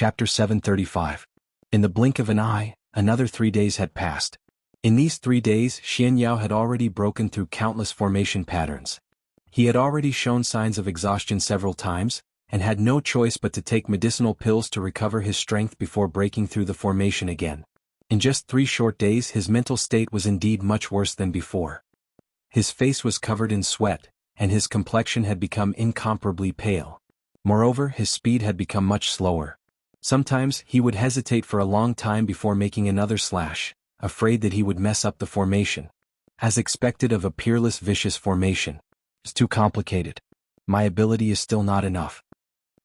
Chapter 735. In the blink of an eye, another 3 days had passed. In these 3 days, Xian Yao had already broken through countless formation patterns. He had already shown signs of exhaustion several times, and had no choice but to take medicinal pills to recover his strength before breaking through the formation again. In just 3 short days his mental state was indeed much worse than before. His face was covered in sweat, and his complexion had become incomparably pale. Moreover, his speed had become much slower. Sometimes he would hesitate for a long time before making another slash, afraid that he would mess up the formation. As expected of a peerless vicious formation. It's too complicated. My ability is still not enough.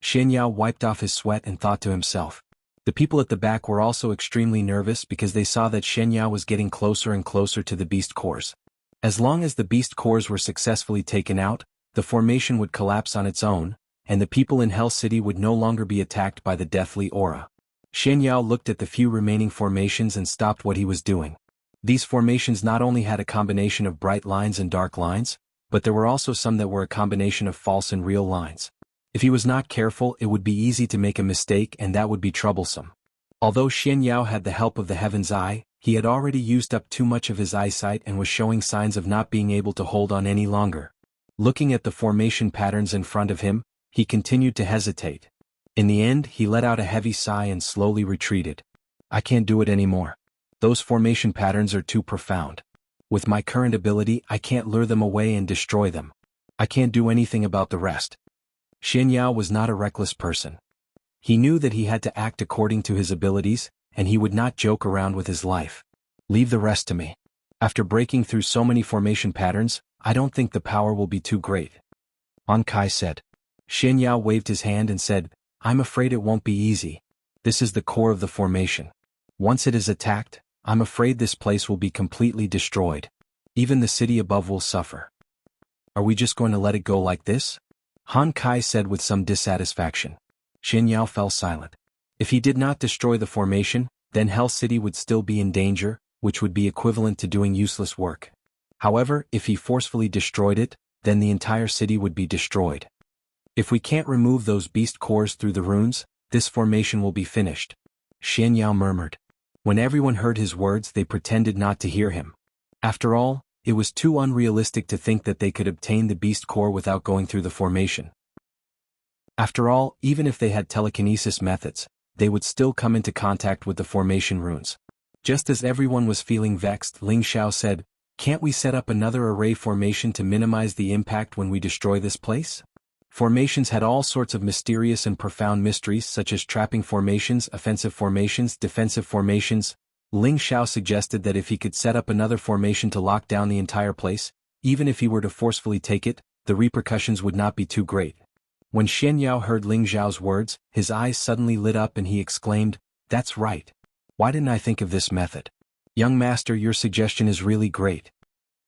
Xian Yao wiped off his sweat and thought to himself. The people at the back were also extremely nervous because they saw that Xian Yao was getting closer and closer to the beast cores. As long as the beast cores were successfully taken out, the formation would collapse on its own, and the people in Hell City would no longer be attacked by the deathly aura. Xian Yao looked at the few remaining formations and stopped what he was doing. These formations not only had a combination of bright lines and dark lines, but there were also some that were a combination of false and real lines. If he was not careful, it would be easy to make a mistake and that would be troublesome. Although Xian Yao had the help of the Heaven's Eye, he had already used up too much of his eyesight and was showing signs of not being able to hold on any longer. Looking at the formation patterns in front of him, he continued to hesitate. In the end, he let out a heavy sigh and slowly retreated. I can't do it anymore. Those formation patterns are too profound. With my current ability, I can't lure them away and destroy them. I can't do anything about the rest. Xian Yao was not a reckless person. He knew that he had to act according to his abilities, and he would not joke around with his life. Leave the rest to me. After breaking through so many formation patterns, I don't think the power will be too great. On Kai said. Xian Yao waved his hand and said, I'm afraid it won't be easy. This is the core of the formation. Once it is attacked, I'm afraid this place will be completely destroyed. Even the city above will suffer. Are we just going to let it go like this? Han Kai said with some dissatisfaction. Xian Yao fell silent. If he did not destroy the formation, then Hell City would still be in danger, which would be equivalent to doing useless work. However, if he forcefully destroyed it, then the entire city would be destroyed. If we can't remove those beast cores through the runes, this formation will be finished. Xian Yao murmured. When everyone heard his words, they pretended not to hear him. After all, it was too unrealistic to think that they could obtain the beast core without going through the formation. After all, even if they had telekinesis methods, they would still come into contact with the formation runes. Just as everyone was feeling vexed, Ling Xiao said, Can't we set up another array formation to minimize the impact when we destroy this place? Formations had all sorts of mysterious and profound mysteries such as trapping formations, offensive formations, defensive formations. Ling Xiao suggested that if he could set up another formation to lock down the entire place, even if he were to forcefully take it, the repercussions would not be too great. When Xian Yao heard Ling Xiao's words, his eyes suddenly lit up and he exclaimed, That's right. Why didn't I think of this method? Young master, your suggestion is really great.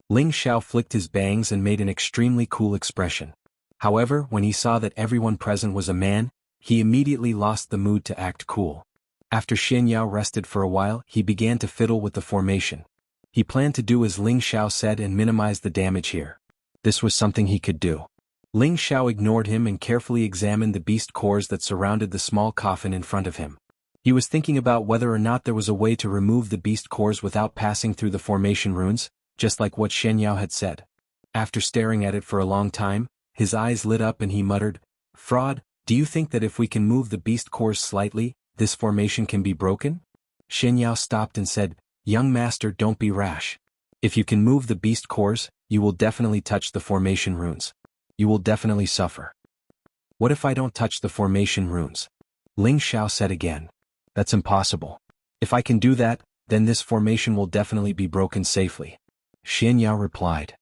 Ling Xiao flicked his bangs and made an extremely cool expression. However, when he saw that everyone present was a man, he immediately lost the mood to act cool. After Xian Yao rested for a while, he began to fiddle with the formation. He planned to do as Ling Xiao said and minimize the damage here. This was something he could do. Ling Xiao ignored him and carefully examined the beast cores that surrounded the small coffin in front of him. He was thinking about whether or not there was a way to remove the beast cores without passing through the formation runes, just like what Xian Yao had said. After staring at it for a long time, his eyes lit up and he muttered, Fraud, do you think that if we can move the beast cores slightly, this formation can be broken? Xian Yao stopped and said, Young master, don't be rash. If you can move the beast cores, you will definitely touch the formation runes. You will definitely suffer. What if I don't touch the formation runes? Ling Xiao said again. That's impossible. If I can do that, then this formation will definitely be broken safely. Xian Yao replied.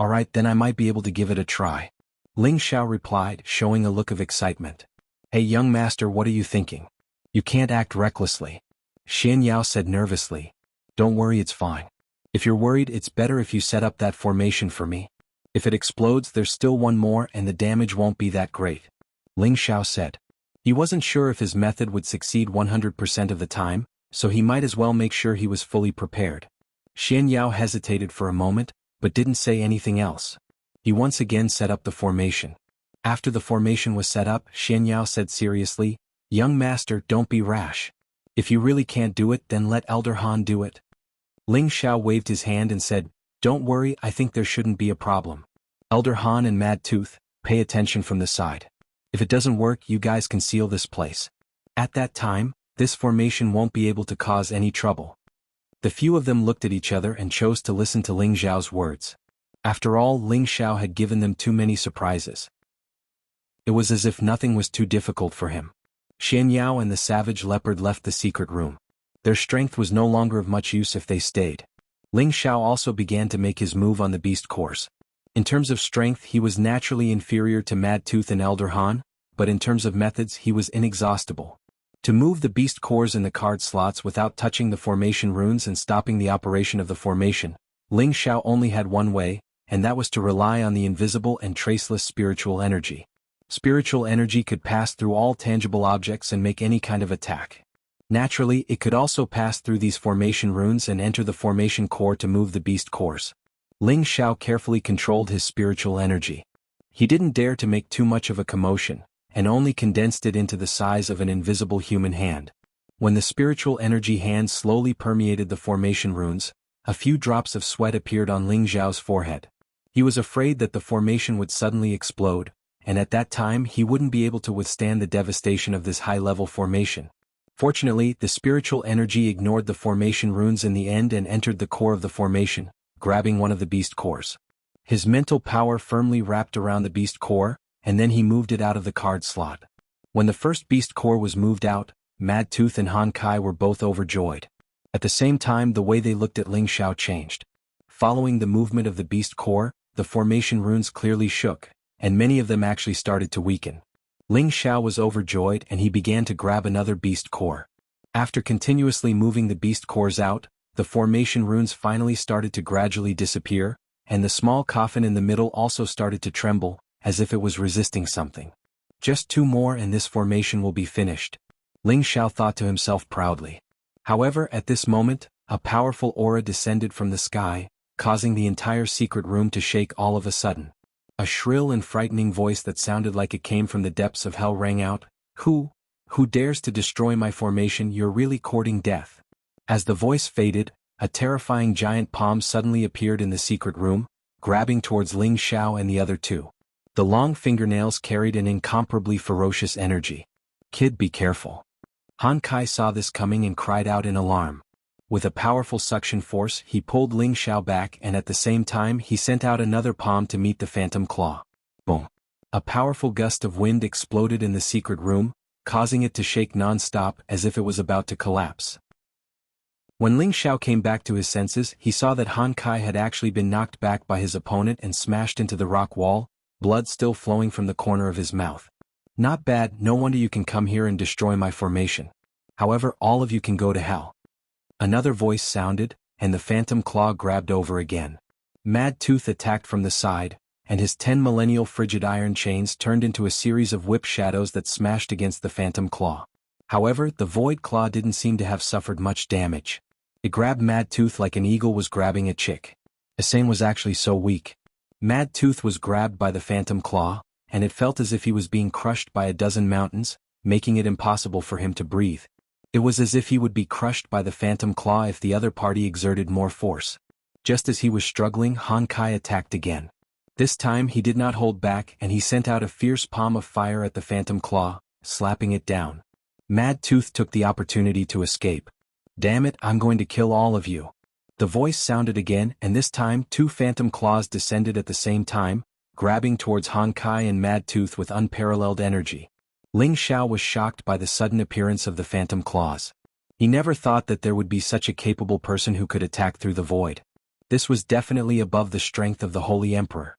Alright, then I might be able to give it a try. Ling Xiao replied, showing a look of excitement. Hey young master, what are you thinking? You can't act recklessly. Xian Yao said nervously. Don't worry, it's fine. If you're worried, it's better if you set up that formation for me. If it explodes, there's still one more and the damage won't be that great. Ling Xiao said. He wasn't sure if his method would succeed 100% of the time, so he might as well make sure he was fully prepared. Xian Yao hesitated for a moment, but didn't say anything else. He once again set up the formation. After the formation was set up, Xian Yao said seriously, "Young master, don't be rash. If you really can't do it, then let Elder Han do it." Ling Xiao waved his hand and said, "Don't worry, I think there shouldn't be a problem. Elder Han and Mad Tooth, pay attention from the side. If it doesn't work, you guys can seal this place. At that time, this formation won't be able to cause any trouble." The few of them looked at each other and chose to listen to Ling Xiao's words. After all, Ling Xiao had given them too many surprises. It was as if nothing was too difficult for him. Xian Yao and the savage leopard left the secret room. Their strength was no longer of much use if they stayed. Ling Xiao also began to make his move on the beast course. In terms of strength, he was naturally inferior to Mad Tooth and Elder Han, but in terms of methods, he was inexhaustible. To move the beast cores in the card slots without touching the formation runes and stopping the operation of the formation, Ling Xiao only had one way, and that was to rely on the invisible and traceless spiritual energy. Spiritual energy could pass through all tangible objects and make any kind of attack. Naturally, it could also pass through these formation runes and enter the formation core to move the beast cores. Ling Xiao carefully controlled his spiritual energy. He didn't dare to make too much of a commotion, and only condensed it into the size of an invisible human hand. When the spiritual energy hand slowly permeated the formation runes, a few drops of sweat appeared on Ling Xiao's forehead. He was afraid that the formation would suddenly explode, and at that time he wouldn't be able to withstand the devastation of this high-level formation. Fortunately, the spiritual energy ignored the formation runes in the end and entered the core of the formation, grabbing one of the beast cores. His mental power firmly wrapped around the beast core, and then he moved it out of the card slot. When the first beast core was moved out, Mad Tooth and Han Kai were both overjoyed. At the same time, the way they looked at Ling Xiao changed. Following the movement of the beast core, the formation runes clearly shook, and many of them actually started to weaken. Ling Xiao was overjoyed and he began to grab another beast core. After continuously moving the beast cores out, the formation runes finally started to gradually disappear, and the small coffin in the middle also started to tremble, as if it was resisting something. "Just 2 more and this formation will be finished," Ling Xiao thought to himself proudly. However, at this moment, a powerful aura descended from the sky, causing the entire secret room to shake all of a sudden. A shrill and frightening voice that sounded like it came from the depths of hell rang out, Who dares to destroy my formation? You're really courting death." As the voice faded, a terrifying giant palm suddenly appeared in the secret room, grabbing towards Ling Xiao and the other two. The long fingernails carried an incomparably ferocious energy. "Kid, be careful." Han Kai saw this coming and cried out in alarm. With a powerful suction force, he pulled Ling Xiao back and at the same time he sent out another palm to meet the phantom claw. Boom! A powerful gust of wind exploded in the secret room, causing it to shake non-stop as if it was about to collapse. When Ling Xiao came back to his senses, he saw that Han Kai had actually been knocked back by his opponent and smashed into the rock wall, blood still flowing from the corner of his mouth. "Not bad, no wonder you can come here and destroy my formation. However, all of you can go to hell." Another voice sounded, and the phantom claw grabbed over again. Mad Tooth attacked from the side, and his 10 millennial frigid iron chains turned into a series of whip shadows that smashed against the phantom claw. However, the void claw didn't seem to have suffered much damage. It grabbed Mad Tooth like an eagle was grabbing a chick. Asane was actually so weak. Mad Tooth was grabbed by the phantom claw, and it felt as if he was being crushed by a dozen mountains, making it impossible for him to breathe. It was as if he would be crushed by the phantom claw if the other party exerted more force. Just as he was struggling, Han Kai attacked again. This time he did not hold back and he sent out a fierce palm of fire at the phantom claw, slapping it down. Mad Tooth took the opportunity to escape. "Damn it, I'm going to kill all of you." The voice sounded again, and this time 2 phantom claws descended at the same time, grabbing towards Han Kai and Mad Tooth with unparalleled energy. Ling Xiao was shocked by the sudden appearance of the phantom claws. He never thought that there would be such a capable person who could attack through the void. This was definitely above the strength of the Holy Emperor.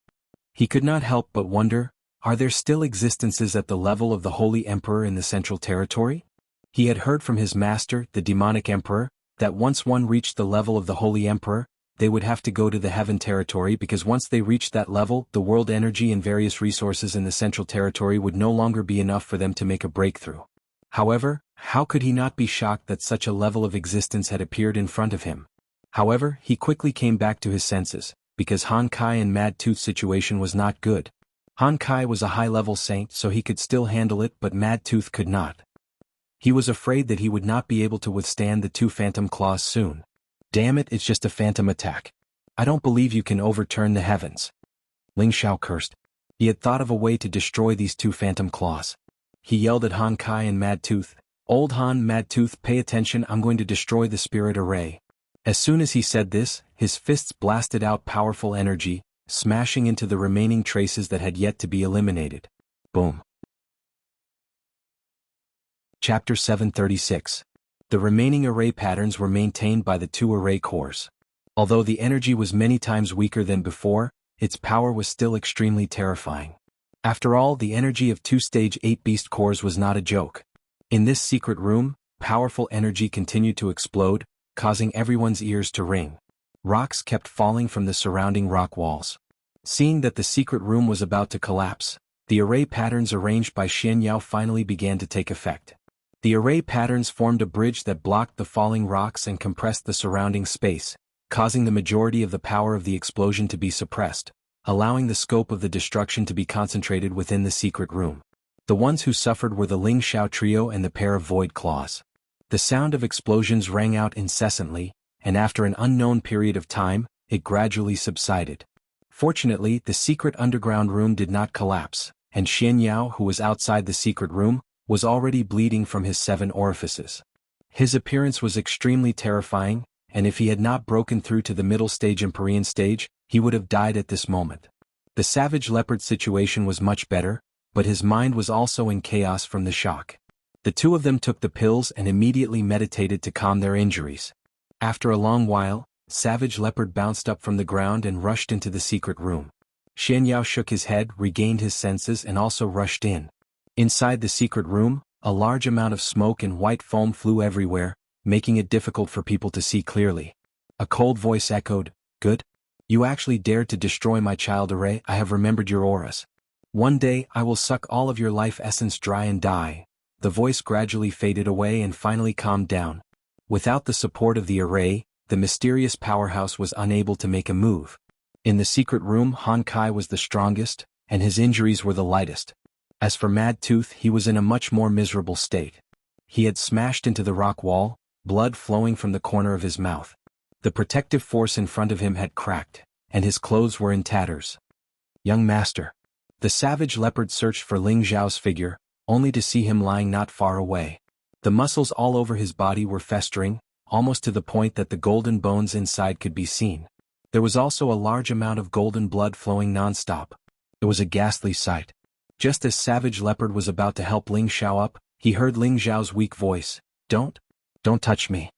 He could not help but wonder, are there still existences at the level of the Holy Emperor in the Central Territory? He had heard from his master, the Demonic Emperor, that once one reached the level of the Holy Emperor, they would have to go to the Heaven Territory because once they reached that level, the world energy and various resources in the Central Territory would no longer be enough for them to make a breakthrough. However, how could he not be shocked that such a level of existence had appeared in front of him? However, he quickly came back to his senses, because Han Kai and Mad Tooth's situation was not good. Han Kai was a high-level saint so he could still handle it but Mad Tooth could not. He was afraid that he would not be able to withstand the 2 phantom claws soon. Damn it, it's just a phantom attack. I don't believe you can overturn the heavens. Ling Xiao cursed. He had thought of a way to destroy these 2 phantom claws. He yelled at Han Kai and Mad Tooth, "Old Han, Mad Tooth, pay attention, I'm going to destroy the spirit array." As soon as he said this, his fists blasted out powerful energy, smashing into the remaining traces that had yet to be eliminated. Boom. Chapter 736. The remaining array patterns were maintained by the 2 array cores. Although the energy was many times weaker than before, its power was still extremely terrifying. After all, the energy of 2 stage 8 beast cores was not a joke. In this secret room, powerful energy continued to explode, causing everyone's ears to ring. Rocks kept falling from the surrounding rock walls. Seeing that the secret room was about to collapse, the array patterns arranged by Xianyao finally began to take effect. The array patterns formed a bridge that blocked the falling rocks and compressed the surrounding space, causing the majority of the power of the explosion to be suppressed, allowing the scope of the destruction to be concentrated within the secret room. The ones who suffered were the Ling Xiao trio and the pair of void claws. The sound of explosions rang out incessantly, and after an unknown period of time, it gradually subsided. Fortunately, the secret underground room did not collapse, and Xianyao, who was outside the secret room, was already bleeding from his 7 orifices. His appearance was extremely terrifying, and if he had not broken through to the middle stage Empyrean stage, he would have died at this moment. The savage leopard situation was much better, but his mind was also in chaos from the shock. The 2 of them took the pills and immediately meditated to calm their injuries. After a long while, Savage Leopard bounced up from the ground and rushed into the secret room. Xianyao shook his head, regained his senses and also rushed in. Inside the secret room, a large amount of smoke and white foam flew everywhere, making it difficult for people to see clearly. A cold voice echoed, "Good? You actually dared to destroy my child array. I have remembered your auras. One day I will suck all of your life essence dry and die." The voice gradually faded away and finally calmed down. Without the support of the array, the mysterious powerhouse was unable to make a move. In the secret room, Han Kai was the strongest, and his injuries were the lightest. As for Mad Tooth, he was in a much more miserable state. He had smashed into the rock wall, blood flowing from the corner of his mouth. The protective force in front of him had cracked, and his clothes were in tatters. "Young master." The savage leopard searched for Ling Xiao's figure, only to see him lying not far away. The muscles all over his body were festering, almost to the point that the golden bones inside could be seen. There was also a large amount of golden blood flowing non-stop. It was a ghastly sight. Just as Savage Leopard was about to help Ling Xiao up, he heard Ling Xiao's weak voice, Don't touch me."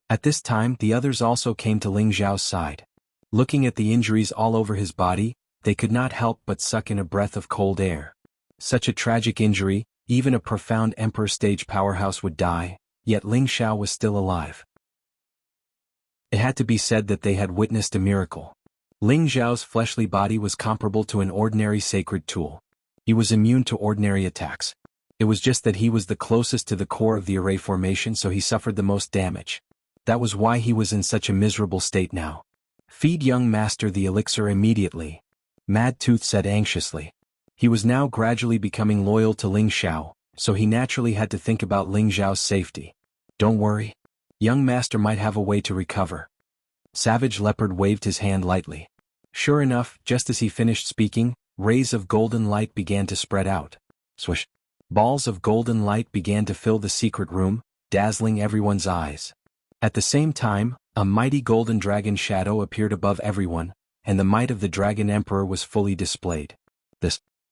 At this time, the others also came to Ling Xiao's side. Looking at the injuries all over his body, they could not help but suck in a breath of cold air. Such a tragic injury, even a profound Emperor stage powerhouse would die, yet Ling Xiao was still alive. It had to be said that they had witnessed a miracle. Ling Xiao's fleshly body was comparable to an ordinary sacred tool. He was immune to ordinary attacks. It was just that he was the closest to the core of the array formation, so he suffered the most damage. That was why he was in such a miserable state now. "Feed young master the elixir immediately," Mad Tooth said anxiously. He was now gradually becoming loyal to Ling Xiao, so he naturally had to think about Ling Xiao's safety. "Don't worry. Young master might have a way to recover." Savage Leopard waved his hand lightly. Sure enough, just as he finished speaking, rays of golden light began to spread out. Swish! Balls of golden light began to fill the secret room, dazzling everyone's eyes. At the same time, a mighty golden dragon shadow appeared above everyone, and the might of the Dragon Emperor was fully displayed.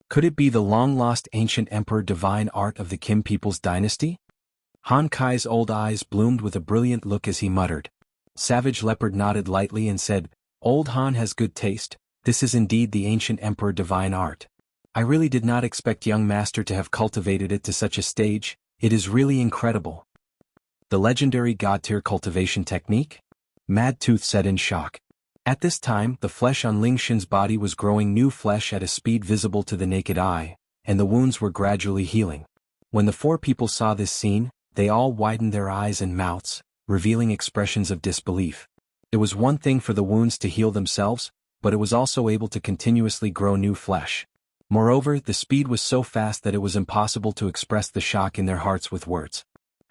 Could it be the long-lost ancient Emperor divine art of the Kim people's dynasty? Han Kai's old eyes bloomed with a brilliant look as he muttered. Savage Leopard nodded lightly and said, "Old Han has good taste. This is indeed the ancient Emperor divine art. I really did not expect young master to have cultivated it to such a stage. It is really incredible." "The legendary god-tier cultivation technique?" Mad Tooth said in shock. At this time, the flesh on Ling Xin's body was growing new flesh at a speed visible to the naked eye, and the wounds were gradually healing. When the 4 people saw this scene, they all widened their eyes and mouths, revealing expressions of disbelief. It was one thing for the wounds to heal themselves, but it was also able to continuously grow new flesh. Moreover, the speed was so fast that it was impossible to express the shock in their hearts with words.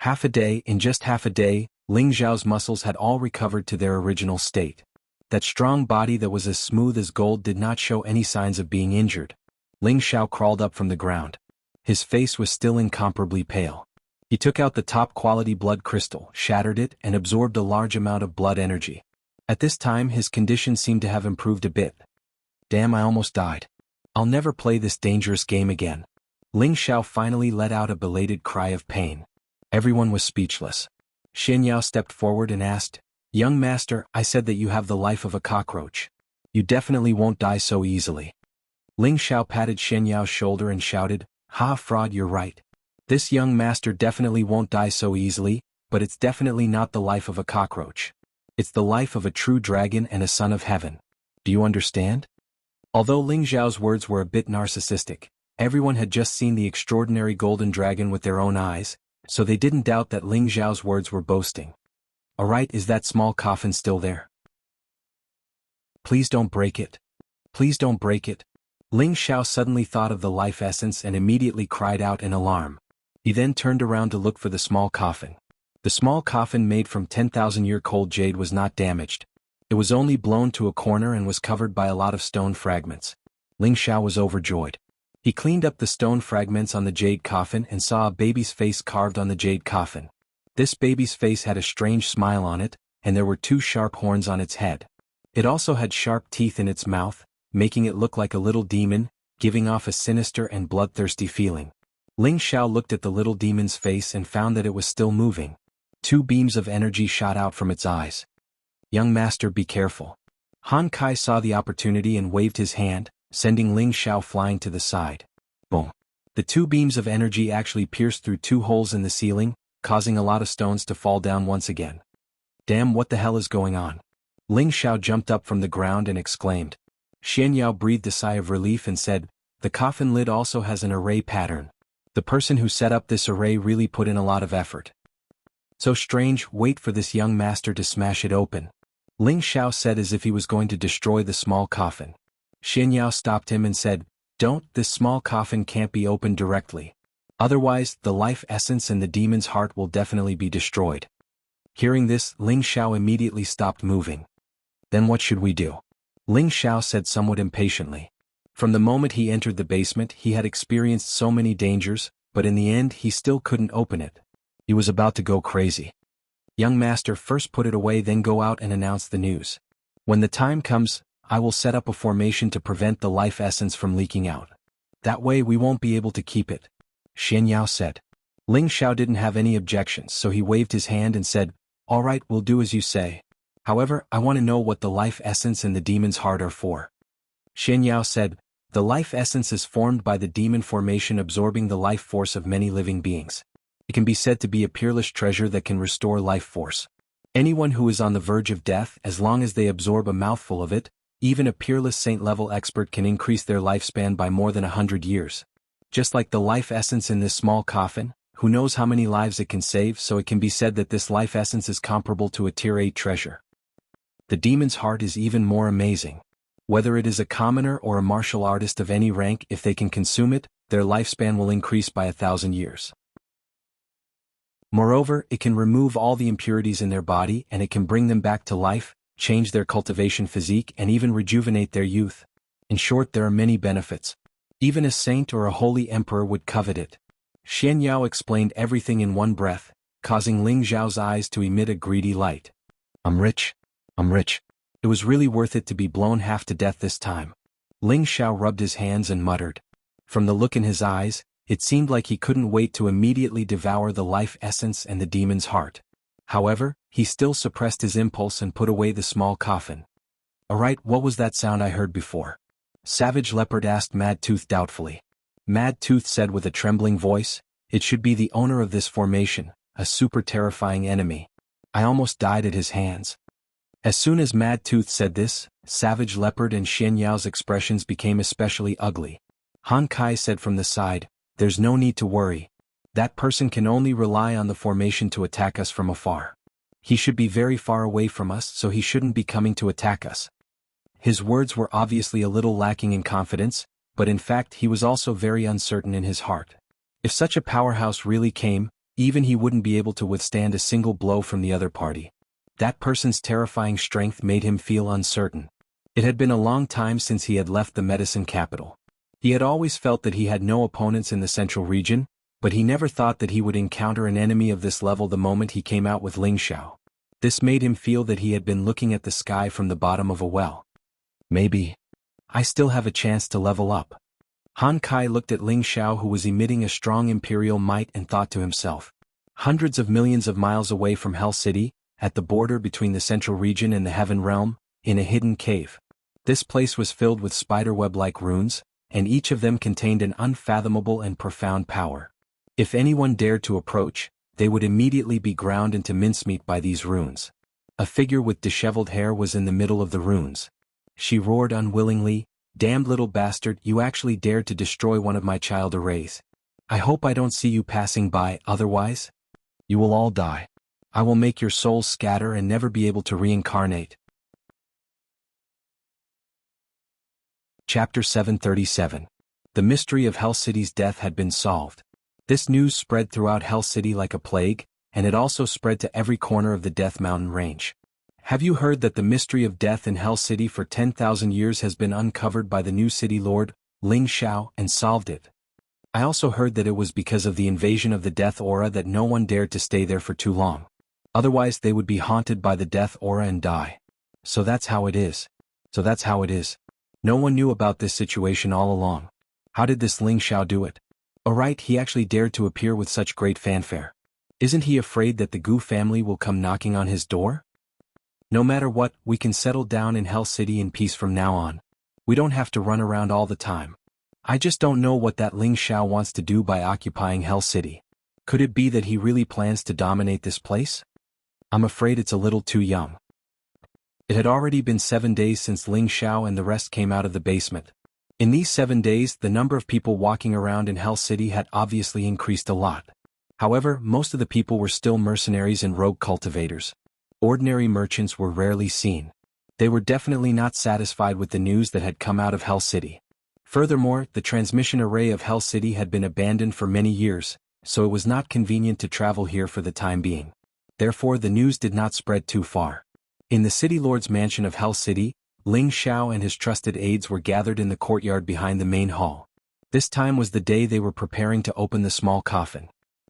In just half a day, Ling Xiao's muscles had all recovered to their original state. That strong body that was as smooth as gold did not show any signs of being injured. Ling Xiao crawled up from the ground. His face was still incomparably pale. He took out the top-quality blood crystal, shattered it, and absorbed a large amount of blood energy. At this time his condition seemed to have improved a bit. Damn, I almost died. I'll never play this dangerous game again. Ling Xiao finally let out a belated cry of pain. Everyone was speechless. Xianyao stepped forward and asked, "Young master, I said that you have the life of a cockroach. You definitely won't die so easily." Ling Xiao patted Xianyao's shoulder and shouted, "Ha, fraud, you're right. This young master definitely won't die so easily, but it's definitely not the life of a cockroach. It's the life of a true dragon and a son of heaven. Do you understand?" Although Ling Xiao's words were a bit narcissistic, everyone had just seen the extraordinary golden dragon with their own eyes, so they didn't doubt that Ling Xiao's words were boasting. "Alright, is that small coffin still there? Please don't break it. Please don't break it." Ling Xiao suddenly thought of the life essence and immediately cried out in alarm. He then turned around to look for the small coffin. The small coffin made from 10,000-year-old jade was not damaged. It was only blown to a corner and was covered by a lot of stone fragments. Ling Xiao was overjoyed. He cleaned up the stone fragments on the jade coffin and saw a baby's face carved on the jade coffin. This baby's face had a strange smile on it, and there were 2 sharp horns on its head. It also had sharp teeth in its mouth, making it look like a little demon, giving off a sinister and bloodthirsty feeling. Ling Xiao looked at the little demon's face and found that it was still moving. 2 beams of energy shot out from its eyes. "Young master, be careful." Han Kai saw the opportunity and waved his hand, sending Ling Xiao flying to the side. Boom. The 2 beams of energy actually pierced through 2 holes in the ceiling, causing a lot of stones to fall down once again. Damn, what the hell is going on? Ling Xiao jumped up from the ground and exclaimed. Xianyao breathed a sigh of relief and said, "The coffin lid also has an array pattern. The person who set up this array really put in a lot of effort. So strange, wait for this young master to smash it open." Ling Xiao said as if he was going to destroy the small coffin. Xianyao stopped him and said, "Don't, this small coffin can't be opened directly. Otherwise, the life essence and the demon's heart will definitely be destroyed." Hearing this, Ling Xiao immediately stopped moving. "Then what should we do?" Ling Xiao said somewhat impatiently. From the moment he entered the basement he had experienced so many dangers, but in the end he still couldn't open it. He was about to go crazy. "Young master, first put it away, then go out and announce the news. When the time comes, I will set up a formation to prevent the life essence from leaking out. That way we won't be able to keep it," Xianyao said. Ling Xiao didn't have any objections, so he waved his hand and said, "All right, we'll do as you say. However, I want to know what the life essence and the demon's heart are for." Xianyao said, "The life essence is formed by the demon formation absorbing the life force of many living beings. It can be said to be a peerless treasure that can restore life force. Anyone who is on the verge of death, as long as they absorb a mouthful of it, even a peerless saint-level expert can increase their lifespan by more than 100 years. Just like the life essence in this small coffin, who knows how many lives it can save, so it can be said that this life essence is comparable to a tier 8 treasure. The demon's heart is even more amazing. Whether it is a commoner or a martial artist of any rank, if they can consume it, their lifespan will increase by 1,000 years. Moreover, it can remove all the impurities in their body and it can bring them back to life, change their cultivation physique and even rejuvenate their youth. In short, there are many benefits. Even a saint or a holy emperor would covet it." Xianyao explained everything in one breath, causing Ling Xiao's eyes to emit a greedy light. I'm rich. It was really worth it to be blown half to death this time." Ling Xiao rubbed his hands and muttered. From the look in his eyes, it seemed like he couldn't wait to immediately devour the life essence and the demon's heart. However, he still suppressed his impulse and put away the small coffin. "Alright, what was that sound I heard before?" Savage Leopard asked Mad Tooth doubtfully. Mad Tooth said with a trembling voice, "It should be the owner of this formation, a super terrifying enemy. I almost died at his hands." As soon as Mad Tooth said this, Savage Leopard and Xianyao's expressions became especially ugly. Han Kai said from the side, "There's no need to worry. That person can only rely on the formation to attack us from afar. He should be very far away from us, so he shouldn't be coming to attack us." His words were obviously a little lacking in confidence, but in fact he was also very uncertain in his heart. If such a powerhouse really came, Even he wouldn't be able to withstand a single blow from the other party. That person's terrifying strength made him feel uncertain. It had been a long time since he had left the medicine capital. He had always felt that he had no opponents in the central region, but he never thought that he would encounter an enemy of this level the moment he came out with Ling Xiao. This made him feel that he had been looking at the sky from the bottom of a well. Maybe I still have a chance to level up. Han Kai looked at Ling Xiao, who was emitting a strong imperial might, and thought to himself. Hundreds of millions of miles away from Hell City, at the border between the central region and the Heaven Realm, in a hidden cave. This place was filled with spiderweb-like runes, and each of them contained an unfathomable and profound power. If anyone dared to approach, they would immediately be ground into mincemeat by these runes. A figure with disheveled hair was in the middle of the runes. She roared unwillingly, "Damned little bastard, you actually dared to destroy one of my child arrays. I hope I don't see you passing by, otherwise you will all die. I will make your souls scatter and never be able to reincarnate." Chapter 737. The mystery of Hell City's death had been solved. This news spread throughout Hell City like a plague, and it also spread to every corner of the Death Mountain Range. Have you heard that the mystery of death in Hell City for 10,000 years has been uncovered by the new city lord, Ling Xiao, and solved it? I also heard that it was because of the invasion of the death aura that no one dared to stay there for too long. Otherwise they would be haunted by the death aura and die. So that's how it is. No one knew about this situation all along. How did this Ling Xiao do it? Alright, he actually dared to appear with such great fanfare. Isn't he afraid that the Gu family will come knocking on his door? No matter what, we can settle down in Hell City in peace from now on. We don't have to run around all the time. I just don't know what that Ling Xiao wants to do by occupying Hell City. Could it be that he really plans to dominate this place? I'm afraid it's a little too young. It had already been 7 days since Ling Xiao and the rest came out of the basement. In these 7 days, the number of people walking around in Hell City had obviously increased a lot. However, most of the people were still mercenaries and rogue cultivators. Ordinary merchants were rarely seen. They were definitely not satisfied with the news that had come out of Hell City. Furthermore, the transmission array of Hell City had been abandoned for many years, so it was not convenient to travel here for the time being. Therefore, the news did not spread too far. In the city lord's mansion of Hell City, Ling Xiao and his trusted aides were gathered in the courtyard behind the main hall. This time was the day they were preparing to open the small coffin.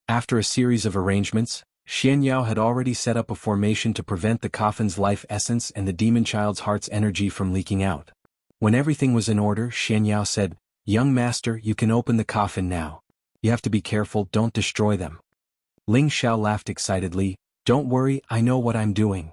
After a series of arrangements, Xianyao had already set up a formation to prevent the coffin's life essence and the demon child's heart's energy from leaking out. When everything was in order, Xianyao said, "Young master, you can open the coffin now. You have to be careful, don't destroy them." Ling Xiao laughed excitedly, "Don't worry, I know what I'm doing."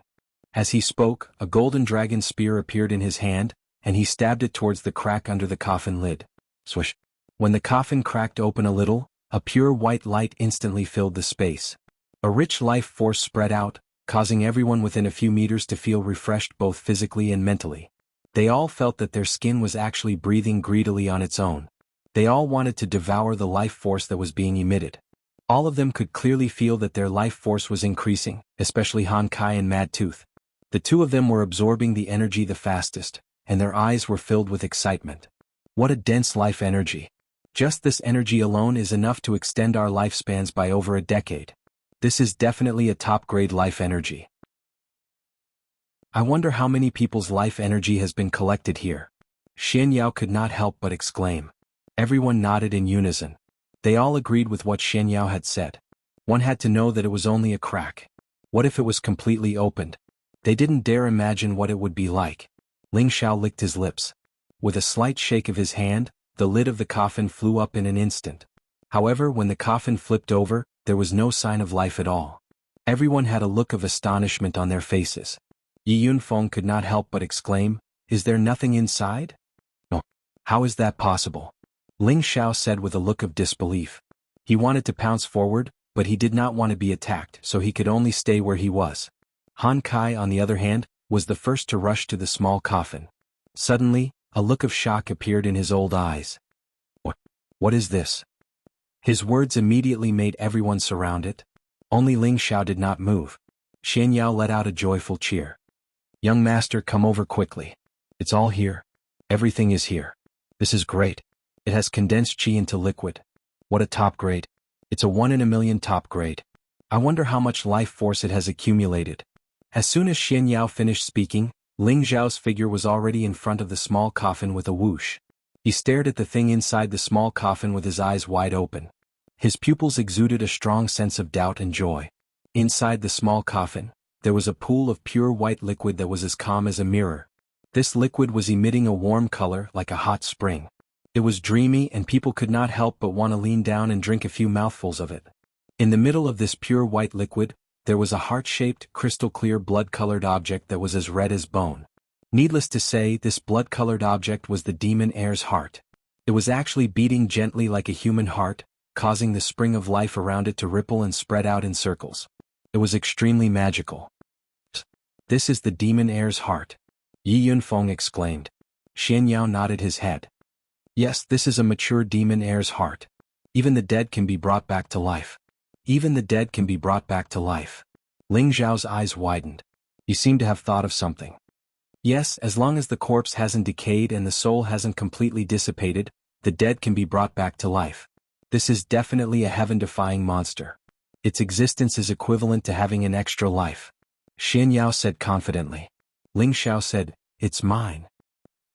As he spoke, a golden dragon spear appeared in his hand, and he stabbed it towards the crack under the coffin lid. Swish! When the coffin cracked open a little, a pure white light instantly filled the space. A rich life force spread out, causing everyone within a few meters to feel refreshed both physically and mentally. They all felt that their skin was actually breathing greedily on its own. They all wanted to devour the life force that was being emitted. All of them could clearly feel that their life force was increasing, especially Han Kai and Mad Tooth. The two of them were absorbing the energy the fastest, and their eyes were filled with excitement. What a dense life energy. Just this energy alone is enough to extend our lifespans by over a decade. This is definitely a top-grade life energy. I wonder how many people's life energy has been collected here. Xianyao could not help but exclaim. Everyone nodded in unison. They all agreed with what Xianyao had said. One had to know that it was only a crack. What if it was completely opened? They didn't dare imagine what it would be like. Ling Xiao licked his lips. With a slight shake of his hand, the lid of the coffin flew up in an instant. However, when the coffin flipped over, there was no sign of life at all. Everyone had a look of astonishment on their faces. Yi Yunfeng could not help but exclaim, "Is there nothing inside?" "No. How is that possible?" Ling Xiao said with a look of disbelief. He wanted to pounce forward, but he did not want to be attacked, so he could only stay where he was. Han Kai, on the other hand, was the first to rush to the small coffin. Suddenly, a look of shock appeared in his old eyes. What is this?" His words immediately made everyone surround it. Only Ling Xiao did not move. Xianyao let out a joyful cheer. "Young master, come over quickly. It's all here. Everything is here. This is great. It has condensed qi into liquid. What a top grade. It's a 1 in a million top grade. I wonder how much life force it has accumulated. As soon as Xian Yao finished speaking, Ling Zhao's figure was already in front of the small coffin with a whoosh. He stared at the thing inside the small coffin with his eyes wide open. His pupils exuded a strong sense of doubt and joy. Inside the small coffin, there was a pool of pure white liquid that was as calm as a mirror. This liquid was emitting a warm color like a hot spring. It was dreamy and people could not help but want to lean down and drink a few mouthfuls of it. In the middle of this pure white liquid, there was a heart-shaped, crystal-clear blood-colored object that was as red as bone. Needless to say, this blood-colored object was the demon heir's heart. It was actually beating gently like a human heart, causing the spring of life around it to ripple and spread out in circles. It was extremely magical. "This is the demon heir's heart," Yi Yunfeng exclaimed. Xian Yao nodded his head. "Yes, this is a mature demon heir's heart. Even the dead can be brought back to life. Even the dead can be brought back to life." Ling Zhao's eyes widened. He seemed to have thought of something. "Yes, as long as the corpse hasn't decayed and the soul hasn't completely dissipated, the dead can be brought back to life. This is definitely a heaven-defying monster. Its existence is equivalent to having an extra life," Xian Yao said confidently. Ling Xiao said, "It's mine."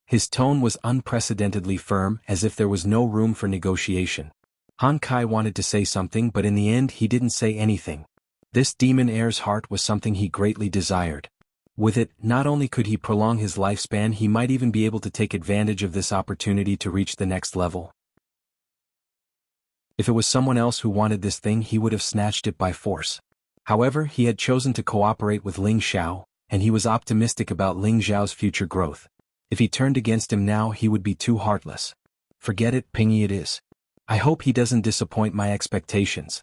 His tone was unprecedentedly firm, as if there was no room for negotiation. Han Kai wanted to say something, but in the end he didn't say anything. This demon heir's heart was something he greatly desired. With it, not only could he prolong his lifespan, he might even be able to take advantage of this opportunity to reach the next level. If it was someone else who wanted this thing, he would have snatched it by force. However, he had chosen to cooperate with Ling Xiao, and he was optimistic about Ling Zhao's future growth. If he turned against him now, he would be too heartless. "Forget it, Pingy it is. I hope he doesn't disappoint my expectations."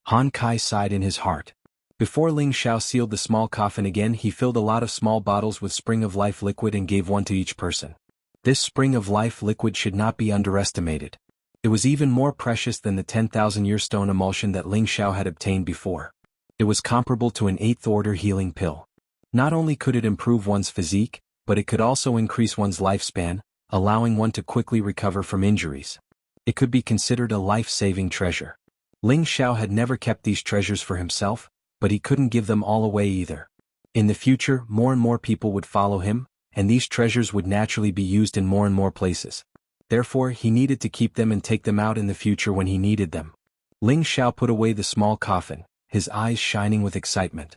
Han Kai sighed in his heart. Before Ling Xiao sealed the small coffin again, he filled a lot of small bottles with Spring of Life liquid and gave one to each person. This Spring of Life liquid should not be underestimated. It was even more precious than the 10,000-year stone emulsion that Ling Xiao had obtained before. It was comparable to an 8th-order healing pill. Not only could it improve one's physique, but it could also increase one's lifespan, allowing one to quickly recover from injuries. It could be considered a life-saving treasure. Ling Xiao had never kept these treasures for himself, but he couldn't give them all away either. In the future, more and more people would follow him, and these treasures would naturally be used in more and more places. Therefore, he needed to keep them and take them out in the future when he needed them. Ling Xiao put away the small coffin, his eyes shining with excitement.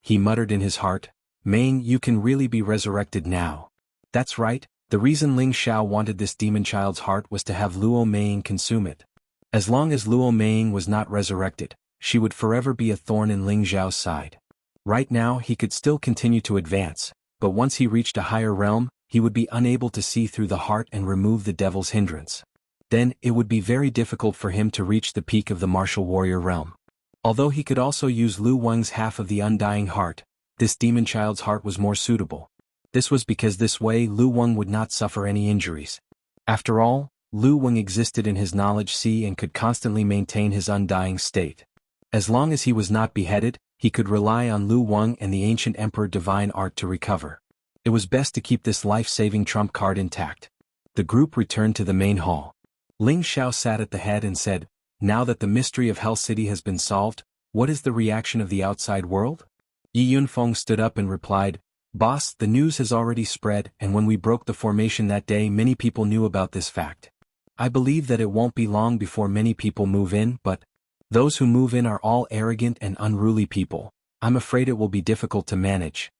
He muttered in his heart, "Meng, you can really be resurrected now." That's right, the reason Ling Xiao wanted this demon child's heart was to have Luo Meng consume it. As long as Luo Meng was not resurrected, she would forever be a thorn in Ling Zhao's side. Right now he could still continue to advance, but once he reached a higher realm, he would be unable to see through the heart and remove the devil's hindrance. Then, it would be very difficult for him to reach the peak of the martial warrior realm. Although he could also use Lu Weng's half of the undying heart, this demon child's heart was more suitable. This was because this way Lu Weng would not suffer any injuries. After all, Lu Weng existed in his knowledge sea and could constantly maintain his undying state. As long as he was not beheaded, he could rely on Lu Weng and the ancient Emperor Divine Art to recover. It was best to keep this life-saving trump card intact. The group returned to the main hall. Ling Xiao sat at the head and said, "Now that the mystery of Hell City has been solved, what is the reaction of the outside world?" Yi Yunfeng stood up and replied, "Boss, the news has already spread, and when we broke the formation that day, many people knew about this fact. I believe that it won't be long before many people move in, but those who move in are all arrogant and unruly people. I'm afraid it will be difficult to manage."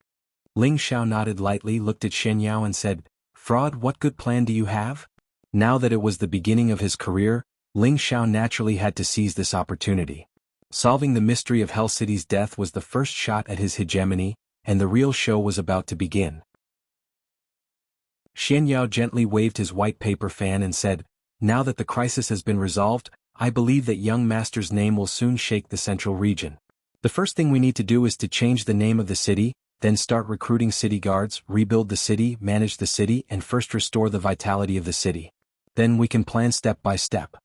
Ling Xiao nodded lightly, looked at Shen Yao and said, "Fraud, what good plan do you have?" Now that it was the beginning of his career, Ling Xiao naturally had to seize this opportunity. Solving the mystery of Hell City's death was the first shot at his hegemony, and the real show was about to begin. Shen Yao gently waved his white paper fan and said, "Now that the crisis has been resolved, I believe that young master's name will soon shake the central region. The first thing we need to do is to change the name of the city, then start recruiting city guards, rebuild the city, manage the city, and first restore the vitality of the city. Then we can plan step by step."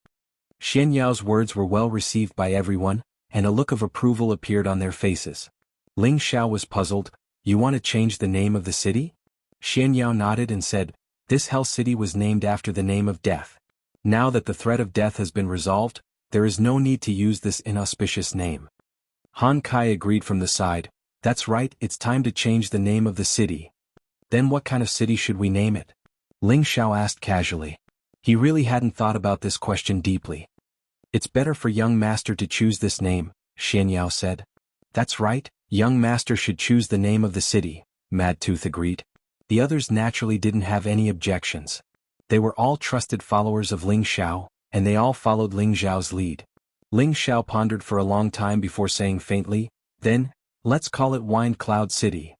Shen Yao's words were well received by everyone, and a look of approval appeared on their faces. Ling Xiao was puzzled. "You want to change the name of the city?" Shen Yao nodded and said, "This Hell City was named after the name of death. Now that the threat of death has been resolved, there is no need to use this inauspicious name. Han Kai agreed from the side, that's right, it's time to change the name of the city. Then what kind of city should we name it? Ling Xiao asked casually. He really hadn't thought about this question deeply. It's better for young master to choose this name, Xianyao said. That's right, young master should choose the name of the city, Mad Tooth agreed. The others naturally didn't have any objections. They were all trusted followers of Ling Xiao, and they all followed Ling Xiao's lead. Ling Xiao pondered for a long time before saying faintly, then, let's call it Wind Cloud City.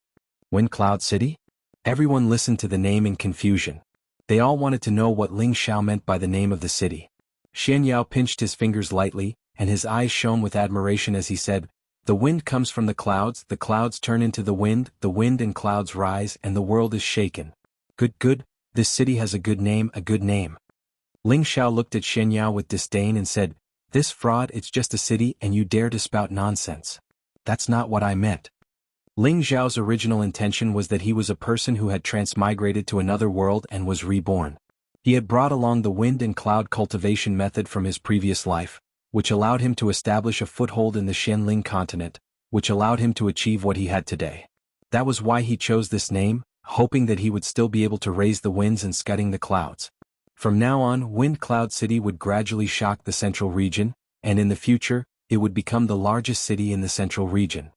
Wind Cloud City? Everyone listened to the name in confusion. They all wanted to know what Ling Xiao meant by the name of the city. Xianyao pinched his fingers lightly, and his eyes shone with admiration as he said, the wind comes from the clouds turn into the wind and clouds rise and the world is shaken. Good, this city has a good name, a good name. Ling Xiao looked at Xianyao with disdain and said, this fraud, it's just a city and you dare to spout nonsense. That's not what I meant. Ling Xiao's original intention was that he was a person who had transmigrated to another world and was reborn. He had brought along the wind and cloud cultivation method from his previous life, which allowed him to establish a foothold in the Xianling continent, which allowed him to achieve what he had today. That was why he chose this name, hoping that he would still be able to raise the winds and scudding the clouds. From now on, Wind Cloud City would gradually shock the central region, and in the future, it would become the largest city in the central region.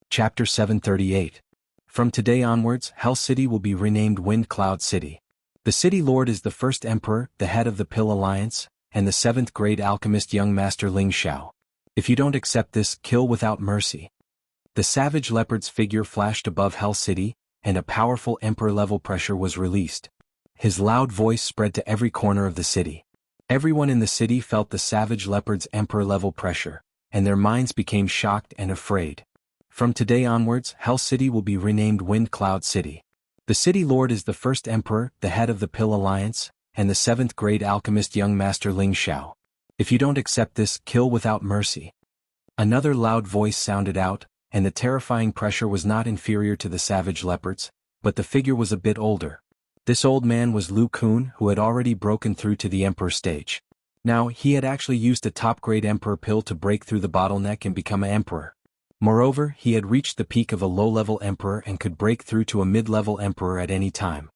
Chapter 738. From today onwards, Hell City will be renamed Wind Cloud City. The city lord is the first emperor, the head of the Pill Alliance, and the 7th grade alchemist young master Ling Xiao. If you don't accept this, kill without mercy. The savage leopard's figure flashed above Hell City, and a powerful emperor-level pressure was released. His loud voice spread to every corner of the city. Everyone in the city felt the savage leopard's emperor-level pressure, and their minds became shocked and afraid. From today onwards, Hell City will be renamed Wind Cloud City. The city lord is the first emperor, the head of the Pill Alliance, and the 7th grade alchemist young master Ling Xiao. If you don't accept this, kill without mercy. Another loud voice sounded out, and the terrifying pressure was not inferior to the savage leopards, but the figure was a bit older. This old man was Lu Kun, who had already broken through to the emperor stage. Now, he had actually used a top-grade emperor pill to break through the bottleneck and become an emperor. Moreover, he had reached the peak of a low-level emperor and could break through to a mid-level emperor at any time.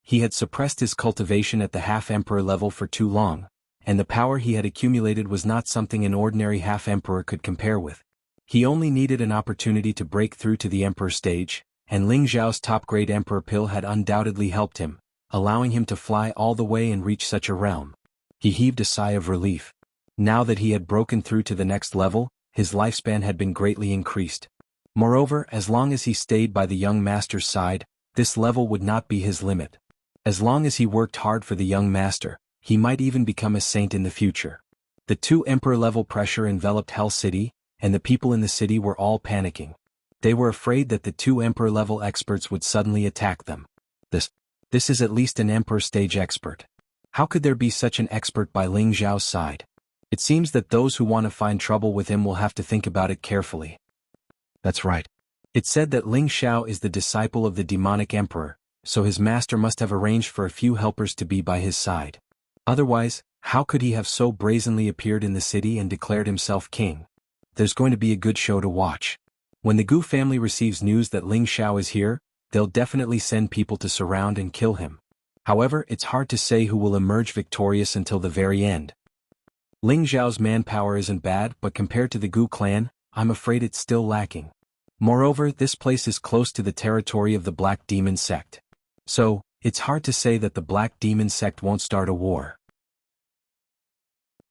He had suppressed his cultivation at the half-emperor level for too long, and the power he had accumulated was not something an ordinary half-emperor could compare with. He only needed an opportunity to break through to the emperor stage, and Ling Xiao's top-grade emperor pill had undoubtedly helped him, allowing him to fly all the way and reach such a realm. He heaved a sigh of relief. Now that he had broken through to the next level, his lifespan had been greatly increased. Moreover, as long as he stayed by the young master's side, this level would not be his limit. As long as he worked hard for the young master, he might even become a saint in the future. The 2 emperor-level pressure enveloped Hell City, and the people in the city were all panicking. They were afraid that the 2 emperor-level experts would suddenly attack them. This is at least an emperor stage expert. How could there be such an expert by Ling Xiao's side? It seems that those who want to find trouble with him will have to think about it carefully. That's right. It's said that Ling Xiao is the disciple of the demonic emperor, so his master must have arranged for a few helpers to be by his side. Otherwise, how could he have so brazenly appeared in the city and declared himself king? There's going to be a good show to watch. When the Gu family receives news that Ling Xiao is here, they'll definitely send people to surround and kill him. However, it's hard to say who will emerge victorious until the very end. Ling Xiao's manpower isn't bad, but compared to the Gu clan, I'm afraid it's still lacking. Moreover, this place is close to the territory of the Black Demon sect. So, it's hard to say that the Black Demon sect won't start a war.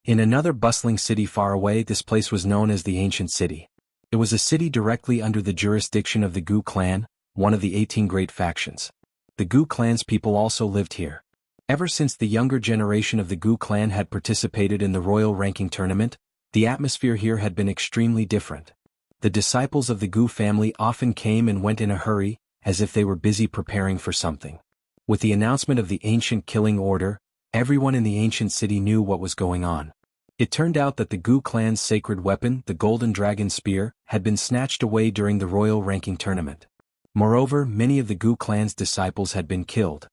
In another bustling city far away, this place was known as the Ancient City. It was a city directly under the jurisdiction of the Gu clan, one of the 18 great factions. The Gu clan's people also lived here. Ever since the younger generation of the Gu clan had participated in the royal ranking tournament, the atmosphere here had been extremely different. The disciples of the Gu family often came and went in a hurry, as if they were busy preparing for something. With the announcement of the ancient killing order, everyone in the ancient city knew what was going on. It turned out that the Gu clan's sacred weapon, the Golden Dragon Spear, had been snatched away during the royal ranking tournament. Moreover, many of the Gu clan's disciples had been killed.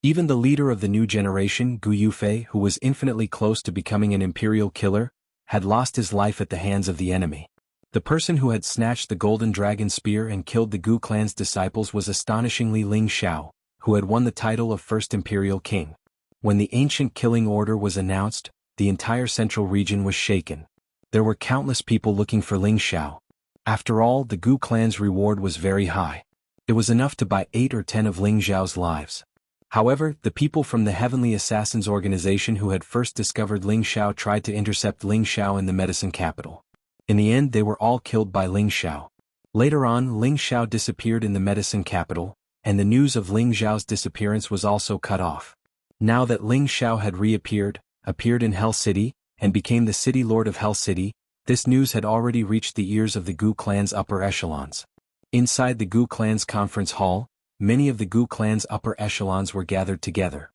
Even the leader of the new generation, Gu Yufei, who was infinitely close to becoming an imperial killer, had lost his life at the hands of the enemy. The person who had snatched the golden dragon spear and killed the Gu clan's disciples was astonishingly Ling Xiao, who had won the title of first imperial king. When the ancient killing order was announced, the entire central region was shaken. There were countless people looking for Ling Xiao. After all, the Gu clan's reward was very high. It was enough to buy 8 or 10 of Ling Xiao's lives. However, the people from the Heavenly Assassins organization who had first discovered Ling Xiao tried to intercept Ling Xiao in the medicine capital. In the end, they were all killed by Ling Xiao. Later on, Ling Xiao disappeared in the medicine capital, and the news of Ling Xiao's disappearance was also cut off. Now that Ling Xiao had appeared in Hell City, and became the city lord of Hell City, this news had already reached the ears of the Gu clan's upper echelons. Inside the Gu clan's conference hall, many of the Gu clan's upper echelons were gathered together.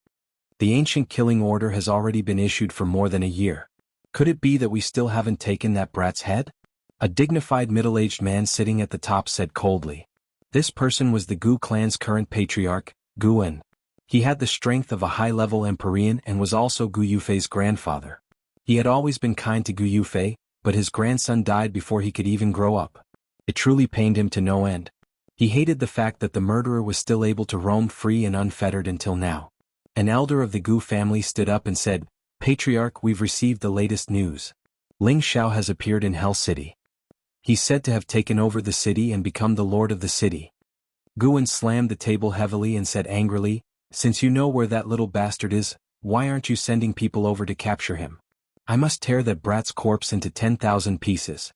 The ancient killing order has already been issued for more than a year. Could it be that we still haven't taken that brat's head? A dignified middle-aged man sitting at the top said coldly. This person was the Gu clan's current patriarch, Guan. He had the strength of a high-level Empyrean and was also Gu Yufei's grandfather. He had always been kind to Gu Yufei, but his grandson died before he could even grow up. It truly pained him to no end. He hated the fact that the murderer was still able to roam free and unfettered until now. An elder of the Gu family stood up and said, "Patriarch, we've received the latest news. Ling Xiao has appeared in Hell City. He's said to have taken over the city and become the lord of the city." Guan slammed the table heavily and said angrily, "Since you know where that little bastard is, why aren't you sending people over to capture him? I must tear that brat's corpse into 10,000 pieces."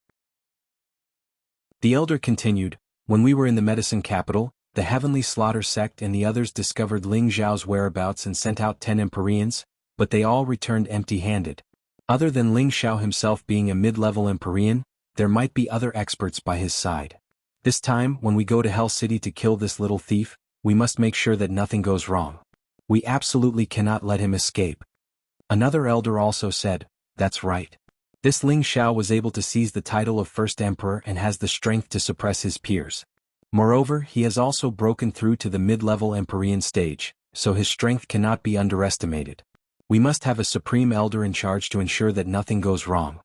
The elder continued, "When we were in the medicine capital, the Heavenly Slaughter sect and the others discovered Ling Xiao's whereabouts and sent out 10 Empyreans, but they all returned empty-handed. Other than Ling Xiao himself being a mid-level Empyrean, there might be other experts by his side. This time, when we go to Hell City to kill this little thief, we must make sure that nothing goes wrong. We absolutely cannot let him escape." Another elder also said, "That's right. This Ling Xiao was able to seize the title of First Emperor and has the strength to suppress his peers. Moreover, he has also broken through to the mid-level Empyrean stage, so his strength cannot be underestimated. We must have a supreme elder in charge to ensure that nothing goes wrong."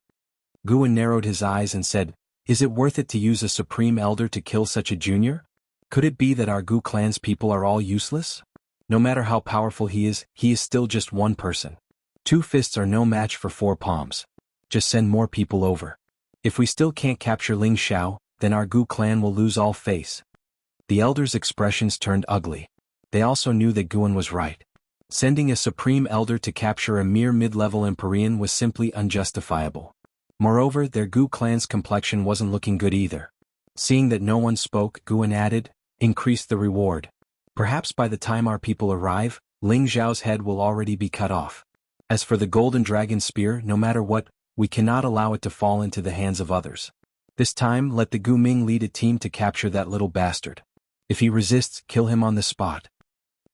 Guan narrowed his eyes and said, "Is it worth it to use a supreme elder to kill such a junior? Could it be that our Gu clan's people are all useless? No matter how powerful he is still just one person. 2 fists are no match for 4 palms. Just send more people over. If we still can't capture Ling Xiao, then our Gu clan will lose all face." The elders' expressions turned ugly. They also knew that Guan was right. Sending a supreme elder to capture a mere mid-level Empyrean was simply unjustifiable. Moreover, their Gu clan's complexion wasn't looking good either. Seeing that no one spoke, Guan added, "Increase the reward. Perhaps by the time our people arrive, Ling Xiao's head will already be cut off. As for the golden dragon spear, no matter what, we cannot allow it to fall into the hands of others. This time, let the Gu Ming lead a team to capture that little bastard. If he resists, kill him on the spot."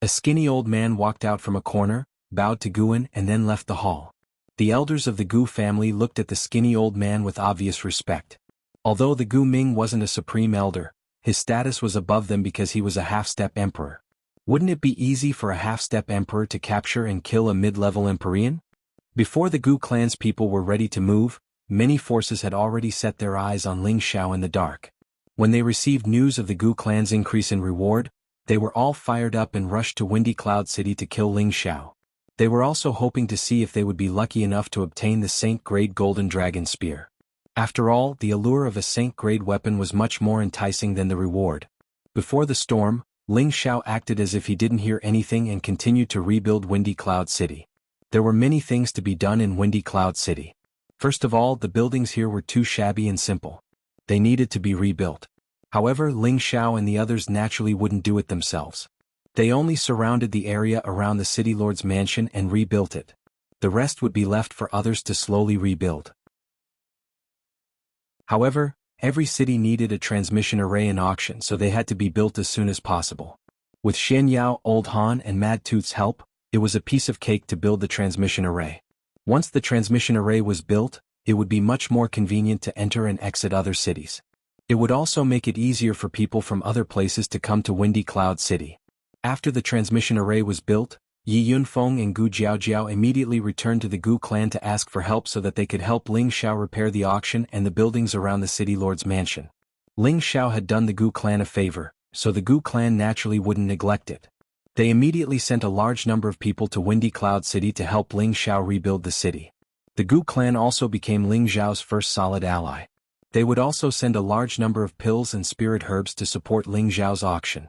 A skinny old man walked out from a corner, bowed to Guan and then left the hall. The elders of the Gu family looked at the skinny old man with obvious respect. Although the Gu Ming wasn't a supreme elder, his status was above them because he was a half-step emperor. Wouldn't it be easy for a half-step emperor to capture and kill a mid-level Empyrean? Before the Gu clan's people were ready to move, many forces had already set their eyes on Ling Xiao in the dark. When they received news of the Gu clan's increase in reward, they were all fired up and rushed to Windy Cloud City to kill Ling Xiao. They were also hoping to see if they would be lucky enough to obtain the Saint-grade golden dragon spear. After all, the allure of a Saint-grade weapon was much more enticing than the reward. Before the storm, Ling Xiao acted as if he didn't hear anything and continued to rebuild Windy Cloud City. There were many things to be done in Windy Cloud City. First of all, the buildings here were too shabby and simple. They needed to be rebuilt. However, Ling Xiao and the others naturally wouldn't do it themselves. They only surrounded the area around the city lord's mansion and rebuilt it. The rest would be left for others to slowly rebuild. However, every city needed a transmission array in auction, so they had to be built as soon as possible. With Xian Yao, Old Han and Mad Tooth's help, it was a piece of cake to build the transmission array. Once the transmission array was built, it would be much more convenient to enter and exit other cities. It would also make it easier for people from other places to come to Windy Cloud City. After the transmission array was built, Yi Yunfeng and Gu Jiaojiao immediately returned to the Gu clan to ask for help so that they could help Ling Xiao repair the auction and the buildings around the city lord's mansion. Ling Xiao had done the Gu clan a favor, so the Gu clan naturally wouldn't neglect it. They immediately sent a large number of people to Windy Cloud City to help Ling Xiao rebuild the city. The Gu clan also became Ling Xiao's first solid ally. They would also send a large number of pills and spirit herbs to support Ling Xiao's auction.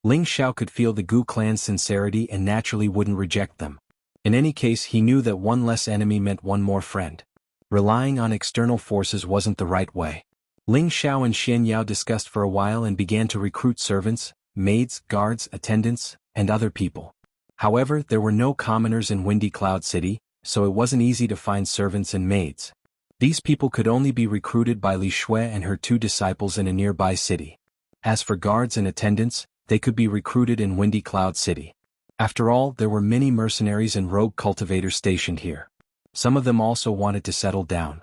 Ling Xiao could feel the Gu clan's sincerity and naturally wouldn't reject them. In any case, he knew that one less enemy meant one more friend. Relying on external forces wasn't the right way. Ling Xiao and Xian Yao discussed for a while and began to recruit servants, maids, guards, attendants, and other people. However, there were no commoners in Windy Cloud City, so it wasn't easy to find servants and maids. These people could only be recruited by Li Shui and her 2 disciples in a nearby city. As for guards and attendants, they could be recruited in Windy Cloud City. After all, there were many mercenaries and rogue cultivators stationed here. Some of them also wanted to settle down.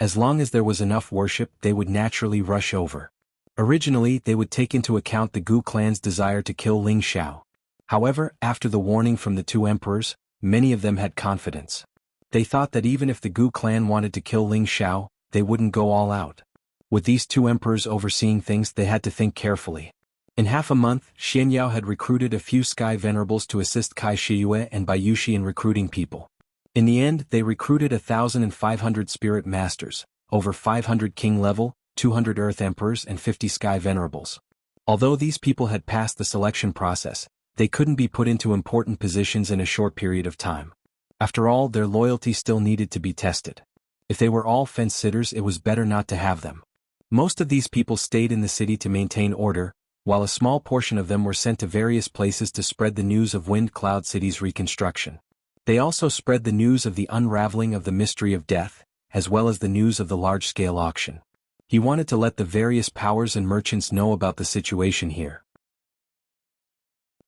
As long as there was enough worship, they would naturally rush over. Originally, they would take into account the Gu clan's desire to kill Ling Xiao. However, after the warning from the 2 emperors, many of them had confidence. They thought that even if the Gu clan wanted to kill Ling Xiao, they wouldn't go all out. With these 2 emperors overseeing things, they had to think carefully. In half a month, Xian Yao had recruited a few sky venerables to assist Kai Shiyue and Bai Yushi in recruiting people. In the end, they recruited 1,500 spirit masters, over 500 king level, 200 earth emperors and 50 sky venerables. Although these people had passed the selection process, they couldn't be put into important positions in a short period of time. After all, their loyalty still needed to be tested. If they were all fence-sitters, it was better not to have them. Most of these people stayed in the city to maintain order, while a small portion of them were sent to various places to spread the news of Wind Cloud City's reconstruction. They also spread the news of the unraveling of the mystery of death, as well as the news of the large-scale auction. He wanted to let the various powers and merchants know about the situation here.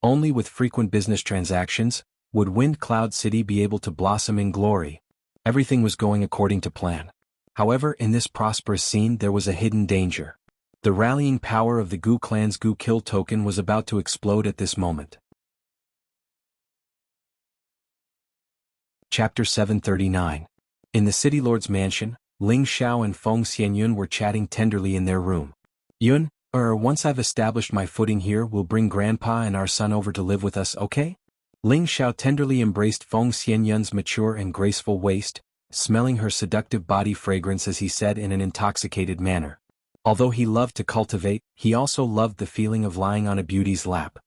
Only with frequent business transactions would Wind Cloud City be able to blossom in glory. Everything was going according to plan. However, in this prosperous scene there was a hidden danger. The rallying power of the Gu clan's Gu Kill token was about to explode at this moment. Chapter 739. In the city lord's mansion, Ling Xiao and Feng Xianyun were chatting tenderly in their room. Yun, once I've established my footing here, we'll bring Grandpa and our son over to live with us, okay? Ling Xiao tenderly embraced Feng Xianyun's mature and graceful waist, smelling her seductive body fragrance as he said in an intoxicated manner. Although he loved to cultivate, he also loved the feeling of lying on a beauty's lap.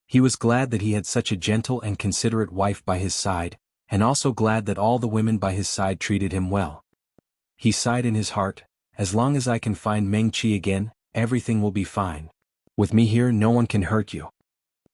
He was glad that he had such a gentle and considerate wife by his side, and also glad that all the women by his side treated him well. He sighed in his heart, as long as I can find Meng Qi again, everything will be fine. With me here no one can hurt you.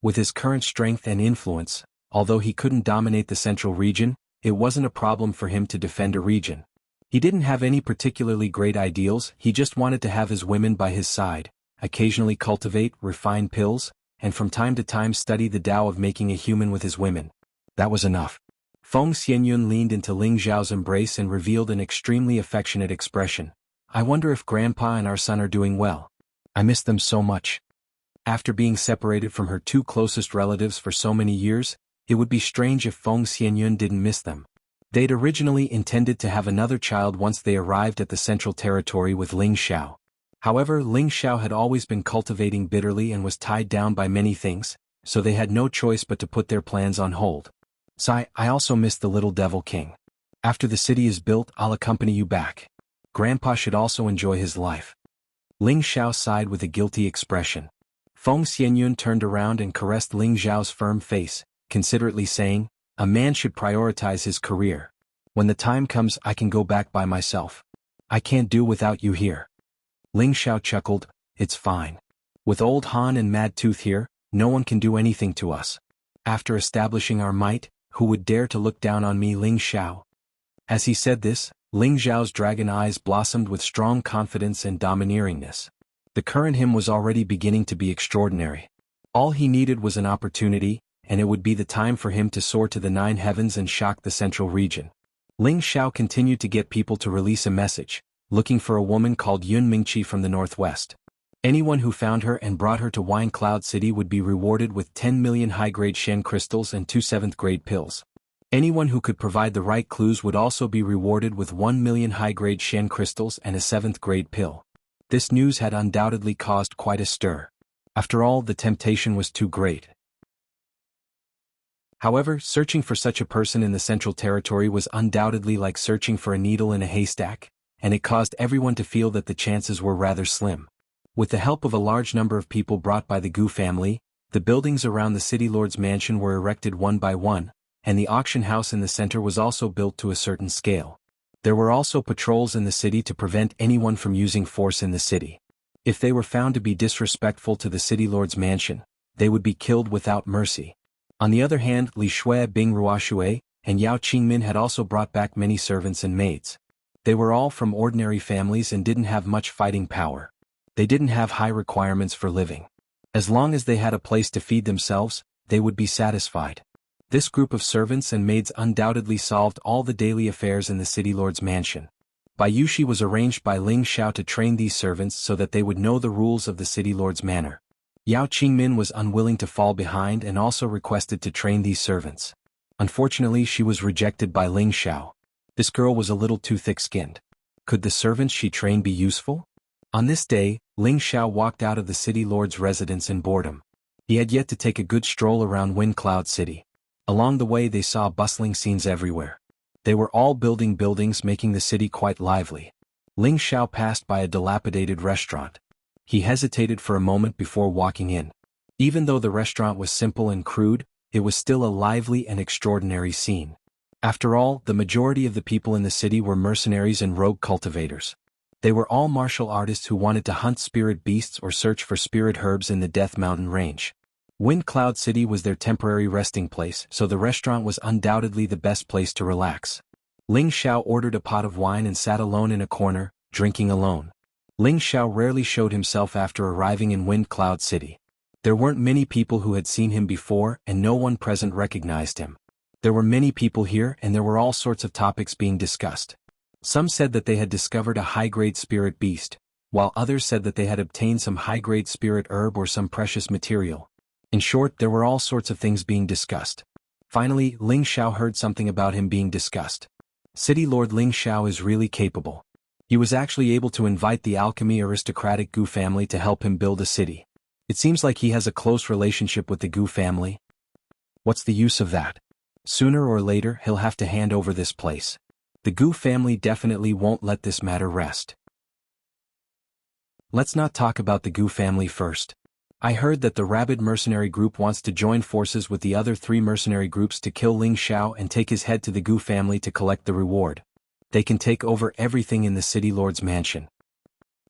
With his current strength and influence, although he couldn't dominate the central region, it wasn't a problem for him to defend a region. He didn't have any particularly great ideals, he just wanted to have his women by his side, occasionally cultivate, refine pills, and from time to time study the Tao of making a human with his women. That was enough. Feng Xianyun leaned into Ling Xiao's embrace and revealed an extremely affectionate expression. I wonder if Grandpa and our son are doing well. I miss them so much. After being separated from her 2 closest relatives for so many years, it would be strange if Feng Xianyun didn't miss them. They'd originally intended to have another child once they arrived at the Central Territory with Ling Xiao. However, Ling Xiao had always been cultivating bitterly and was tied down by many things, so they had no choice but to put their plans on hold. Sai, I also miss the little devil king. After the city is built, I'll accompany you back. Grandpa should also enjoy his life. Ling Xiao sighed with a guilty expression. Feng Xianyun turned around and caressed Ling Xiao's firm face, considerately saying, a man should prioritize his career. When the time comes, I can go back by myself. I can't do without you here. Ling Xiao chuckled, it's fine. With old Han and Mad Tooth here, no one can do anything to us. After establishing our might, who would dare to look down on me, Ling Xiao? As he said this, Ling Xiao's dragon eyes blossomed with strong confidence and domineeringness. The current him was already beginning to be extraordinary. All he needed was an opportunity, and it would be the time for him to soar to the 9 heavens and shock the central region. Ling Xiao continued to get people to release a message, looking for a woman called Yun Mingqi from the northwest. Anyone who found her and brought her to Wine Cloud City would be rewarded with 10 million high-grade Shen crystals and 2 7th-grade pills. Anyone who could provide the right clues would also be rewarded with 1 million high-grade Shen crystals and a 7th-grade pill. This news had undoubtedly caused quite a stir. After all, the temptation was too great. However, searching for such a person in the Central Territory was undoubtedly like searching for a needle in a haystack, and it caused everyone to feel that the chances were rather slim. With the help of a large number of people brought by the Gu family, the buildings around the city lord's mansion were erected one by one, and the auction house in the center was also built to a certain scale. There were also patrols in the city to prevent anyone from using force in the city. If they were found to be disrespectful to the city lord's mansion, they would be killed without mercy. On the other hand, Li Shui Bing Ruoshui and Yao Qingmin had also brought back many servants and maids. They were all from ordinary families and didn't have much fighting power. They didn't have high requirements for living. As long as they had a place to feed themselves, they would be satisfied. This group of servants and maids undoubtedly solved all the daily affairs in the city lord's mansion. Bayushi was arranged by Ling Xiao to train these servants so that they would know the rules of the city lord's manor. Yao Qingmin was unwilling to fall behind and also requested to train these servants. Unfortunately, she was rejected by Ling Xiao. This girl was a little too thick-skinned. Could the servants she trained be useful? On this day, Ling Xiao walked out of the city lord's residence in boredom. He had yet to take a good stroll around Wind Cloud City. Along the way they saw bustling scenes everywhere. They were all building buildings, making the city quite lively. Ling Xiao passed by a dilapidated restaurant. He hesitated for a moment before walking in. Even though the restaurant was simple and crude, it was still a lively and extraordinary scene. After all, the majority of the people in the city were mercenaries and rogue cultivators. They were all martial artists who wanted to hunt spirit beasts or search for spirit herbs in the Death Mountain Range. Wind Cloud City was their temporary resting place, so the restaurant was undoubtedly the best place to relax. Ling Xiao ordered a pot of wine and sat alone in a corner, drinking alone. Ling Xiao rarely showed himself after arriving in Wind Cloud City. There weren't many people who had seen him before, and no one present recognized him. There were many people here, and there were all sorts of topics being discussed. Some said that they had discovered a high-grade spirit beast, while others said that they had obtained some high-grade spirit herb or some precious material. In short, there were all sorts of things being discussed. Finally, Ling Xiao heard something about him being discussed. City Lord Ling Xiao is really capable. He was actually able to invite the alchemy aristocratic Gu family to help him build a city. It seems like he has a close relationship with the Gu family. What's the use of that? Sooner or later he'll have to hand over this place. The Gu family definitely won't let this matter rest. Let's not talk about the Gu family first. I heard that the rabid mercenary group wants to join forces with the other 3 mercenary groups to kill Ling Xiao and take his head to the Gu family to collect the reward. They can take over everything in the city lord's mansion.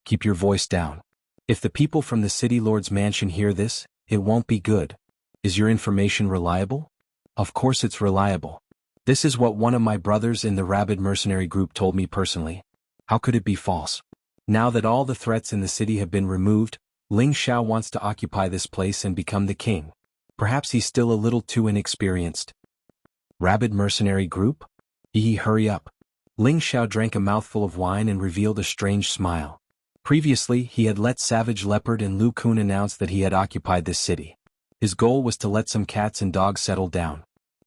Keep your voice down. If the people from the city lord's mansion hear this, it won't be good. Is your information reliable? Of course it's reliable. This is what one of my brothers in the rabid mercenary group told me personally. How could it be false? Now that all the threats in the city have been removed, Ling Xiao wants to occupy this place and become the king. Perhaps he's still a little too inexperienced. Rabid mercenary group? Hurry up. Ling Xiao drank a mouthful of wine and revealed a strange smile. Previously, he had let Savage Leopard and Lu Kun announce that he had occupied this city. His goal was to let some cats and dogs settle down.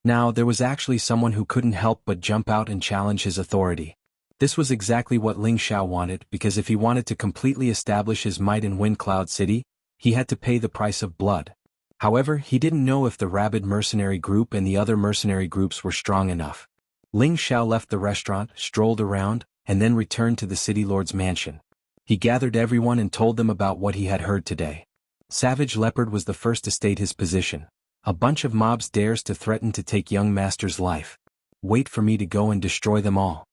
Now, there was actually someone who couldn't help but jump out and challenge his authority. This was exactly what Ling Xiao wanted, because if he wanted to completely establish his might in Wind Cloud City, he had to pay the price of blood. However, he didn't know if the rabid mercenary group and the other mercenary groups were strong enough. Ling Xiao left the restaurant, strolled around, and then returned to the city lord's mansion. He gathered everyone and told them about what he had heard today. Savage Leopard was the first to state his position. A bunch of mobs dares to threaten to take young master's life. Wait for me to go and destroy them all.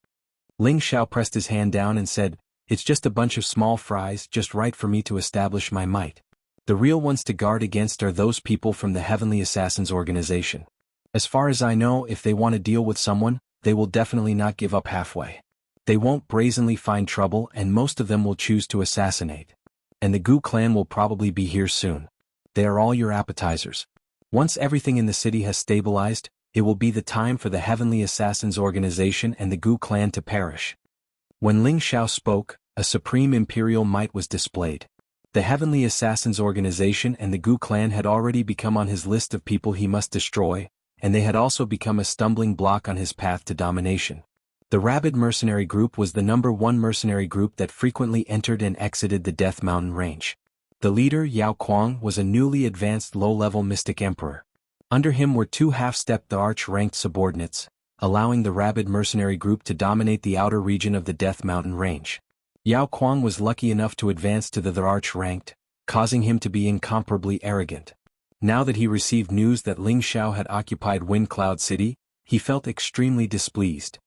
Ling Xiao pressed his hand down and said, "It's just a bunch of small fries, just right for me to establish my might. The real ones to guard against are those people from the Heavenly Assassins organization. As far as I know, if they want to deal with someone, they will definitely not give up halfway. They won't brazenly find trouble, and most of them will choose to assassinate. And the Gu clan will probably be here soon. They are all your appetizers. Once everything in the city has stabilized, it will be the time for the Heavenly Assassins organization and the Gu clan to perish." When Ling Xiao spoke, a supreme imperial might was displayed. The Heavenly Assassins organization and the Gu clan had already become on his list of people he must destroy, and they had also become a stumbling block on his path to domination. The Rabid Mercenary Group was the #1 mercenary group that frequently entered and exited the Death Mountain range. The leader, Yao Kuang, was a newly advanced low-level mystic emperor. Under him were 2 half-step the arch-ranked subordinates, allowing the Rabid Mercenary Group to dominate the outer region of the Death Mountain range. Yao Kuang was lucky enough to advance to the arch-ranked, causing him to be incomparably arrogant. Now that he received news that Ling Xiao had occupied Wind Cloud City, he felt extremely displeased.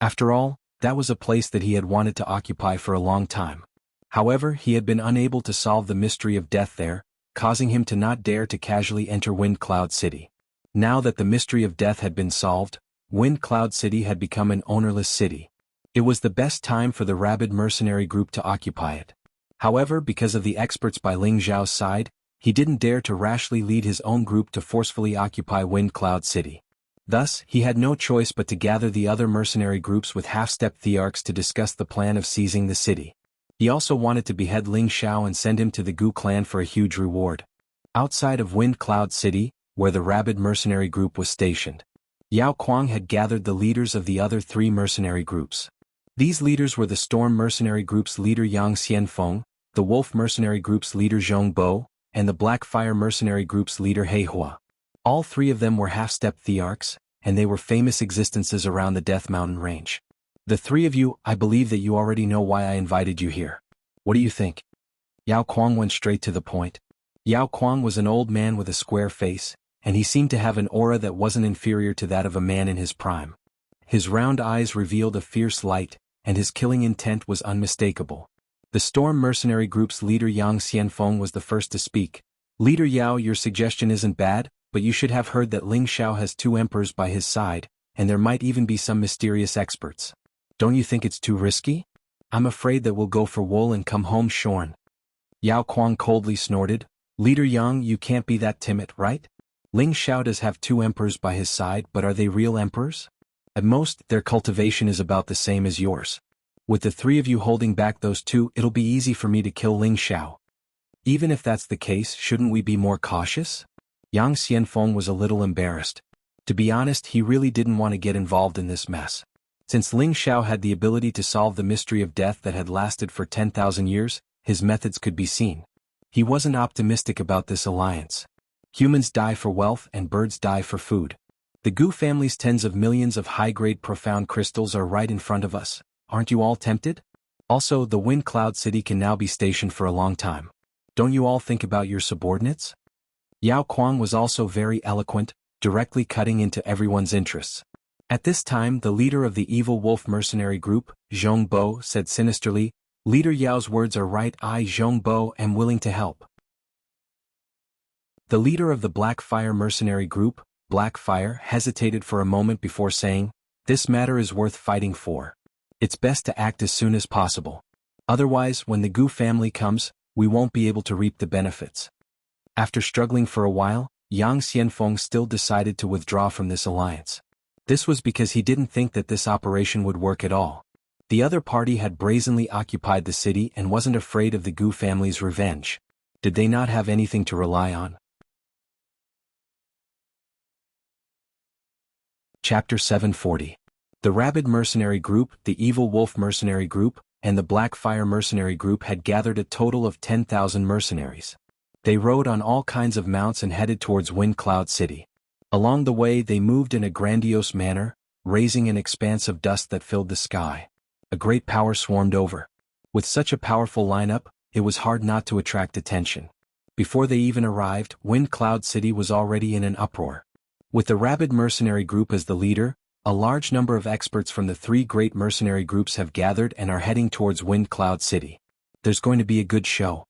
After all, that was a place that he had wanted to occupy for a long time. However, he had been unable to solve the mystery of death there, causing him to not dare to casually enter Wind Cloud City. Now that the mystery of death had been solved, Wind Cloud City had become an ownerless city. It was the best time for the Rabid Mercenary Group to occupy it. However, because of the experts by Ling Xiao's side, he didn't dare to rashly lead his own group to forcefully occupy Wind Cloud City. Thus, he had no choice but to gather the other mercenary groups with half-step thearchs to discuss the plan of seizing the city. He also wanted to behead Ling Xiao and send him to the Gu clan for a huge reward. Outside of Wind Cloud City, where the Rabid Mercenary Group was stationed, Yao Kuang had gathered the leaders of the other 3 mercenary groups. These leaders were the Storm Mercenary Group's leader Yang Xianfeng, the Wolf Mercenary Group's leader Zhong Bo, and the Black Fire Mercenary Group's leader He Hua. All 3 of them were half-step thearchs, and they were famous existences around the Death Mountain range. The 3 of you, I believe that you already know why I invited you here. What do you think? Yao Kuang went straight to the point. Yao Kuang was an old man with a square face, and he seemed to have an aura that wasn't inferior to that of a man in his prime. His round eyes revealed a fierce light, and his killing intent was unmistakable. The Storm Mercenary Group's leader Yang Xianfeng was the first to speak. Leader Yao, your suggestion isn't bad, but you should have heard that Ling Xiao has 2 emperors by his side, and there might even be some mysterious experts. Don't you think it's too risky? I'm afraid that we'll go for wool and come home shorn. Yao Kuang coldly snorted. Leader Yang, you can't be that timid, right? Ling Xiao does have 2 emperors by his side, but are they real emperors? At most, their cultivation is about the same as yours. With the 3 of you holding back those 2, it'll be easy for me to kill Ling Xiao. Even if that's the case, shouldn't we be more cautious? Yang Xianfeng was a little embarrassed. To be honest, he really didn't want to get involved in this mess. Since Ling Xiao had the ability to solve the mystery of death that had lasted for 10,000 years, his methods could be seen. He wasn't optimistic about this alliance. Humans die for wealth and birds die for food. The Gu family's tens of millions of high-grade profound crystals are right in front of us. Aren't you all tempted? Also, the Wind Cloud City can now be stationed for a long time. Don't you all think about your subordinates? Yao Kuang was also very eloquent, directly cutting into everyone's interests. At this time, the leader of the evil wolf mercenary group, Zhong Bo, said sinisterly, Leader Yao's words are right. I, Zhong Bo, am willing to help. The leader of the Black Fire mercenary group, Black Fire, hesitated for a moment before saying, This matter is worth fighting for. It's best to act as soon as possible. Otherwise, when the Gu family comes, we won't be able to reap the benefits. After struggling for a while, Yang Xianfeng still decided to withdraw from this alliance. This was because he didn't think that this operation would work at all. The other party had brazenly occupied the city and wasn't afraid of the Gu family's revenge. Did they not have anything to rely on? Chapter 740. The Rabid Mercenary Group, the Evil Wolf Mercenary Group, and the Black Fire Mercenary Group had gathered a total of 10,000 mercenaries. They rode on all kinds of mounts and headed towards Wind Cloud City. Along the way they moved in a grandiose manner, raising an expanse of dust that filled the sky. A great power swarmed over. With such a powerful lineup, it was hard not to attract attention. Before they even arrived, Wind Cloud City was already in an uproar. With the Rabid Mercenary Group as the leader, a large number of experts from the 3 great mercenary groups have gathered and are heading towards Wind Cloud City. There's going to be a good show.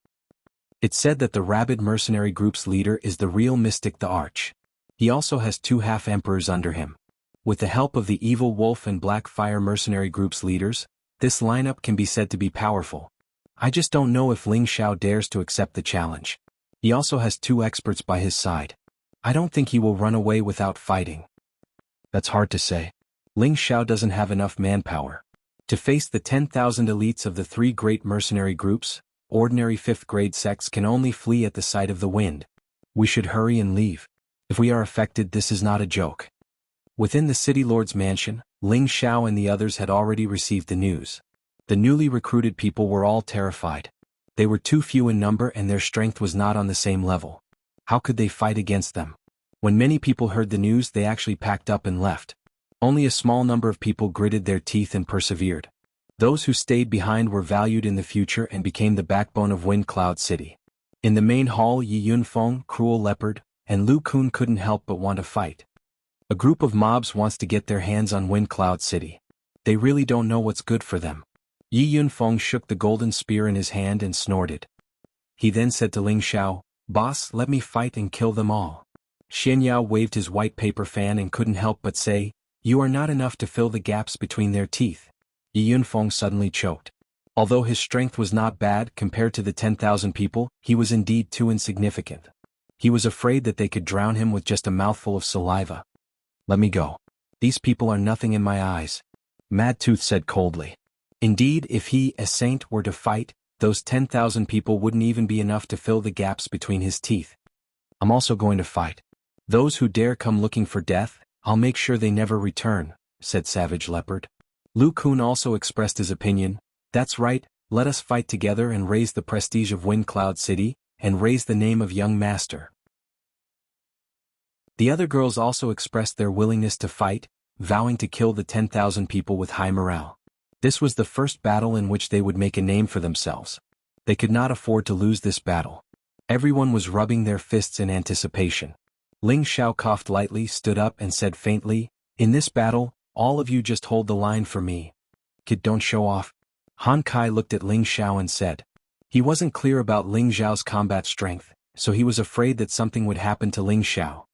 It's said that the Rabid Mercenary Group's leader is the real mystic the Arch. He also has 2 half-emperors under him. With the help of the Evil Wolf and Black Fire Mercenary Group's leaders, this lineup can be said to be powerful. I just don't know if Ling Xiao dares to accept the challenge. He also has 2 experts by his side. I don't think he will run away without fighting. That's hard to say. Ling Xiao doesn't have enough manpower. To face the 10,000 elites of the 3 great mercenary groups, ordinary 5th grade sects can only flee at the sight of the wind. We should hurry and leave. If we are affected, this is not a joke. Within the city lord's mansion, Ling Xiao and the others had already received the news. The newly recruited people were all terrified. They were too few in number and their strength was not on the same level. How could they fight against them? When many people heard the news, they actually packed up and left. Only a small number of people gritted their teeth and persevered. Those who stayed behind were valued in the future and became the backbone of Wind Cloud City. In the main hall, Yi Yunfeng, Cruel Leopard, and Lu Kun couldn't help but want to fight. A group of mobs wants to get their hands on Wind Cloud City. They really don't know what's good for them. Yi Yunfeng shook the golden spear in his hand and snorted. He then said to Ling Xiao, "Boss, let me fight and kill them all." Xian Yao waved his white paper fan and couldn't help but say, "You are not enough to fill the gaps between their teeth." Yi Yunfeng suddenly choked. Although his strength was not bad compared to the 10,000 people, he was indeed too insignificant. He was afraid that they could drown him with just a mouthful of saliva. "Let me go. These people are nothing in my eyes," Mad Tooth said coldly. Indeed, if he, a saint, were to fight, those 10,000 people wouldn't even be enough to fill the gaps between his teeth. "I'm also going to fight. Those who dare come looking for death, I'll make sure they never return," said Savage Leopard. Lu Kun also expressed his opinion. "That's right, let us fight together and raise the prestige of Wind Cloud City, and raise the name of young master." The other girls also expressed their willingness to fight, vowing to kill the 10,000 people with high morale. This was the first battle in which they would make a name for themselves. They could not afford to lose this battle. Everyone was rubbing their fists in anticipation. Ling Xiao coughed lightly, stood up and said faintly, "In this battle, all of you just hold the line for me. Kid, don't show off." Han Kai looked at Ling Xiao and said. He wasn't clear about Ling Xiao's combat strength, so he was afraid that something would happen to Ling Xiao.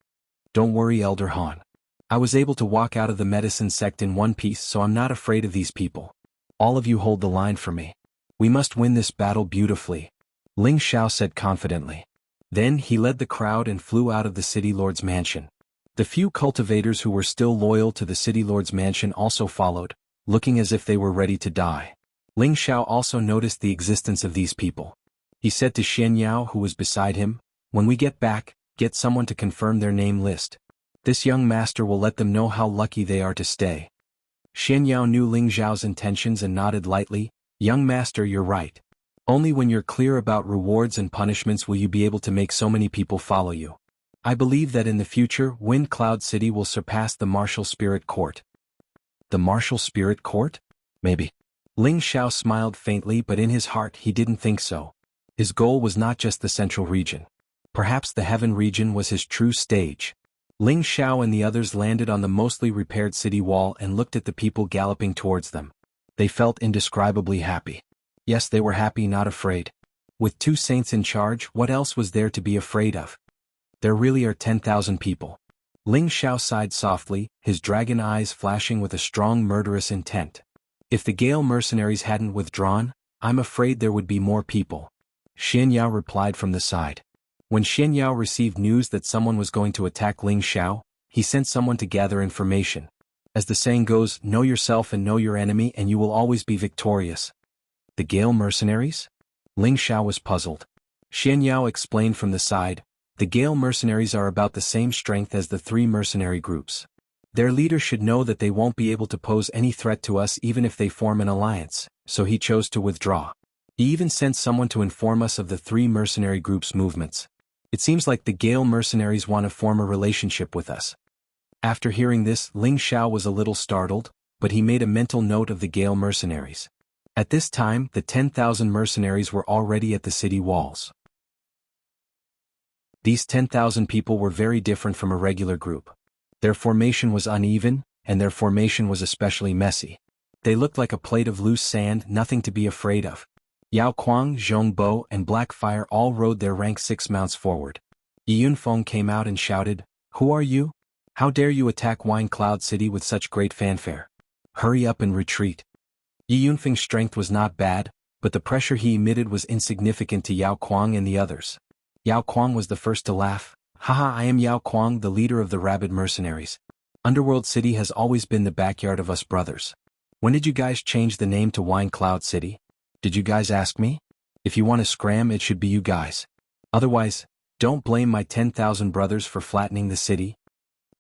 "Don't worry, Elder Han. I was able to walk out of the medicine sect in one piece, so I'm not afraid of these people. All of you hold the line for me. We must win this battle beautifully," Ling Xiao said confidently. Then he led the crowd and flew out of the city lord's mansion. The few cultivators who were still loyal to the city lord's mansion also followed, looking as if they were ready to die. Ling Xiao also noticed the existence of these people. He said to Xian Yao, who was beside him, "When we get back, get someone to confirm their name list. This young master will let them know how lucky they are to stay." Xian Yao knew Ling Xiao's intentions and nodded lightly. "Young master, you're right. Only when you're clear about rewards and punishments will you be able to make so many people follow you. I believe that in the future, Wind Cloud City will surpass the Martial Spirit Court." "The Martial Spirit Court? Maybe." Ling Xiao smiled faintly, but in his heart he didn't think so. His goal was not just the central region. Perhaps the heaven region was his true stage. Ling Xiao and the others landed on the mostly repaired city wall and looked at the people galloping towards them. They felt indescribably happy. Yes, they were happy, not afraid. With 2 saints in charge, what else was there to be afraid of? There really are 10,000 people. Ling Xiao sighed softly, his dragon eyes flashing with a strong murderous intent. If the Gale mercenaries hadn't withdrawn, I'm afraid there would be more people. Xian Yao replied from the side. When Xian Yao received news that someone was going to attack Ling Xiao, he sent someone to gather information. As the saying goes, know yourself and know your enemy and you will always be victorious. The Gale mercenaries? Ling Xiao was puzzled. Xian Yao explained from the side, the Gale mercenaries are about the same strength as the 3 mercenary groups. Their leader should know that they won't be able to pose any threat to us even if they form an alliance, so he chose to withdraw. He even sent someone to inform us of the 3 mercenary groups' movements. It seems like the Gale mercenaries want to form a relationship with us. After hearing this, Ling Xiao was a little startled, but he made a mental note of the Gale mercenaries. At this time, the 10,000 mercenaries were already at the city walls. These 10,000 people were very different from a regular group. Their formation was uneven, and their formation was especially messy. They looked like a plate of loose sand, nothing to be afraid of. Yao Kuang, Zhong Bo, and Blackfire all rode their rank 6 mounts forward. Yi Yunfeng came out and shouted, "Who are you? How dare you attack Wine Cloud City with such great fanfare? Hurry up and retreat." Yi Yunfeng's strength was not bad, but the pressure he emitted was insignificant to Yao Kuang and the others. Yao Kuang was the first to laugh. "Haha, I am Yao Kuang, the leader of the rabid mercenaries. Underworld City has always been the backyard of us brothers. When did you guys change the name to Wine Cloud City? Did you guys ask me?" If you want to scram, it should be you guys. Otherwise, don't blame my 10,000 brothers for flattening the city."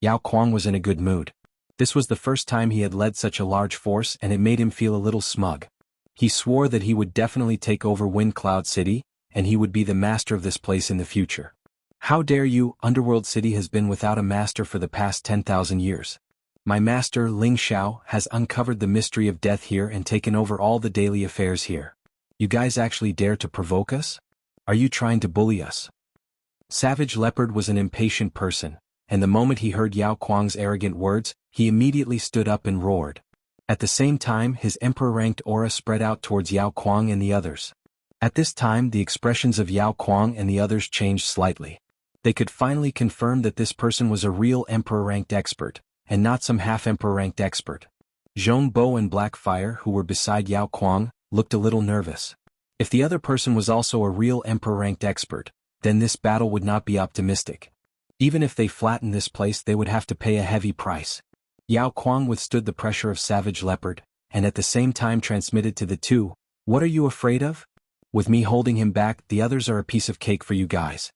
Yao Kuang was in a good mood. This was the first time he had led such a large force, and it made him feel a little smug. He swore that he would definitely take over Wind Cloud City, and he would be the master of this place in the future. "How dare you? Underworld City has been without a master for the past 10,000 years. My master, Ling Xiao, has uncovered the mystery of death here and taken over all the daily affairs here. You guys actually dare to provoke us? Are you trying to bully us?" Savage Leopard was an impatient person, and the moment he heard Yao Kuang's arrogant words, he immediately stood up and roared. At the same time, his emperor-ranked aura spread out towards Yao Kuang and the others. At this time, the expressions of Yao Kuang and the others changed slightly. They could finally confirm that this person was a real emperor-ranked expert, and not some half-emperor-ranked expert. Zhong Bo and Blackfire, who were beside Yao Kuang, looked a little nervous. If the other person was also a real emperor-ranked expert, then this battle would not be optimistic. Even if they flattened this place, they would have to pay a heavy price. Yao Kuang withstood the pressure of Savage Leopard, and at the same time transmitted to the two, "What are you afraid of? With me holding him back, the others are a piece of cake for you guys."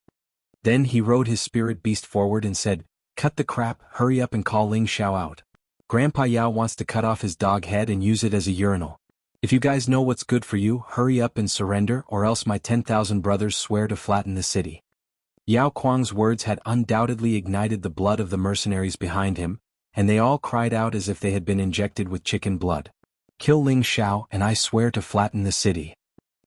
Then he rode his spirit beast forward and said, "Cut the crap, hurry up and call Ling Xiao out. Grandpa Yao wants to cut off his dog head and use it as a urinal. If you guys know what's good for you, hurry up and surrender, or else my 10,000 brothers swear to flatten the city." Yao Kuang's words had undoubtedly ignited the blood of the mercenaries behind him, and they all cried out as if they had been injected with chicken blood. "Kill Ling Xiao and I swear to flatten the city.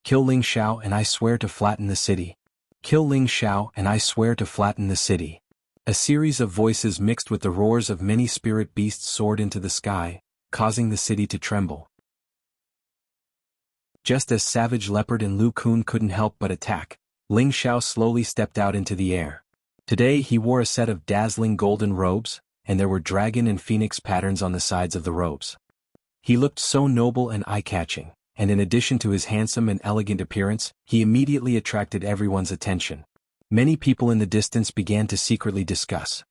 Kill Ling Xiao and I swear to flatten the city. Kill Ling Xiao and I swear to flatten the city." A series of voices mixed with the roars of many spirit beasts soared into the sky, causing the city to tremble. Just as Savage Leopard and Lu Kun couldn't help but attack, Ling Xiao slowly stepped out into the air. Today he wore a set of dazzling golden robes, and there were dragon and phoenix patterns on the sides of the robes. He looked so noble and eye-catching, and in addition to his handsome and elegant appearance, he immediately attracted everyone's attention. Many people in the distance began to secretly discuss.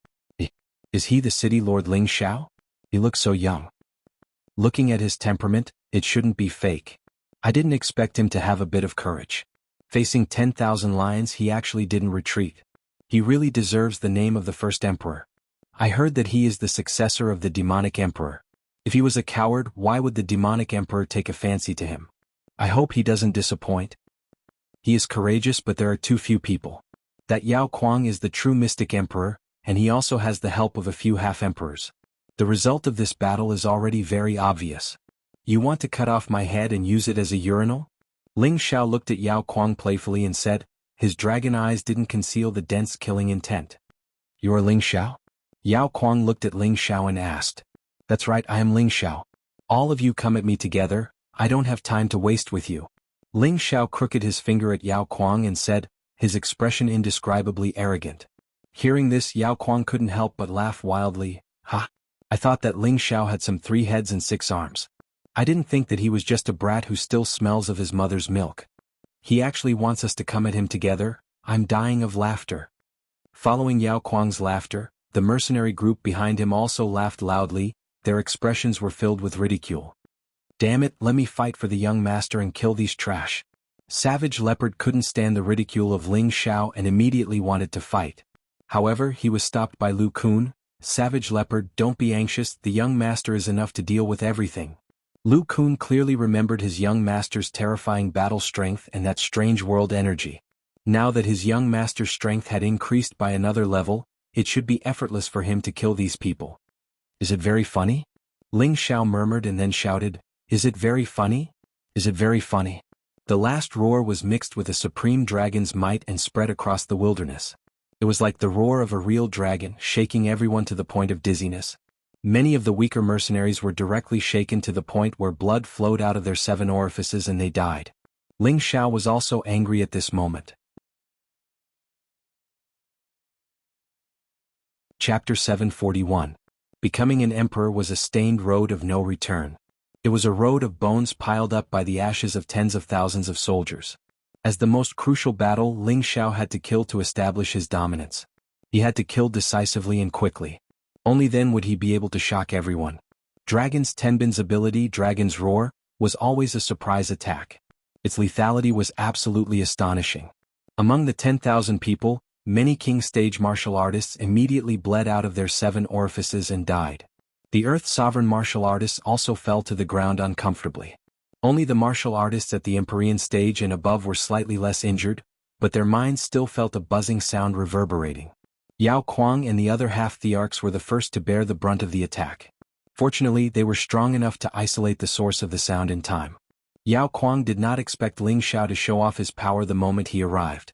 Is he the city lord Ling Xiao? He looks so young. Looking at his temperament, it shouldn't be fake. I didn't expect him to have a bit of courage. Facing 10,000 lions, he actually didn't retreat. He really deserves the name of the first emperor. I heard that he is the successor of the demonic emperor. If he was a coward, why would the demonic emperor take a fancy to him? I hope he doesn't disappoint. He is courageous, but there are too few people. That Yao Kuang is the true mystic emperor, and he also has the help of a few half-emperors. The result of this battle is already very obvious. You want to cut off my head and use it as a urinal? Ling Xiao looked at Yao Kuang playfully and said, his dragon eyes didn't conceal the dense killing intent. You're Ling Xiao? Yao Kuang looked at Ling Xiao and asked. That's right, I am Ling Xiao. All of you come at me together, I don't have time to waste with you. Ling Xiao crooked his finger at Yao Kuang and said, his expression indescribably arrogant. Hearing this, Yao Kuang couldn't help but laugh wildly. Ha! I thought that Ling Xiao had some 3 heads and 6 arms. I didn't think that he was just a brat who still smells of his mother's milk. He actually wants us to come at him together. I'm dying of laughter. Following Yao Kuang's laughter, the mercenary group behind him also laughed loudly. Their expressions were filled with ridicule. Damn it, let me fight for the young master and kill these trash. Savage Leopard couldn't stand the ridicule of Ling Xiao and immediately wanted to fight. However, he was stopped by Lu Kun. Savage Leopard, don't be anxious, the young master is enough to deal with everything. Lu Kun clearly remembered his young master's terrifying battle strength and that strange world energy. Now that his young master's strength had increased by another level, it should be effortless for him to kill these people. Is it very funny? Ling Xiao murmured and then shouted, Is it very funny? Is it very funny? The last roar was mixed with a supreme dragon's might and spread across the wilderness. It was like the roar of a real dragon, shaking everyone to the point of dizziness. Many of the weaker mercenaries were directly shaken to the point where blood flowed out of their 7 orifices and they died. Ling Xiao was also angry at this moment. Chapter 741. Becoming an emperor was a stained road of no return. It was a road of bones piled up by the ashes of tens of thousands of soldiers. As the most crucial battle, Ling Xiao had to kill to establish his dominance. He had to kill decisively and quickly. Only then would he be able to shock everyone. Dragon's Tenbin's ability, Dragon's Roar, was always a surprise attack. Its lethality was absolutely astonishing. Among the 10,000 people, many king stage martial artists immediately bled out of their 7 orifices and died. The Earth's sovereign martial artists also fell to the ground uncomfortably. Only the martial artists at the Empyrean stage and above were slightly less injured, but their minds still felt a buzzing sound reverberating. Yao Kuang and the other half-thearchs were the first to bear the brunt of the attack. Fortunately, they were strong enough to isolate the source of the sound in time. Yao Kuang did not expect Ling Xiao to show off his power the moment he arrived.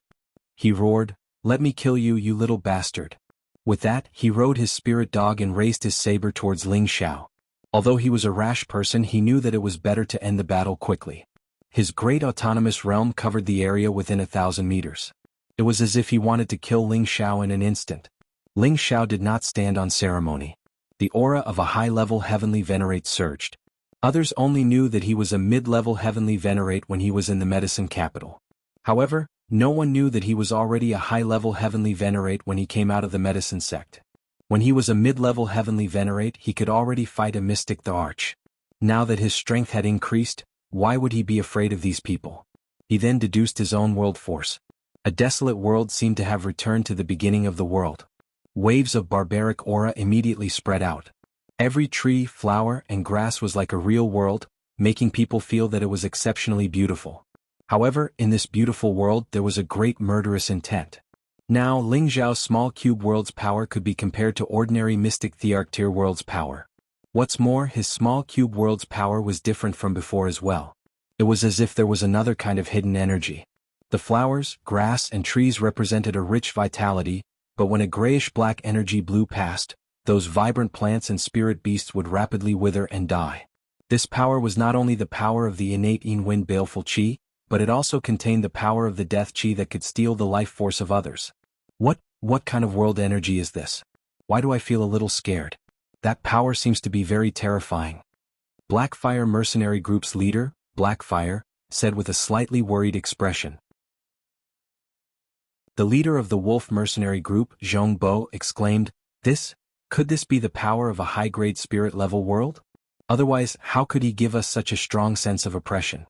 He roared, "Let me kill you, you little bastard." With that, he rode his spirit dog and raised his saber towards Ling Xiao. Although he was a rash person, he knew that it was better to end the battle quickly. His great autonomous realm covered the area within 1,000 meters. It was as if he wanted to kill Ling Xiao in an instant. Ling Xiao did not stand on ceremony. The aura of a high-level heavenly venerate surged. Others only knew that he was a mid-level heavenly venerate when he was in the medicine capital. However, no one knew that he was already a high-level heavenly venerate when he came out of the medicine sect. When he was a mid-level heavenly venerate, he could already fight a mystic the Arch. Now that his strength had increased, why would he be afraid of these people? He then deduced his own world force. A desolate world seemed to have returned to the beginning of the world. Waves of barbaric aura immediately spread out. Every tree, flower, and grass was like a real world, making people feel that it was exceptionally beautiful. However, in this beautiful world there was a great murderous intent. Now Ling Xiao's small cube world's power could be compared to ordinary mystic thearch tier world's power. What's more, his small cube world's power was different from before as well. It was as if there was another kind of hidden energy. The flowers, grass, and trees represented a rich vitality, but when a grayish-black energy blew past, those vibrant plants and spirit beasts would rapidly wither and die. This power was not only the power of the innate Yin-Wind baleful qi, but it also contained the power of the death qi that could steal the life force of others. What kind of world energy is this? Why do I feel a little scared? That power seems to be very terrifying. Blackfire Mercenary Group's leader, Blackfire, said with a slightly worried expression. The leader of the Wolf Mercenary Group, Jianghu, exclaimed, Could this be the power of a high-grade spirit-level world? Otherwise, how could he give us such a strong sense of oppression?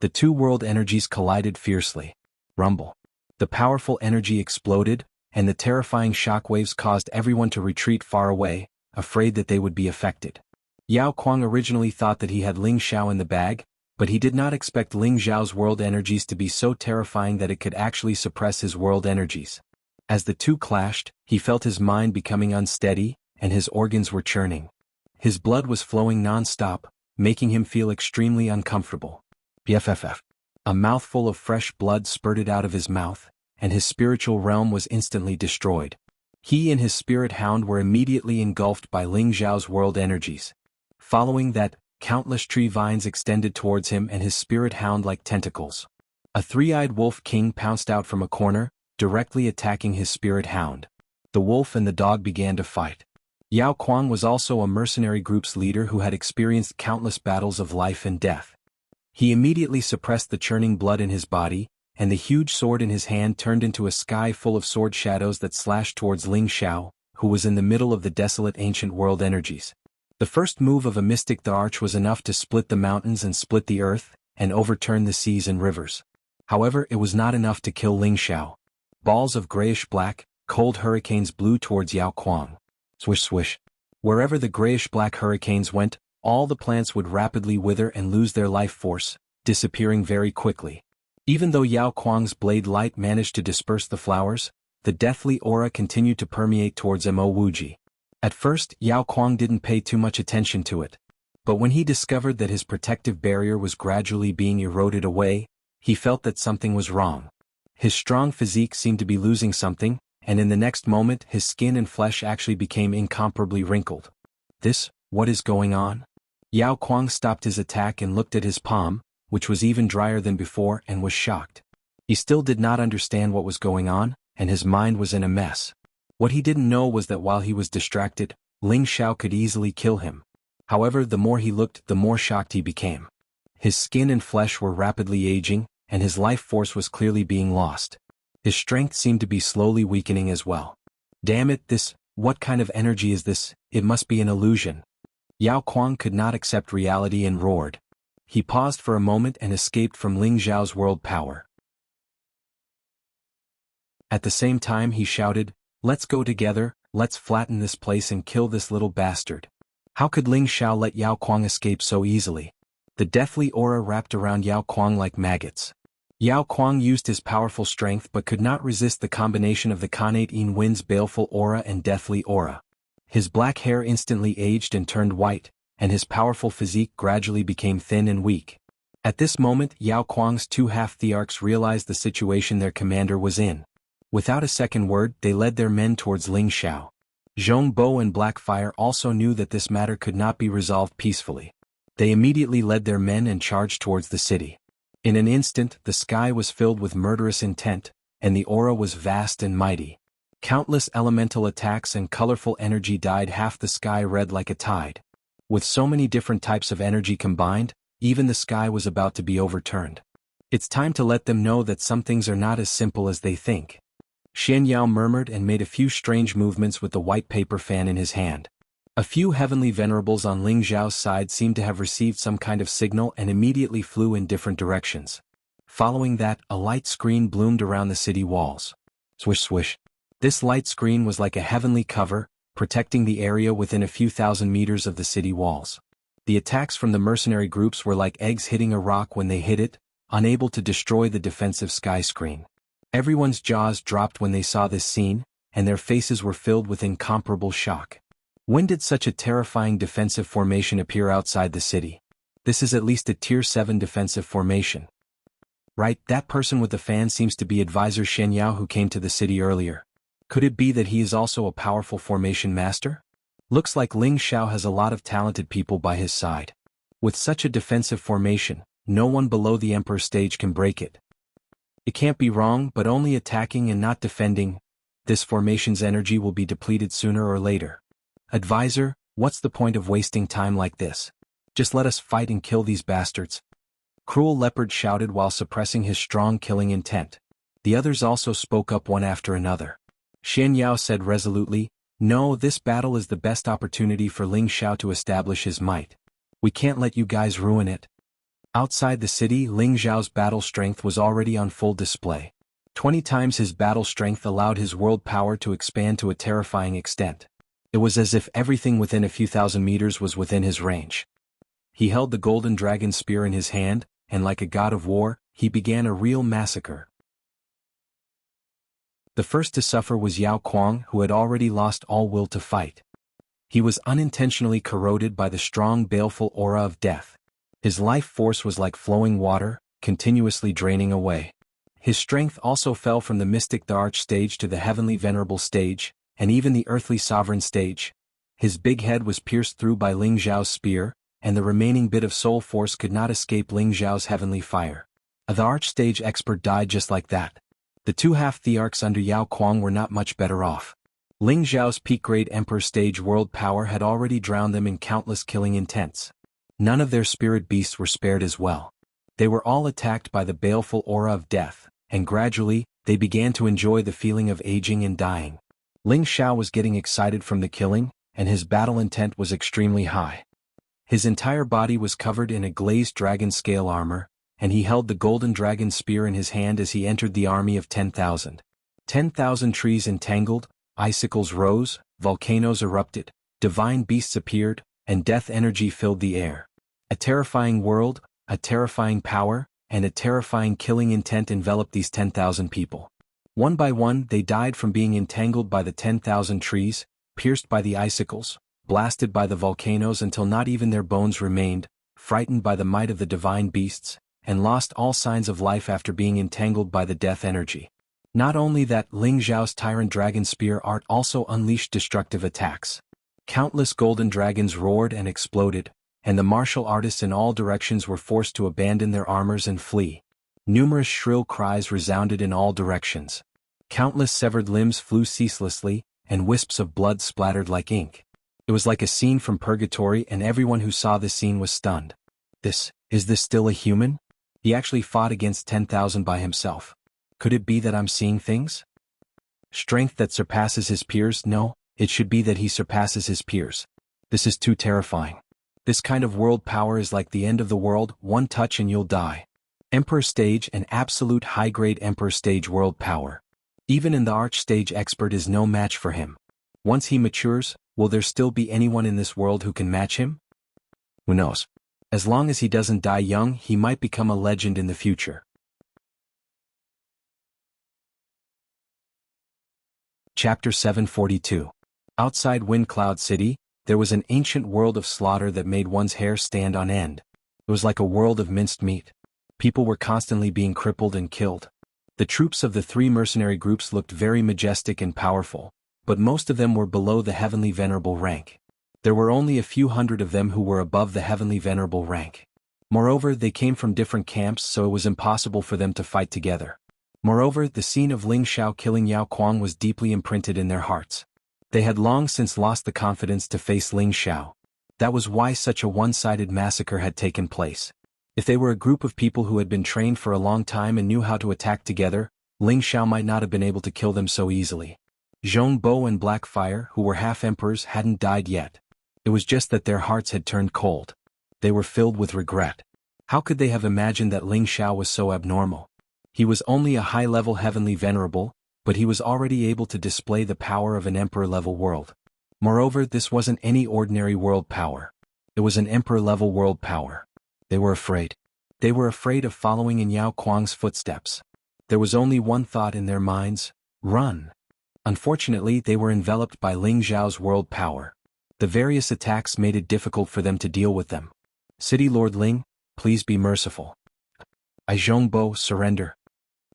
The two world energies collided fiercely. Rumble. The powerful energy exploded, and the terrifying shockwaves caused everyone to retreat far away, afraid that they would be affected. Yao Kuang originally thought that he had Ling Xiao in the bag, but he did not expect Ling Xiao's world energies to be so terrifying that it could actually suppress his world energies. As the two clashed, he felt his mind becoming unsteady, and his organs were churning. His blood was flowing non-stop, making him feel extremely uncomfortable. PFFF. A mouthful of fresh blood spurted out of his mouth, and his spiritual realm was instantly destroyed. He and his spirit hound were immediately engulfed by Ling Xiao's world energies. Following that, countless tree vines extended towards him and his spirit hound like tentacles. A three-eyed wolf king pounced out from a corner, directly attacking his spirit hound. The wolf and the dog began to fight. Yao Kuang was also a mercenary group's leader who had experienced countless battles of life and death. He immediately suppressed the churning blood in his body, and the huge sword in his hand turned into a sky full of sword shadows that slashed towards Ling Xiao, who was in the middle of the desolate ancient world energies. The first move of a mystic the Arch was enough to split the mountains and split the earth, and overturn the seas and rivers. However, it was not enough to kill Ling Xiao. Balls of grayish-black, cold hurricanes blew towards Yao Kuang. Swish swish. Wherever the grayish-black hurricanes went, all the plants would rapidly wither and lose their life force, disappearing very quickly. Even though Yao Kuang's blade light managed to disperse the flowers, the deathly aura continued to permeate towards Mo Wuji. At first, Yao Kuang didn't pay too much attention to it. But when he discovered that his protective barrier was gradually being eroded away, he felt that something was wrong. His strong physique seemed to be losing something, and in the next moment his skin and flesh actually became incomparably wrinkled. What is going on? Yao Kuang stopped his attack and looked at his palm, which was even drier than before, and was shocked. He still did not understand what was going on, and his mind was in a mess. What he didn't know was that while he was distracted, Ling Xiao could easily kill him. However, the more he looked, the more shocked he became. His skin and flesh were rapidly aging, and his life force was clearly being lost. His strength seemed to be slowly weakening as well. Damn it, what kind of energy is this? It must be an illusion. Yao Kuang could not accept reality and roared. He paused for a moment and escaped from Ling Xiao's world power. At the same time he shouted, "Let's go together, let's flatten this place and kill this little bastard." How could Ling Xiao let Yao Kuang escape so easily? The deathly aura wrapped around Yao Kuang like maggots. Yao Kuang used his powerful strength but could not resist the combination of the Khanate Yin Wind's baleful aura and deathly aura. His black hair instantly aged and turned white, and his powerful physique gradually became thin and weak. At this moment Yao Kuang's two half-thearchs realized the situation their commander was in. Without a second word they led their men towards Ling Xiao. Zhong Bo and Blackfire also knew that this matter could not be resolved peacefully. They immediately led their men and charged towards the city. In an instant the sky was filled with murderous intent, and the aura was vast and mighty. Countless elemental attacks and colorful energy dyed half the sky red like a tide. With so many different types of energy combined, even the sky was about to be overturned. It's time to let them know that some things are not as simple as they think. Xian Yao murmured and made a few strange movements with the white paper fan in his hand. A few heavenly venerables on Ling Xiao's side seemed to have received some kind of signal and immediately flew in different directions. Following that, a light screen bloomed around the city walls. Swish swish. This light screen was like a heavenly cover, protecting the area within a few thousand meters of the city walls. The attacks from the mercenary groups were like eggs hitting a rock when they hit it, unable to destroy the defensive sky screen. Everyone's jaws dropped when they saw this scene, and their faces were filled with incomparable shock. When did such a terrifying defensive formation appear outside the city? This is at least a Tier 7 defensive formation. Right, that person with the fan seems to be Advisor Shen Yao who came to the city earlier. Could it be that he is also a powerful formation master? Looks like Ling Xiao has a lot of talented people by his side. With such a defensive formation, no one below the Emperor stage can break it. It can't be wrong, but only attacking and not defending. This formation's energy will be depleted sooner or later. Advisor, what's the point of wasting time like this? Just let us fight and kill these bastards. Cruel Leopard shouted while suppressing his strong killing intent. The others also spoke up one after another. Xian Yao said resolutely, "No, this battle is the best opportunity for Ling Xiao to establish his might. We can't let you guys ruin it." Outside the city, Ling Xiao's battle strength was already on full display. 20 times his battle strength allowed his world power to expand to a terrifying extent. It was as if everything within a few thousand meters was within his range. He held the golden dragon spear in his hand, and like a god of war, he began a real massacre. The first to suffer was Yao Kuang, who had already lost all will to fight. He was unintentionally corroded by the strong baleful aura of death. His life force was like flowing water, continuously draining away. His strength also fell from the mystic Tharch stage to the heavenly venerable stage, and even the earthly sovereign stage. His big head was pierced through by Ling Xiao's spear, and the remaining bit of soul force could not escape Ling Xiao's heavenly fire. A Tharch stage expert died just like that. The two half-thearchs under Yao Kuang were not much better off. Ling Xiao's peak-grade Emperor stage world power had already drowned them in countless killing intents. None of their spirit beasts were spared as well. They were all attacked by the baleful aura of death, and gradually, they began to enjoy the feeling of aging and dying. Ling Xiao was getting excited from the killing, and his battle intent was extremely high. His entire body was covered in a glazed dragon scale armor, and he held the golden dragon spear in his hand as he entered the army of 10,000. 10,000 trees entangled, icicles rose, volcanoes erupted, divine beasts appeared, and death energy filled the air. A terrifying world, a terrifying power, and a terrifying killing intent enveloped these 10,000 people. One by one they died from being entangled by the 10,000 trees, pierced by the icicles, blasted by the volcanoes until not even their bones remained, frightened by the might of the divine beasts, and lost all signs of life after being entangled by the death energy. Not only that, Ling Xiao's tyrant dragon spear art also unleashed destructive attacks. Countless golden dragons roared and exploded, and the martial artists in all directions were forced to abandon their armors and flee. Numerous shrill cries resounded in all directions. Countless severed limbs flew ceaselessly, and wisps of blood splattered like ink. It was like a scene from purgatory, and everyone who saw this scene was stunned. Is this still a human? He actually fought against 10,000 by himself. Could it be that I'm seeing things? Strength that surpasses his peers? No, it should be that he surpasses his peers. This is too terrifying. This kind of world power is like the end of the world, one touch and you'll die. Emperor stage and absolute high-grade Emperor stage world power. Even in the Archstage expert is no match for him. Once he matures, will there still be anyone in this world who can match him? Who knows? As long as he doesn't die young, he might become a legend in the future. Chapter 742. Outside Wind Cloud City, there was an ancient world of slaughter that made one's hair stand on end. It was like a world of minced meat. People were constantly being crippled and killed. The troops of the three mercenary groups looked very majestic and powerful, but most of them were below the heavenly venerable rank. There were only a few hundred of them who were above the heavenly venerable rank. Moreover, they came from different camps, so it was impossible for them to fight together. Moreover, the scene of Ling Xiao killing Yao Kuang was deeply imprinted in their hearts. They had long since lost the confidence to face Ling Xiao. That was why such a one-sided massacre had taken place. If they were a group of people who had been trained for a long time and knew how to attack together, Ling Xiao might not have been able to kill them so easily. Zhong Bo and Blackfire, who were half-emperors, hadn't died yet. It was just that their hearts had turned cold. They were filled with regret. How could they have imagined that Ling Xiao was so abnormal? He was only a high-level heavenly venerable, but he was already able to display the power of an emperor-level world. Moreover, this wasn't any ordinary world power. It was an emperor-level world power. They were afraid. They were afraid of following in Yao Kuang's footsteps. There was only one thought in their minds: run. Unfortunately, they were enveloped by Ling Xiao's world power. The various attacks made it difficult for them to deal with them. City Lord Ling, please be merciful. Zhong Bo, surrender.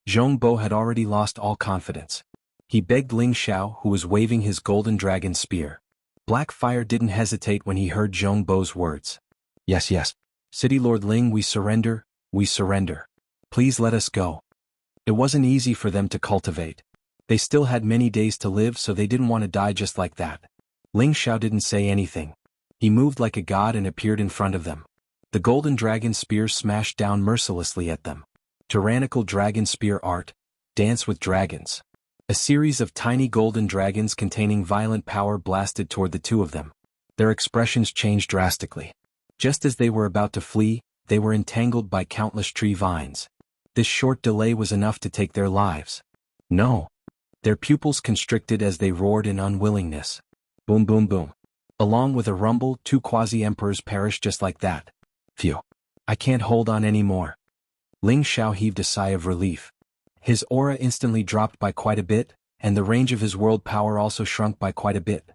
Zhong Bo had already lost all confidence. He begged Ling Xiao, who was waving his golden dragon spear. Blackfire didn't hesitate when he heard Zhong Bo's words. Yes, yes. City Lord Ling, we surrender, we surrender. Please let us go. It wasn't easy for them to cultivate. They still had many days to live, so they didn't want to die just like that. Ling Xiao didn't say anything. He moved like a god and appeared in front of them. The golden dragon spear smashed down mercilessly at them. Tyrannical dragon spear art, dance with dragons. A series of tiny golden dragons containing violent power blasted toward the two of them. Their expressions changed drastically. Just as they were about to flee, they were entangled by countless tree vines. This short delay was enough to take their lives. No. Their pupils constricted as they roared in unwillingness. Boom boom boom. Along with a rumble, two quasi-emperors perished just like that. Phew. I can't hold on anymore. Ling Xiao heaved a sigh of relief. His aura instantly dropped by quite a bit, and the range of his world power also shrunk by quite a bit.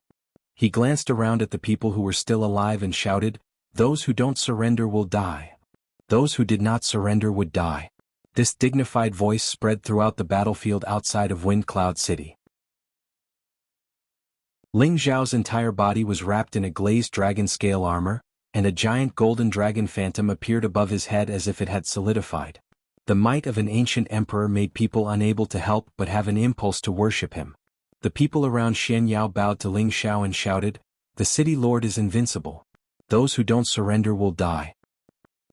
He glanced around at the people who were still alive and shouted, "Those who don't surrender will die. Those who did not surrender would die." This dignified voice spread throughout the battlefield outside of Wind Cloud City. Ling Xiao's entire body was wrapped in a glazed dragon scale armor, and a giant golden dragon phantom appeared above his head as if it had solidified. The might of an ancient emperor made people unable to help but have an impulse to worship him. The people around Xian Yao bowed to Ling Xiao and shouted, "The city lord is invincible. Those who don't surrender will die.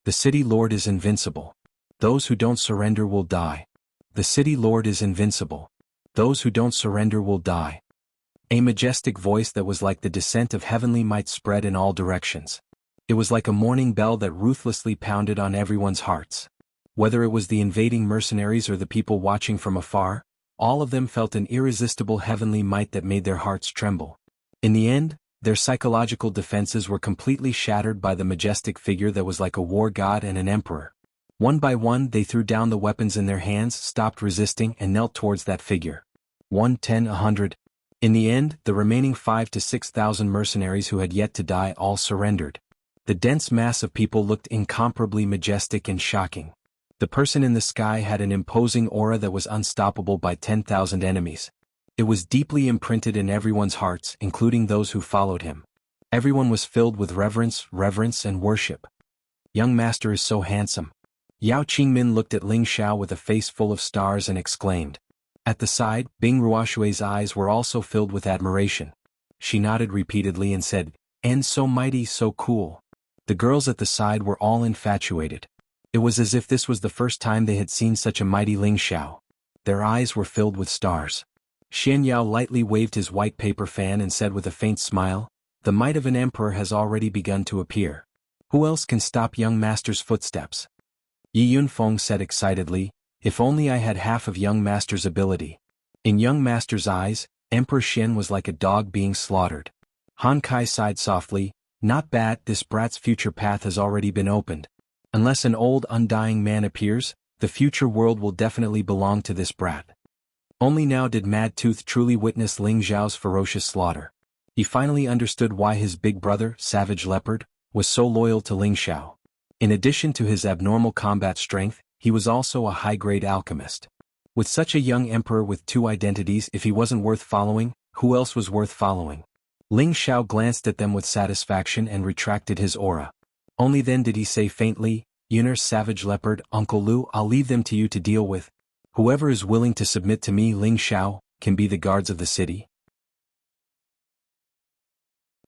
The city lord is invincible. Those who don't surrender will die. The city lord is invincible. Those who don't surrender will die." A majestic voice that was like the descent of heavenly might spread in all directions. It was like a morning bell that ruthlessly pounded on everyone's hearts. Whether it was the invading mercenaries or the people watching from afar, all of them felt an irresistible heavenly might that made their hearts tremble. In the end, their psychological defenses were completely shattered by the majestic figure that was like a war god and an emperor. One by one they threw down the weapons in their hands, stopped resisting and knelt towards that figure. 1, 10, 100. In the end, the remaining 5,000 to 6,000 mercenaries who had yet to die all surrendered. The dense mass of people looked incomparably majestic and shocking. The person in the sky had an imposing aura that was unstoppable by 10,000 enemies. It was deeply imprinted in everyone's hearts, including those who followed him. Everyone was filled with reverence and worship. Young master is so handsome. Yao Qingmin looked at Ling Xiao with a face full of stars and exclaimed. At the side, Bing Ruoshui's eyes were also filled with admiration. She nodded repeatedly and said, "And so mighty, so cool." The girls at the side were all infatuated. It was as if this was the first time they had seen such a mighty Ling Xiao. Their eyes were filled with stars. Xian Yao lightly waved his white paper fan and said with a faint smile, "The might of an emperor has already begun to appear. Who else can stop young master's footsteps? Yi Yunfeng said excitedly, if only I had half of young master's ability. In young master's eyes, Emperor Xian was like a dog being slaughtered. Han Kai sighed softly, not bad, this brat's future path has already been opened. Unless an old undying man appears, the future world will definitely belong to this brat. Only now did Mad Tooth truly witness Ling Zhao's ferocious slaughter. He finally understood why his big brother, Savage Leopard, was so loyal to Ling Xiao. In addition to his abnormal combat strength, he was also a high-grade alchemist. With such a young emperor with two identities, if he wasn't worth following, who else was worth following? Ling Xiao glanced at them with satisfaction and retracted his aura. Only then did he say faintly, Yuner Savage Leopard, Uncle Lu, I'll leave them to you to deal with. Whoever is willing to submit to me, Ling Xiao, can be the guards of the city.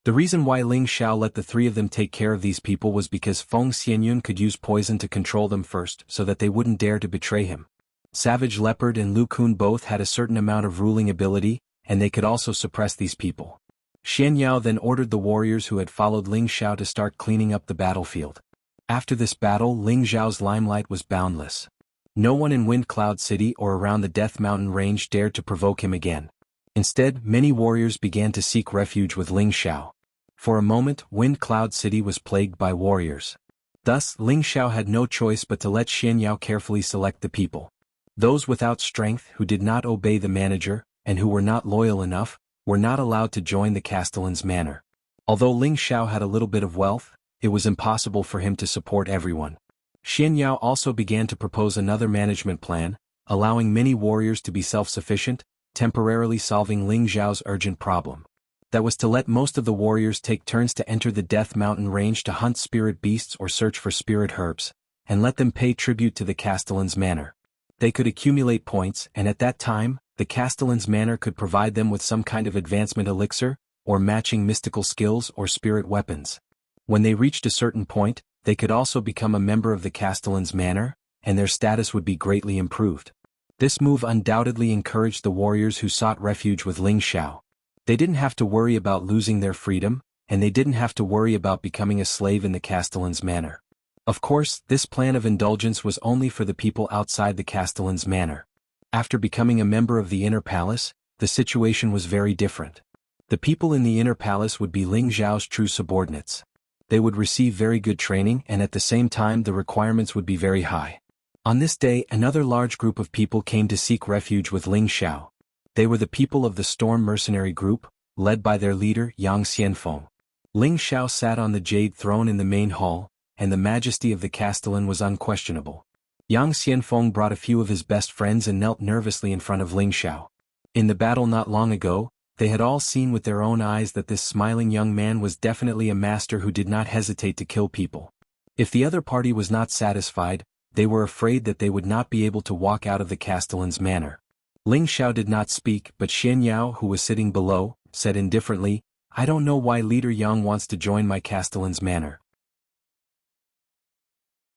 The reason why Ling Xiao let the three of them take care of these people was because Feng Xianyun could use poison to control them first so that they wouldn't dare to betray him. Savage Leopard and Lu Kun both had a certain amount of ruling ability, and they could also suppress these people. Xian Yao then ordered the warriors who had followed Ling Xiao to start cleaning up the battlefield. After this battle, Ling Zhao's limelight was boundless. No one in Wind Cloud City or around the Death Mountain range dared to provoke him again. Instead, many warriors began to seek refuge with Ling Xiao. For a moment, Wind Cloud City was plagued by warriors. Thus, Ling Xiao had no choice but to let Xian Yao carefully select the people. Those without strength who did not obey the manager, and who were not loyal enough, were not allowed to join the Castellan's manor. Although Ling Xiao had a little bit of wealth, it was impossible for him to support everyone. Xian Yao also began to propose another management plan, allowing many warriors to be self-sufficient, temporarily solving Ling Zhao's urgent problem. That was to let most of the warriors take turns to enter the Death Mountain range to hunt spirit beasts or search for spirit herbs, and let them pay tribute to the Castellan's manor. They could accumulate points, and at that time, the Castellan's manor could provide them with some kind of advancement elixir, or matching mystical skills or spirit weapons. When they reached a certain point, they could also become a member of the Castellan's manor, and their status would be greatly improved. This move undoubtedly encouraged the warriors who sought refuge with Ling Xiao. They didn't have to worry about losing their freedom, and they didn't have to worry about becoming a slave in the Castellan's manor. Of course, this plan of indulgence was only for the people outside the Castellan's manor. After becoming a member of the Inner Palace, the situation was very different. The people in the Inner Palace would be Ling Zhao's true subordinates. They would receive very good training, and at the same time the requirements would be very high. On this day, another large group of people came to seek refuge with Ling Xiao. They were the people of the Storm Mercenary Group, led by their leader Yang Xianfeng. Ling Xiao sat on the jade throne in the main hall, and the majesty of the Castellan was unquestionable. Yang Xianfeng brought a few of his best friends and knelt nervously in front of Ling Xiao. In the battle not long ago, they had all seen with their own eyes that this smiling young man was definitely a master who did not hesitate to kill people. If the other party was not satisfied, they were afraid that they would not be able to walk out of the Castellan's manor. Ling Xiao did not speak, but Xian Yao, who was sitting below, said indifferently, I don't know why Leader Yang wants to join my Castellan's manor.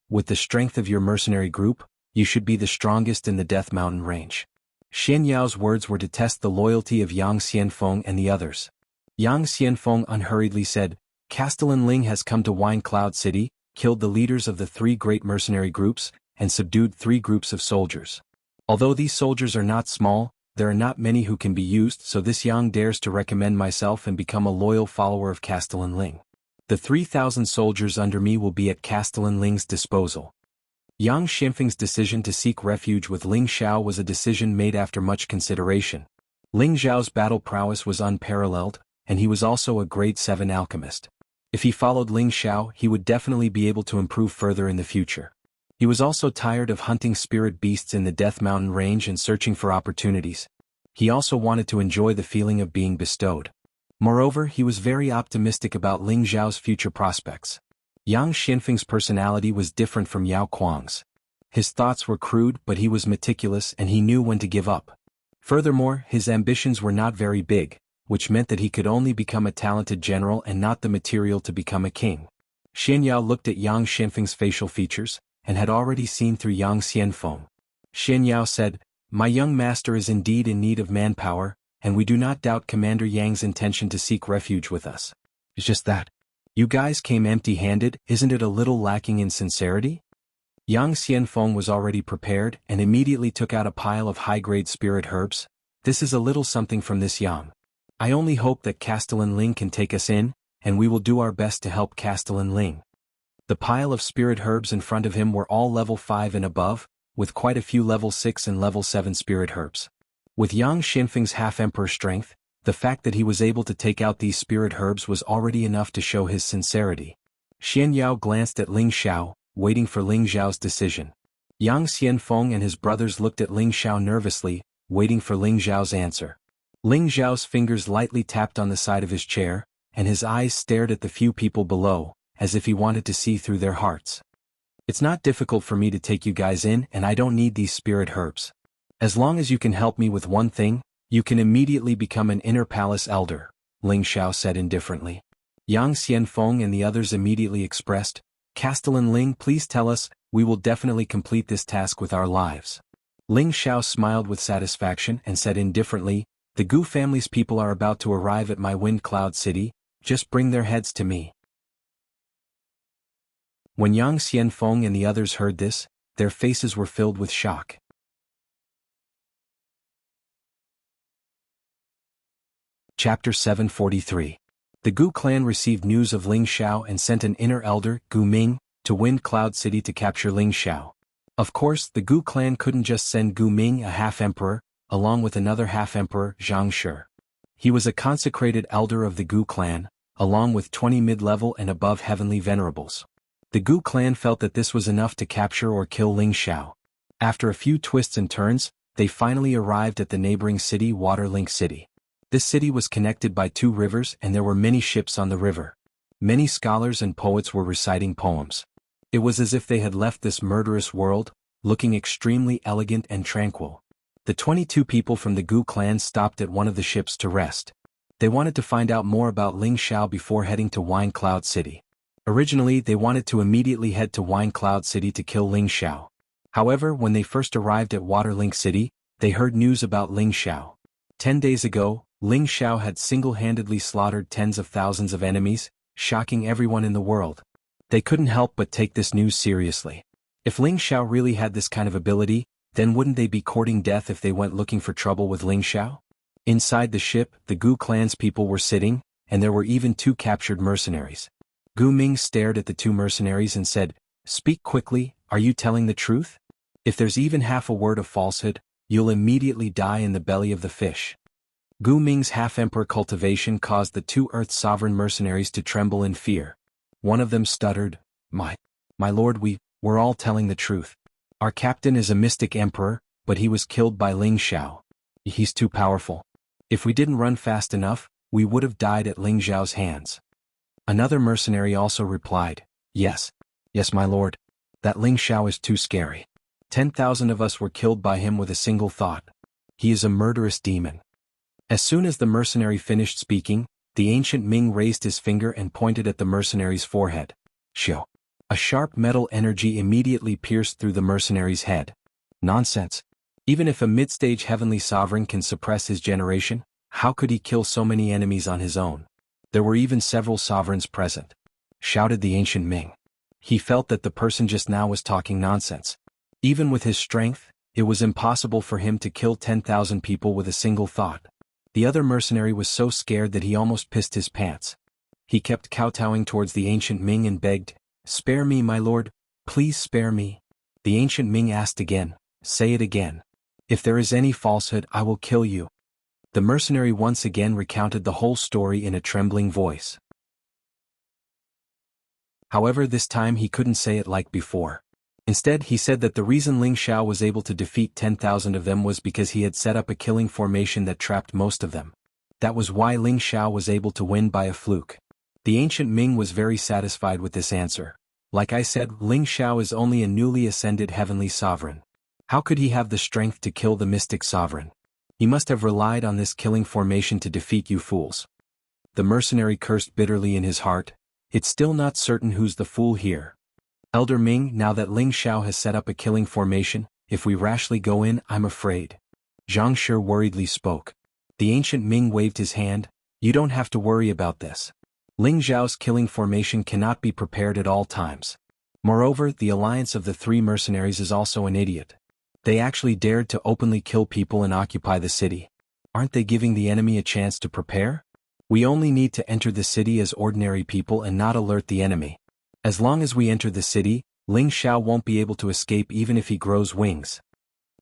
With the strength of your mercenary group, you should be the strongest in the Death Mountain range. Xian Yao's words were to test the loyalty of Yang Xianfeng and the others. Yang Xianfeng unhurriedly said, Castellan Ling has come to Wine Cloud City, killed the leaders of the three great mercenary groups, and subdued 3 groups of soldiers. Although these soldiers are not small, there are not many who can be used, so this Yang dares to recommend myself and become a loyal follower of Castellan Ling. The 3,000 soldiers under me will be at Castellan Ling's disposal. Yang Xianfeng's decision to seek refuge with Ling Xiao was a decision made after much consideration. Ling Xiao's battle prowess was unparalleled, and he was also a grade 7 alchemist. If he followed Ling Xiao, he would definitely be able to improve further in the future. He was also tired of hunting spirit beasts in the Death Mountain range and searching for opportunities. He also wanted to enjoy the feeling of being bestowed. Moreover, he was very optimistic about Ling Zhao's future prospects. Yang Xianfeng's personality was different from Yao Kuang's. His thoughts were crude, but he was meticulous and he knew when to give up. Furthermore, his ambitions were not very big, which meant that he could only become a talented general and not the material to become a king. Xian Yao looked at Yang Xianfeng's facial features, and had already seen through Yang Xianfeng. Xian Yao said, My young master is indeed in need of manpower, and we do not doubt Commander Yang's intention to seek refuge with us. It's just that You guys came empty-handed, isn't it a little lacking in sincerity? Yang Xianfeng was already prepared and immediately took out a pile of high-grade spirit herbs. This is a little something from this Yang. I only hope that Castellan Ling can take us in, and we will do our best to help Castellan Ling. The pile of spirit herbs in front of him were all level 5 and above, with quite a few level 6 and level 7 spirit herbs. With Yang Xianfeng's half-emperor strength, the fact that he was able to take out these spirit herbs was already enough to show his sincerity. Xian Yao glanced at Ling Xiao, waiting for Ling Xiao's decision. Yang Xianfeng and his brothers looked at Ling Xiao nervously, waiting for Ling Xiao's answer. Ling Xiao's fingers lightly tapped on the side of his chair, and his eyes stared at the few people below, as if he wanted to see through their hearts. It's not difficult for me to take you guys in, and I don't need these spirit herbs. As long as you can help me with one thing, you can immediately become an inner palace elder, Ling Xiao said indifferently. Yang Xianfeng and the others immediately expressed, Castellan Ling, please tell us, we will definitely complete this task with our lives. Ling Xiao smiled with satisfaction and said indifferently, the Gu family's people are about to arrive at my Wind Cloud City, just bring their heads to me. When Yang Xianfeng and the others heard this, their faces were filled with shock. Chapter 743. The Gu clan received news of Ling Xiao and sent an inner elder, Gu Ming, to Wind Cloud City to capture Ling Xiao. Of course, the Gu clan couldn't just send Gu Ming, a half-emperor, along with another half-emperor, Zhang Shi. He was a consecrated elder of the Gu clan, along with 20 mid-level and above heavenly venerables. The Gu clan felt that this was enough to capture or kill Ling Xiao. After a few twists and turns, they finally arrived at the neighboring city, Waterlink City. This city was connected by 2 rivers and there were many ships on the river. Many scholars and poets were reciting poems. It was as if they had left this murderous world, looking extremely elegant and tranquil. The 22 people from the Gu clan stopped at one of the ships to rest. They wanted to find out more about Ling Xiao before heading to Wind Cloud City. Originally, they wanted to immediately head to Wind Cloud City to kill Ling Xiao. However, when they first arrived at Waterlink City, they heard news about Ling Xiao. 10 days ago, Ling Xiao had single-handedly slaughtered tens of thousands of enemies, shocking everyone in the world. They couldn't help but take this news seriously. If Ling Xiao really had this kind of ability, then wouldn't they be courting death if they went looking for trouble with Ling Xiao? Inside the ship, the Gu clan's people were sitting, and there were even 2 captured mercenaries. Gu Ming stared at the 2 mercenaries and said, "Speak quickly, are you telling the truth? If there's even half a word of falsehood, you'll immediately die in the belly of the fish." Gu Ming's half-emperor cultivation caused the 2 Earth Sovereign mercenaries to tremble in fear. One of them stuttered, My lord, we're all telling the truth. Our captain is a mystic emperor, but he was killed by Ling Xiao. He's too powerful. If we didn't run fast enough, we would have died at Ling Xiao's hands." Another mercenary also replied, Yes, my lord. That Ling Xiao is too scary. 10,000 of us were killed by him with a single thought. He is a murderous demon. As soon as the mercenary finished speaking, the ancient Ming raised his finger and pointed at the mercenary's forehead. Shio. A sharp metal energy immediately pierced through the mercenary's head. Nonsense. Even if a mid-stage heavenly sovereign can suppress his generation, how could he kill so many enemies on his own? There were even several sovereigns present. Shouted the ancient Ming. He felt that the person just now was talking nonsense. Even with his strength, it was impossible for him to kill 10,000 people with a single thought. The other mercenary was so scared that he almost pissed his pants. He kept kowtowing towards the ancient Ming and begged, "Spare me, my lord, please spare me." The ancient Ming asked again, "Say it again. If there is any falsehood, I will kill you." The mercenary once again recounted the whole story in a trembling voice. However, this time he couldn't say it like before. Instead, he said that the reason Ling Xiao was able to defeat 10,000 of them was because he had set up a killing formation that trapped most of them. That was why Ling Xiao was able to win by a fluke. The ancient Ming was very satisfied with this answer. Like I said, Ling Xiao is only a newly ascended heavenly sovereign. How could he have the strength to kill the mystic sovereign? He must have relied on this killing formation to defeat you fools. The mercenary cursed bitterly in his heart. It's still not certain who's the fool here. Elder Ming, now that Ling Xiao has set up a killing formation, if we rashly go in, I'm afraid. Zhang Shi worriedly spoke. The ancient Ming waved his hand. You don't have to worry about this. Ling Zhao's killing formation cannot be prepared at all times. Moreover, the alliance of the three mercenaries is also an idiot. They actually dared to openly kill people and occupy the city. Aren't they giving the enemy a chance to prepare? We only need to enter the city as ordinary people and not alert the enemy. As long as we enter the city, Ling Xiao won't be able to escape even if he grows wings.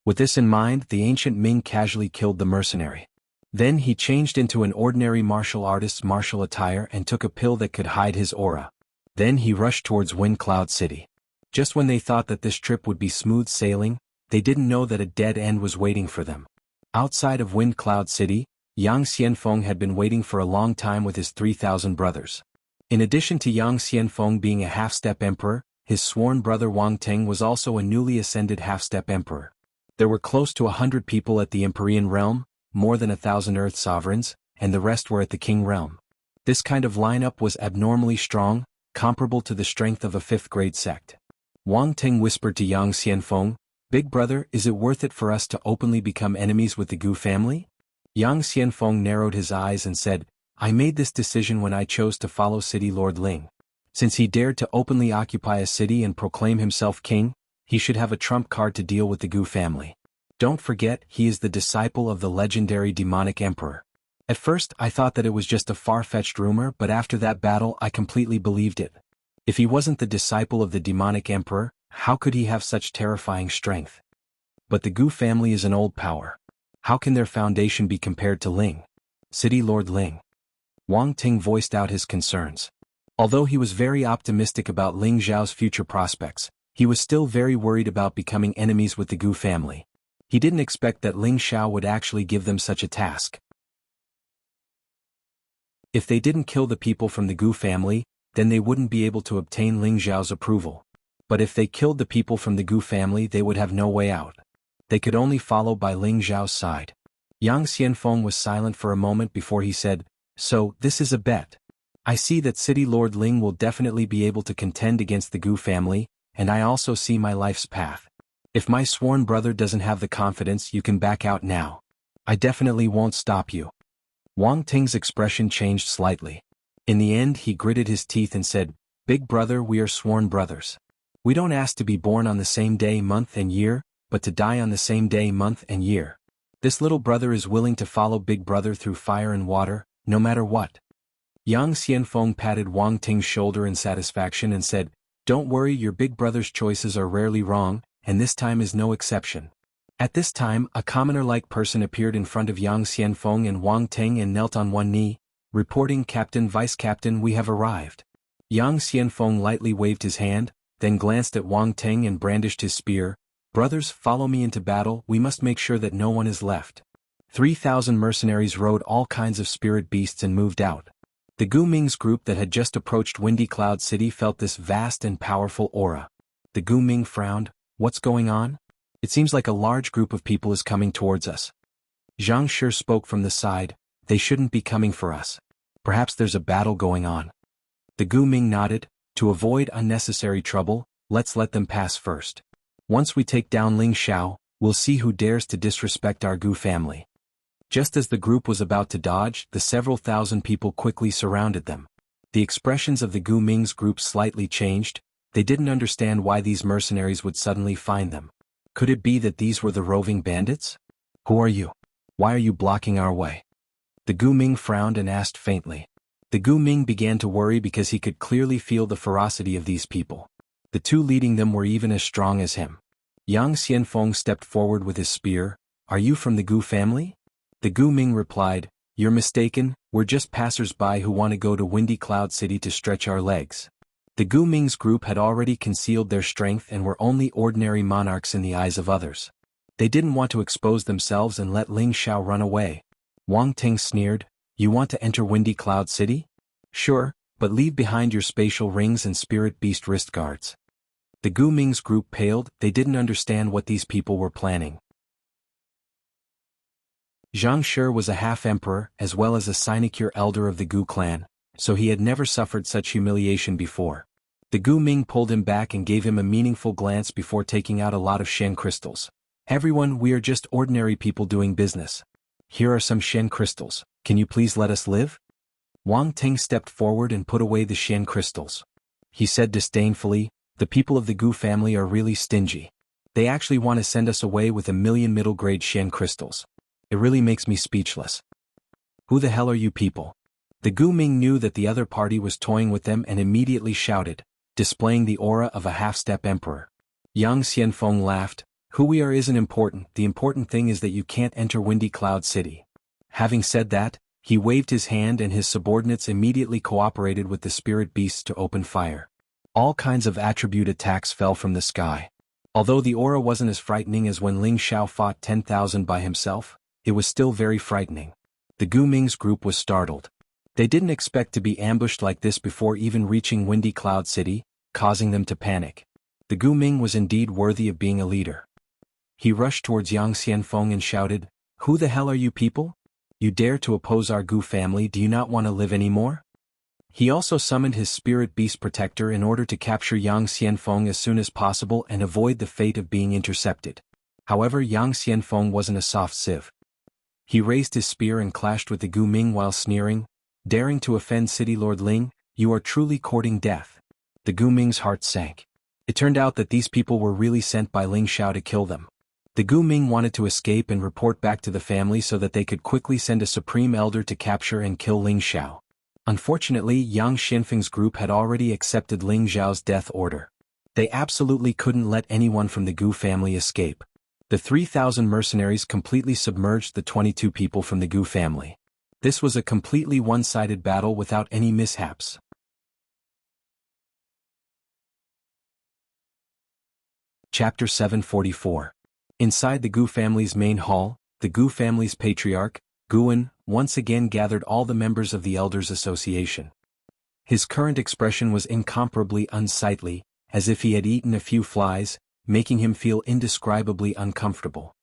With this in mind, the ancient Ming casually killed the mercenary. Then he changed into an ordinary martial artist's martial attire and took a pill that could hide his aura. Then he rushed towards Wind Cloud City. Just when they thought that this trip would be smooth sailing, they didn't know that a dead end was waiting for them. Outside of Wind Cloud City, Yang Xianfeng had been waiting for a long time with his 3,000 brothers. In addition to Yang Xianfeng being a half-step emperor, his sworn brother Wang Teng was also a newly ascended half-step emperor. There were close to 100 people at the Empyrean realm, more than 1,000 Earth sovereigns, and the rest were at the King realm. This kind of lineup was abnormally strong, comparable to the strength of a 5th-grade sect. Wang Teng whispered to Yang Xianfeng, "Big brother, is it worth it for us to openly become enemies with the Gu family?" Yang Xianfeng narrowed his eyes and said, "I made this decision when I chose to follow City Lord Ling. Since he dared to openly occupy a city and proclaim himself king, he should have a trump card to deal with the Gu family. Don't forget, he is the disciple of the legendary demonic emperor. At first I thought that it was just a far-fetched rumor, but after that battle I completely believed it. If he wasn't the disciple of the demonic emperor, how could he have such terrifying strength? But the Gu family is an old power. How can their foundation be compared to Ling? City Lord Ling?" Wang Ting voiced out his concerns. Although he was very optimistic about Ling Zhao's future prospects, he was still very worried about becoming enemies with the Gu family. He didn't expect that Ling Xiao would actually give them such a task. If they didn't kill the people from the Gu family, then they wouldn't be able to obtain Ling Zhao's approval. But if they killed the people from the Gu family, they would have no way out. They could only follow by Ling Zhao's side. Yang Xianfeng was silent for a moment before he said, "So, this is a bet. I see that City Lord Ling will definitely be able to contend against the Gu family, and I also see my life's path. If my sworn brother doesn't have the confidence, you can back out now. I definitely won't stop you." Wang Ting's expression changed slightly. In the end he gritted his teeth and said, "Big brother, we are sworn brothers. We don't ask to be born on the same day, month and year, but to die on the same day, month and year. This little brother is willing to follow big brother through fire and water, no matter what." Yang Xianfeng patted Wang Ting's shoulder in satisfaction and said, "Don't worry, your big brother's choices are rarely wrong, and this time is no exception." At this time, a commoner-like person appeared in front of Yang Xianfeng and Wang Ting and knelt on one knee, reporting, "Captain, Vice Captain, we have arrived." Yang Xianfeng lightly waved his hand, then glanced at Wang Ting and brandished his spear. "Brothers, follow me into battle, we must make sure that no one is left." 3,000 mercenaries rode all kinds of spirit beasts and moved out. The Gu Ming's group that had just approached Windy Cloud City felt this vast and powerful aura. The Gu Ming frowned. "What's going on? It seems like a large group of people is coming towards us." Zhang Shi spoke from the side, "They shouldn't be coming for us. Perhaps there's a battle going on." The Gu Ming nodded. "To avoid unnecessary trouble, let's let them pass first. Once we take down Ling Xiao, we'll see who dares to disrespect our Gu family." Just as the group was about to dodge, the several thousand people quickly surrounded them. The expressions of the Gu Ming's group slightly changed. They didn't understand why these mercenaries would suddenly find them. Could it be that these were the roving bandits? "Who are you? Why are you blocking our way?" The Gu Ming frowned and asked faintly. The Gu Ming began to worry because he could clearly feel the ferocity of these people. The two leading them were even as strong as him. Yang Xianfeng stepped forward with his spear. "Are you from the Gu family?" The Gu Ming replied, "You're mistaken, we're just passers-by who want to go to Windy Cloud City to stretch our legs." The Gu Ming's group had already concealed their strength and were only ordinary monarchs in the eyes of others. They didn't want to expose themselves and let Ling Xiao run away. Wang Ting sneered, "You want to enter Windy Cloud City? Sure, but leave behind your spatial rings and spirit beast wrist guards." The Gu Ming's group paled. They didn't understand what these people were planning. Zhang Shi was a half-emperor as well as a sinecure elder of the Gu clan, so he had never suffered such humiliation before. The Gu Ming pulled him back and gave him a meaningful glance before taking out a lot of Shen crystals. "Everyone, we are just ordinary people doing business. Here are some Shen crystals, can you please let us live?" Wang Ting stepped forward and put away the Xian crystals. He said disdainfully, "The people of the Gu family are really stingy. They actually want to send us away with 1,000,000 middle-grade Xian crystals. It really makes me speechless. Who the hell are you people?" The Gu Ming knew that the other party was toying with them and immediately shouted, displaying the aura of a half-step emperor. Yang Xianfeng laughed, "Who we are isn't important, the important thing is that you can't enter Windy Cloud City." Having said that, he waved his hand and his subordinates immediately cooperated with the spirit beasts to open fire. All kinds of attribute attacks fell from the sky. Although the aura wasn't as frightening as when Ling Xiao fought 10,000 by himself, it was still very frightening. The Gu Ming's group was startled. They didn't expect to be ambushed like this before even reaching Windy Cloud City, causing them to panic. The Gu Ming was indeed worthy of being a leader. He rushed towards Yang Xianfeng and shouted, "Who the hell are you people? You dare to oppose our Gu family? Do you not want to live anymore?" He also summoned his spirit beast protector in order to capture Yang Xianfeng as soon as possible and avoid the fate of being intercepted. However, Yang Xianfeng wasn't a soft sieve. He raised his spear and clashed with the Gu Ming while sneering, "Daring to offend City Lord Ling, you are truly courting death." The Gu Ming's heart sank. It turned out that these people were really sent by Ling Xiao to kill them. The Gu Ming wanted to escape and report back to the family so that they could quickly send a supreme elder to capture and kill Ling Xiao. Unfortunately, Yang Xianfeng's group had already accepted Ling Xiao's death order. They absolutely couldn't let anyone from the Gu family escape. The 3,000 mercenaries completely submerged the 22 people from the Gu family. This was a completely one-sided battle without any mishaps. Chapter 744. Inside the Gu family's main hall, the Gu family's patriarch, Guan, once again gathered all the members of the Elders Association. His current expression was incomparably unsightly, as if he had eaten a few flies, making him feel indescribably uncomfortable.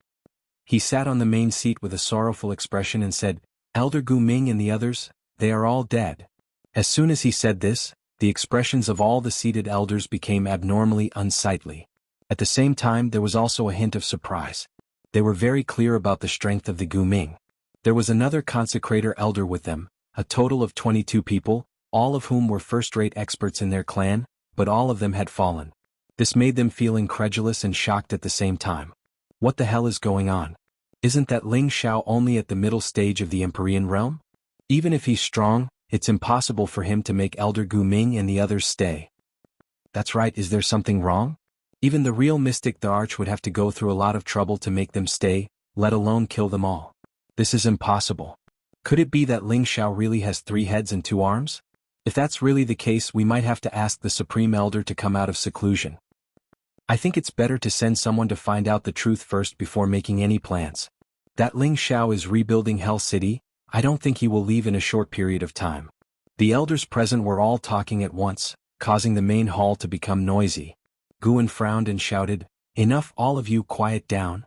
He sat on the main seat with a sorrowful expression and said, "Elder Gu Ming and the others, they are all dead." As soon as he said this, the expressions of all the seated elders became abnormally unsightly. At the same time, there was also a hint of surprise. They were very clear about the strength of the Gu Ming. There was another consecrator elder with them, a total of 22 people, all of whom were first-rate experts in their clan, but all of them had fallen. This made them feel incredulous and shocked at the same time. What the hell is going on? Isn't that Ling Xiao only at the middle stage of the Empyrean realm? Even if he's strong, it's impossible for him to make Elder Gu Ming and the others stay. That's right, is there something wrong? Even the real mystic the Arch would have to go through a lot of trouble to make them stay, let alone kill them all. This is impossible. Could it be that Ling Xiao really has 3 heads and 2 arms? If that's really the case, we might have to ask the Supreme Elder to come out of seclusion. I think it's better to send someone to find out the truth first before making any plans. That Ling Xiao is rebuilding Hell City, I don't think he will leave in a short period of time. The elders present were all talking at once, causing the main hall to become noisy. Guan frowned and shouted, "Enough, all of you, quiet down."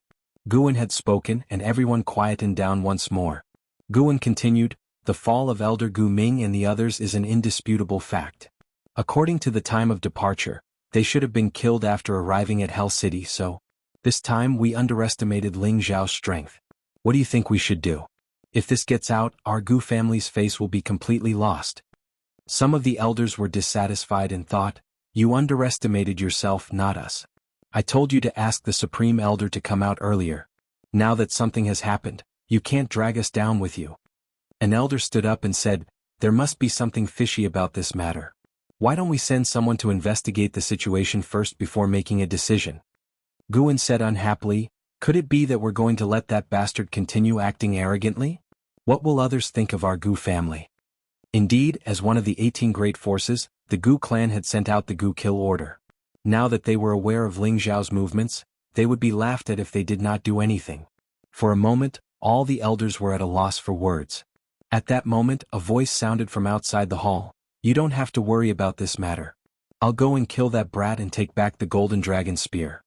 Guan had spoken and everyone quietened down once more. Guan continued, "The fall of Elder Gu Ming and the others is an indisputable fact. According to the time of departure, they should have been killed after arriving at Hell City, so this time we underestimated Ling Xiao's strength. What do you think we should do? If this gets out, our Gu family's face will be completely lost." Some of the elders were dissatisfied and thought, "You underestimated yourself, not us. I told you to ask the Supreme Elder to come out earlier. Now that something has happened, you can't drag us down with you." An elder stood up and said, "There must be something fishy about this matter. Why don't we send someone to investigate the situation first before making a decision?" Guan said unhappily, "Could it be that we're going to let that bastard continue acting arrogantly? What will others think of our Gu family?" Indeed, as one of the 18 great forces, the Gu clan had sent out the Gu kill order. Now that they were aware of Ling Xiao's movements, they would be laughed at if they did not do anything. For a moment, all the elders were at a loss for words. At that moment, a voice sounded from outside the hall. "You don't have to worry about this matter. I'll go and kill that brat and take back the golden dragon spear."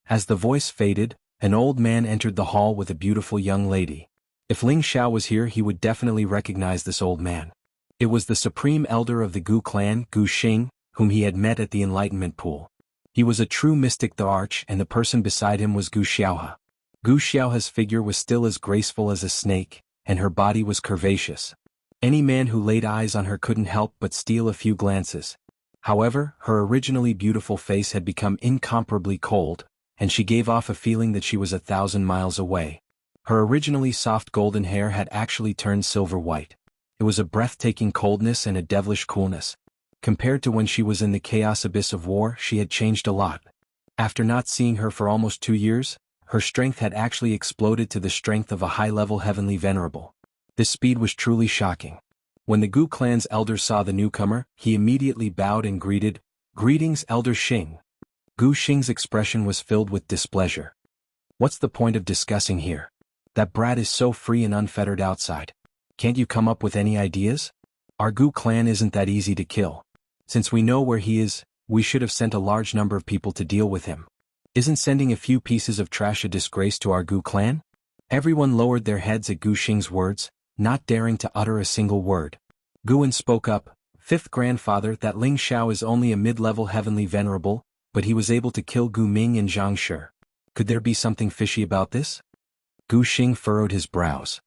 As the voice faded, an old man entered the hall with a beautiful young lady. If Ling Xiao was here, he would definitely recognize this old man. It was the supreme elder of the Gu clan, Gu Xing, whom he had met at the Enlightenment Pool. He was a true mystic the Arch, and the person beside him was Gu Xiaohe. Gu Xiaohe's figure was still as graceful as a snake, and her body was curvaceous. Any man who laid eyes on her couldn't help but steal a few glances. However, her originally beautiful face had become incomparably cold, and she gave off a feeling that she was 1,000 miles away. Her originally soft golden hair had actually turned silver white. It was a breathtaking coldness and a devilish coolness. Compared to when she was in the chaos abyss of war, she had changed a lot. After not seeing her for almost 2 years, her strength had actually exploded to the strength of a high-level heavenly venerable. This speed was truly shocking. When the Gu clan's elder saw the newcomer, he immediately bowed and greeted, "Greetings, Elder Xing." Gu Xing's expression was filled with displeasure. "What's the point of discussing here? That brat is so free and unfettered outside. Can't you come up with any ideas? Our Gu clan isn't that easy to kill. Since we know where he is, we should have sent a large number of people to deal with him. Isn't sending a few pieces of trash a disgrace to our Gu clan?" Everyone lowered their heads at Gu Xing's words, not daring to utter a single word. Guan spoke up, "Fifth grandfather, that Ling Xiao is only a mid-level heavenly venerable, but he was able to kill Gu Ming and Zhang Shi. Could there be something fishy about this?" Gu Xing furrowed his brows.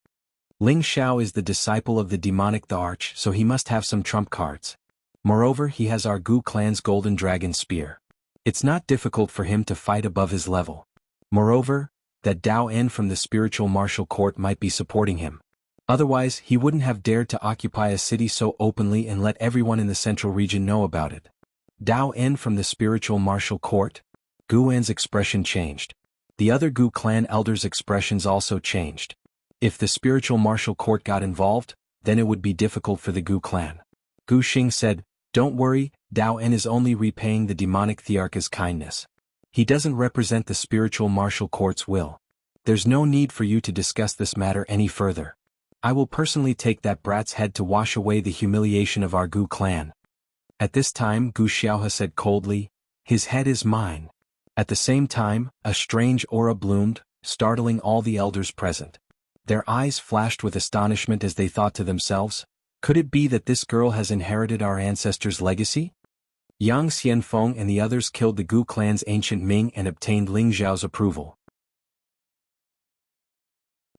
"Ling Xiao is the disciple of the demonic the Arch, so he must have some trump cards. Moreover, he has our Gu clan's golden dragon spear. It's not difficult for him to fight above his level. Moreover, that Dao En from the spiritual martial court might be supporting him. Otherwise, he wouldn't have dared to occupy a city so openly and let everyone in the central region know about it." Dao En from the spiritual martial court? Gu En's expression changed. The other Gu clan elders' expressions also changed. If the spiritual martial court got involved, then it would be difficult for the Gu clan. Gu Xing said, "Don't worry, Dao En is only repaying the demonic Thearcha's kindness. He doesn't represent the spiritual martial court's will. There's no need for you to discuss this matter any further. I will personally take that brat's head to wash away the humiliation of our Gu clan." At this time Gu Xiaohe said coldly, "His head is mine." At the same time, a strange aura bloomed, startling all the elders present. Their eyes flashed with astonishment as they thought to themselves, "Could it be that this girl has inherited our ancestors' legacy?" Yang Xianfeng and the others killed the Gu clan's ancient Ming and obtained Ling Zhao's approval.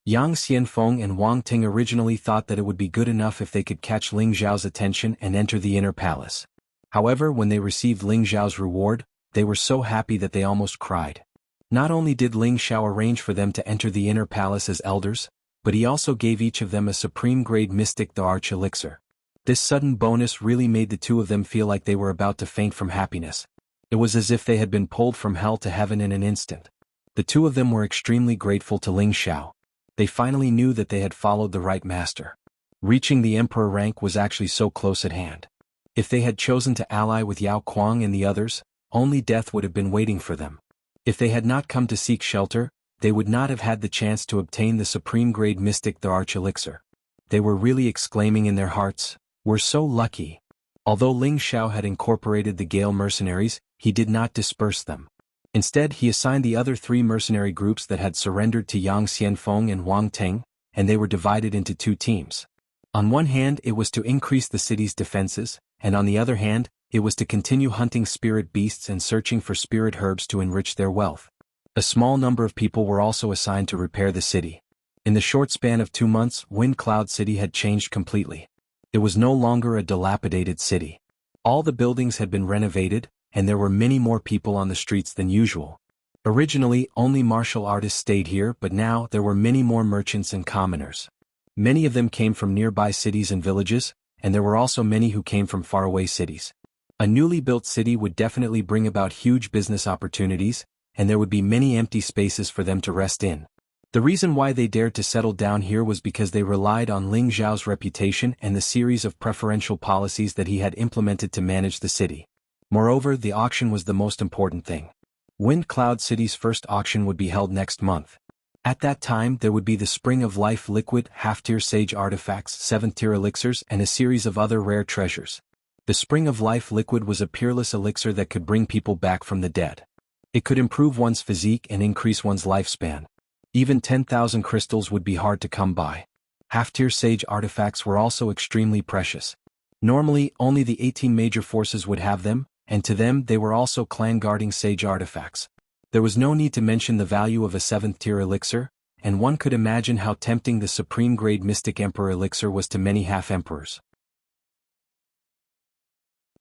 Yang Xianfeng and Wang Ting originally thought that it would be good enough if they could catch Ling Zhao's attention and enter the inner palace. However, when they received Ling Zhao's reward, they were so happy that they almost cried. Not only did Ling Xiao arrange for them to enter the inner palace as elders, but he also gave each of them a supreme-grade mystic the Arch elixir. This sudden bonus really made the two of them feel like they were about to faint from happiness. It was as if they had been pulled from hell to heaven in an instant. The two of them were extremely grateful to Ling Xiao. They finally knew that they had followed the right master. Reaching the emperor rank was actually so close at hand. If they had chosen to ally with Yao Kuang and the others, only death would have been waiting for them. If they had not come to seek shelter, they would not have had the chance to obtain the supreme-grade mystic the Arch elixir. They were really exclaiming in their hearts, "We're so lucky." Although Ling Xiao had incorporated the Gale mercenaries, he did not disperse them. Instead, he assigned the other 3 mercenary groups that had surrendered to Yang Xianfeng and Wang Ting, and they were divided into 2 teams. On one hand, it was to increase the city's defenses, and on the other hand, it was to continue hunting spirit beasts and searching for spirit herbs to enrich their wealth. A small number of people were also assigned to repair the city. In the short span of 2 months, Wind Cloud City had changed completely. It was no longer a dilapidated city. All the buildings had been renovated, and there were many more people on the streets than usual. Originally, only martial artists stayed here, but now there were many more merchants and commoners. Many of them came from nearby cities and villages, and there were also many who came from faraway cities. A newly built city would definitely bring about huge business opportunities, and there would be many empty spaces for them to rest in. The reason why they dared to settle down here was because they relied on Ling Zhao's reputation and the series of preferential policies that he had implemented to manage the city. Moreover, the auction was the most important thing. Wind Cloud City's first auction would be held next month. At that time, there would be the Spring of Life liquid, half-tier sage artifacts, 7th-tier elixirs, and a series of other rare treasures. The Spring of Life liquid was a peerless elixir that could bring people back from the dead. It could improve one's physique and increase one's lifespan. Even 10,000 crystals would be hard to come by. Half-tier sage artifacts were also extremely precious. Normally, only the 18 major forces would have them, and to them they were also clan-guarding sage artifacts. There was no need to mention the value of a 7th-tier elixir, and one could imagine how tempting the supreme-grade Mystic Emperor elixir was to many half-emperors.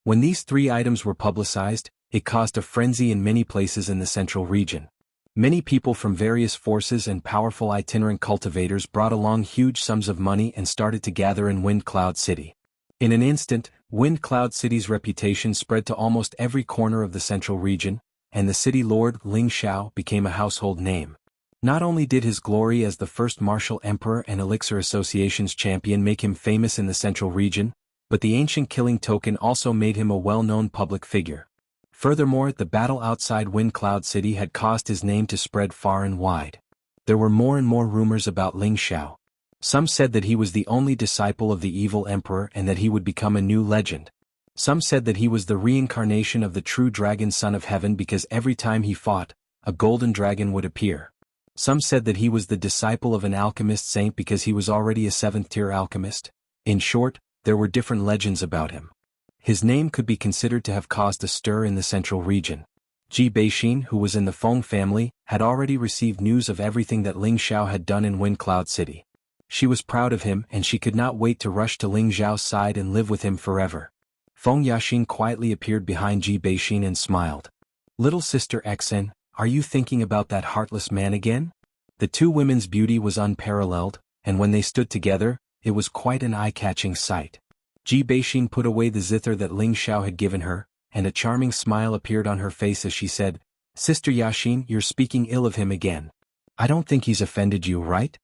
When these 3 items were publicized, it caused a frenzy in many places in the central region. Many people from various forces and powerful itinerant cultivators brought along huge sums of money and started to gather in Wind Cloud City. In an instant, Wind Cloud City's reputation spread to almost every corner of the central region, and the city lord Ling Xiao became a household name. Not only did his glory as the first martial emperor and Elixir Association's champion make him famous in the central region, but the ancient killing token also made him a well-known public figure. Furthermore, the battle outside Wind Cloud City had caused his name to spread far and wide. There were more and more rumors about Ling Xiao. Some said that he was the only disciple of the evil emperor and that he would become a new legend. Some said that he was the reincarnation of the true dragon son of heaven because every time he fought, a golden dragon would appear. Some said that he was the disciple of an alchemist saint because he was already a 7th-tier alchemist. In short, there were different legends about him. His name could be considered to have caused a stir in the central region. Ji Beixin, who was in the Feng family, had already received news of everything that Ling Xiao had done in Wind Cloud City. She was proud of him and she could not wait to rush to Ling Xiao's side and live with him forever. Feng Yaxin quietly appeared behind Ji Beixin and smiled. "Little sister Xen, are you thinking about that heartless man again?" The 2 women's beauty was unparalleled, and when they stood together, it was quite an eye-catching sight. Ji Beixin put away the zither that Ling Xiao had given her, and a charming smile appeared on her face as she said, "Sister Yaxin, you're speaking ill of him again. I don't think he's offended you, right?"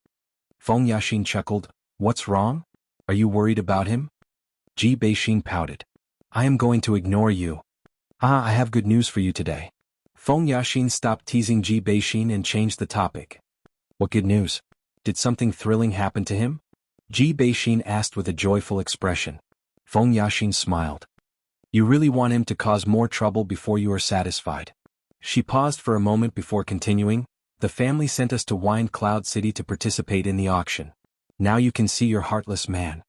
Feng Yaxin chuckled. "What's wrong? Are you worried about him?" Ji Beixin pouted. "I am going to ignore you. I have good news for you today." Feng Yaxin stopped teasing Ji Beixin and changed the topic. "What good news? Did something thrilling happen to him?" Ji Beixin asked with a joyful expression. Feng Yaxin smiled. "You really want him to cause more trouble before you are satisfied." She paused for a moment before continuing. "The family sent us to Wind Cloud City to participate in the auction. Now you can see your heartless man."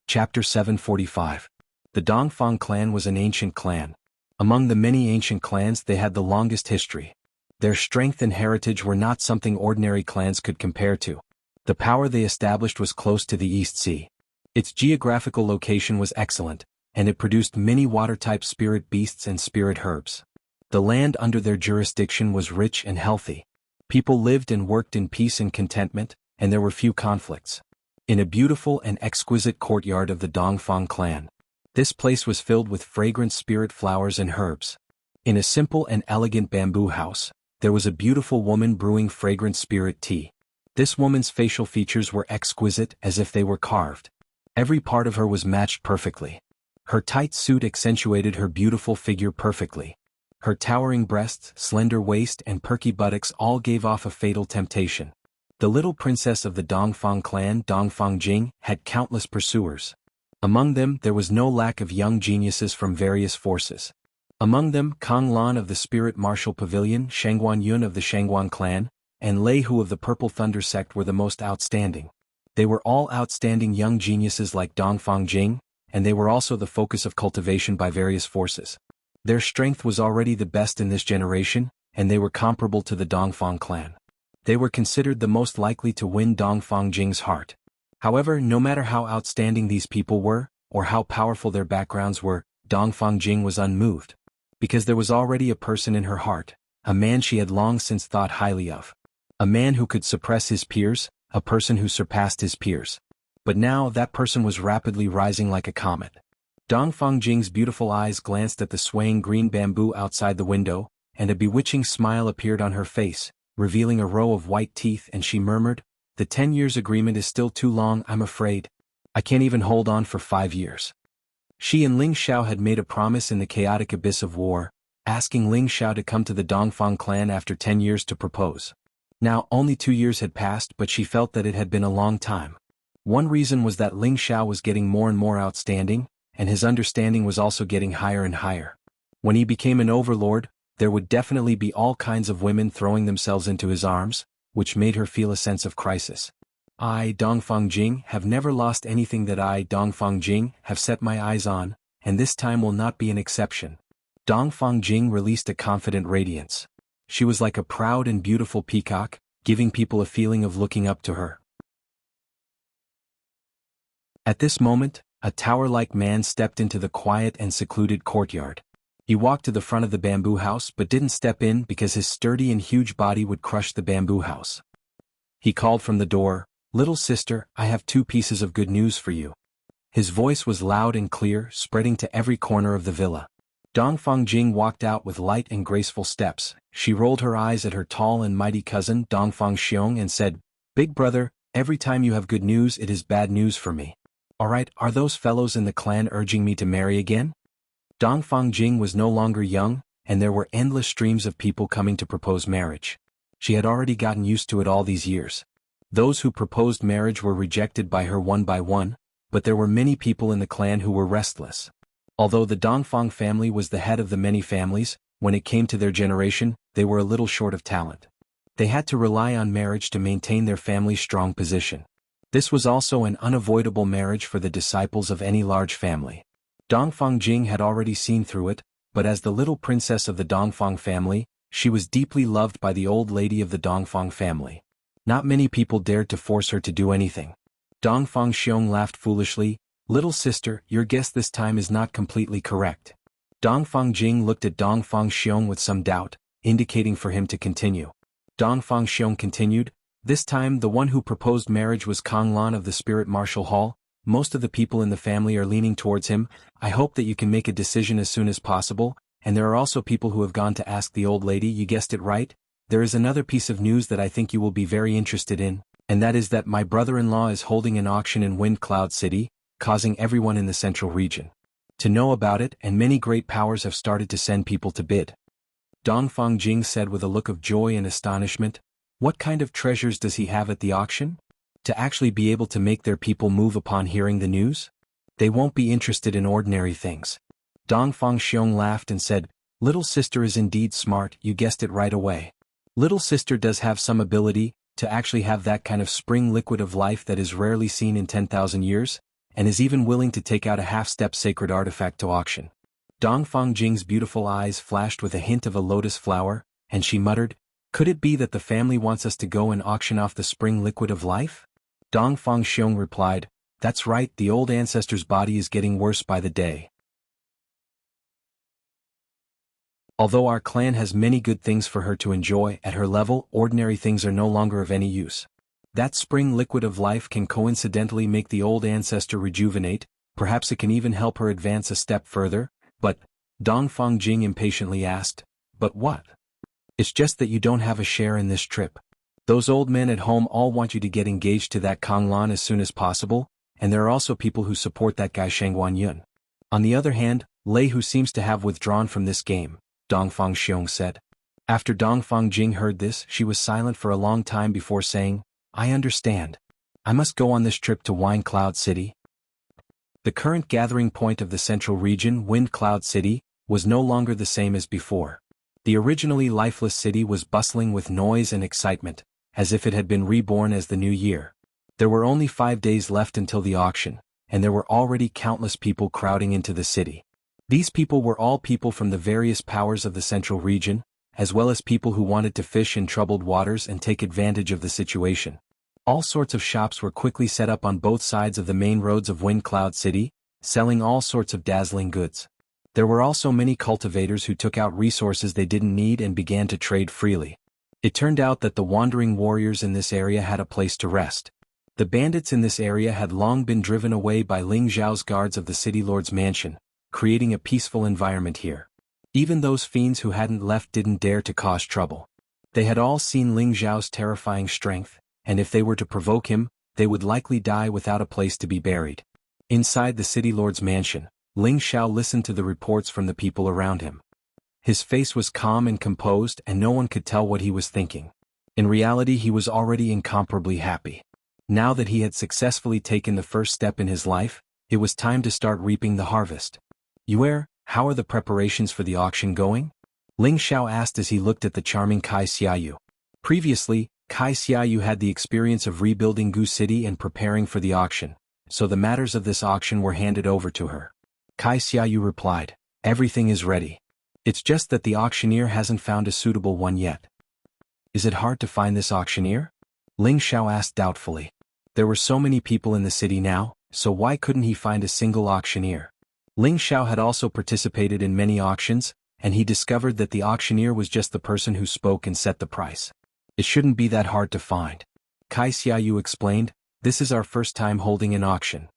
Chapter 745. The Dongfang clan was an ancient clan. Among the many ancient clans they had the longest history. Their strength and heritage were not something ordinary clans could compare to. The power they established was close to the East Sea. Its geographical location was excellent, and it produced many water-type spirit beasts and spirit herbs. The land under their jurisdiction was rich and healthy. People lived and worked in peace and contentment, and there were few conflicts. In a beautiful and exquisite courtyard of the Dongfang clan, this place was filled with fragrant spirit flowers and herbs. In a simple and elegant bamboo house, there was a beautiful woman brewing fragrant spirit tea. This woman's facial features were exquisite as if they were carved. Every part of her was matched perfectly. Her tight suit accentuated her beautiful figure perfectly. Her towering breasts, slender waist and perky buttocks all gave off a fatal temptation. The little princess of the Dongfang clan, Dongfang Jing, had countless pursuers. Among them there was no lack of young geniuses from various forces. Among them, Kang Lan of the Spirit Martial Pavilion, Shangguan Yun of the Shangguan clan, and Lei Hu of the Purple Thunder sect were the most outstanding. They were all outstanding young geniuses like Dongfang Jing, and they were also the focus of cultivation by various forces. Their strength was already the best in this generation, and they were comparable to the Dongfang clan. They were considered the most likely to win Dongfang Jing's heart. However, no matter how outstanding these people were, or how powerful their backgrounds were, Dongfang Jing was unmoved. Because there was already a person in her heart, a man she had long since thought highly of. A man who could suppress his peers, a person who surpassed his peers. But now that person was rapidly rising like a comet. Dongfang Jing's beautiful eyes glanced at the swaying green bamboo outside the window, and a bewitching smile appeared on her face, revealing a row of white teeth, and she murmured, "The 10 years agreement is still too long, I'm afraid. I can't even hold on for 5 years." She and Ling Xiao had made a promise in the chaotic abyss of war, asking Ling Xiao to come to the Dongfang clan after 10 years to propose. Now only 2 years had passed, but she felt that it had been a long time. One reason was that Ling Xiao was getting more and more outstanding, and his understanding was also getting higher and higher. When he became an overlord, there would definitely be all kinds of women throwing themselves into his arms, which made her feel a sense of crisis. I, Dongfang Jing, have never lost anything that I, Dongfang Jing, have set my eyes on, and this time will not be an exception. Dongfang Jing released a confident radiance. She was like a proud and beautiful peacock, giving people a feeling of looking up to her. At this moment, a tower-like man stepped into the quiet and secluded courtyard. He walked to the front of the bamboo house but didn't step in because his sturdy and huge body would crush the bamboo house. He called from the door, "Little sister, I have 2 pieces of good news for you." His voice was loud and clear, spreading to every corner of the villa. Dongfang Jing walked out with light and graceful steps. She rolled her eyes at her tall and mighty cousin Dongfang Xiong and said, "Big brother, every time you have good news it is bad news for me. Alright, are those fellows in the clan urging me to marry again?" Dongfang Jing was no longer young, and there were endless streams of people coming to propose marriage. She had already gotten used to it all these years. Those who proposed marriage were rejected by her one by one, but there were many people in the clan who were restless. Although the Dongfang family was the head of the many families, when it came to their generation, they were a little short of talent. They had to rely on marriage to maintain their family's strong position. This was also an unavoidable marriage for the disciples of any large family. Dongfang Jing had already seen through it, but as the little princess of the Dongfang family, she was deeply loved by the old lady of the Dongfang family. Not many people dared to force her to do anything. Dongfang Xiong laughed foolishly, "Little sister, your guess this time is not completely correct." Dongfang Jing looked at Dongfang Xiong with some doubt, indicating for him to continue. Dongfang Xiong continued, "This time the one who proposed marriage was Kong Lan of the Spirit Martial Hall. Most of the people in the family are leaning towards him. I hope that you can make a decision as soon as possible, and there are also people who have gone to ask the old lady. You guessed it right. There is another piece of news that I think you will be very interested in, and that is that my brother-in-law is holding an auction in Wind Cloud City, causing everyone in the central region to know about it, and many great powers have started to send people to bid." Dongfang Jing said with a look of joy and astonishment, "What kind of treasures does he have at the auction? To actually be able to make their people move upon hearing the news? They won't be interested in ordinary things." Dongfang Xiong laughed and said, "Little sister is indeed smart, you guessed it right away. Little sister does have some ability to actually have that kind of spring liquid of life that is rarely seen in 10,000 years, and is even willing to take out a half-step sacred artifact to auction." Dongfang Jing's beautiful eyes flashed with a hint of a lotus flower, and she muttered, "Could it be that the family wants us to go and auction off the spring liquid of life?" Dongfang Xiong replied, "That's right, the old ancestor's body is getting worse by the day. Although our clan has many good things for her to enjoy, at her level, ordinary things are no longer of any use. That spring liquid of life can coincidentally make the old ancestor rejuvenate, perhaps it can even help her advance a step further, but," Dongfang Jing impatiently asked, "But what?" "It's just that you don't have a share in this trip. Those old men at home all want you to get engaged to that Kong Lan as soon as possible, and there are also people who support that guy Shangguan Yun. On the other hand, Lei who seems to have withdrawn from this game," Dongfang Xiong said. After Dongfang Jing heard this, she was silent for a long time before saying, "I understand. I must go on this trip to Wine Cloud City." The current gathering point of the central region, Wind Cloud City, was no longer the same as before. The originally lifeless city was bustling with noise and excitement, as if it had been reborn as the new year. There were only 5 days left until the auction, and there were already countless people crowding into the city. These people were all people from the various powers of the central region, as well as people who wanted to fish in troubled waters and take advantage of the situation. All sorts of shops were quickly set up on both sides of the main roads of Wind Cloud City, selling all sorts of dazzling goods. There were also many cultivators who took out resources they didn't need and began to trade freely. It turned out that the wandering warriors in this area had a place to rest. The bandits in this area had long been driven away by Ling Zhao's guards of the city lord's mansion, creating a peaceful environment here. Even those fiends who hadn't left didn't dare to cause trouble. They had all seen Ling Zhao's terrifying strength, and if they were to provoke him, they would likely die without a place to be buried. Inside the city lord's mansion, Ling Zhao listened to the reports from the people around him. His face was calm and composed, and no one could tell what he was thinking. In reality, he was already incomparably happy. Now that he had successfully taken the first step in his life, it was time to start reaping the harvest. "Yue, how are the preparations for the auction going?" Ling Zhao asked as he looked at the charming Kai Xiaoyu. Previously, Kai Xiaoyu had the experience of rebuilding Gu City and preparing for the auction, so the matters of this auction were handed over to her. Kai Xiaoyu replied, "Everything is ready. It's just that the auctioneer hasn't found a suitable one yet. Is it hard to find this auctioneer? Ling Xiao asked doubtfully. There were so many people in the city now, so why couldn't he find a single auctioneer? Ling Xiao had also participated in many auctions, and he discovered that the auctioneer was just the person who spoke and set the price. It shouldn't be that hard to find. Kai Xiaoyu explained, this is our first time holding an auction.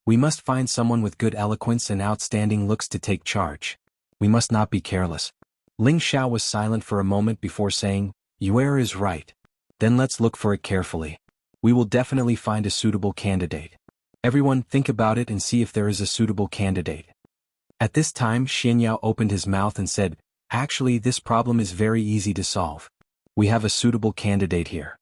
We must find someone with good eloquence and outstanding looks to take charge. We must not be careless. Ling Xiao was silent for a moment before saying, Yuer is right. Then let's look for it carefully. We will definitely find a suitable candidate. Everyone think about it and see if there is a suitable candidate. At this time Xianyao opened his mouth and said, actually this problem is very easy to solve. We have a suitable candidate here.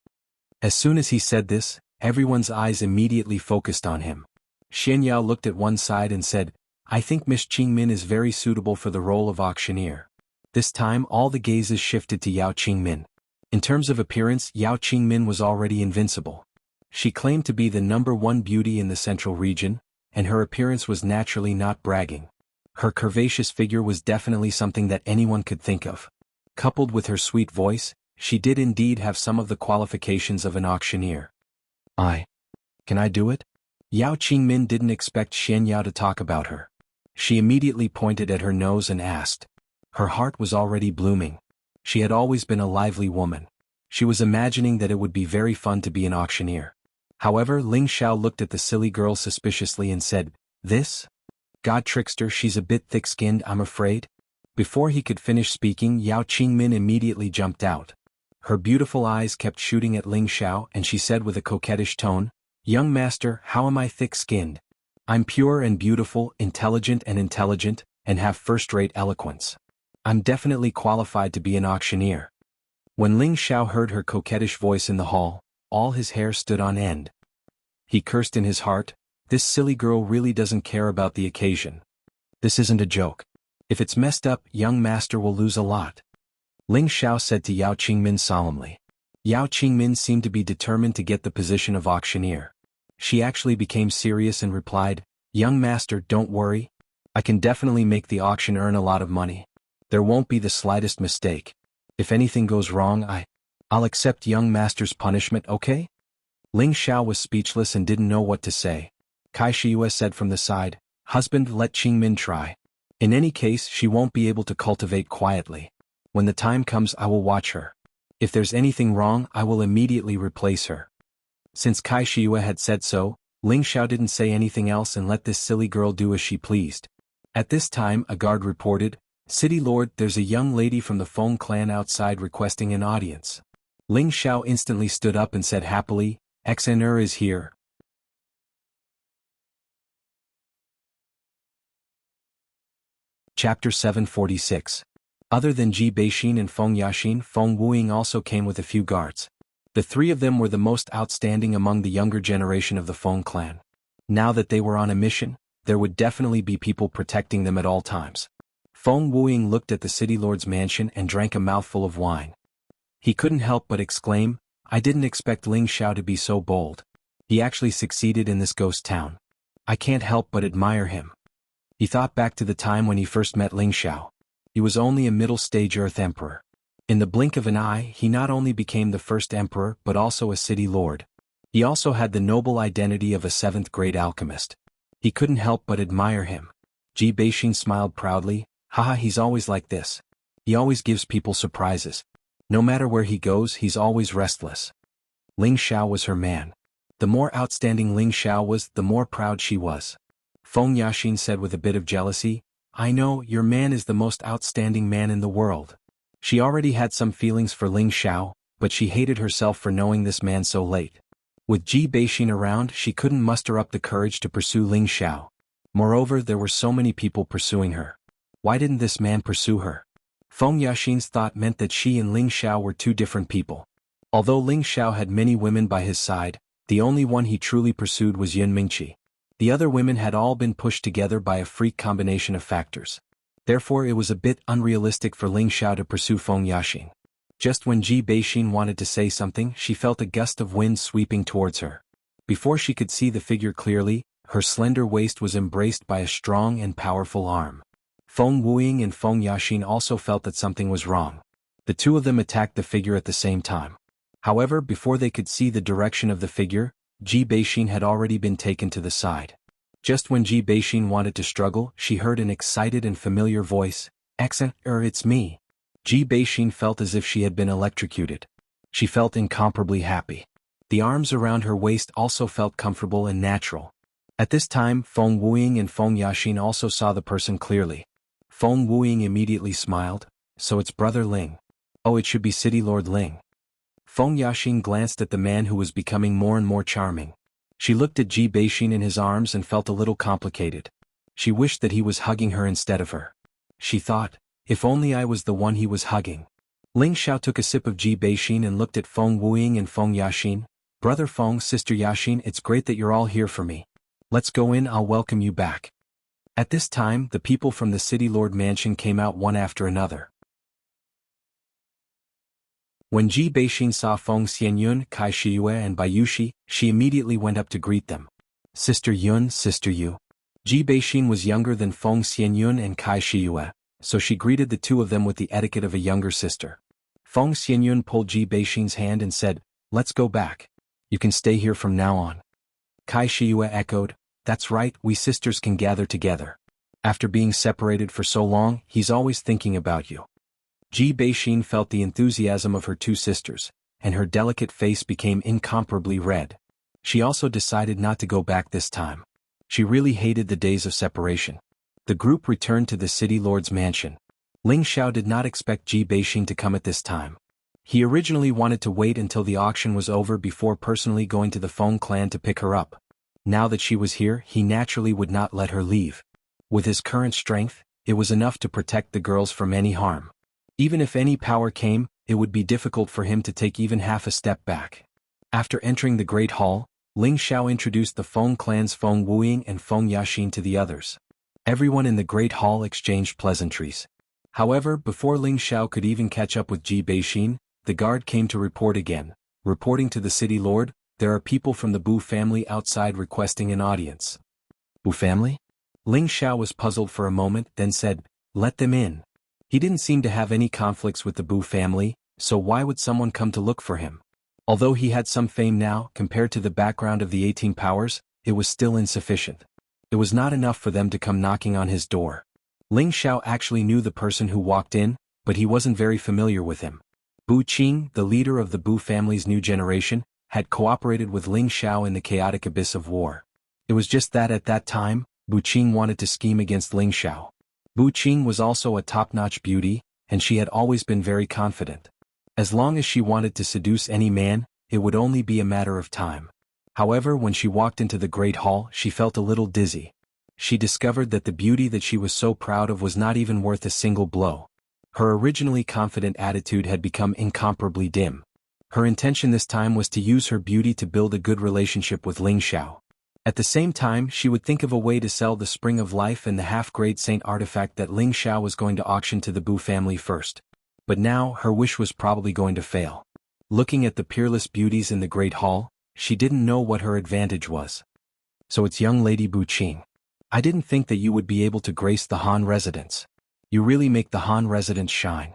As soon as he said this, everyone's eyes immediately focused on him. Xianyao looked at one side and said, I think Miss Qingmin is very suitable for the role of auctioneer. This time all the gazes shifted to Yao Qingmin. In terms of appearance, Yao Qingmin was already invincible. She claimed to be the #1 beauty in the central region, and her appearance was naturally not bragging. Her curvaceous figure was definitely something that anyone could think of. Coupled with her sweet voice, she did indeed have some of the qualifications of an auctioneer. Can I do it? Yao Qingmin didn't expect Xianyao to talk about her. She immediately pointed at her nose and asked. Her heart was already blooming. She had always been a lively woman. She was imagining that it would be very fun to be an auctioneer. However, Ling Xiao looked at the silly girl suspiciously and said, this? God trickster, she's a bit thick-skinned, I'm afraid. Before he could finish speaking, Yao Qingmin immediately jumped out. Her beautiful eyes kept shooting at Ling Xiao and she said with a coquettish tone, Young master, how am I thick-skinned? I'm pure and beautiful, intelligent, and have first-rate eloquence. I'm definitely qualified to be an auctioneer. When Ling Xiao heard her coquettish voice in the hall, all his hair stood on end. He cursed in his heart, this silly girl really doesn't care about the occasion. This isn't a joke. If it's messed up, young master will lose a lot. Ling Xiao said to Yao Qingmin solemnly. Yao Qingmin seemed to be determined to get the position of auctioneer. She actually became serious and replied, Young master, don't worry. I can definitely make the auction earn a lot of money. There won't be the slightest mistake. If anything goes wrong, I'll accept young master's punishment, okay? Ling Xiao was speechless and didn't know what to say. Kai Shiyue said from the side, Husband, let Qingmin try. In any case, she won't be able to cultivate quietly. When the time comes, I will watch her. If there's anything wrong, I will immediately replace her. Since Kai Shiyue had said so, Ling Xiao didn't say anything else and let this silly girl do as she pleased. At this time, a guard reported, City Lord, there's a young lady from the Feng clan outside requesting an audience. Ling Xiao instantly stood up and said happily, XNR is here. Chapter 746. Other than Ji Beixin and Feng Yaxin, Feng Wuying also came with a few guards. The three of them were the most outstanding among the younger generation of the Feng clan. Now that they were on a mission, there would definitely be people protecting them at all times. Feng Wuying looked at the city lord's mansion and drank a mouthful of wine. He couldn't help but exclaim, I didn't expect Ling Xiao to be so bold. He actually succeeded in this ghost town. I can't help but admire him. He thought back to the time when he first met Ling Xiao. He was only a middle-stage Earth Emperor. In the blink of an eye, he not only became the first emperor but also a city lord. He also had the noble identity of a seventh-grade alchemist. He couldn't help but admire him. Ji Beixin smiled proudly, haha, he's always like this. He always gives people surprises. No matter where he goes, he's always restless. Ling Xiao was her man. The more outstanding Ling Xiao was, the more proud she was. Feng Yaxin said with a bit of jealousy, I know, your man is the most outstanding man in the world. She already had some feelings for Ling Xiao, but she hated herself for knowing this man so late. With Ji Beixin around, she couldn't muster up the courage to pursue Ling Xiao. Moreover, there were so many people pursuing her. Why didn't this man pursue her? Feng Yaxin's thought meant that she and Ling Xiao were two different people. Although Ling Xiao had many women by his side, the only one he truly pursued was Yun Mingqi. The other women had all been pushed together by a freak combination of factors. Therefore it was a bit unrealistic for Ling Xiao to pursue Feng Yaxin. Just when Ji Beixin wanted to say something, she felt a gust of wind sweeping towards her. Before she could see the figure clearly, her slender waist was embraced by a strong and powerful arm. Feng Wuying and Feng Yaxin also felt that something was wrong. The two of them attacked the figure at the same time. However, before they could see the direction of the figure, Ji Beixin had already been taken to the side. Just when Ji Beixin wanted to struggle, she heard an excited and familiar voice, It's me." Ji Beixin felt as if she had been electrocuted. She felt incomparably happy. The arms around her waist also felt comfortable and natural. At this time, Feng Wuying and Feng Yaxin also saw the person clearly. Feng Wuying immediately smiled, "So it's Brother Ling. Oh, it should be City Lord Ling." Feng Yaxin glanced at the man who was becoming more and more charming. She looked at Ji Beixin in his arms and felt a little complicated. She wished that he was hugging her instead of her. She thought, if only I was the one he was hugging. Ling Xiao took a sip of Ji Beixin and looked at Feng Wuying and Feng Yaxin. "Brother Feng, Sister Yaxin, it's great that you're all here for me. Let's go in, I'll welcome you back." At this time, the people from the City Lord Mansion came out one after another. When Ji Beixin saw Feng Xianyun, Kai Shiyue and Bayushi, she immediately went up to greet them. "Sister Yun, Sister Yu." Ji Beixin was younger than Feng Xianyun and Kai Shiyue, so she greeted the two of them with the etiquette of a younger sister. Feng Xianyun pulled Ji Beixin's hand and said, "Let's go back. You can stay here from now on." Kai Shiyue echoed, "That's right, we sisters can gather together. After being separated for so long, he's always thinking about you." Ji Beixin felt the enthusiasm of her two sisters, and her delicate face became incomparably red. She also decided not to go back this time. She really hated the days of separation. The group returned to the City Lord's mansion. Ling Xiao did not expect Ji Beixin to come at this time. He originally wanted to wait until the auction was over before personally going to the Feng clan to pick her up. Now that she was here, he naturally would not let her leave. With his current strength, it was enough to protect the girls from any harm. Even if any power came, it would be difficult for him to take even half a step back. After entering the Great Hall, Ling Xiao introduced the Feng clan's Feng Wuying and Feng Yaxin to the others. Everyone in the Great Hall exchanged pleasantries. However, before Ling Xiao could even catch up with Ji Beixin, the guard came to report again. Reporting to the City Lord, "There are people from the Bu family outside requesting an audience." "Bu family?" Ling Xiao was puzzled for a moment, then said, "Let them in." He didn't seem to have any conflicts with the Bu family, so why would someone come to look for him? Although he had some fame now, compared to the background of the 18 powers, it was still insufficient. It was not enough for them to come knocking on his door. Ling Xiao actually knew the person who walked in, but he wasn't very familiar with him. Bu Qing, the leader of the Bu family's new generation, had cooperated with Ling Xiao in the chaotic abyss of war. It was just that at that time, Bu Qing wanted to scheme against Ling Xiao. Bu Qing was also a top-notch beauty, and she had always been very confident. As long as she wanted to seduce any man, it would only be a matter of time. However, when she walked into the Great Hall, she felt a little dizzy. She discovered that the beauty that she was so proud of was not even worth a single blow. Her originally confident attitude had become incomparably dim. Her intention this time was to use her beauty to build a good relationship with Ling Xiao. At the same time, she would think of a way to sell the Spring of Life and the half-grade saint artifact that Ling Xiao was going to auction to the Bu family first. But now, her wish was probably going to fail. Looking at the peerless beauties in the Great Hall, she didn't know what her advantage was. "So it's young Lady Bu Qing. I didn't think that you would be able to grace the Han residence. You really make the Han residence shine."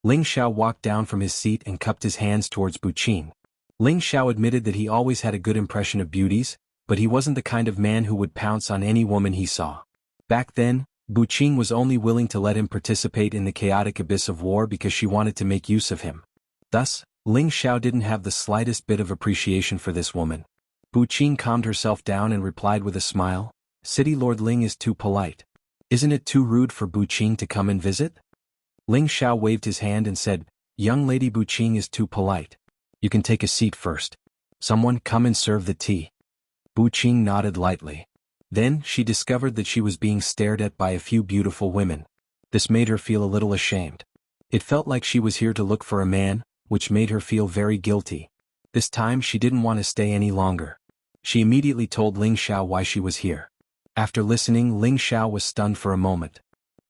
Ling Xiao walked down from his seat and cupped his hands towards Bu Qing. Ling Xiao admitted that he always had a good impression of beauties, but he wasn't the kind of man who would pounce on any woman he saw. Back then, Bu Qing was only willing to let him participate in the chaotic abyss of war because she wanted to make use of him. Thus, Ling Xiao didn't have the slightest bit of appreciation for this woman. Bu Qing calmed herself down and replied with a smile, "City Lord Ling is too polite. Isn't it too rude for Bu Qing to come and visit?" Ling Xiao waved his hand and said, "Young Lady Bu Qing is too polite. You can take a seat first. Someone come and serve the tea." Bu Qing nodded lightly. Then, she discovered that she was being stared at by a few beautiful women. This made her feel a little ashamed. It felt like she was here to look for a man, which made her feel very guilty. This time she didn't want to stay any longer. She immediately told Ling Xiao why she was here. After listening, Ling Xiao was stunned for a moment.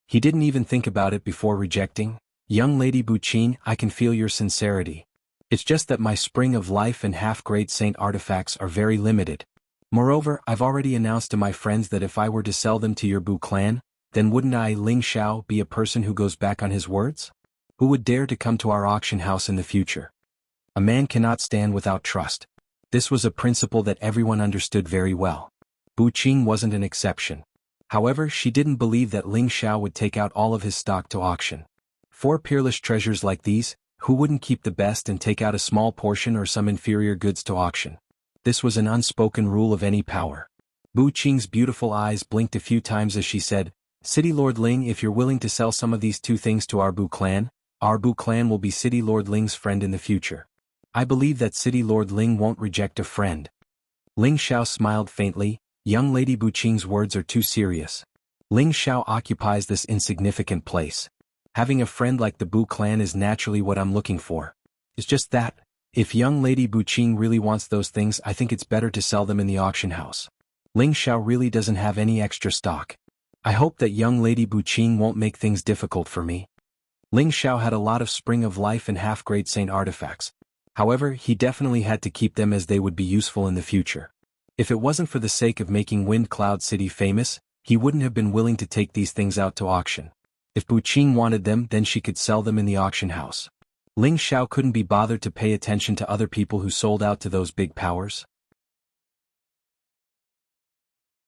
He didn't even think about it before rejecting, "Young Lady Bu Qing, I can feel your sincerity. It's just that my Spring of Life and half-grade saint artifacts are very limited. Moreover, I've already announced to my friends that if I were to sell them to your Bu clan, then wouldn't I, Ling Xiao, be a person who goes back on his words? Who would dare to come to our auction house in the future? A man cannot stand without trust. This was a principle that everyone understood very well. Bu Qing wasn't an exception. However, she didn't believe that Ling Xiao would take out all of his stock to auction. For peerless treasures like these, who wouldn't keep the best and take out a small portion or some inferior goods to auction? This was an unspoken rule of any power. Bu Qing's beautiful eyes blinked a few times as she said, City Lord Ling, if you're willing to sell some of these two things to our Bu clan will be City Lord Ling's friend in the future. I believe that City Lord Ling won't reject a friend. Ling Xiao smiled faintly. Young Lady Bu Qing's words are too serious. Ling Xiao occupies this insignificant place. Having a friend like the Bu clan is naturally what I'm looking for. It's just that, if young Lady Bu Qing really wants those things, I think it's better to sell them in the auction house. Ling Xiao really doesn't have any extra stock. I hope that young Lady Bu Qing won't make things difficult for me. Ling Xiao had a lot of Spring of Life and half-grade saint artifacts. However, he definitely had to keep them as they would be useful in the future. If it wasn't for the sake of making Wind Cloud City famous, he wouldn't have been willing to take these things out to auction. If Bu Qing wanted them, then she could sell them in the auction house. Ling Xiao couldn't be bothered to pay attention to other people who sold out to those big powers.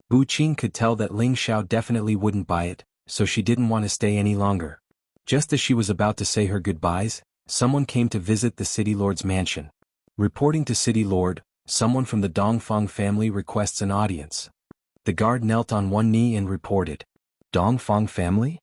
Bu Qing could tell that Ling Xiao definitely wouldn't buy it, so she didn't want to stay any longer. Just as she was about to say her goodbyes, someone came to visit the City Lord's mansion. Reporting to City Lord, someone from the Dongfang family requests an audience. The guard knelt on one knee and reported, Dongfang family?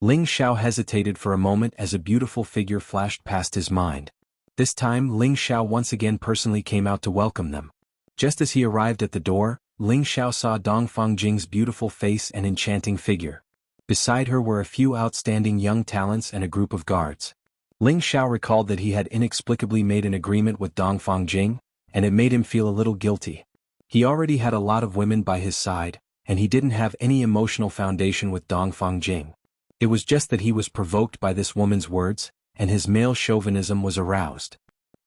Ling Xiao hesitated for a moment as a beautiful figure flashed past his mind. This time Ling Xiao once again personally came out to welcome them. Just as he arrived at the door, Ling Xiao saw Dongfang Jing's beautiful face and enchanting figure. Beside her were a few outstanding young talents and a group of guards. Ling Xiao recalled that he had inexplicably made an agreement with Dongfang Jing, and it made him feel a little guilty. He already had a lot of women by his side, and he didn't have any emotional foundation with Dongfang Jing. It was just that he was provoked by this woman's words, and his male chauvinism was aroused.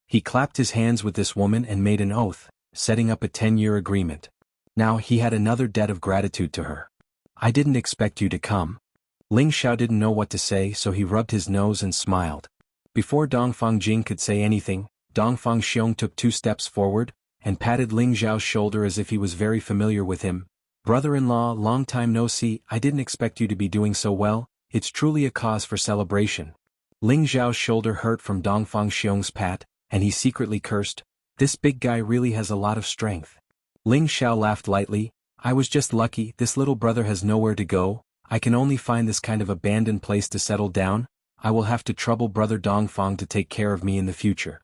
He clapped his hands with this woman and made an oath, setting up a 10-year agreement. Now he had another debt of gratitude to her. I didn't expect you to come. Ling Xiao didn't know what to say, so he rubbed his nose and smiled. Before Dongfang Jing could say anything, Dongfang Xiong took 2 steps forward, and patted Ling Xiao's shoulder as if he was very familiar with him. Brother-in-law, long time no see, I didn't expect you to be doing so well, it's truly a cause for celebration. Ling Xiao's shoulder hurt from Dongfang Xiong's pat, and he secretly cursed, this big guy really has a lot of strength. Ling Xiao laughed lightly, I was just lucky, this little brother has nowhere to go, I can only find this kind of abandoned place to settle down, I will have to trouble brother Dongfang to take care of me in the future.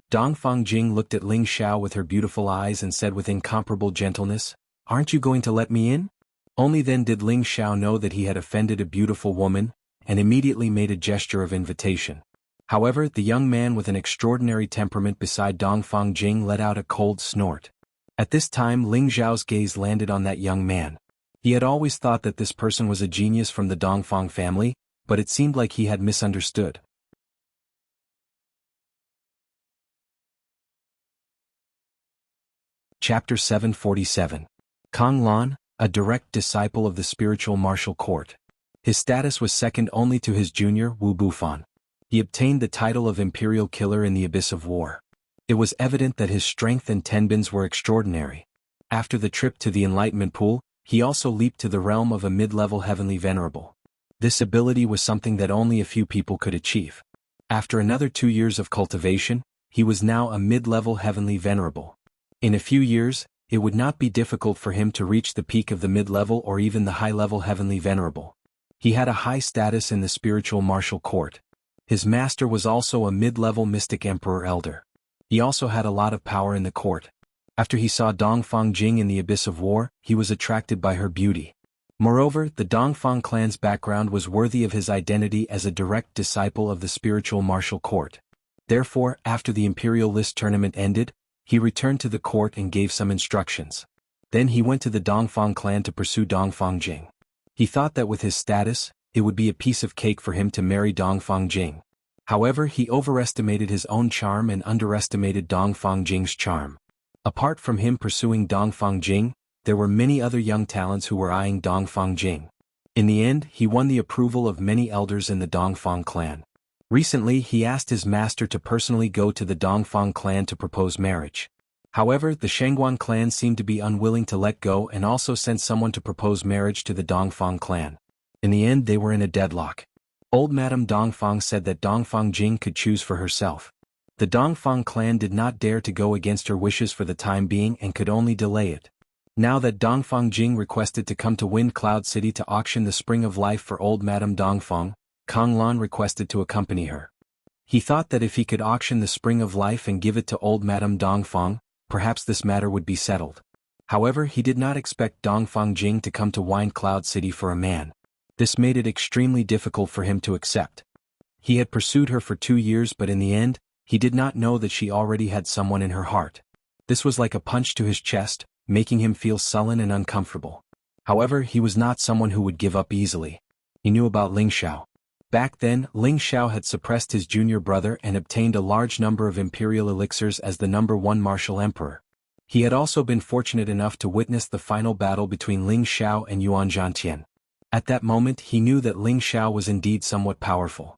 Dongfang Jing looked at Ling Xiao with her beautiful eyes and said with incomparable gentleness, aren't you going to let me in? Only then did Ling Xiao know that he had offended a beautiful woman, and immediately made a gesture of invitation. However, the young man with an extraordinary temperament beside Dongfang Jing let out a cold snort. At this time Ling Xiao's gaze landed on that young man. He had always thought that this person was a genius from the Dongfang family, but it seemed like he had misunderstood. Chapter 747. Kang Lan, a direct disciple of the spiritual martial court. His status was second only to his junior, Wu Bufan. He obtained the title of Imperial Killer in the Abyss of War. It was evident that his strength and tenbins were extraordinary. After the trip to the Enlightenment Pool, he also leaped to the realm of a mid-level Heavenly Venerable. This ability was something that only a few people could achieve. After another 2 years of cultivation, he was now a mid-level Heavenly Venerable. In a few years, it would not be difficult for him to reach the peak of the mid-level or even the high-level Heavenly Venerable. He had a high status in the spiritual martial court. His master was also a mid-level mystic Emperor Elder. He also had a lot of power in the court. After he saw Dongfang Jing in the Abyss of War, he was attracted by her beauty. Moreover, the Dongfang clan's background was worthy of his identity as a direct disciple of the spiritual martial court. Therefore, after the Imperial List tournament ended, he returned to the court and gave some instructions. Then he went to the Dongfang clan to pursue Dongfang Jing. He thought that with his status, it would be a piece of cake for him to marry Dongfang Jing. However, he overestimated his own charm and underestimated Dongfang Jing's charm. Apart from him pursuing Dongfang Jing, there were many other young talents who were eyeing Dongfang Jing. In the end, he won the approval of many elders in the Dongfang clan. Recently, he asked his master to personally go to the Dongfang clan to propose marriage. However, the Shangguan clan seemed to be unwilling to let go and also sent someone to propose marriage to the Dongfang clan. In the end, they were in a deadlock. Old Madame Dongfang said that Dongfang Jing could choose for herself. The Dongfang clan did not dare to go against her wishes for the time being and could only delay it. Now that Dongfang Jing requested to come to Wind Cloud City to auction the Spring of Life for old Madame Dongfang, Kang Lan requested to accompany her. He thought that if he could auction the Spring of Life and give it to old Madame Dongfang, perhaps this matter would be settled. However, he did not expect Dongfang Jing to come to Wind Cloud City for a man. This made it extremely difficult for him to accept. He had pursued her for 2 years, but in the end, he did not know that she already had someone in her heart. This was like a punch to his chest, making him feel sullen and uncomfortable. However, he was not someone who would give up easily. He knew about Ling Xiao. Back then, Ling Xiao had suppressed his junior brother and obtained a large number of imperial elixirs as the #1 martial emperor. He had also been fortunate enough to witness the final battle between Ling Xiao and Yuan Zhantian. At that moment, he knew that Ling Xiao was indeed somewhat powerful.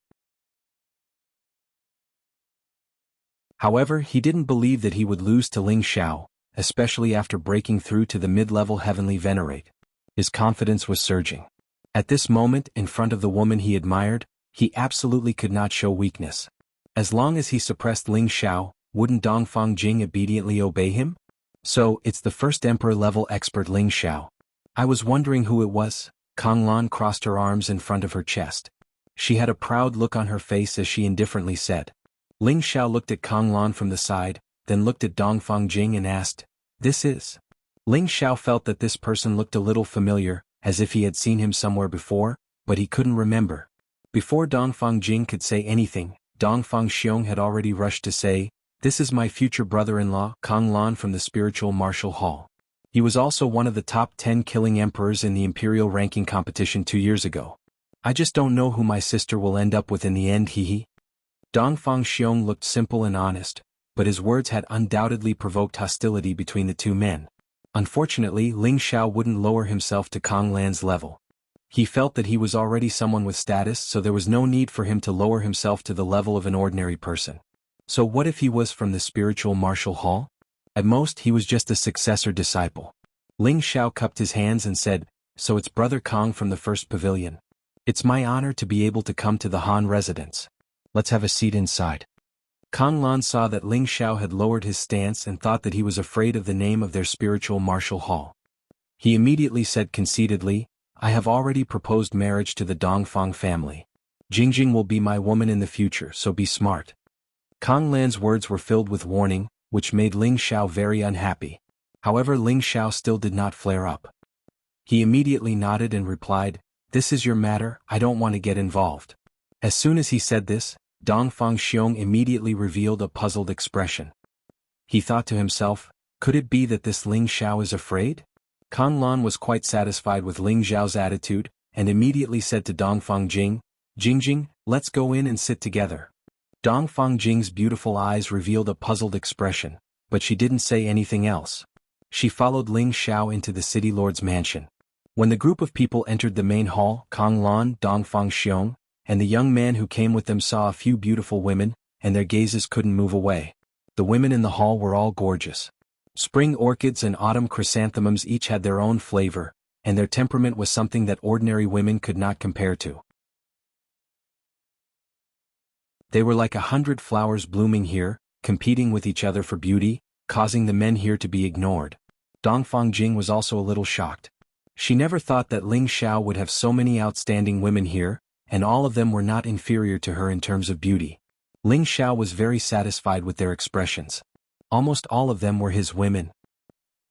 However, he didn't believe that he would lose to Ling Xiao, especially after breaking through to the mid-level heavenly venerate. His confidence was surging. At this moment, in front of the woman he admired, he absolutely could not show weakness. As long as he suppressed Ling Xiao, wouldn't Dongfang Jing obediently obey him? So, it's the first emperor-level expert Ling Xiao. I was wondering who it was. Kang Lan crossed her arms in front of her chest. She had a proud look on her face as she indifferently said. Ling Xiao looked at Kang Lan from the side, then looked at Dongfang Jing and asked, "This is?" Ling Xiao felt that this person looked a little familiar, as if he had seen him somewhere before, but he couldn't remember. Before Dongfang Jing could say anything, Dongfang Xiong had already rushed to say, "This is my future brother-in-law, Kang Lan from the Spiritual Martial Hall." He was also one of the top 10 killing emperors in the imperial ranking competition 2 years ago. I just don't know who my sister will end up with in the end, hee. Dongfang Xiong looked simple and honest, but his words had undoubtedly provoked hostility between the two men. Unfortunately, Ling Xiao wouldn't lower himself to Kang Lan's level. He felt that he was already someone with status, so there was no need for him to lower himself to the level of an ordinary person. So what if he was from the Spiritual Martial Hall? At most, he was just a successor disciple. Ling Xiao cupped his hands and said, "So it's Brother Kang from the first pavilion. It's my honor to be able to come to the Han residence. Let's have a seat inside." Kang Lan saw that Ling Xiao had lowered his stance and thought that he was afraid of the name of their Spiritual Martial Hall. He immediately said conceitedly, "I have already proposed marriage to the Dongfang family. Jingjing will be my woman in the future, so be smart." Kang Lan's words were filled with warning, which made Ling Xiao very unhappy. However, Ling Xiao still did not flare up. He immediately nodded and replied, "This is your matter, I don't want to get involved." As soon as he said this, Dongfang Xiong immediately revealed a puzzled expression. He thought to himself, could it be that this Ling Xiao is afraid? Kang Lan was quite satisfied with Ling Xiao's attitude, and immediately said to Dongfang Jing, "Jingjing, let's go in and sit together." Dongfang Jing's beautiful eyes revealed a puzzled expression, but she didn't say anything else. She followed Ling Xiao into the city lord's mansion. When the group of people entered the main hall, Kang Lan, Dongfang Xiong, and the young man who came with them saw a few beautiful women, and their gazes couldn't move away. The women in the hall were all gorgeous. Spring orchids and autumn chrysanthemums each had their own flavor, and their temperament was something that ordinary women could not compare to. They were like 100 flowers blooming here, competing with each other for beauty, causing the men here to be ignored. Dongfang Jing was also a little shocked. She never thought that Ling Xiao would have so many outstanding women here, and all of them were not inferior to her in terms of beauty. Ling Xiao was very satisfied with their expressions. Almost all of them were his women.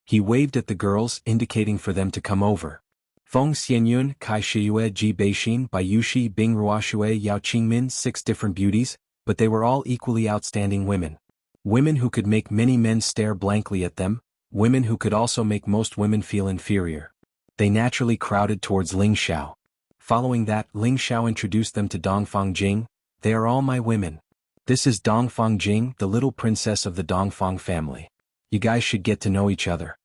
He waved at the girls, indicating for them to come over. Feng Xianyun, Kai Shiyue, Ji Beixin, Baiyushi, Bing Ruoxue, Yao Qingmin, 6 different beauties, but they were all equally outstanding women. Women who could make many men stare blankly at them, women who could also make most women feel inferior. They naturally crowded towards Ling Xiao. Following that, Ling Xiao introduced them to Dongfang Jing. "They are all my women. This is Dongfang Jing, the little princess of the Dongfang family. You guys should get to know each other."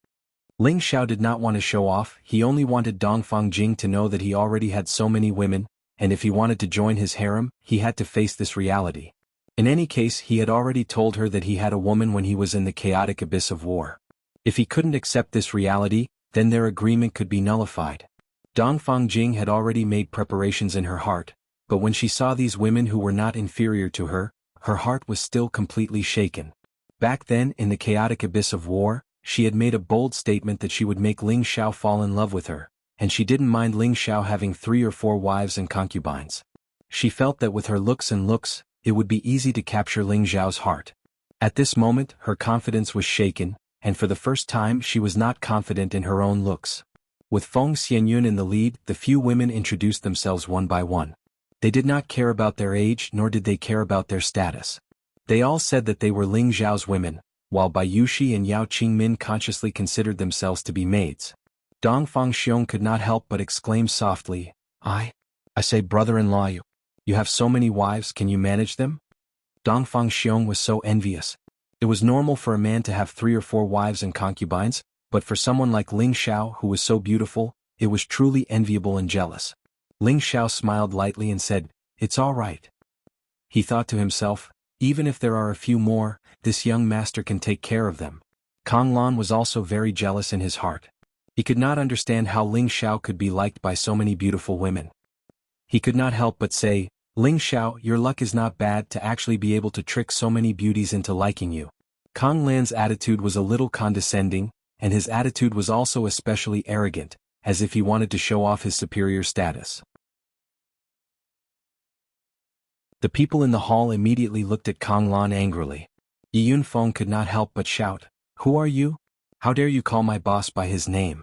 Ling Xiao did not want to show off, he only wanted Dongfang Jing to know that he already had so many women, and if he wanted to join his harem, he had to face this reality. In any case, he had already told her that he had a woman when he was in the chaotic abyss of war. If he couldn't accept this reality, then their agreement could be nullified. Dongfang Jing had already made preparations in her heart, but when she saw these women who were not inferior to her, her heart was still completely shaken. Back then, in the chaotic abyss of war, she had made a bold statement that she would make Ling Xiao fall in love with her, and she didn't mind Ling Xiao having 3 or 4 wives and concubines. She felt that with her looks, it would be easy to capture Ling Xiao's heart. At this moment, her confidence was shaken, and for the first time she was not confident in her own looks. With Feng Xianyun in the lead, the few women introduced themselves one by one. They did not care about their age nor did they care about their status. They all said that they were Ling Xiao's women, while Bai Yushi and Yao Qingmin consciously considered themselves to be maids. Dongfang Xiong could not help but exclaim softly, I say brother-in-law, you have so many wives, can you manage them? Dongfang Xiong was so envious. It was normal for a man to have 3 or 4 wives and concubines, but for someone like Ling Xiao who was so beautiful, it was truly enviable and jealous. Ling Xiao smiled lightly and said, it's all right. He thought to himself, even if there are a few more, this young master can take care of them. Kang Lan was also very jealous in his heart. He could not understand how Ling Xiao could be liked by so many beautiful women. He could not help but say, Ling Xiao, your luck is not bad to actually be able to trick so many beauties into liking you. Kang Lan's attitude was a little condescending, and his attitude was also especially arrogant, as if he wanted to show off his superior status. The people in the hall immediately looked at Kang Lan angrily. Yi Yunfeng could not help but shout, who are you? How dare you call my boss by his name?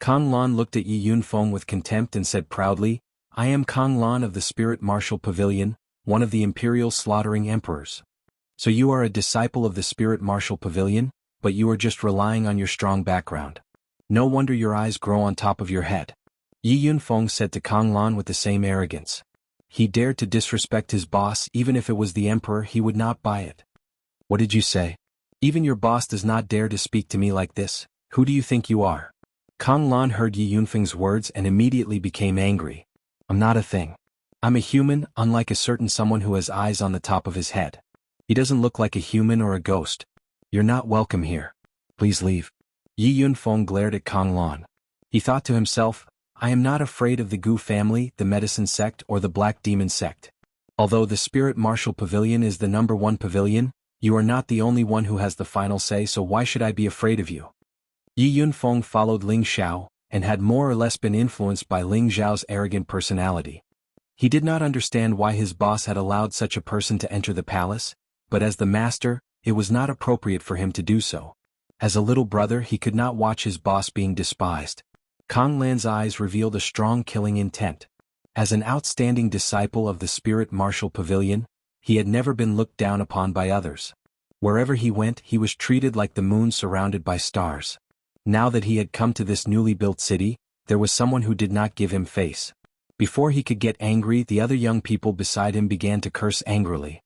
Kang Lan looked at Yi Yunfeng with contempt and said proudly, I am Kang Lan of the Spirit Martial Pavilion, one of the Imperial Slaughtering Emperors. So you are a disciple of the Spirit Martial Pavilion, but you are just relying on your strong background. No wonder your eyes grow on top of your head. Yi Yunfeng said to Kang Lan with the same arrogance. He dared to disrespect his boss, even if it was the emperor, he would not buy it. What did you say? Even your boss does not dare to speak to me like this. Who do you think you are? Kang Lan heard Yi Yunfeng's words and immediately became angry. I'm not a thing. I'm a human, unlike a certain someone who has eyes on the top of his head. He doesn't look like a human or a ghost. You're not welcome here. Please leave. Yi Yunfeng glared at Kang Lan. He thought to himself, I am not afraid of the Gu family, the medicine sect or the black demon sect. Although the Spirit Martial Pavilion is the #1 pavilion, you are not the only one who has the final say, so why should I be afraid of you? Yi Yunfeng followed Ling Xiao, and had more or less been influenced by Ling Xiao's arrogant personality. He did not understand why his boss had allowed such a person to enter the palace, but as the master, it was not appropriate for him to do so. As a little brother, he could not watch his boss being despised. Kang Lan's eyes revealed a strong killing intent. As an outstanding disciple of the Spirit Martial Pavilion, he had never been looked down upon by others. Wherever he went, he was treated like the moon surrounded by stars. Now that he had come to this newly built city, there was someone who did not give him face. Before he could get angry, the other young people beside him began to curse angrily.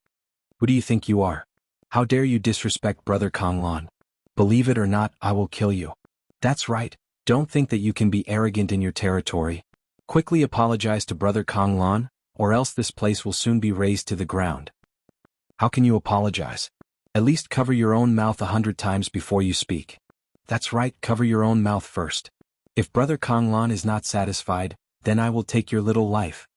Who do you think you are? How dare you disrespect Brother Kang Lan? Believe it or not, I will kill you. That's right, don't think that you can be arrogant in your territory. Quickly apologize to Brother Kang Lan, or else this place will soon be razed to the ground. How can you apologize? At least cover your own mouth 100 times before you speak. That's right, cover your own mouth first. If Brother Kang Lan is not satisfied, then I will take your little life.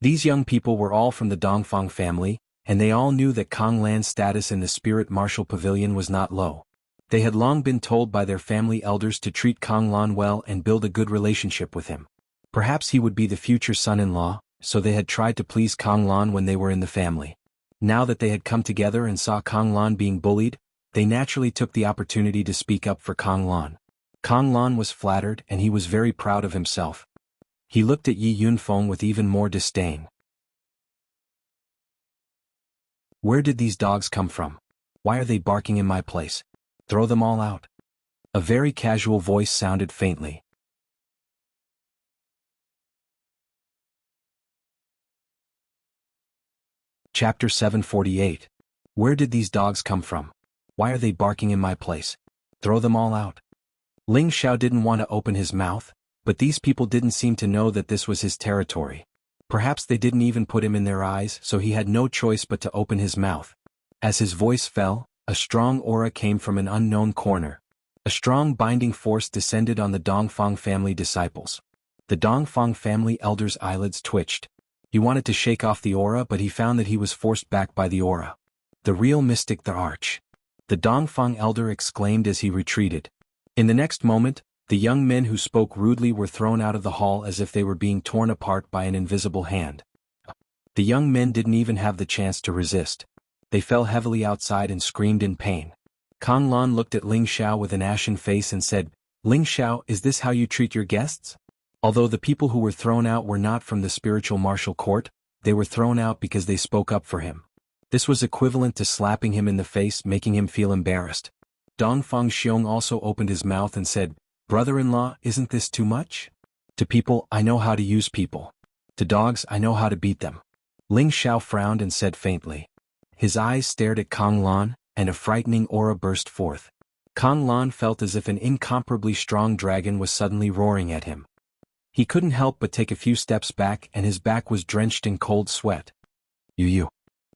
These young people were all from the Dongfang family, and they all knew that Kang Lan's status in the Spirit Martial Pavilion was not low. They had long been told by their family elders to treat Kang Lan well and build a good relationship with him. Perhaps he would be the future son-in-law, so they had tried to please Kang Lan when they were in the family. Now that they had come together and saw Kang Lan being bullied, they naturally took the opportunity to speak up for Kang Lan. Kang Lan was flattered and he was very proud of himself. He looked at Yi Yunfeng with even more disdain. Where did these dogs come from? Why are they barking in my place? Throw them all out. A very casual voice sounded faintly. Chapter 748. Where did these dogs come from? Why are they barking in my place? Throw them all out. Ling Xiao didn't want to open his mouth, but these people didn't seem to know that this was his territory. Perhaps they didn't even put him in their eyes, so he had no choice but to open his mouth. As his voice fell, a strong aura came from an unknown corner. A strong binding force descended on the Dongfang family disciples. The Dongfang family elder's eyelids twitched. He wanted to shake off the aura, but he found that he was forced back by the aura. The real mystic, the arch. The Dongfang elder exclaimed as he retreated. In the next moment, the young men who spoke rudely were thrown out of the hall as if they were being torn apart by an invisible hand. The young men didn't even have the chance to resist. They fell heavily outside and screamed in pain. Kang Lan looked at Ling Xiao with an ashen face and said, "Ling Xiao, is this how you treat your guests?" Although the people who were thrown out were not from the spiritual martial court, they were thrown out because they spoke up for him. This was equivalent to slapping him in the face, making him feel embarrassed. Dongfang Xiong also opened his mouth and said, "Brother-in-law, isn't this too much? To people, I know how to use people. To dogs, I know how to beat them." Ling Xiao frowned and said faintly. His eyes stared at Kang Lan, and a frightening aura burst forth. Kang Lan felt as if an incomparably strong dragon was suddenly roaring at him. He couldn't help but take a few steps back, and his back was drenched in cold sweat. You.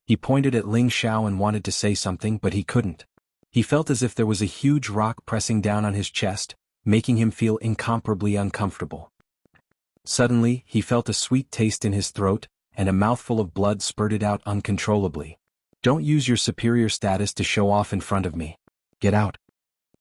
He pointed at Ling Xiao and wanted to say something, but he couldn't. He felt as if there was a huge rock pressing down on his chest, making him feel incomparably uncomfortable. Suddenly, he felt a sweet taste in his throat, and a mouthful of blood spurted out uncontrollably. "Don't use your superior status to show off in front of me. Get out."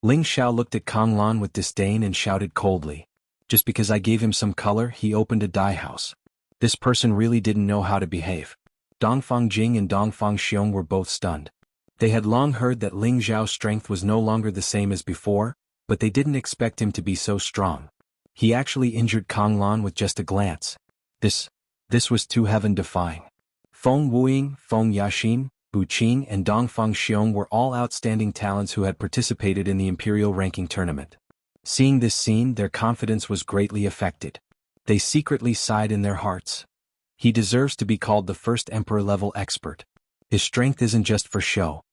Ling Xiao looked at Kang Lan with disdain and shouted coldly. Just because I gave him some color, he opened a dye house. This person really didn't know how to behave. Dongfang Jing and Dongfang Xiong were both stunned. They had long heard that Ling Xiao's strength was no longer the same as before, but they didn't expect him to be so strong. He actually injured Kang Lan with just a glance. This was too heaven-defying. Feng Wuing, Feng Yaxin, Bu Qing and Dongfang Xiong were all outstanding talents who had participated in the Imperial ranking tournament. Seeing this scene, their confidence was greatly affected. They secretly sighed in their hearts. He deserves to be called the first Emperor-level expert. His strength isn't just for show.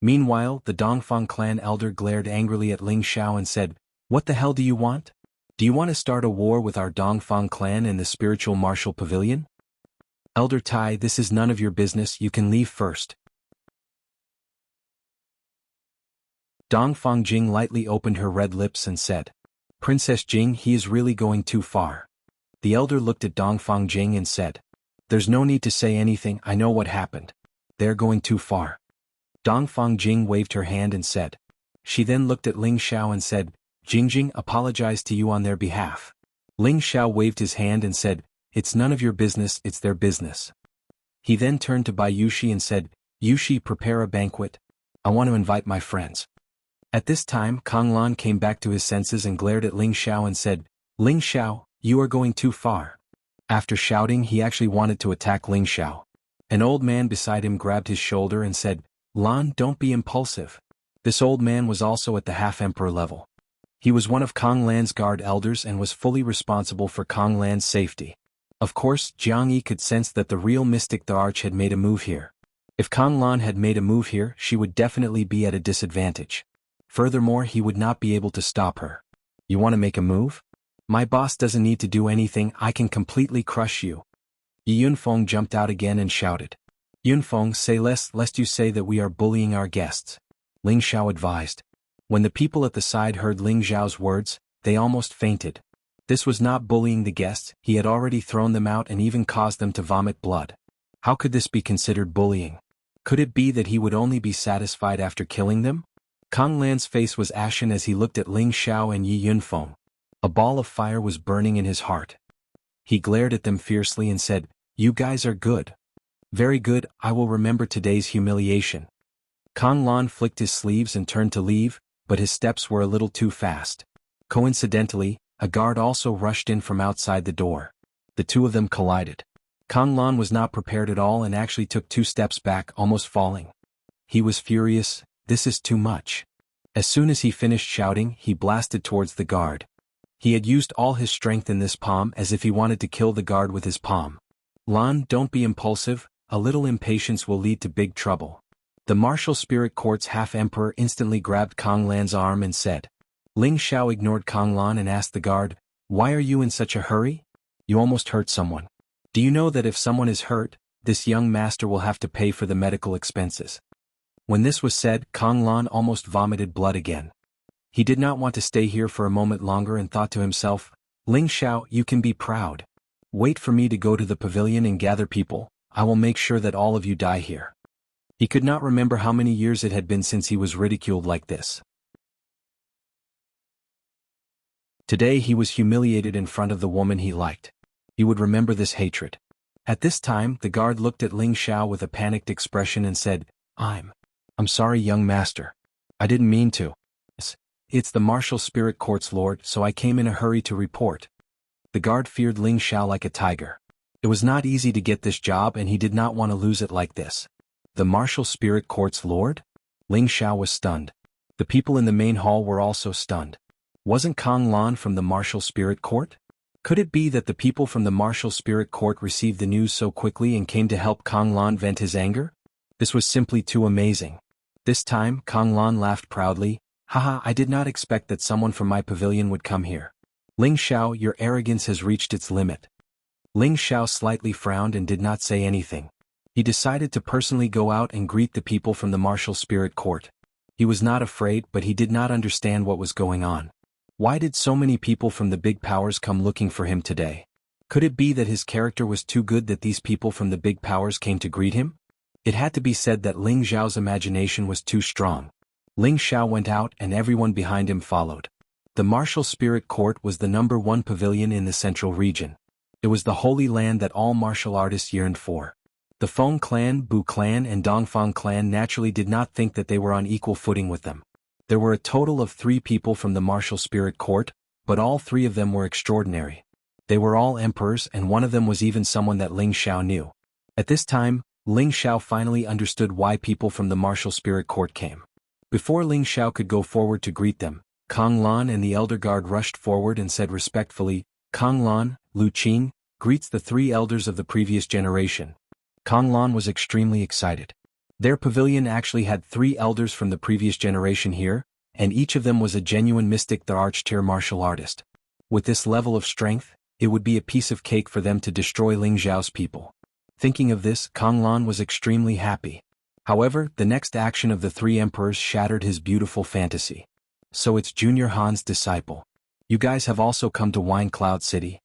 Meanwhile, the Dongfang clan elder glared angrily at Ling Xiao and said, "What the hell do you want? Do you want to start a war with our Dongfang clan in the spiritual martial pavilion?" "Elder Tai, this is none of your business, you can leave first." Dongfang Jing lightly opened her red lips and said, "Princess Jing, he is really going too far." The elder looked at Dongfang Jing and said, "There's no need to say anything, I know what happened. They're going too far." Dongfang Jing waved her hand and said. She then looked at Ling Xiao and said, "Jingjing apologized to you on their behalf." Ling Xiao waved his hand and said, "It's none of your business, it's their business." He then turned to Bai Yushi and said, "Yushi, prepare a banquet. I want to invite my friends." At this time, Kang Lan came back to his senses and glared at Ling Xiao and said, "Ling Xiao, you are going too far." After shouting, he actually wanted to attack Ling Xiao. An old man beside him grabbed his shoulder and said, "Lan, don't be impulsive." This old man was also at the half-emperor level. He was one of Kang Lan's guard elders and was fully responsible for Kang Lan's safety. Of course, Jianghu could sense that the real mystic the Arch had made a move here. If Kang Lan had made a move here, she would definitely be at a disadvantage. Furthermore, he would not be able to stop her. "You want to make a move? My boss doesn't need to do anything, I can completely crush you." Yunfeng jumped out again and shouted. "Yunfeng, say less lest you say that we are bullying our guests," Ling Xiao advised. When the people at the side heard Ling Xiao's words, they almost fainted. This was not bullying the guests, he had already thrown them out and even caused them to vomit blood. How could this be considered bullying? Could it be that he would only be satisfied after killing them? Kang Lan's face was ashen as he looked at Ling Xiao and Yi Yunfeng. A ball of fire was burning in his heart. He glared at them fiercely and said, "You guys are good. Very good, I will remember today's humiliation." Kang Lan flicked his sleeves and turned to leave, but his steps were a little too fast. Coincidentally, a guard also rushed in from outside the door. The two of them collided. Kang Lan was not prepared at all and actually took 2 steps back, almost falling. He was furious. This is too much. As soon as he finished shouting, he blasted towards the guard. He had used all his strength in this palm as if he wanted to kill the guard with his palm. "Lan, don't be impulsive, a little impatience will lead to big trouble." The martial spirit court's half-emperor instantly grabbed Kang Lan's arm and said, Ling Xiao ignored Kang Lan and asked the guard, "Why are you in such a hurry? You almost hurt someone. Do you know that if someone is hurt, this young master will have to pay for the medical expenses?" When this was said, Kang Lan almost vomited blood again. He did not want to stay here for a moment longer and thought to himself, "Ling Xiao, you can be proud. Wait for me to go to the pavilion and gather people. I will make sure that all of you die here." He could not remember how many years it had been since he was ridiculed like this. Today he was humiliated in front of the woman he liked. He would remember this hatred. At this time, the guard looked at Ling Xiao with a panicked expression and said, I'm sorry, young master. I didn't mean to. It's the martial spirit court's lord, so I came in a hurry to report." The guard feared Ling Xiao like a tiger. It was not easy to get this job and he did not want to lose it like this. The martial spirit court's lord? Ling Xiao was stunned. The people in the main hall were also stunned. Wasn't Kang Lan from the martial spirit court? Could it be that the people from the martial spirit court received the news so quickly and came to help Kang Lan vent his anger? This was simply too amazing. This time, Kang Lan laughed proudly. "Haha, I did not expect that someone from my pavilion would come here. Ling Xiao, your arrogance has reached its limit." Ling Xiao slightly frowned and did not say anything. He decided to personally go out and greet the people from the martial spirit court. He was not afraid, but he did not understand what was going on. Why did so many people from the big powers come looking for him today? Could it be that his character was too good that these people from the big powers came to greet him? It had to be said that Ling Xiao's imagination was too strong. Ling Xiao went out and everyone behind him followed. The martial spirit court was the #1 pavilion in the central region. It was the holy land that all martial artists yearned for. The Feng clan, Bu clan and Dongfang clan naturally did not think that they were on equal footing with them. There were a total of 3 people from the martial spirit court, but all 3 of them were extraordinary. They were all emperors and one of them was even someone that Ling Xiao knew. At this time, Ling Xiao finally understood why people from the martial spirit court came. Before Ling Xiao could go forward to greet them, Kang Lan and the elder guard rushed forward and said respectfully, "Kang Lan, Lu Qing, greets the 3 elders of the previous generation." Kang Lan was extremely excited. Their pavilion actually had 3 elders from the previous generation here, and each of them was a genuine mystic, the arch-tier martial artist. With this level of strength, it would be a piece of cake for them to destroy Ling Xiao's people. Thinking of this, Kang Lan was extremely happy. However, the next action of the 3 emperors shattered his beautiful fantasy. "So it's Junior Han's disciple. You guys have also come to Wine Cloud City?"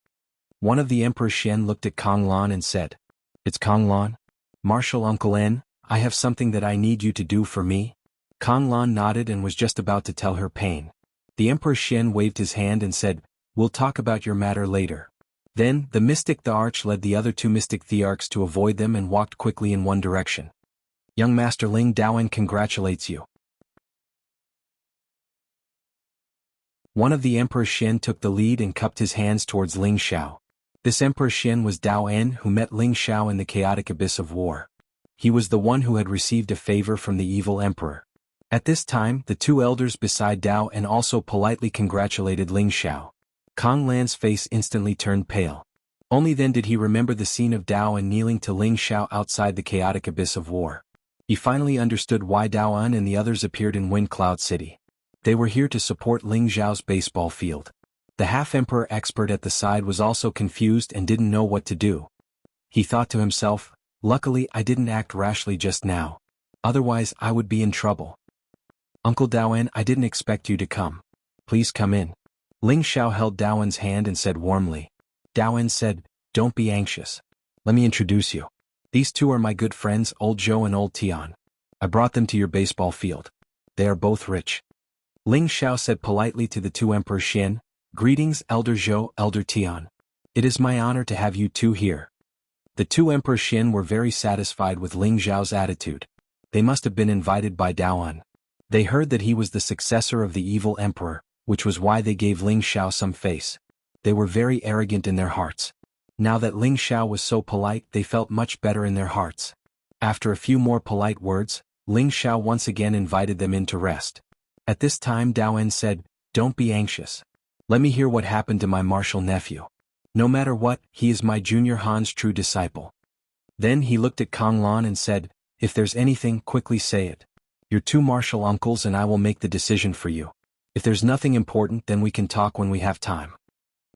One of the Emperor Xian looked at Kang Lan and said, "It's Kang Lan? Martial Uncle N, I have something that I need you to do for me." Kang Lan nodded and was just about to tell her pain. The Emperor Xian waved his hand and said, "We'll talk about your matter later." Then, the mystic the Arch led the other 2 mystic thearchs to avoid them and walked quickly in one direction. "Young Master Ling Daoan congratulates you." One of the Emperor Xian took the lead and cupped his hands towards Ling Xiao. This Emperor Xian was Dao En, who met Ling Xiao in the chaotic abyss of war. He was the one who had received a favor from the evil emperor. At this time, the 2 elders beside Dao En also politely congratulated Ling Xiao. Kang Lan's face instantly turned pale. Only then did he remember the scene of Dao En kneeling to Ling Xiao outside the chaotic abyss of war. He finally understood why Dao En and the others appeared in Wind Cloud City. They were here to support Ling Xiao's baseball field. The half-emperor expert at the side was also confused and didn't know what to do. He thought to himself, "Luckily I didn't act rashly just now. Otherwise I would be in trouble." "Uncle Daoen, I didn't expect you to come. Please come in." Ling Xiao held Daoen's hand and said warmly. Daoen said, "Don't be anxious. Let me introduce you. These 2 are my good friends, Old Zhou and Old Tian. I brought them to your baseball field. They are both rich." Ling Xiao said politely to the 2 Emperor Xian, "Greetings, Elder Zhou, Elder Tian. It is my honor to have you 2 here." The 2 Emperor Xian were very satisfied with Ling Xiao's attitude. They must have been invited by Daoan. They heard that he was the successor of the evil emperor, which was why they gave Ling Xiao some face. They were very arrogant in their hearts. Now that Ling Xiao was so polite, they felt much better in their hearts. After a few more polite words, Ling Xiao once again invited them in to rest. At this time Daoen said, "Don't be anxious. Let me hear what happened to my martial nephew. No matter what, he is my Junior Han's true disciple." Then he looked at Kang Lan and said, "If there's anything, quickly say it. Your 2 martial uncles and I will make the decision for you." If there's nothing important, then we can talk when we have time.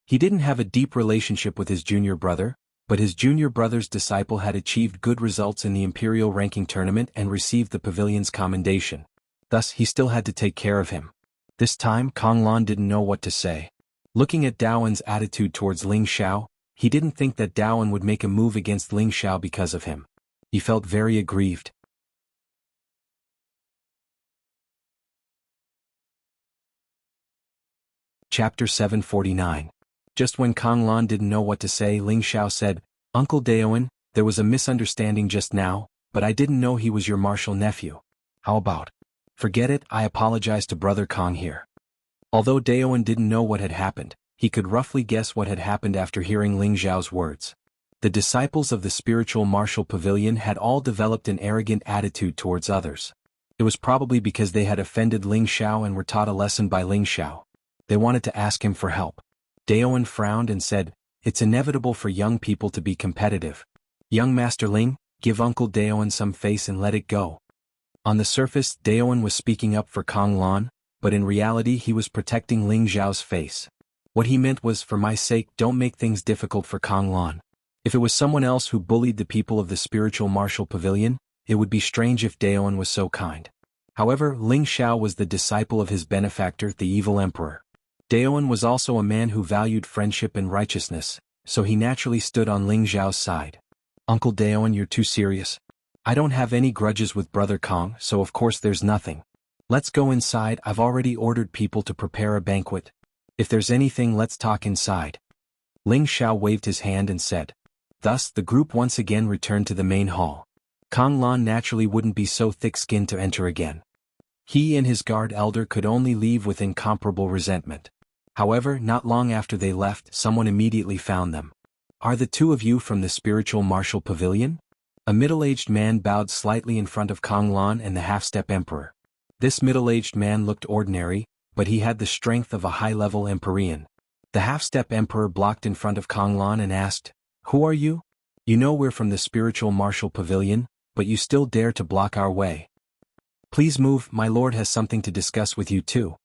He didn't have a deep relationship with his junior brother, but his junior brother's disciple had achieved good results in the Imperial ranking tournament and received the pavilion's commendation. Thus, he still had to take care of him. This time, Kong Lan didn't know what to say. Looking at Daowen's attitude towards Ling Xiao, he didn't think that Daowen would make a move against Ling Xiao because of him. He felt very aggrieved. Chapter 749. Just when Kong Lan didn't know what to say, Ling Xiao said, "Uncle Daowen, there was a misunderstanding just now, but I didn't know he was your martial nephew. How about? Forget it, I apologize to Brother Kong here." Although Daowen didn't know what had happened, he could roughly guess what had happened after hearing Ling Xiao's words. The disciples of the spiritual martial pavilion had all developed an arrogant attitude towards others. It was probably because they had offended Ling Xiao and were taught a lesson by Ling Xiao. They wanted to ask him for help. Daowen frowned and said, "It's inevitable for young people to be competitive. Young Master Ling, give Uncle Daowen some face and let it go." On the surface, Daowen was speaking up for Kong Lan, but in reality he was protecting Ling Xiao's face. What he meant was, for my sake, don't make things difficult for Kong Lan. If it was someone else who bullied the people of the spiritual martial pavilion, it would be strange if Daowen was so kind. However, Ling Xiao was the disciple of his benefactor, the evil emperor. Daowen was also a man who valued friendship and righteousness, so he naturally stood on Ling Xiao's side. "Uncle Daowen, you're too serious. I don't have any grudges with Brother Kong, so of course there's nothing. Let's go inside, I've already ordered people to prepare a banquet. If there's anything, let's talk inside." Ling Xiao waved his hand and said. Thus, the group once again returned to the main hall. Kong Lan naturally wouldn't be so thick-skinned to enter again. He and his guard elder could only leave with incomparable resentment. However, not long after they left, someone immediately found them. "Are the two of you from the spiritual martial pavilion?" A middle-aged man bowed slightly in front of Kong Lan and the half-step emperor. This middle-aged man looked ordinary, but he had the strength of a high-level Empyrean. The half-step emperor blocked in front of Kong Lan and asked, "Who are you? You know we're from the spiritual martial pavilion, but you still dare to block our way. Please move, my lord has something to discuss with you too."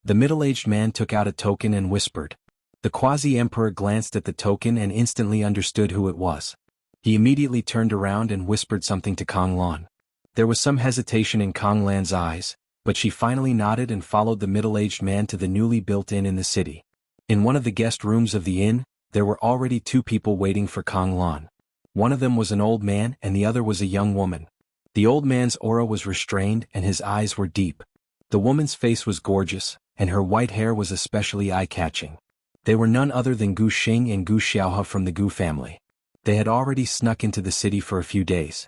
The middle-aged man took out a token and whispered. The quasi-emperor glanced at the token and instantly understood who it was. He immediately turned around and whispered something to Kong Lan. There was some hesitation in Kong Lan's eyes, but she finally nodded and followed the middle-aged man to the newly built inn in the city. In one of the guest rooms of the inn, there were already two people waiting for Kong Lan. One of them was an old man and the other was a young woman. The old man's aura was restrained and his eyes were deep. The woman's face was gorgeous, and her white hair was especially eye-catching. They were none other than Gu Xing and Gu Xiaohe from the Gu family. They had already snuck into the city for a few days.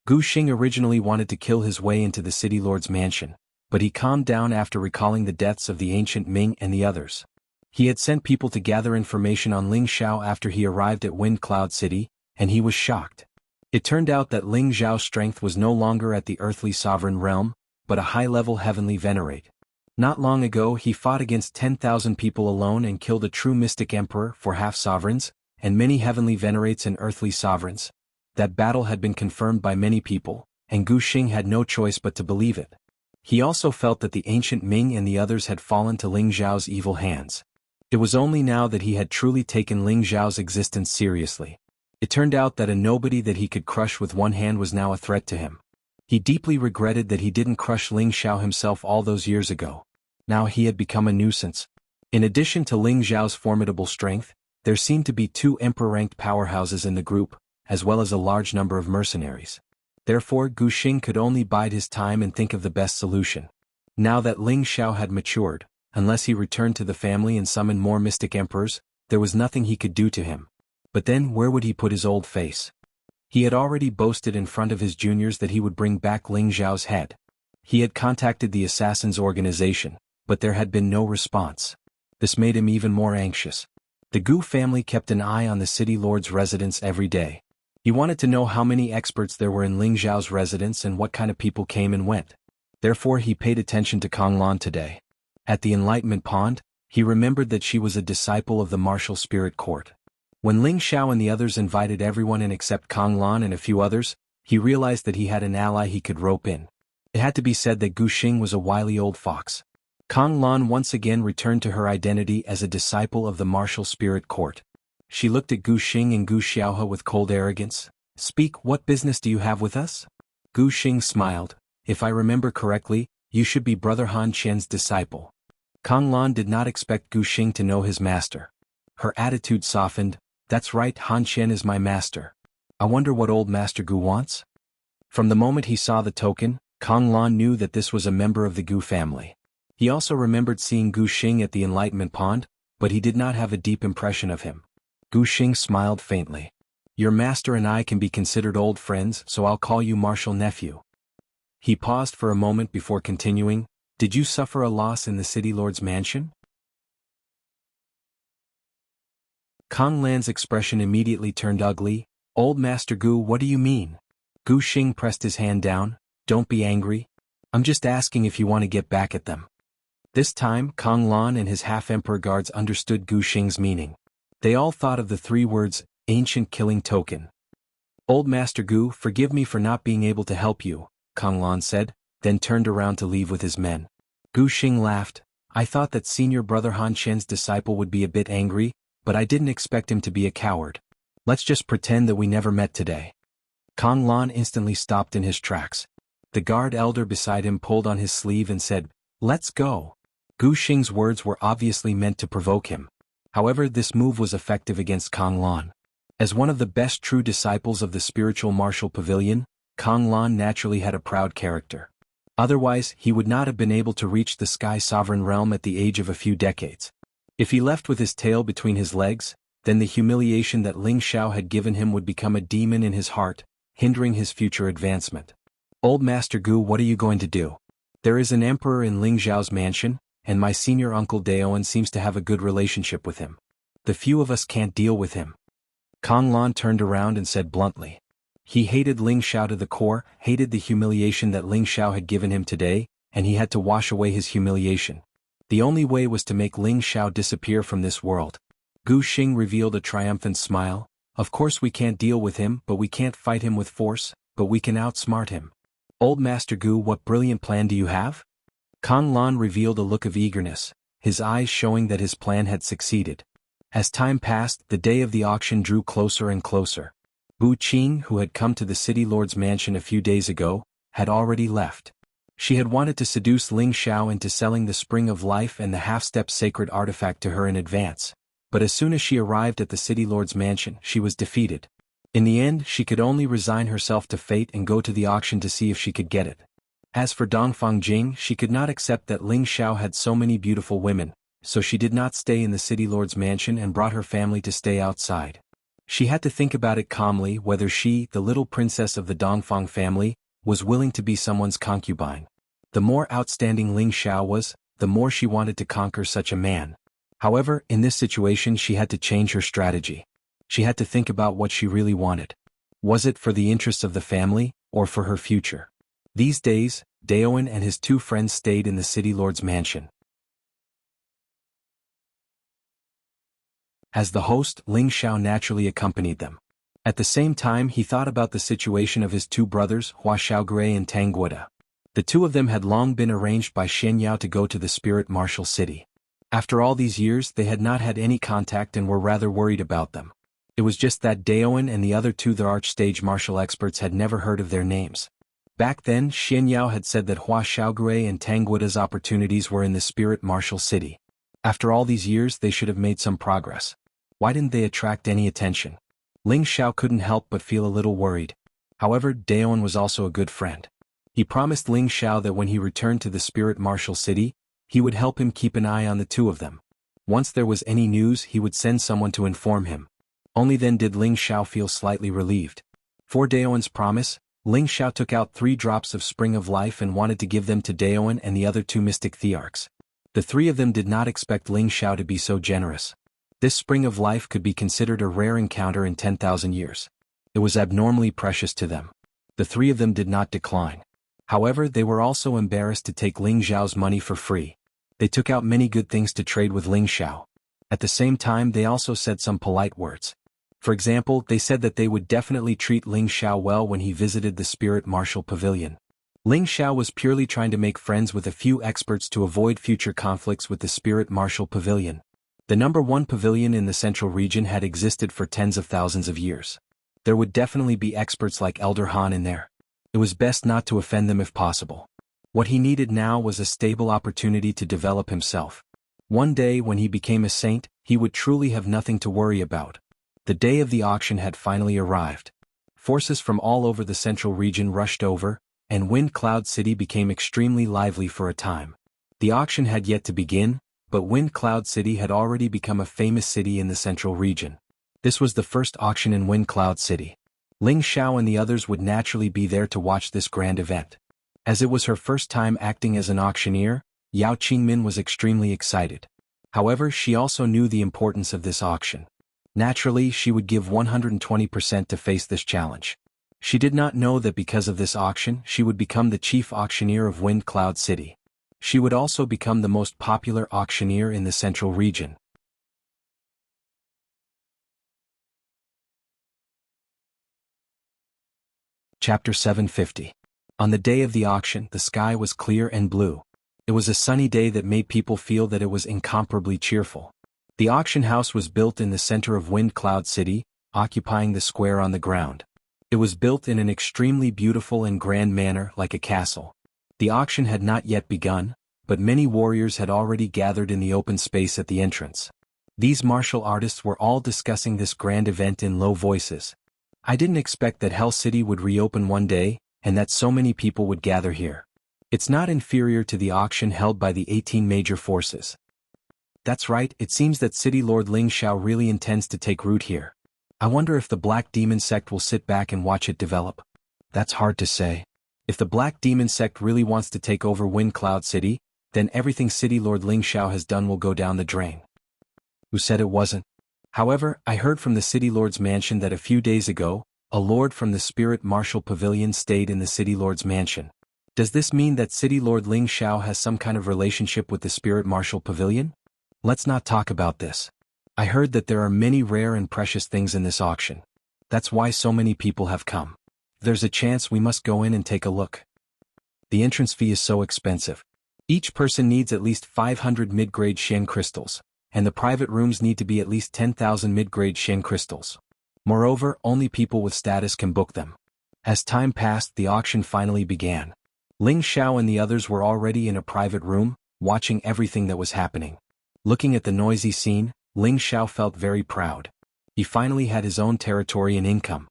Gu Xing originally wanted to kill his way into the city lord's mansion, but he calmed down after recalling the deaths of the ancient Ming and the others. He had sent people to gather information on Ling Xiao after he arrived at Wind Cloud City, and he was shocked. It turned out that Ling Xiao's strength was no longer at the earthly sovereign realm, but a high-level heavenly venerate. Not long ago he fought against 10,000 people alone and killed a true mystic emperor for half-sovereigns, and many heavenly venerates and earthly sovereigns. That battle had been confirmed by many people, and Gu Xing had no choice but to believe it. He also felt that the ancient Ming and the others had fallen to Ling Xiao's evil hands. It was only now that he had truly taken Ling Xiao's existence seriously. It turned out that a nobody that he could crush with one hand was now a threat to him. He deeply regretted that he didn't crush Ling Xiao himself all those years ago. Now he had become a nuisance. In addition to Ling Xiao's formidable strength, there seemed to be two emperor-ranked powerhouses in the group, as well as a large number of mercenaries. Therefore, Gu Xing could only bide his time and think of the best solution. Now that Ling Xiao had matured, unless he returned to the family and summoned more mystic emperors, there was nothing he could do to him. But then where would he put his old face? He had already boasted in front of his juniors that he would bring back Ling Xiao's head. He had contacted the Assassins organization, but there had been no response. This made him even more anxious. The Gu family kept an eye on the city lord's residence every day. He wanted to know how many experts there were in Ling Xiao's residence and what kind of people came and went. Therefore he paid attention to Kong Lan today. At the Enlightenment Pond, he remembered that she was a disciple of the martial spirit court. When Ling Xiao and the others invited everyone in except Kong Lan and a few others, he realized that he had an ally he could rope in. It had to be said that Gu Xing was a wily old fox. Kang Lan once again returned to her identity as a disciple of the martial spirit court. She looked at Gu Xing and Gu Xiaohe with cold arrogance. "Speak, what business do you have with us?" Gu Xing smiled. "If I remember correctly, you should be Brother Han Qian's disciple." Kang Lan did not expect Gu Xing to know his master. Her attitude softened. "That's right, Han Qian is my master. I wonder what old Master Gu wants?" From the moment he saw the token, Kang Lan knew that this was a member of the Gu family. He also remembered seeing Gu Xing at the Enlightenment Pond, but he did not have a deep impression of him. Gu Xing smiled faintly. "Your master and I can be considered old friends, so I'll call you Martial Nephew." He paused for a moment before continuing. "Did you suffer a loss in the City Lord's mansion?" Kang Lan's expression immediately turned ugly. "Old Master Gu, what do you mean?" Gu Xing pressed his hand down. "Don't be angry. I'm just asking if you want to get back at them." This time, Kang Lan and his half-emperor guards understood Gu Xing's meaning. They all thought of the 3 words, "ancient killing token." "Old Master Gu, forgive me for not being able to help you," Kang Lan said, then turned around to leave with his men. Gu Xing laughed. "I thought that senior brother Han Qian's disciple would be a bit angry, but I didn't expect him to be a coward. Let's just pretend that we never met today." Kang Lan instantly stopped in his tracks. The guard elder beside him pulled on his sleeve and said, "Let's go." Gu Xing's words were obviously meant to provoke him. However, this move was effective against Kang Lan. As one of the best true disciples of the spiritual martial pavilion, Kang Lan naturally had a proud character. Otherwise, he would not have been able to reach the Sky Sovereign realm at the age of a few decades. If he left with his tail between his legs, then the humiliation that Ling Xiao had given him would become a demon in his heart, hindering his future advancement. "Old Master Gu, what are you going to do? There is an emperor in Ling Xiao's mansion, and my senior uncle Daoan seems to have a good relationship with him. The few of us can't deal with him." Kang Lan turned around and said bluntly. He hated Ling Xiao to the core, hated the humiliation that Ling Xiao had given him today, and he had to wash away his humiliation. The only way was to make Ling Xiao disappear from this world. Gu Xing revealed a triumphant smile. "Of course we can't deal with him, but we can't fight him with force, but we can outsmart him. Old Master Gu, what brilliant plan do you have?" Kang Lan revealed a look of eagerness, his eyes showing that his plan had succeeded. As time passed, the day of the auction drew closer and closer. Bu Qing, who had come to the City Lord's mansion a few days ago, had already left. She had wanted to seduce Ling Xiao into selling the Spring of Life and the half-step sacred artifact to her in advance. But as soon as she arrived at the City Lord's mansion, she was defeated. In the end, she could only resign herself to fate and go to the auction to see if she could get it. As for Dongfang Jing, she could not accept that Ling Xiao had so many beautiful women, so she did not stay in the City Lord's mansion and brought her family to stay outside. She had to think about it calmly whether she, the little princess of the Dongfang family, was willing to be someone's concubine. The more outstanding Ling Xiao was, the more she wanted to conquer such a man. However, in this situation she had to change her strategy. She had to think about what she really wanted. Was it for the interests of the family, or for her future? These days, Daoan and his 2 friends stayed in the City Lord's mansion. As the host, Ling Xiao naturally accompanied them. At the same time, he thought about the situation of his 2 brothers, Hua Xiaogui and Tang Guoda. The 2 of them had long been arranged by Xian Yao to go to the Spirit Martial City. After all these years, they had not had any contact and were rather worried about them. It was just that Daoan and the other 2 the arch-stage martial experts had never heard of their names. Back then, Xian Yao had said that Hua Xiaogui and Tang Guoda's opportunities were in the Spirit Martial City. After all these years, they should have made some progress. Why didn't they attract any attention? Ling Xiao couldn't help but feel a little worried. However, Daoan was also a good friend. He promised Ling Xiao that when he returned to the Spirit Martial City, he would help him keep an eye on the 2 of them. Once there was any news, he would send someone to inform him. Only then did Ling Xiao feel slightly relieved. For Daoan's promise, Ling Xiao took out 3 drops of Spring of Life and wanted to give them to Daoan and the other 2 mystic thearchs. The 3 of them did not expect Ling Xiao to be so generous. This Spring of Life could be considered a rare encounter in 10,000 years. It was abnormally precious to them. The 3 of them did not decline. However, they were also embarrassed to take Ling Xiao's money for free. They took out many good things to trade with Ling Xiao. At the same time, they also said some polite words. For example, they said that they would definitely treat Ling Xiao well when he visited the Spirit Martial Pavilion. Ling Xiao was purely trying to make friends with a few experts to avoid future conflicts with the Spirit Martial Pavilion. The number 1 pavilion in the central region had existed for tens of thousands of years. There would definitely be experts like Elder Han in there. It was best not to offend them if possible. What he needed now was a stable opportunity to develop himself. One day when he became a saint, he would truly have nothing to worry about. The day of the auction had finally arrived. Forces from all over the central region rushed over, and Wind Cloud City became extremely lively for a time. The auction had yet to begin, but Wind Cloud City had already become a famous city in the central region. This was the first auction in Wind Cloud City. Ling Xiao and the others would naturally be there to watch this grand event. As it was her first time acting as an auctioneer, Yao Qingmin was extremely excited. However, she also knew the importance of this auction. Naturally, she would give 120% to face this challenge. She did not know that because of this auction she would become the chief auctioneer of Wind Cloud City. She would also become the most popular auctioneer in the central region. Chapter 750. On the day of the auction, the sky was clear and blue. It was a sunny day that made people feel that it was incomparably cheerful. The auction house was built in the center of Wind Cloud City, occupying the square on the ground. It was built in an extremely beautiful and grand manner like a castle. The auction had not yet begun, but many warriors had already gathered in the open space at the entrance. These martial artists were all discussing this grand event in low voices. I didn't expect that Hell City would reopen one day, and that so many people would gather here. It's not inferior to the auction held by the 18 major forces. That's right, it seems that City Lord Ling Xiao really intends to take root here. I wonder if the Black Demon sect will sit back and watch it develop. That's hard to say. If the Black Demon sect really wants to take over Wind Cloud City, then everything City Lord Ling Xiao has done will go down the drain. Who said it wasn't? However, I heard from the City Lord's mansion that a few days ago, a lord from the Spirit Martial Pavilion stayed in the City Lord's mansion. Does this mean that City Lord Ling Xiao has some kind of relationship with the Spirit Martial Pavilion? Let's not talk about this. I heard that there are many rare and precious things in this auction. That's why so many people have come. If there's a chance we must go in and take a look. The entrance fee is so expensive. Each person needs at least 500 mid-grade Shen crystals, and the private rooms need to be at least 10,000 mid-grade Shen crystals. Moreover, only people with status can book them. As time passed, the auction finally began. Ling Xiao and the others were already in a private room, watching everything that was happening. Looking at the noisy scene, Ling Xiao felt very proud. He finally had his own territory and income.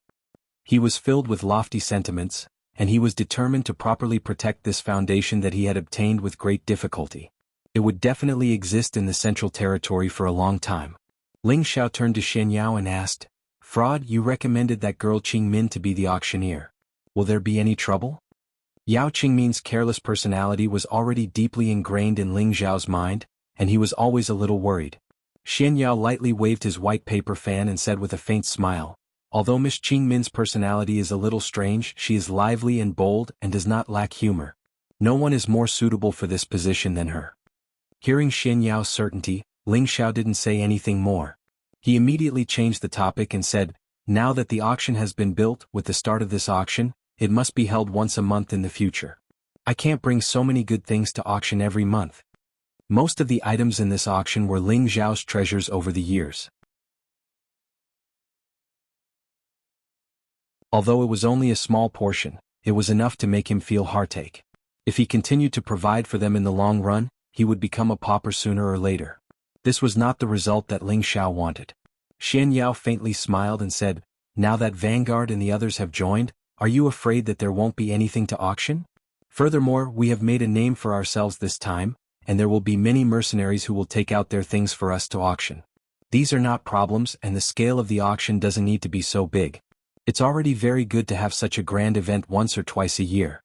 He was filled with lofty sentiments, and he was determined to properly protect this foundation that he had obtained with great difficulty. It would definitely exist in the central territory for a long time. Ling Xiao turned to Shen Yao and asked, "Fraud, you recommended that girl Qingmin to be the auctioneer. Will there be any trouble?" Yao Qingmin's careless personality was already deeply ingrained in Ling Xiao's mind, and he was always a little worried. Shen Yao lightly waved his white paper fan and said with a faint smile, "Although Miss Qingmin's personality is a little strange, she is lively and bold and does not lack humor. No one is more suitable for this position than her." Hearing Shen Yao's certainty, Ling Xiao didn't say anything more. He immediately changed the topic and said, "Now that the auction has been built, with the start of this auction, it must be held once a month in the future. I can't bring so many good things to auction every month." Most of the items in this auction were Ling Xiao's treasures over the years. Although it was only a small portion, it was enough to make him feel heartache. If he continued to provide for them in the long run, he would become a pauper sooner or later. This was not the result that Ling Xiao wanted. Shen Yao faintly smiled and said, "Now that Vanguard and the others have joined, are you afraid that there won't be anything to auction? Furthermore, we have made a name for ourselves this time, and there will be many mercenaries who will take out their things for us to auction. These are not problems, and the scale of the auction doesn't need to be so big. It's already very good to have such a grand event once or twice a year."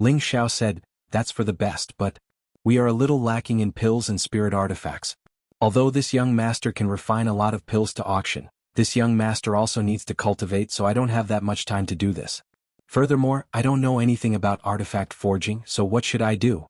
Ling Xiao said, "That's for the best, but we are a little lacking in pills and spirit artifacts. Although this young master can refine a lot of pills to auction, this young master also needs to cultivate, so I don't have that much time to do this. Furthermore, I don't know anything about artifact forging, so what should I do?"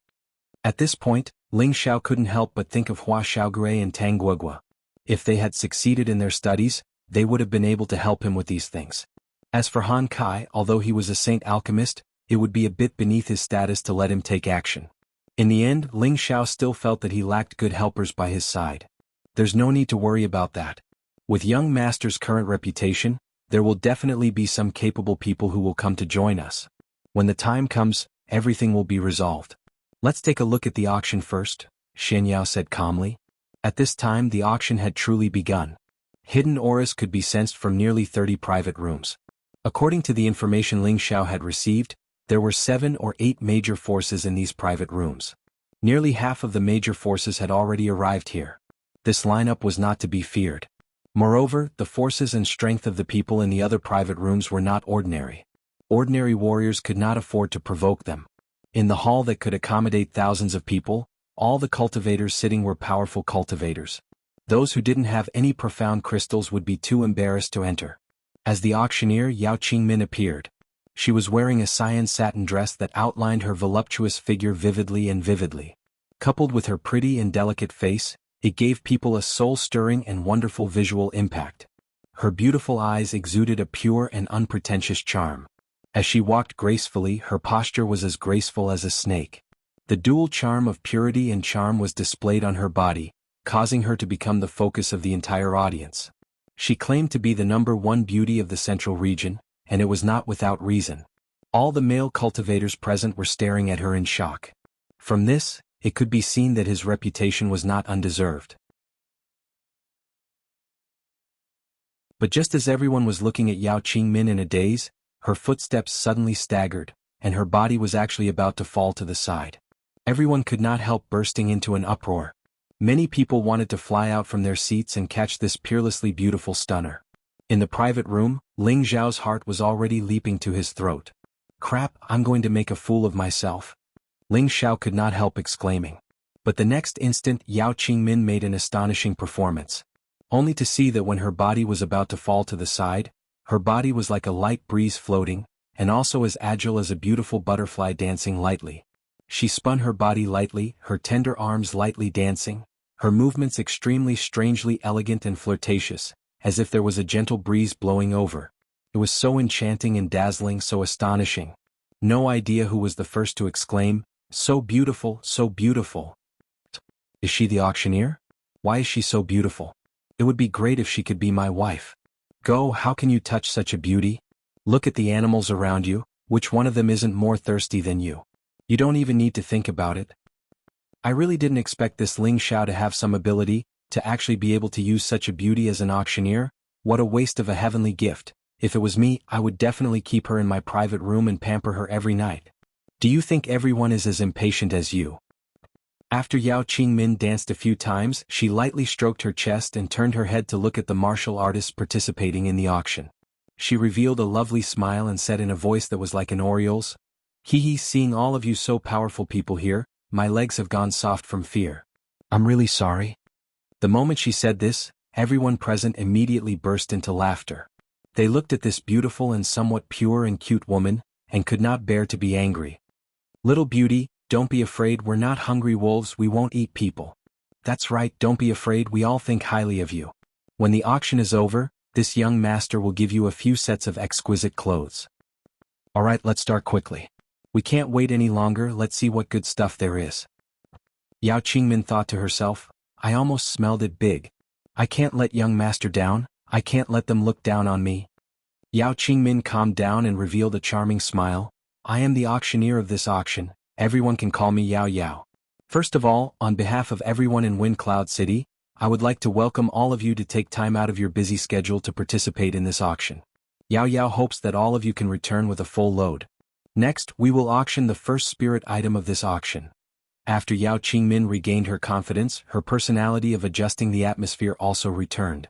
At this point, Ling Xiao couldn't help but think of Hua Xiaogui and Tang Guogua. If they had succeeded in their studies, they would have been able to help him with these things. As for Han Kai, although he was a saint alchemist, it would be a bit beneath his status to let him take action. In the end, Ling Xiao still felt that he lacked good helpers by his side. There's no need to worry about that. With young master's current reputation, there will definitely be some capable people who will come to join us. When the time comes, everything will be resolved. Let's take a look at the auction first, Xianyao said calmly. At this time the auction had truly begun. Hidden auras could be sensed from nearly 30 private rooms. According to the information Ling Xiao had received, there were 7 or 8 major forces in these private rooms. Nearly half of the major forces had already arrived here. This lineup was not to be feared. Moreover, the forces and strength of the people in the other private rooms were not ordinary. Ordinary warriors could not afford to provoke them. In the hall that could accommodate thousands of people, all the cultivators sitting were powerful cultivators. Those who didn't have any profound crystals would be too embarrassed to enter. As the auctioneer Yao Qingmin appeared, she was wearing a cyan satin dress that outlined her voluptuous figure vividly and vividly. Coupled with her pretty and delicate face, it gave people a soul-stirring and wonderful visual impact. Her beautiful eyes exuded a pure and unpretentious charm. As she walked gracefully, her posture was as graceful as a snake. The dual charm of purity and charm was displayed on her body, causing her to become the focus of the entire audience. She claimed to be the #1 beauty of the central region, and it was not without reason. All the male cultivators present were staring at her in shock. From this, it could be seen that his reputation was not undeserved. But just as everyone was looking at Yao Qingmin in a daze, her footsteps suddenly staggered, and her body was actually about to fall to the side. Everyone could not help bursting into an uproar. Many people wanted to fly out from their seats and catch this peerlessly beautiful stunner. In the private room, Ling Xiao's heart was already leaping to his throat. Crap, I'm going to make a fool of myself. Ling Xiao could not help exclaiming. But the next instant Yao Qingmin made an astonishing performance. Only to see that when her body was about to fall to the side, her body was like a light breeze floating, and also as agile as a beautiful butterfly dancing lightly. She spun her body lightly, her tender arms lightly dancing, her movements extremely strangely elegant and flirtatious, as if there was a gentle breeze blowing over. It was so enchanting and dazzling, so astonishing. No idea who was the first to exclaim, "So beautiful, so beautiful." Is she the auctioneer? Why is she so beautiful? It would be great if she could be my wife. Go, how can you touch such a beauty? Look at the animals around you, which one of them isn't more thirsty than you? You don't even need to think about it. I really didn't expect this Ling Xiao to have some ability, to actually be able to use such a beauty as an auctioneer. What a waste of a heavenly gift. If it was me, I would definitely keep her in my private room and pamper her every night. Do you think everyone is as impatient as you? After Yao Qingmin danced a few times, she lightly stroked her chest and turned her head to look at the martial artists participating in the auction. She revealed a lovely smile and said in a voice that was like an oriole's, "Hee, seeing all of you so powerful people here, my legs have gone soft from fear. I'm really sorry." The moment she said this, everyone present immediately burst into laughter. They looked at this beautiful and somewhat pure and cute woman, and could not bear to be angry. "Little beauty, don't be afraid, we're not hungry wolves, we won't eat people. That's right, don't be afraid, we all think highly of you. When the auction is over, this young master will give you a few sets of exquisite clothes. Alright, let's start quickly. We can't wait any longer, let's see what good stuff there is." Yao Qingmin thought to herself, I almost smelled it big. I can't let young master down, I can't let them look down on me. Yao Qingmin calmed down and revealed a charming smile. I am the auctioneer of this auction, everyone can call me Yao Yao. First of all, on behalf of everyone in Wind Cloud City, I would like to welcome all of you to take time out of your busy schedule to participate in this auction. Yao Yao hopes that all of you can return with a full load. Next, we will auction the first spirit item of this auction. After Yao Qingmin regained her confidence, her personality of adjusting the atmosphere also returned.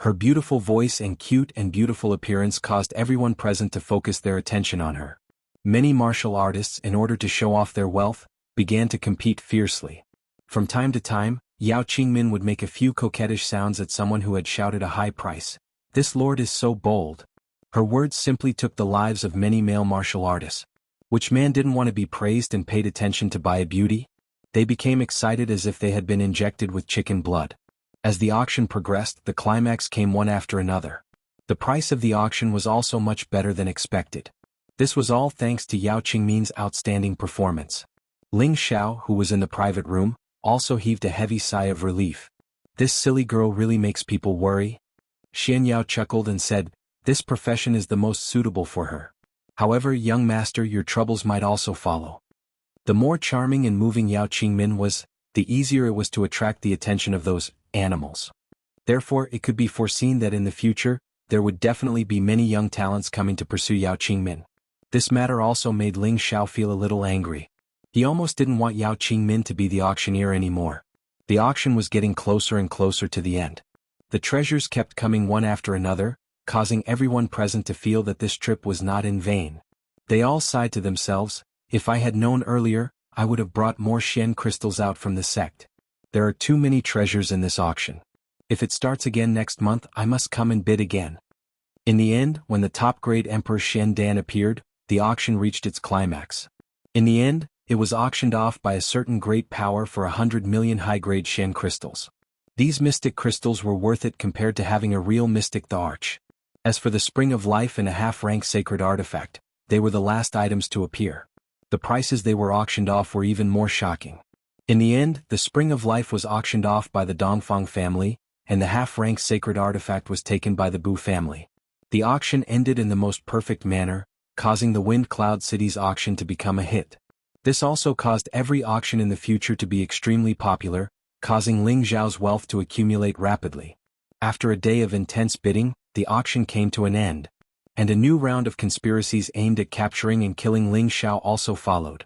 Her beautiful voice and cute and beautiful appearance caused everyone present to focus their attention on her. Many martial artists, in order to show off their wealth, began to compete fiercely. From time to time, Yao Qingmin would make a few coquettish sounds at someone who had shouted a high price. This lord is so bold. Her words simply took the lives of many male martial artists. Which man didn't want to be praised and paid attention to by a beauty? They became excited as if they had been injected with chicken blood. As the auction progressed, the climax came one after another. The price of the auction was also much better than expected. This was all thanks to Yao Qingmin's outstanding performance. Ling Xiao, who was in the private room, also heaved a heavy sigh of relief. This silly girl really makes people worry. Xian Yao chuckled and said, "This profession is the most suitable for her. However, young master, your troubles might also follow." The more charming and moving Yao Qingmin was, the easier it was to attract the attention of those animals. Therefore, it could be foreseen that in the future, there would definitely be many young talents coming to pursue Yao Qingmin. This matter also made Ling Xiao feel a little angry. He almost didn't want Yao Qingmin to be the auctioneer anymore. The auction was getting closer and closer to the end. The treasures kept coming one after another, causing everyone present to feel that this trip was not in vain. They all sighed to themselves, "If I had known earlier, I would have brought more Shen crystals out from the sect. There are too many treasures in this auction. If it starts again next month, I must come and bid again." In the end, when the top-grade Emperor Shen Dan appeared, the auction reached its climax. In the end, it was auctioned off by a certain great power for 100 million high-grade Shen crystals. These mystic crystals were worth it compared to having a real mystic the Arch. As for the Spring of Life and a half-rank sacred artifact, they were the last items to appear. The prices they were auctioned off were even more shocking. In the end, the Spring of Life was auctioned off by the Dongfang family, and the half-rank sacred artifact was taken by the Bu family. The auction ended in the most perfect manner, causing the Wind Cloud City's auction to become a hit. This also caused every auction in the future to be extremely popular, causing Ling Xiao's wealth to accumulate rapidly. After a day of intense bidding, the auction came to an end, and a new round of conspiracies aimed at capturing and killing Ling Xiao also followed.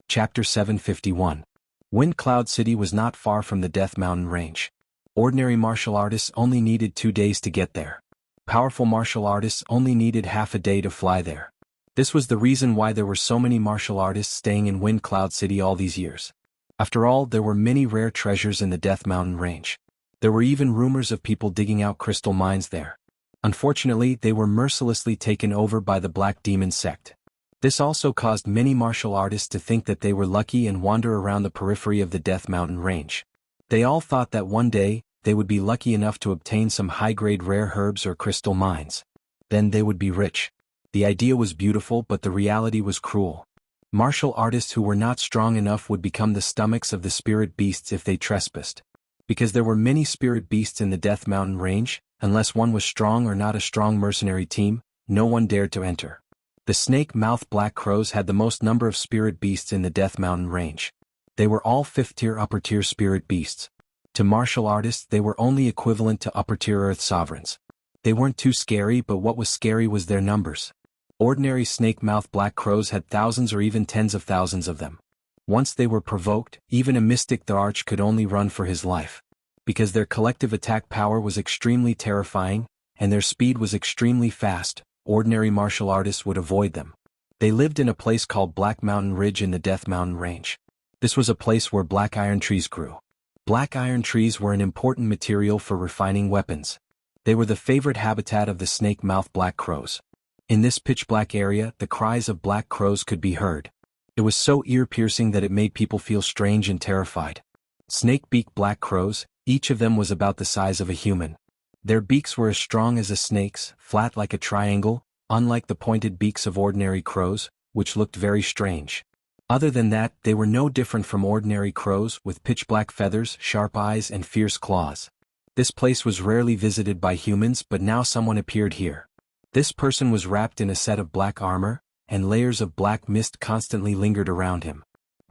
Chapter 751. Wind Cloud City was not far from the Death Mountain range. Ordinary martial artists only needed 2 days to get there. Powerful martial artists only needed half a day to fly there. This was the reason why there were so many martial artists staying in Wind Cloud City all these years. After all, there were many rare treasures in the Death Mountain range. There were even rumors of people digging out crystal mines there. Unfortunately, they were mercilessly taken over by the Black Demon sect. This also caused many martial artists to think that they were lucky and wander around the periphery of the Death Mountain range. They all thought that one day, they would be lucky enough to obtain some high-grade rare herbs or crystal mines. Then they would be rich. The idea was beautiful, but the reality was cruel. Martial artists who were not strong enough would become the stomachs of the spirit beasts if they trespassed. Because there were many spirit beasts in the Death Mountain range, unless one was strong or not a strong mercenary team, no one dared to enter. The snake-mouthed black crows had the most number of spirit beasts in the Death Mountain range. They were all 5th-tier upper-tier spirit beasts. To martial artists, they were only equivalent to upper-tier Earth sovereigns. They weren't too scary, but what was scary was their numbers. Ordinary snake-mouthed black crows had thousands or even tens of thousands of them. Once they were provoked, even a mystic the Arch could only run for his life. Because their collective attack power was extremely terrifying, and their speed was extremely fast, ordinary martial artists would avoid them. They lived in a place called Black Mountain Ridge in the Death Mountain range. This was a place where black iron trees grew. Black iron trees were an important material for refining weapons. They were the favorite habitat of the snake-mouthed black crows. In this pitch-black area, the cries of black crows could be heard. It was so ear-piercing that it made people feel strange and terrified. Snake-beaked black crows, each of them was about the size of a human. Their beaks were as strong as a snake's, flat like a triangle, unlike the pointed beaks of ordinary crows, which looked very strange. Other than that, they were no different from ordinary crows with pitch-black feathers, sharp eyes and fierce claws. This place was rarely visited by humans, but now someone appeared here. This person was wrapped in a set of black armor, and layers of black mist constantly lingered around him.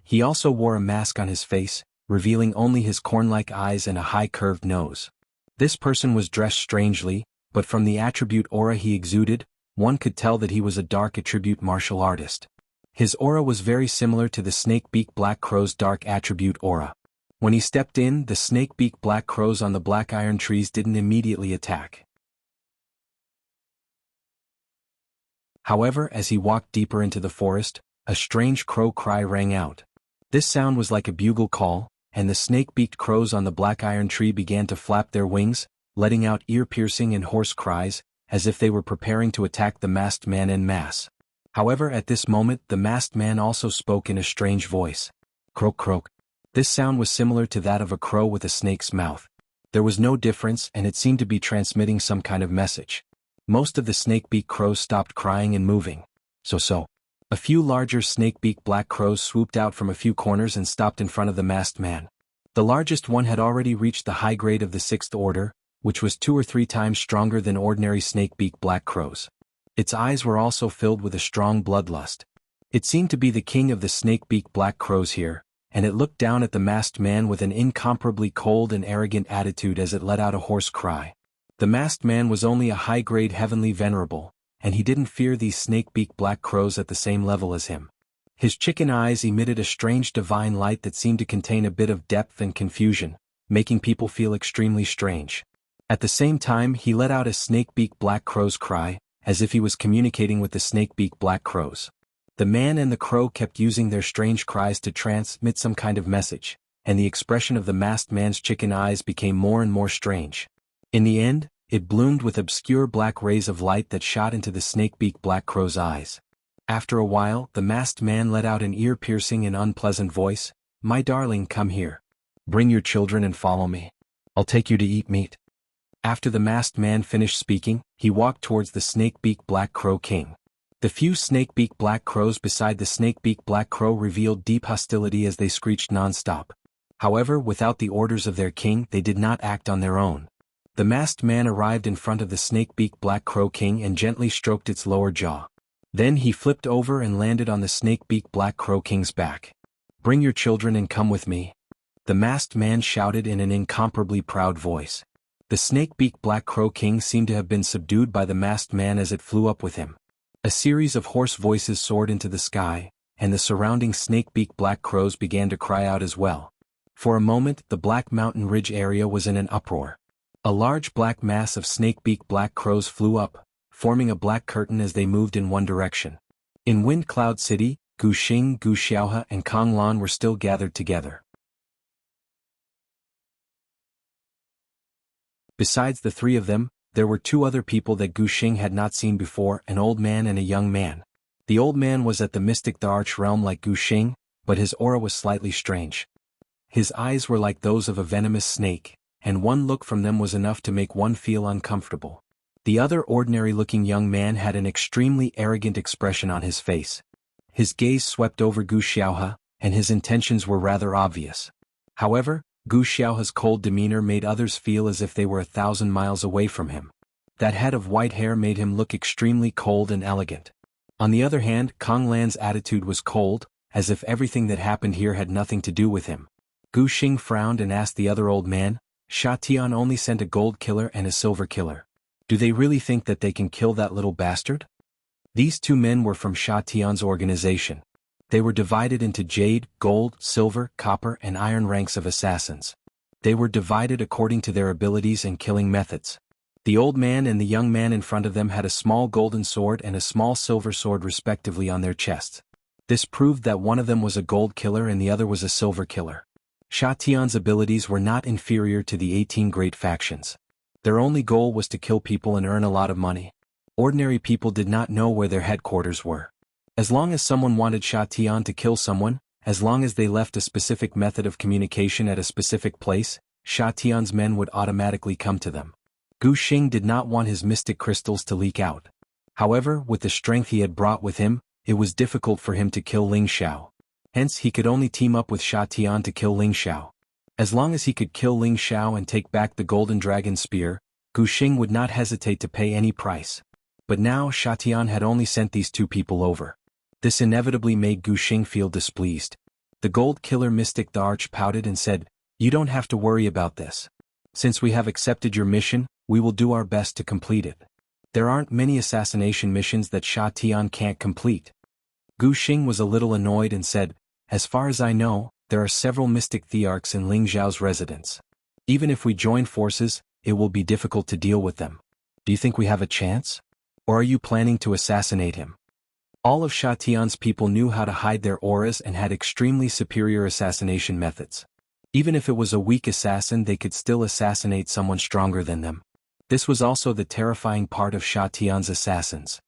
He also wore a mask on his face, revealing only his corn-like eyes and a high curved nose. This person was dressed strangely, but from the attribute aura he exuded, one could tell that he was a dark attribute martial artist. His aura was very similar to the snake-beak black crow's dark attribute aura. When he stepped in, the snake-beak black crows on the black iron trees didn't immediately attack. However, as he walked deeper into the forest, a strange crow cry rang out. This sound was like a bugle call, and the snake-beaked crows on the black iron tree began to flap their wings, letting out ear-piercing and hoarse cries, as if they were preparing to attack the masked man en masse. However, at this moment the masked man also spoke in a strange voice. "Croak croak. This sound was similar to that of a crow with a snake's mouth. There was no difference, and it seemed to be transmitting some kind of message. Most of the snakebeak crows stopped crying and moving. So. A few larger snakebeak black crows swooped out from a few corners and stopped in front of the masked man. The largest one had already reached the high grade of the 6th order, which was 2 or 3 times stronger than ordinary snakebeak black crows. Its eyes were also filled with a strong bloodlust. It seemed to be the king of the snakebeak black crows here, and it looked down at the masked man with an incomparably cold and arrogant attitude as it let out a hoarse cry. The masked man was only a high-grade heavenly venerable, and he didn't fear these snakebeak black crows at the same level as him. His chicken eyes emitted a strange divine light that seemed to contain a bit of depth and confusion, making people feel extremely strange. At the same time, he let out a snakebeak black crow's cry, as if he was communicating with the snakebeak black crows. The man and the crow kept using their strange cries to transmit some kind of message, and the expression of the masked man's chicken eyes became more and more strange. In the end, it bloomed with obscure black rays of light that shot into the snakebeak black crow's eyes. After a while, the masked man let out an ear-piercing and unpleasant voice, "My darling, come here. Bring your children and follow me. I'll take you to eat meat." After the masked man finished speaking, he walked towards the snakebeak black crow king. The few snakebeak black crows beside the snakebeak black crow revealed deep hostility as they screeched non-stop. However, without the orders of their king, they did not act on their own. The masked man arrived in front of the snakebeak black crow king and gently stroked its lower jaw. Then he flipped over and landed on the snakebeak black crow king's back. "Bring your children and come with me," the masked man shouted in an incomparably proud voice. The snakebeak black crow king seemed to have been subdued by the masked man as it flew up with him. A series of hoarse voices soared into the sky, and the surrounding snakebeak black crows began to cry out as well. For a moment, the Black Mountain Ridge area was in an uproar. A large black mass of snakebeak black crows flew up, forming a black curtain as they moved in one direction. In Wind Cloud City, Guxing, Guxiaohe, and Konglan were still gathered together. Besides the 3 of them, there were 2 other people that Guxing had not seen before, an old man and a young man. The old man was at the mystic the Arch realm like Guxing, but his aura was slightly strange. His eyes were like those of a venomous snake, and one look from them was enough to make one feel uncomfortable. The other ordinary-looking young man had an extremely arrogant expression on his face. His gaze swept over Guxiaohe, and his intentions were rather obvious. However, Guxiaohe's cold demeanor made others feel as if they were 1,000 miles away from him. That head of white hair made him look extremely cold and elegant. On the other hand, Konglan's attitude was cold, as if everything that happened here had nothing to do with him. Guxing frowned and asked the other old man, "Sha Tian only sent a gold killer and a silver killer. Do they really think that they can kill that little bastard?" These 2 men were from Sha Tian's organization. They were divided into jade, gold, silver, copper, and iron ranks of assassins. They were divided according to their abilities and killing methods. The old man and the young man in front of them had a small golden sword and a small silver sword respectively on their chests. This proved that one of them was a gold killer and the other was a silver killer. Sha Tian's abilities were not inferior to the 18 great factions. Their only goal was to kill people and earn a lot of money. Ordinary people did not know where their headquarters were. As long as someone wanted Sha Tian to kill someone, as long as they left a specific method of communication at a specific place, Sha Tian's men would automatically come to them. Guxing did not want his mystic crystals to leak out. However, with the strength he had brought with him, it was difficult for him to kill Ling Xiao. Hence he could only team up with Sha Tian to kill Ling Xiao. As long as he could kill Ling Xiao and take back the Golden Dragon Spear, Guxing would not hesitate to pay any price. But now Sha Tian had only sent these 2 people over. This inevitably made Guxing feel displeased. The Gold Killer Mystic the Arch pouted and said, "You don't have to worry about this. Since we have accepted your mission, we will do our best to complete it. There aren't many assassination missions that Sha Tian can't complete." Guxing was a little annoyed and said, "As far as I know, there are several mystic thearchs in Ling Xiao's residence. Even if we join forces, it will be difficult to deal with them. Do you think we have a chance? Or are you planning to assassinate him?" All of Sha Tian's people knew how to hide their auras and had extremely superior assassination methods. Even if it was a weak assassin, they could still assassinate someone stronger than them. This was also the terrifying part of Sha Tian's assassins.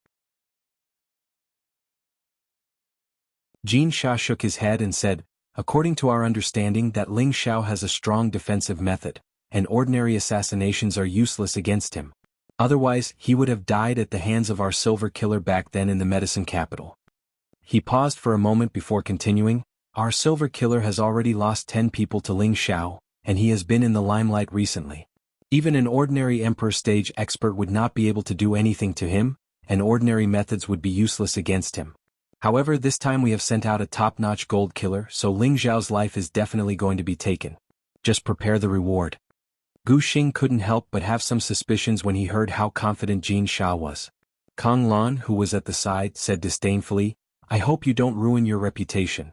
Jin Sha shook his head and said, according to our understanding that Ling Xiao has a strong defensive method, and ordinary assassinations are useless against him. Otherwise, he would have died at the hands of our silver killer back then in the medicine capital. He paused for a moment before continuing, our silver killer has already lost 10 people to Ling Xiao, and he has been in the limelight recently. Even an ordinary Emperor stage expert would not be able to do anything to him, and ordinary methods would be useless against him. However, this time we have sent out a top-notch gold killer, so Ling Xiao's life is definitely going to be taken. Just prepare the reward. Gu Xing couldn't help but have some suspicions when he heard how confident Jin Sha was. Kong Lan, who was at the side, said disdainfully, I hope you don't ruin your reputation.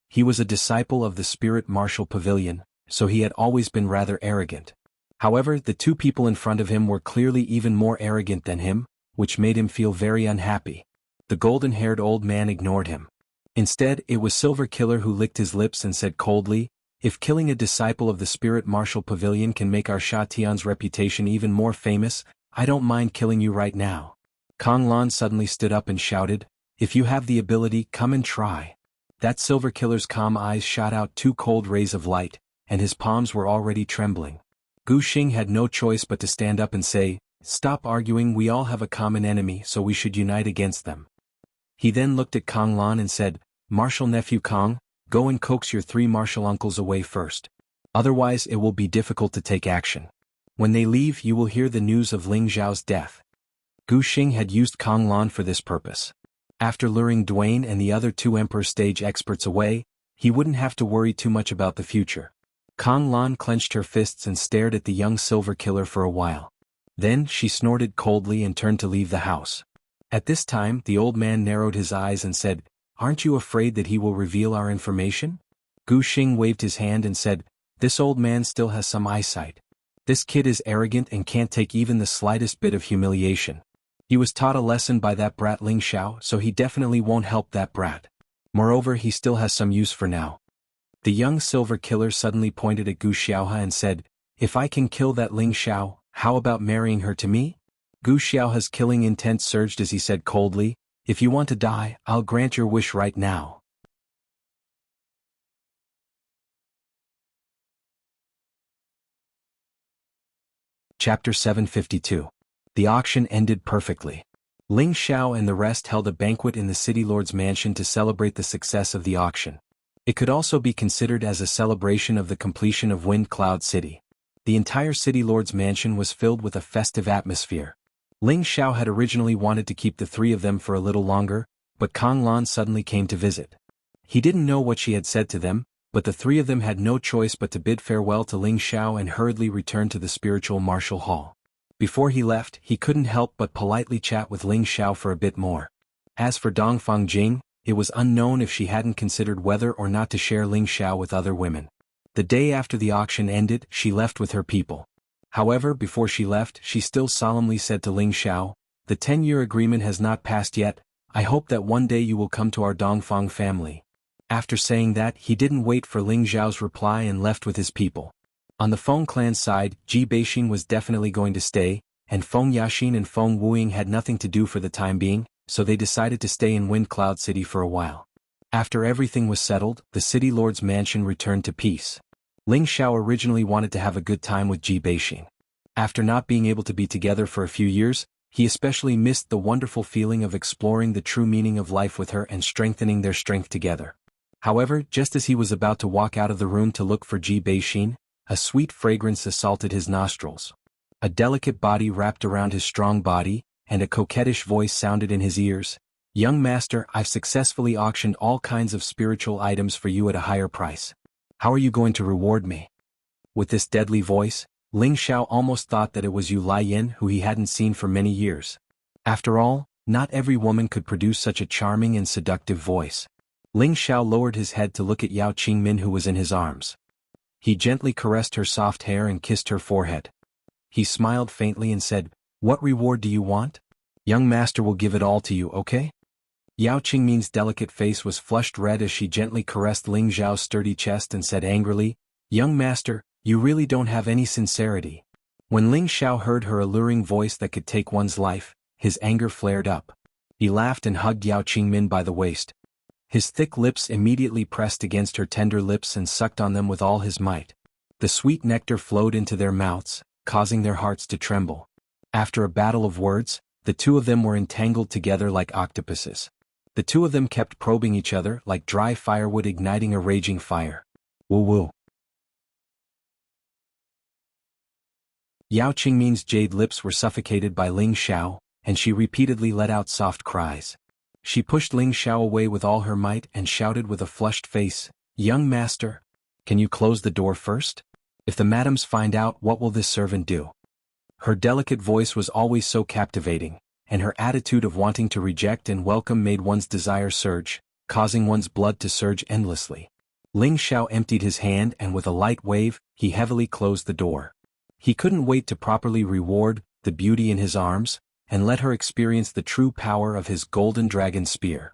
He was a disciple of the Spirit Martial Pavilion, so he had always been rather arrogant. However, the two people in front of him were clearly even more arrogant than him, which made him feel very unhappy. The golden-haired old man ignored him. Instead, it was Silver Killer who licked his lips and said coldly, if killing a disciple of the Spirit Martial Pavilion can make our Sha Tian's reputation even more famous, I don't mind killing you right now. Kong Lan suddenly stood up and shouted, if you have the ability, come and try. That Silver Killer's calm eyes shot out 2 cold rays of light, and his palms were already trembling. Gu Xing had no choice but to stand up and say, stop arguing, we all have a common enemy, so we should unite against them. He then looked at Kong Lan and said, Martial Nephew Kong, go and coax your 3 martial uncles away first. Otherwise it will be difficult to take action. When they leave you will hear the news of Ling Xiao's death. Gu Xing had used Kong Lan for this purpose. After luring Duane and the other 2 Emperor stage experts away, he wouldn't have to worry too much about the future. Kong Lan clenched her fists and stared at the young Silver Killer for a while. Then she snorted coldly and turned to leave the house. At this time, the old man narrowed his eyes and said, aren't you afraid that he will reveal our information? Gu Xing waved his hand and said, this old man still has some eyesight. This kid is arrogant and can't take even the slightest bit of humiliation. He was taught a lesson by that brat Ling Xiao, so he definitely won't help that brat. Moreover, he still has some use for now. The young Silver Killer suddenly pointed at Gu Xiaohe and said, if I can kill that Ling Xiao, how about marrying her to me? Gu Xiaohe's killing intent surged as he said coldly, if you want to die, I'll grant your wish right now. Chapter 752. The auction ended perfectly. Ling Xiao and the rest held a banquet in the City Lord's mansion to celebrate the success of the auction. It could also be considered as a celebration of the completion of Wind Cloud City. The entire City Lord's mansion was filled with a festive atmosphere. Ling Xiao had originally wanted to keep the 3 of them for a little longer, but Kong Lan suddenly came to visit. He didn't know what she had said to them, but the 3 of them had no choice but to bid farewell to Ling Xiao and hurriedly return to the spiritual martial hall. Before he left, he couldn't help but politely chat with Ling Xiao for a bit more. As for Dongfang Jing, it was unknown if she hadn't considered whether or not to share Ling Xiao with other women. The day after the auction ended, she left with her people. However, before she left, she still solemnly said to Ling Xiao, the 10-year agreement has not passed yet, I hope that one day you will come to our Dongfang family. After saying that, he didn't wait for Ling Xiao's reply and left with his people. On the Feng clan side, Ji Beixin was definitely going to stay, and Feng Yaxin and Feng Wuying had nothing to do for the time being, so they decided to stay in Wind Cloud City for a while. After everything was settled, the City Lord's mansion returned to peace. Ling Xiao originally wanted to have a good time with Ji Beixin. After not being able to be together for a few years, he especially missed the wonderful feeling of exploring the true meaning of life with her and strengthening their strength together. However, just as he was about to walk out of the room to look for Ji Beixin, a sweet fragrance assaulted his nostrils. A delicate body wrapped around his strong body, and a coquettish voice sounded in his ears. Young master, I've successfully auctioned all kinds of spiritual items for you at a higher price. How are you going to reward me? With this deadly voice, Ling Xiao almost thought that it was Yu Laiyin who he hadn't seen for many years. After all, not every woman could produce such a charming and seductive voice. Ling Xiao lowered his head to look at Yao Qingmin who was in his arms. He gently caressed her soft hair and kissed her forehead. He smiled faintly and said, what reward do you want? Young master will give it all to you, okay? Yao Qingmin's delicate face was flushed red as she gently caressed Ling Xiao's sturdy chest and said angrily, young master, you really don't have any sincerity. When Ling Xiao heard her alluring voice that could take one's life, his anger flared up. He laughed and hugged Yao Qingmin by the waist. His thick lips immediately pressed against her tender lips and sucked on them with all his might. The sweet nectar flowed into their mouths, causing their hearts to tremble. After a battle of words, the two of them were entangled together like octopuses. The two of them kept probing each other like dry firewood igniting a raging fire. Woo woo. Yao Qingmin's jade lips were suffocated by Ling Xiao, and she repeatedly let out soft cries. She pushed Ling Xiao away with all her might and shouted with a flushed face, "Young master, can you close the door first? If the madams find out, what will this servant do?" Her delicate voice was always so captivating, and her attitude of wanting to reject and welcome made one's desire surge, causing one's blood to surge endlessly. Ling Xiao emptied his hand and with a light wave, he heavily closed the door. He couldn't wait to properly reward the beauty in his arms, and let her experience the true power of his golden dragon spear.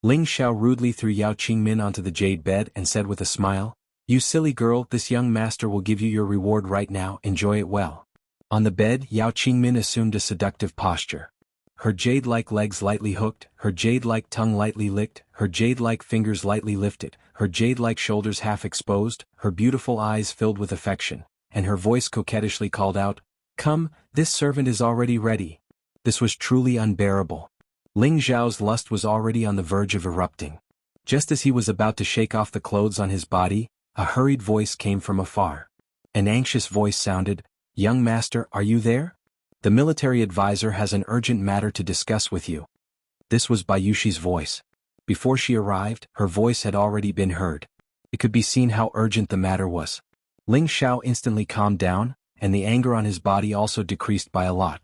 Ling Xiao rudely threw Yao Qingmin onto the jade bed and said with a smile, "You silly girl, this young master will give you your reward right now, enjoy it well." On the bed, Yao Qingmin assumed a seductive posture. Her jade-like legs lightly hooked, her jade-like tongue lightly licked, her jade-like fingers lightly lifted, her jade-like shoulders half exposed, her beautiful eyes filled with affection, and her voice coquettishly called out, "Come, this servant is already ready." This was truly unbearable. Ling Xiao's lust was already on the verge of erupting. Just as he was about to shake off the clothes on his body, a hurried voice came from afar. An anxious voice sounded, "Young master, are you there? The military advisor has an urgent matter to discuss with you." This was Bayushi's voice. Before she arrived, her voice had already been heard. It could be seen how urgent the matter was. Ling Xiao instantly calmed down, and the anger on his body also decreased by a lot.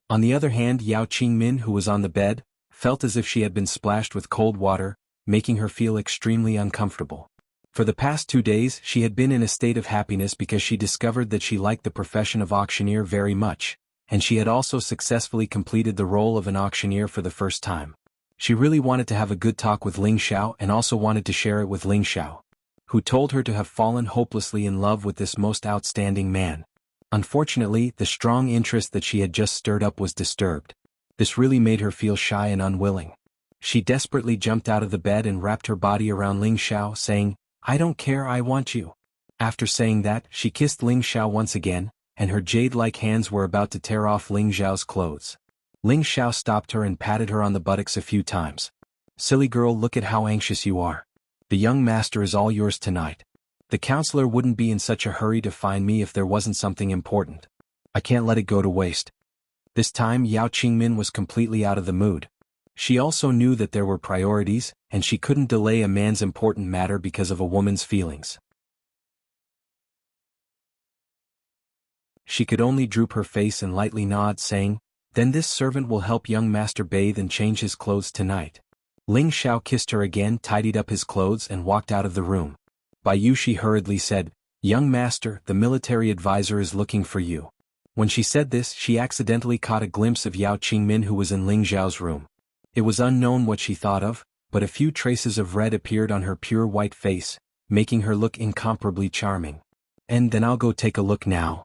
On the other hand, Yao Qingmin, who was on the bed, felt as if she had been splashed with cold water, making her feel extremely uncomfortable. For the past 2 days she had been in a state of happiness because she discovered that she liked the profession of auctioneer very much, and she had also successfully completed the role of an auctioneer for the first time. She really wanted to have a good talk with Ling Xiao and also wanted to share it with Ling Xiao, who told her to have fallen hopelessly in love with this most outstanding man. Unfortunately, the strong interest that she had just stirred up was disturbed. This really made her feel shy and unwilling. She desperately jumped out of the bed and wrapped her body around Ling Xiao, saying, "I don't care, I want you." After saying that, she kissed Ling Xiao once again, and her jade-like hands were about to tear off Ling Xiao's clothes. Ling Xiao stopped her and patted her on the buttocks a few times. "Silly girl, look at how anxious you are. The young master is all yours tonight. The counselor wouldn't be in such a hurry to find me if there wasn't something important. I can't let it go to waste." This time Yao Qingmin was completely out of the mood. She also knew that there were priorities, and she couldn't delay a man's important matter because of a woman's feelings. She could only droop her face and lightly nod, saying, "Then this servant will help young master bathe and change his clothes tonight." Ling Xiao kissed her again, tidied up his clothes and walked out of the room. Bayushi hurriedly said, "Young master, the military advisor is looking for you." When she said this, she accidentally caught a glimpse of Yao Qingmin, who was in Ling Xiao's room. It was unknown what she thought of, but a few traces of red appeared on her pure white face, making her look incomparably charming. "And then I'll go take a look now."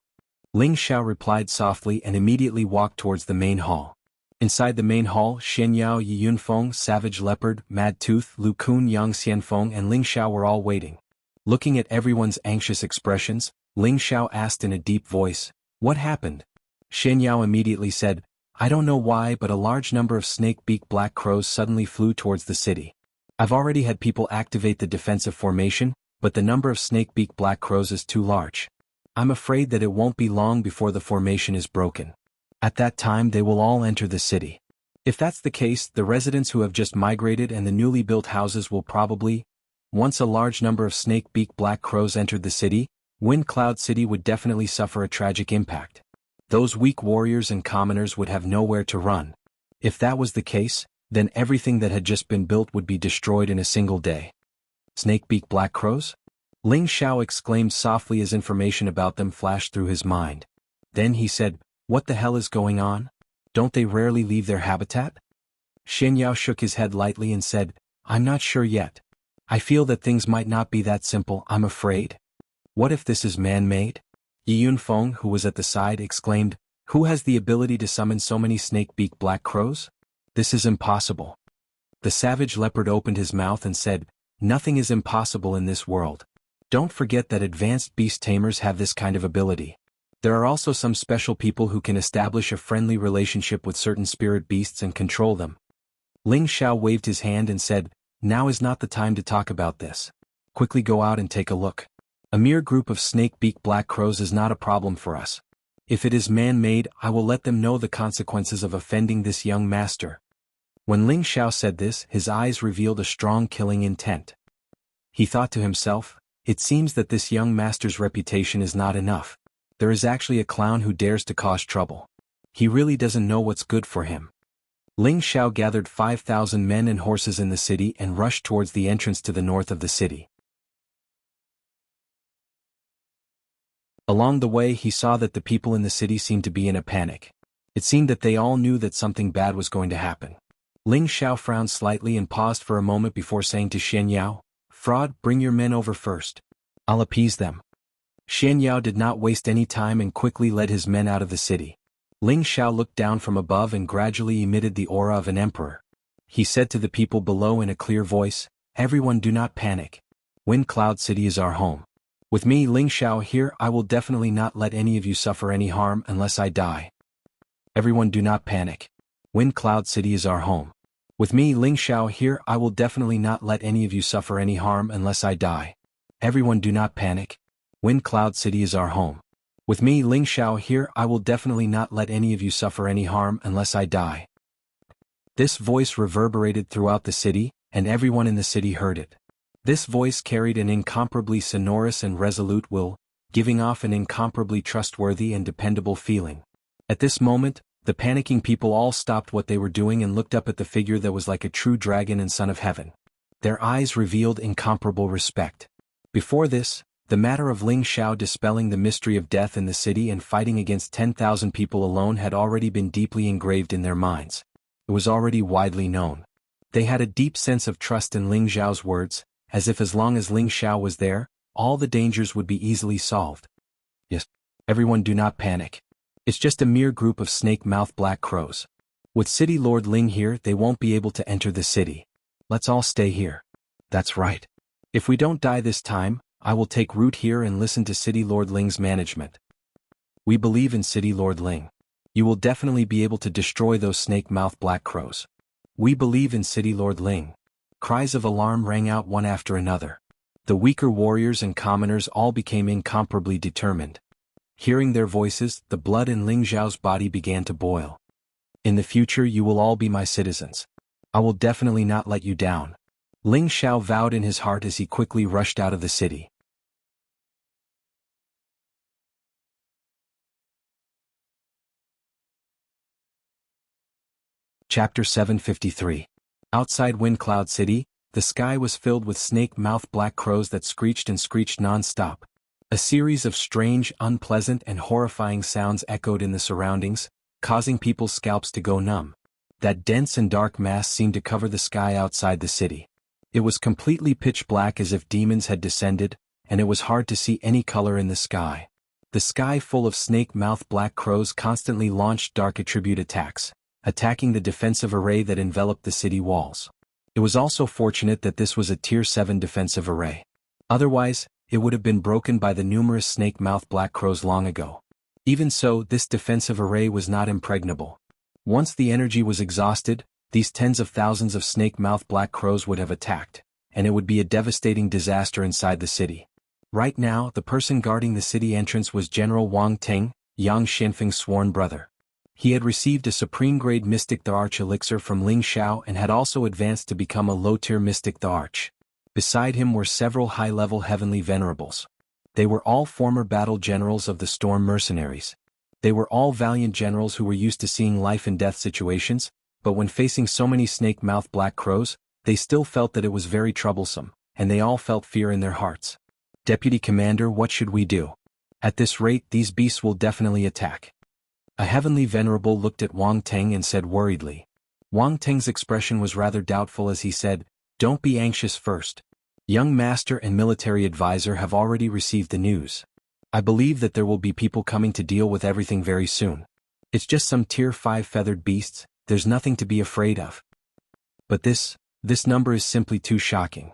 Ling Xiao replied softly and immediately walked towards the main hall. Inside the main hall, Xian Yao, Yi Yunfeng, Savage Leopard, Mad Tooth, Lu Kun, Yang Xianfeng and Ling Xiao were all waiting. Looking at everyone's anxious expressions, Ling Xiao asked in a deep voice, "What happened?" Xian Yao immediately said, "I don't know why, but a large number of snake-beak black crows suddenly flew towards the city. I've already had people activate the defensive formation, but the number of snake-beak black crows is too large. I'm afraid that it won't be long before the formation is broken. At that time they will all enter the city. If that's the case, the residents who have just migrated and the newly built houses will probably, once a large number of snake-beak black crows entered the city, Wind Cloud City would definitely suffer a tragic impact. Those weak warriors and commoners would have nowhere to run. If that was the case, then everything that had just been built would be destroyed in a single day." "Snake-beak black crows?" Ling Xiao exclaimed softly as information about them flashed through his mind. Then he said, "What the hell is going on? Don't they rarely leave their habitat?" Xian Yao shook his head lightly and said, "I'm not sure yet. I feel that things might not be that simple, I'm afraid." "What if this is man-made?" Yi Yunfeng, who was at the side, exclaimed, "Who has the ability to summon so many snake-beak black crows? This is impossible." The savage leopard opened his mouth and said, "Nothing is impossible in this world. Don't forget that advanced beast tamers have this kind of ability. There are also some special people who can establish a friendly relationship with certain spirit beasts and control them." Ling Xiao waved his hand and said, "Now is not the time to talk about this. Quickly go out and take a look. A mere group of snake-beak black crows is not a problem for us. If it is man-made, I will let them know the consequences of offending this young master." When Ling Xiao said this, his eyes revealed a strong killing intent. He thought to himself, "It seems that this young master's reputation is not enough. There is actually a clown who dares to cause trouble. He really doesn't know what's good for him." Ling Xiao gathered 5,000 men and horses in the city and rushed towards the entrance to the north of the city. Along the way he saw that the people in the city seemed to be in a panic. It seemed that they all knew that something bad was going to happen. Ling Xiao frowned slightly and paused for a moment before saying to Xianyao, "Fraud, bring your men over first. I'll appease them." Xianyao did not waste any time and quickly led his men out of the city. Ling Xiao looked down from above and gradually emitted the aura of an emperor. He said to the people below in a clear voice, "Everyone, do not panic. Wind Cloud City is our home. With me, Ling Xiao, here, I will definitely not let any of you suffer any harm unless I die. Everyone, do not panic. Wind Cloud City is our home. With me, Ling Xiao, here, I will definitely not let any of you suffer any harm unless I die. Everyone, do not panic. Wind Cloud City is our home. With me, Ling Xiao, here, I will definitely not let any of you suffer any harm unless I die." This voice reverberated throughout the city, and everyone in the city heard it. This voice carried an incomparably sonorous and resolute will, giving off an incomparably trustworthy and dependable feeling. At this moment, the panicking people all stopped what they were doing and looked up at the figure that was like a true dragon and son of heaven. Their eyes revealed incomparable respect. Before this, the matter of Ling Xiao dispelling the mystery of death in the city and fighting against 10,000 people alone had already been deeply engraved in their minds. It was already widely known. They had a deep sense of trust in Ling Xiao's words, as if as long as Ling Xiao was there, all the dangers would be easily solved. "Yes. Everyone, do not panic. It's just a mere group of snake-mouthed black crows. With City Lord Ling here, they won't be able to enter the city. Let's all stay here." "That's right. If we don't die this time, I will take root here and listen to City Lord Ling's management. We believe in City Lord Ling. You will definitely be able to destroy those snake-mouthed black crows. We believe in City Lord Ling." Cries of alarm rang out one after another. The weaker warriors and commoners all became incomparably determined. Hearing their voices, the blood in Ling Xiao's body began to boil. "In the future you will all be my citizens. I will definitely not let you down." Ling Xiao vowed in his heart as he quickly rushed out of the city. Chapter 753. Outside Wind Cloud City, the sky was filled with snake-mouthed black crows that screeched and screeched non-stop. A series of strange, unpleasant and horrifying sounds echoed in the surroundings, causing people's scalps to go numb. That dense and dark mass seemed to cover the sky outside the city. It was completely pitch black as if demons had descended, and it was hard to see any color in the sky. The sky full of snake-mouthed black crows constantly launched dark attribute attacks, attacking the defensive array that enveloped the city walls. It was also fortunate that this was a Tier 7 defensive array. Otherwise, it would have been broken by the numerous snake-mouthed black crows long ago. Even so, this defensive array was not impregnable. Once the energy was exhausted, these tens of thousands of snake-mouthed black crows would have attacked, and it would be a devastating disaster inside the city. Right now, the person guarding the city entrance was General Wang Ting, Yang Xianfeng's sworn brother. He had received a supreme-grade Mystic the Arch elixir from Ling Xiao and had also advanced to become a low-tier Mystic the Arch. Beside him were several high-level heavenly venerables. They were all former battle generals of the Storm Mercenaries. They were all valiant generals who were used to seeing life-and-death situations, but when facing so many snake-mouthed black crows, they still felt that it was very troublesome, and they all felt fear in their hearts. "Deputy Commander, what should we do? At this rate, these beasts will definitely attack." A heavenly venerable looked at Wang Teng and said worriedly. Wang Teng's expression was rather doubtful as he said, "Don't be anxious first. Young Master and Military Advisor have already received the news. I believe that there will be people coming to deal with everything very soon. It's just some Tier 5 feathered beasts, there's nothing to be afraid of." "But this, This number is simply too shocking.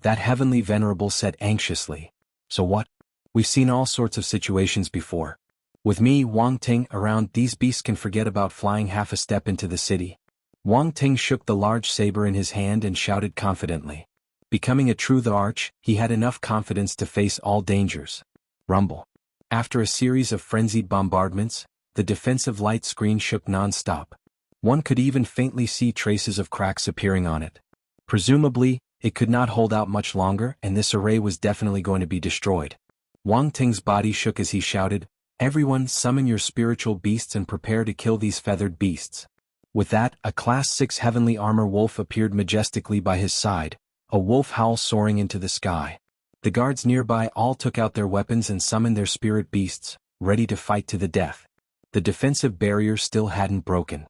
That heavenly venerable said anxiously. So what? We've seen all sorts of situations before. With me, Wang Ting, around, these beasts can forget about flying half a step into the city. Wang Ting shook the large saber in his hand and shouted confidently. Becoming a true the arch, he had enough confidence to face all dangers. Rumble. After a series of frenzied bombardments, the defensive light screen shook non-stop. One could even faintly see traces of cracks appearing on it. Presumably, it could not hold out much longer, and this array was definitely going to be destroyed. Wang Ting's body shook as he shouted, "Everyone, summon your spiritual beasts and prepare to kill these feathered beasts." With that, a Class 6 heavenly armor wolf appeared majestically by his side, a wolf howl soaring into the sky. The guards nearby all took out their weapons and summoned their spirit beasts, ready to fight to the death. The defensive barrier still hadn't broken.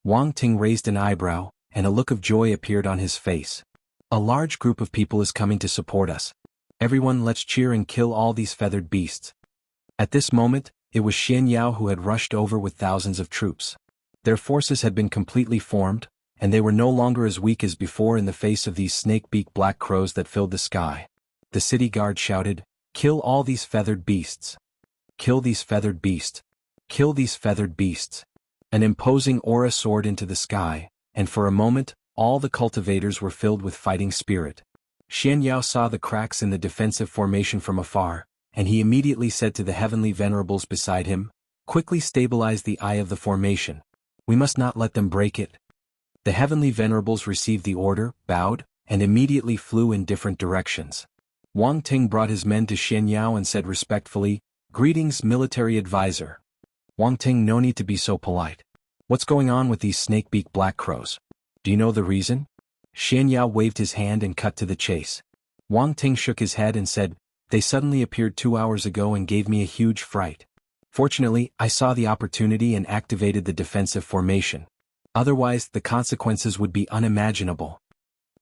Wang Ting raised an eyebrow, and a look of joy appeared on his face. A large group of people is coming to support us. Everyone, let's cheer and kill all these feathered beasts. At this moment, it was Xianyao who had rushed over with thousands of troops. Their forces had been completely formed, and they were no longer as weak as before in the face of these snake-beak black crows that filled the sky. The city guard shouted, "Kill all these feathered beasts! Kill these feathered beasts! Kill these feathered beasts!" An imposing aura soared into the sky, and for a moment, all the cultivators were filled with fighting spirit. Xianyao saw the cracks in the defensive formation from afar, and he immediately said to the heavenly venerables beside him, "Quickly stabilize the eye of the formation. We must not let them break it." The heavenly venerables received the order, bowed, and immediately flew in different directions. Wang Ting brought his men to Xianyao and said respectfully, "Greetings, military advisor." Wang Ting, no need to be so polite. What's going on with these snakebeak black crows? Do you know the reason? Xianyao waved his hand and cut to the chase. Wang Ting shook his head and said, "They suddenly appeared 2 hours ago and gave me a huge fright. Fortunately, I saw the opportunity and activated the defensive formation. Otherwise, the consequences would be unimaginable."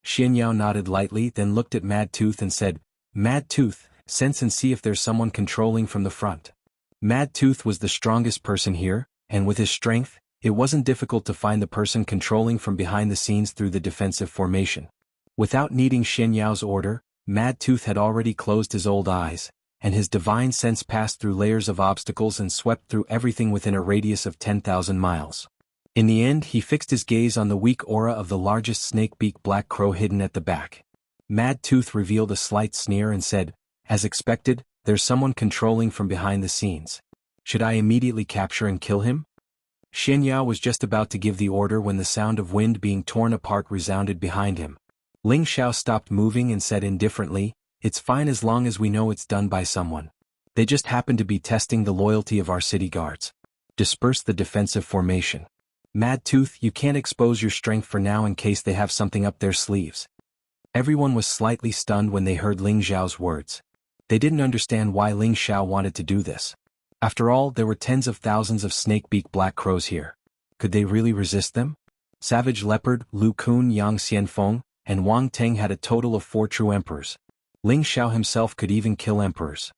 Xianyao nodded lightly, then looked at Mad Tooth and said, "Mad Tooth, sense and see if there's someone controlling from the front." Mad Tooth was the strongest person here, and with his strength, it wasn't difficult to find the person controlling from behind the scenes through the defensive formation. Without needing Xianyao's order, Mad Tooth had already closed his old eyes, and his divine sense passed through layers of obstacles and swept through everything within a radius of 10,000 miles. In the end, he fixed his gaze on the weak aura of the largest snakebeak black crow hidden at the back. Mad Tooth revealed a slight sneer and said, "As expected, there's someone controlling from behind the scenes. Should I immediately capture and kill him?" Xianyao was just about to give the order when the sound of wind being torn apart resounded behind him. Ling Xiao stopped moving and said indifferently, "It's fine as long as we know it's done by someone. They just happen to be testing the loyalty of our city guards. Disperse the defensive formation. Mad Tooth, you can't expose your strength for now in case they have something up their sleeves." Everyone was slightly stunned when they heard Ling Xiao's words. They didn't understand why Ling Xiao wanted to do this. After all, there were tens of thousands of snakebeak black crows here. Could they really resist them? Savage Leopard, Lu Kun, Yang Xianfeng, and Wang Ting had a total of 4 true emperors. Ling Xiao himself could even kill emperors.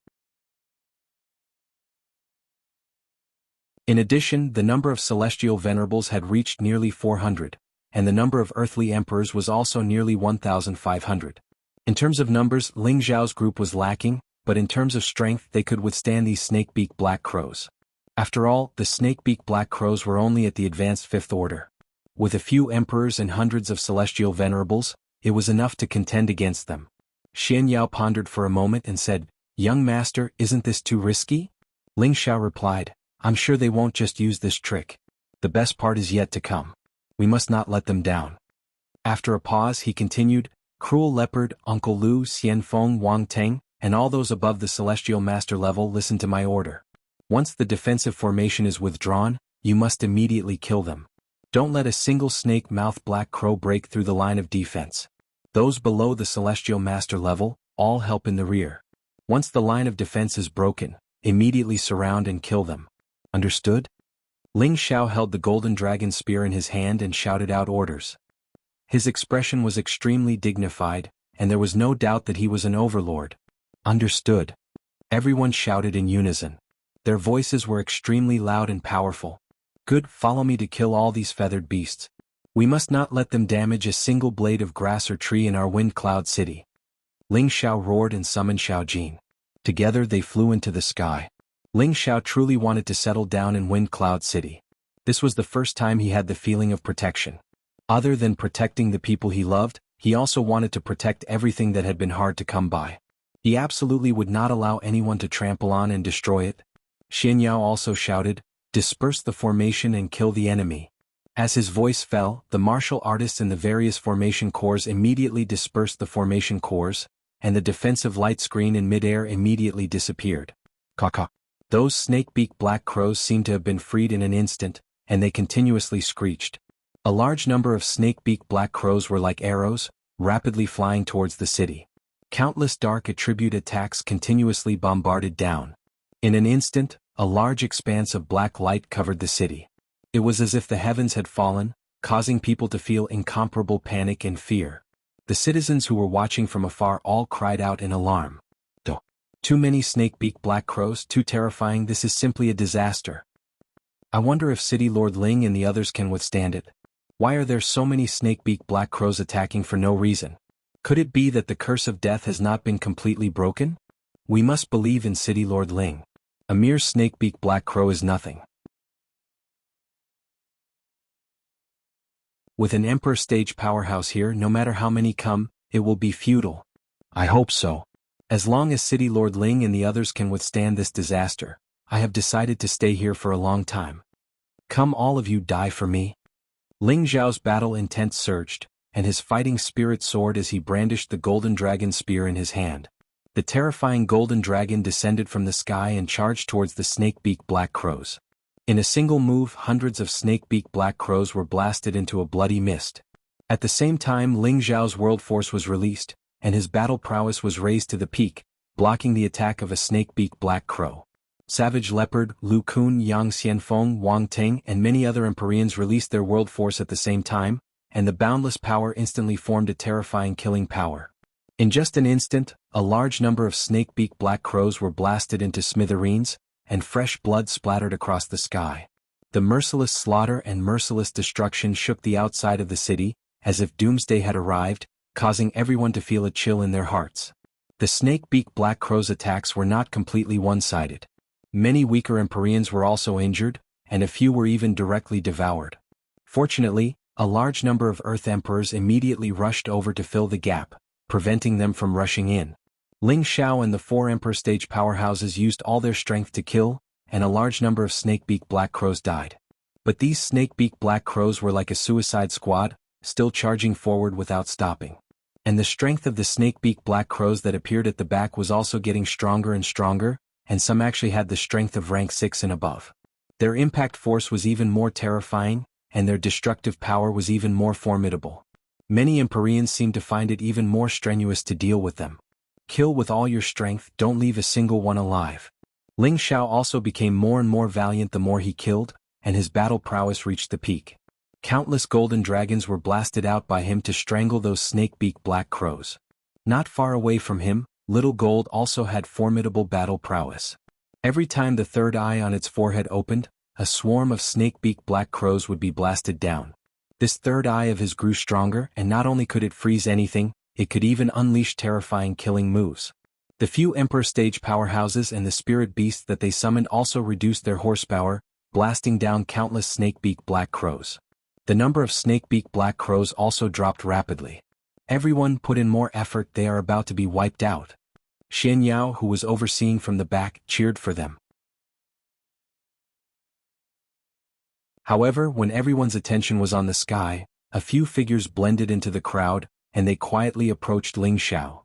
In addition, the number of celestial venerables had reached nearly 400, and the number of earthly emperors was also nearly 1,500. In terms of numbers, Ling Xiao's group was lacking, but in terms of strength they could withstand these snakebeak black crows. After all, the snakebeak black crows were only at the advanced 5th order. With a few emperors and hundreds of celestial venerables, it was enough to contend against them. Xianyao pondered for a moment and said, "Young master, isn't this too risky?" Ling Xiao replied, "I'm sure they won't just use this trick. The best part is yet to come. We must not let them down." After a pause he continued, "Cruel Leopard, Uncle Lu, Xianfeng, Wang Teng, and all those above the celestial master level, listen to my order. Once the defensive formation is withdrawn, you must immediately kill them. Don't let a single snake-mouthed black crow break through the line of defense. Those below the celestial master level, all help in the rear. Once the line of defense is broken, immediately surround and kill them. Understood?" Ling Xiao held the golden dragon spear in his hand and shouted out orders. His expression was extremely dignified, and there was no doubt that he was an overlord. "Understood." Everyone shouted in unison. Their voices were extremely loud and powerful. Good, follow me to kill all these feathered beasts. We must not let them damage a single blade of grass or tree in our wind cloud city. Ling Xiao roared and summoned Xiao Jin. Together they flew into the sky. Ling Xiao truly wanted to settle down in Wind Cloud City. This was the first time he had the feeling of protection. Other than protecting the people he loved, he also wanted to protect everything that had been hard to come by. He absolutely would not allow anyone to trample on and destroy it. Xian Yao also shouted, "Disperse the formation and kill the enemy." As his voice fell, the martial artists in the various formation corps immediately dispersed the formation corps, and the defensive light screen in midair immediately disappeared. Caw-caw. Those snake-beak black crows seemed to have been freed in an instant, and they continuously screeched. A large number of snake-beak black crows were like arrows, rapidly flying towards the city. Countless dark attribute attacks continuously bombarded down. In an instant, a large expanse of black light covered the city. It was as if the heavens had fallen, causing people to feel incomparable panic and fear. The citizens who were watching from afar all cried out in alarm. Too many snake-beak black crows, too terrifying, this is simply a disaster. I wonder if City Lord Ling and the others can withstand it. Why are there so many snake-beak black crows attacking for no reason? Could it be that the curse of death has not been completely broken? We must believe in City Lord Ling. A mere snake-beak black crow is nothing. With an Emperor stage powerhouse here, no matter how many come, it will be futile. I hope so. As long as City Lord Ling and the others can withstand this disaster, I have decided to stay here for a long time. Come, all of you, die for me. Ling Zhao's battle intent surged, and his fighting spirit soared as he brandished the golden dragon spear in his hand. The terrifying golden dragon descended from the sky and charged towards the snake-beak black crows. In a single move, hundreds of snake-beak black crows were blasted into a bloody mist. At the same time, Ling Zhao's world force was released, and his battle prowess was raised to the peak, blocking the attack of a snake-beak black crow. Savage Leopard, Lu Kun, Yang Xianfeng, Wang Ting, and many other Empyreans released their world force at the same time, and the boundless power instantly formed a terrifying killing power. In just an instant, a large number of snake-beak black crows were blasted into smithereens, and fresh blood splattered across the sky. The merciless slaughter and merciless destruction shook the outside of the city, as if doomsday had arrived, causing everyone to feel a chill in their hearts. The snake-beak black crow's attacks were not completely one-sided. Many weaker Empyreans were also injured, and a few were even directly devoured. Fortunately, a large number of Earth Emperors immediately rushed over to fill the gap, preventing them from rushing in. Ling Xiao and the 4 Emperor stage powerhouses used all their strength to kill, and a large number of snake-beak black crows died. But these snake-beak black crows were like a suicide squad, still charging forward without stopping. And the strength of the snake-beak black crows that appeared at the back was also getting stronger and stronger, and some actually had the strength of rank 6 and above. Their impact force was even more terrifying, and their destructive power was even more formidable. Many Empyreans seemed to find it even more strenuous to deal with them. Kill with all your strength, don't leave a single one alive. Ling Xiao also became more and more valiant the more he killed, and his battle prowess reached the peak. Countless golden dragons were blasted out by him to strangle those snake-beak black crows. Not far away from him, Little Gold also had formidable battle prowess. Every time the third eye on its forehead opened, a swarm of snake-beak black crows would be blasted down. This third eye of his grew stronger, and not only could it freeze anything, it could even unleash terrifying killing moves. The few Emperor stage powerhouses and the spirit beasts that they summoned also reduced their horsepower, blasting down countless snake-beak black crows. The number of snake-beak black crows also dropped rapidly. Everyone put in more effort, they are about to be wiped out. Xian Yao, who was overseeing from the back, cheered for them. However, when everyone's attention was on the sky, a few figures blended into the crowd, and they quietly approached Ling Xiao.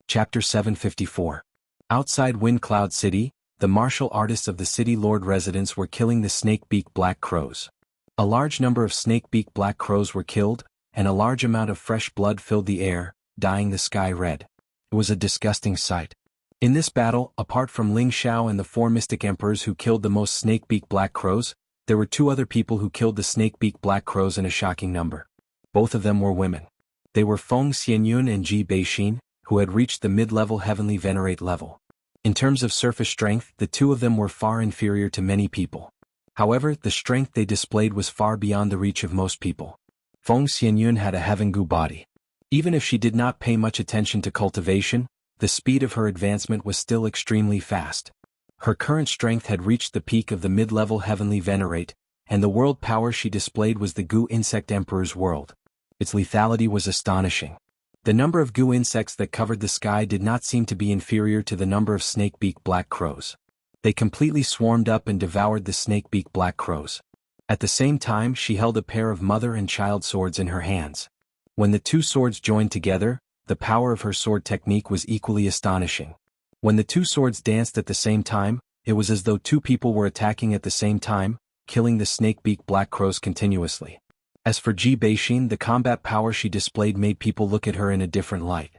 Chapter 754. Outside Wind Cloud City, the martial artists of the City Lord residence were killing the snake-beak black crows. A large number of snake-beak black crows were killed, and a large amount of fresh blood filled the air, dyeing the sky red. It was a disgusting sight. In this battle, apart from Ling Xiao and the 4 mystic emperors who killed the most snake-beak black crows, there were 2 other people who killed the snake-beak black crows in a shocking number. Both of them were women. They were Feng Xianyun and Ji Beixin, who had reached the mid-level heavenly venerate level. In terms of surface strength, the two of them were far inferior to many people. However, the strength they displayed was far beyond the reach of most people. Feng Xianyun had a heaven-gu body. Even if she did not pay much attention to cultivation, the speed of her advancement was still extremely fast. Her current strength had reached the peak of the mid-level heavenly venerate, and the world power she displayed was the Gu Insect Emperor's world. Its lethality was astonishing. The number of Gu insects that covered the sky did not seem to be inferior to the number of snake-beak black crows. They completely swarmed up and devoured the snake-beak black crows. At the same time, she held a pair of mother and child swords in her hands. When the two swords joined together, the power of her sword technique was equally astonishing. When the two swords danced at the same time, it was as though two people were attacking at the same time, killing the snake-beak black crows continuously. As for Ji Beixin, the combat power she displayed made people look at her in a different light.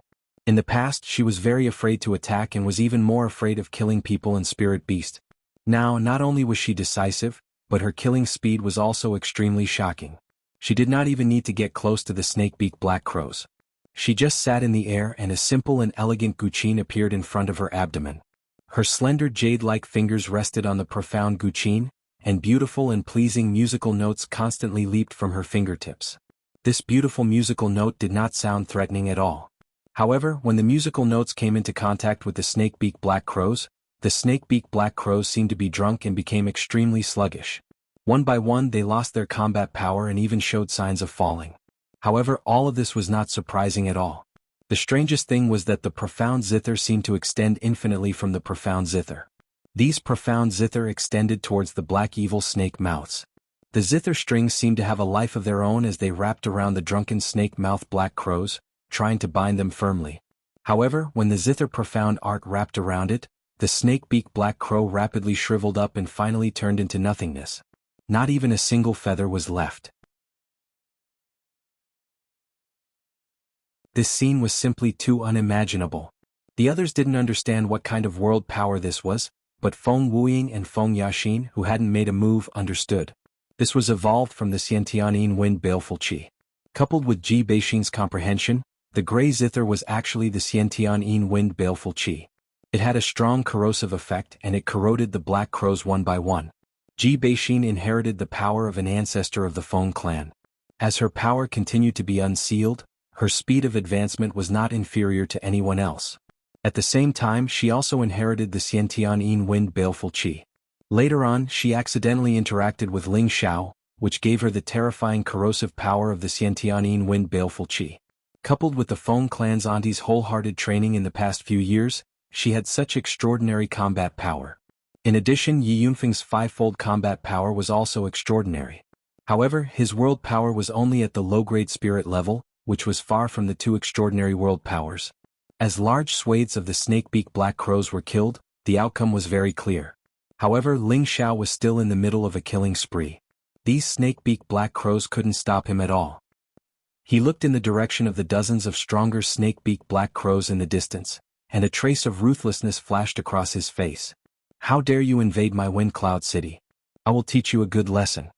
In the past, she was very afraid to attack and was even more afraid of killing people and spirit beast. Now, not only was she decisive, but her killing speed was also extremely shocking. She did not even need to get close to the snake-beak black crows. She just sat in the air and a simple and elegant guqin appeared in front of her abdomen. Her slender jade-like fingers rested on the profound guqin, and beautiful and pleasing musical notes constantly leaped from her fingertips. This beautiful musical note did not sound threatening at all. However, when the musical notes came into contact with the snake-beak black crows, the snake-beak black crows seemed to be drunk and became extremely sluggish. One by one they lost their combat power and even showed signs of falling. However, all of this was not surprising at all. The strangest thing was that the profound zither seemed to extend infinitely from the profound zither. These profound zither extended towards the black evil snake mouths. The zither strings seemed to have a life of their own as they wrapped around the drunken snake-mouthed black crows, trying to bind them firmly. However, when the zither profound arc wrapped around it, the snake-beak black crow rapidly shriveled up and finally turned into nothingness. Not even a single feather was left. This scene was simply too unimaginable. The others didn't understand what kind of world power this was, but Feng Wuying and Feng Yaxin, who hadn't made a move, understood. This was evolved from the Xiantianin Wind Baleful Qi. Coupled with Ji Beixin's comprehension, the gray zither was actually the Xiantianin Wind Baleful Qi. It had a strong corrosive effect and it corroded the black crows one by one. Ji Beixin inherited the power of an ancestor of the Feng clan. As her power continued to be unsealed, her speed of advancement was not inferior to anyone else. At the same time, she also inherited the Xiantianin Wind Baleful Qi. Later on, she accidentally interacted with Ling Xiao, which gave her the terrifying corrosive power of the Xiantianin Wind Baleful Qi. Coupled with the Feng clan's auntie's wholehearted training in the past few years, she had such extraordinary combat power. In addition, Yi Yunfeng's five-fold combat power was also extraordinary. However, his world power was only at the low-grade spirit level, which was far from the two extraordinary world powers. As large swathes of the snake-beak black crows were killed, the outcome was very clear. However, Ling Xiao was still in the middle of a killing spree. These snake-beak black crows couldn't stop him at all. He looked in the direction of the dozens of stronger snake-beak black crows in the distance, and a trace of ruthlessness flashed across his face. "How dare you invade my wind cloud city? I will teach you a good lesson."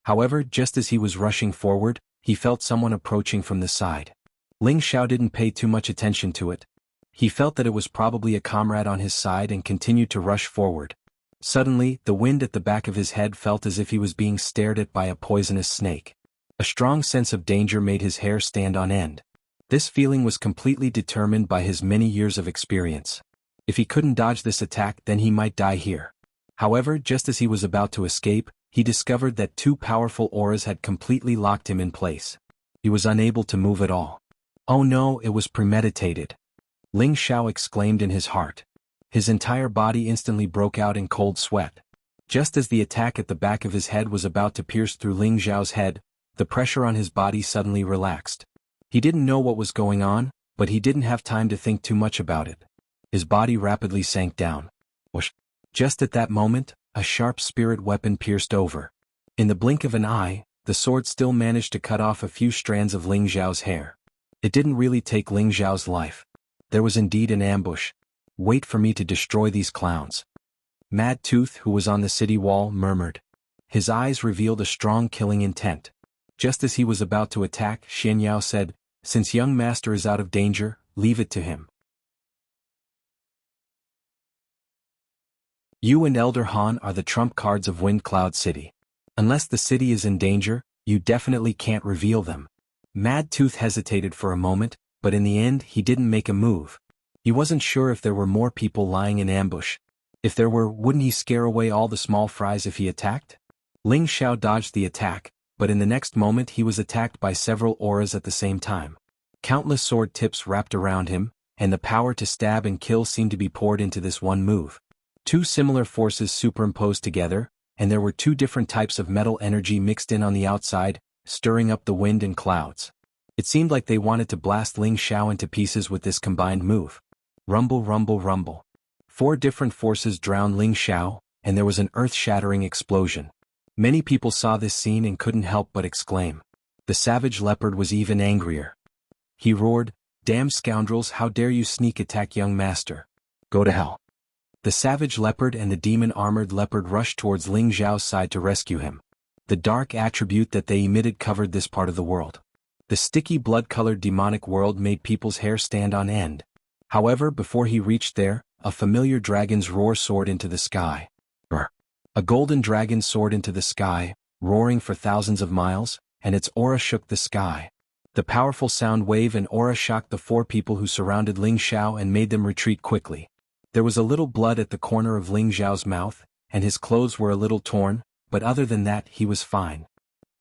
However, just as he was rushing forward, he felt someone approaching from the side. Ling Xiao didn't pay too much attention to it. He felt that it was probably a comrade on his side and continued to rush forward. Suddenly, the wind at the back of his head felt as if he was being stared at by a poisonous snake. A strong sense of danger made his hair stand on end. This feeling was completely determined by his many years of experience. If he couldn't dodge this attack, then he might die here. However, just as he was about to escape, he discovered that two powerful auras had completely locked him in place. He was unable to move at all. "Oh no, it was premeditated," Ling Xiao exclaimed in his heart. His entire body instantly broke out in cold sweat. Just as the attack at the back of his head was about to pierce through Ling Xiao's head, the pressure on his body suddenly relaxed. He didn't know what was going on, but he didn't have time to think too much about it. His body rapidly sank down. Whoosh! Just at that moment, a sharp spirit weapon pierced over. In the blink of an eye, the sword still managed to cut off a few strands of Ling Xiao's hair. It didn't really take Ling Xiao's life. There was indeed an ambush. "Wait for me to destroy these clowns," Mad Tooth, who was on the city wall, murmured. His eyes revealed a strong killing intent. Just as he was about to attack, Xian Yao said, "Since young master is out of danger, leave it to him. You and Elder Han are the trump cards of Wind Cloud City. Unless the city is in danger, you definitely can't reveal them. Mad Tooth hesitated for a moment, but in the end he didn't make a move. He wasn't sure if there were more people lying in ambush. If there were, wouldn't he scare away all the small fries if he attacked? Ling Xiao dodged the attack, but in the next moment he was attacked by several auras at the same time. Countless sword tips wrapped around him, and the power to stab and kill seemed to be poured into this one move. Two similar forces superimposed together, and there were two different types of metal energy mixed in on the outside, stirring up the wind and clouds. It seemed like they wanted to blast Ling Xiao into pieces with this combined move. Rumble, rumble, rumble. 4 different forces drowned Ling Xiao, and there was an earth-shattering explosion. Many people saw this scene and couldn't help but exclaim. The savage leopard was even angrier. He roared, "Damn scoundrels, how dare you sneak attack young master? Go to hell." The savage leopard and the demon-armored leopard rushed towards Ling Xiao's side to rescue him. The dark attribute that they emitted covered this part of the world. The sticky blood-colored demonic world made people's hair stand on end. However, before he reached there, a familiar dragon's roar soared into the sky. A golden dragon soared into the sky, roaring for thousands of miles, and its aura shook the sky. The powerful sound wave and aura shocked the 4 people who surrounded Ling Xiao and made them retreat quickly. There was a little blood at the corner of Ling Xiao's mouth, and his clothes were a little torn, but other than that he was fine.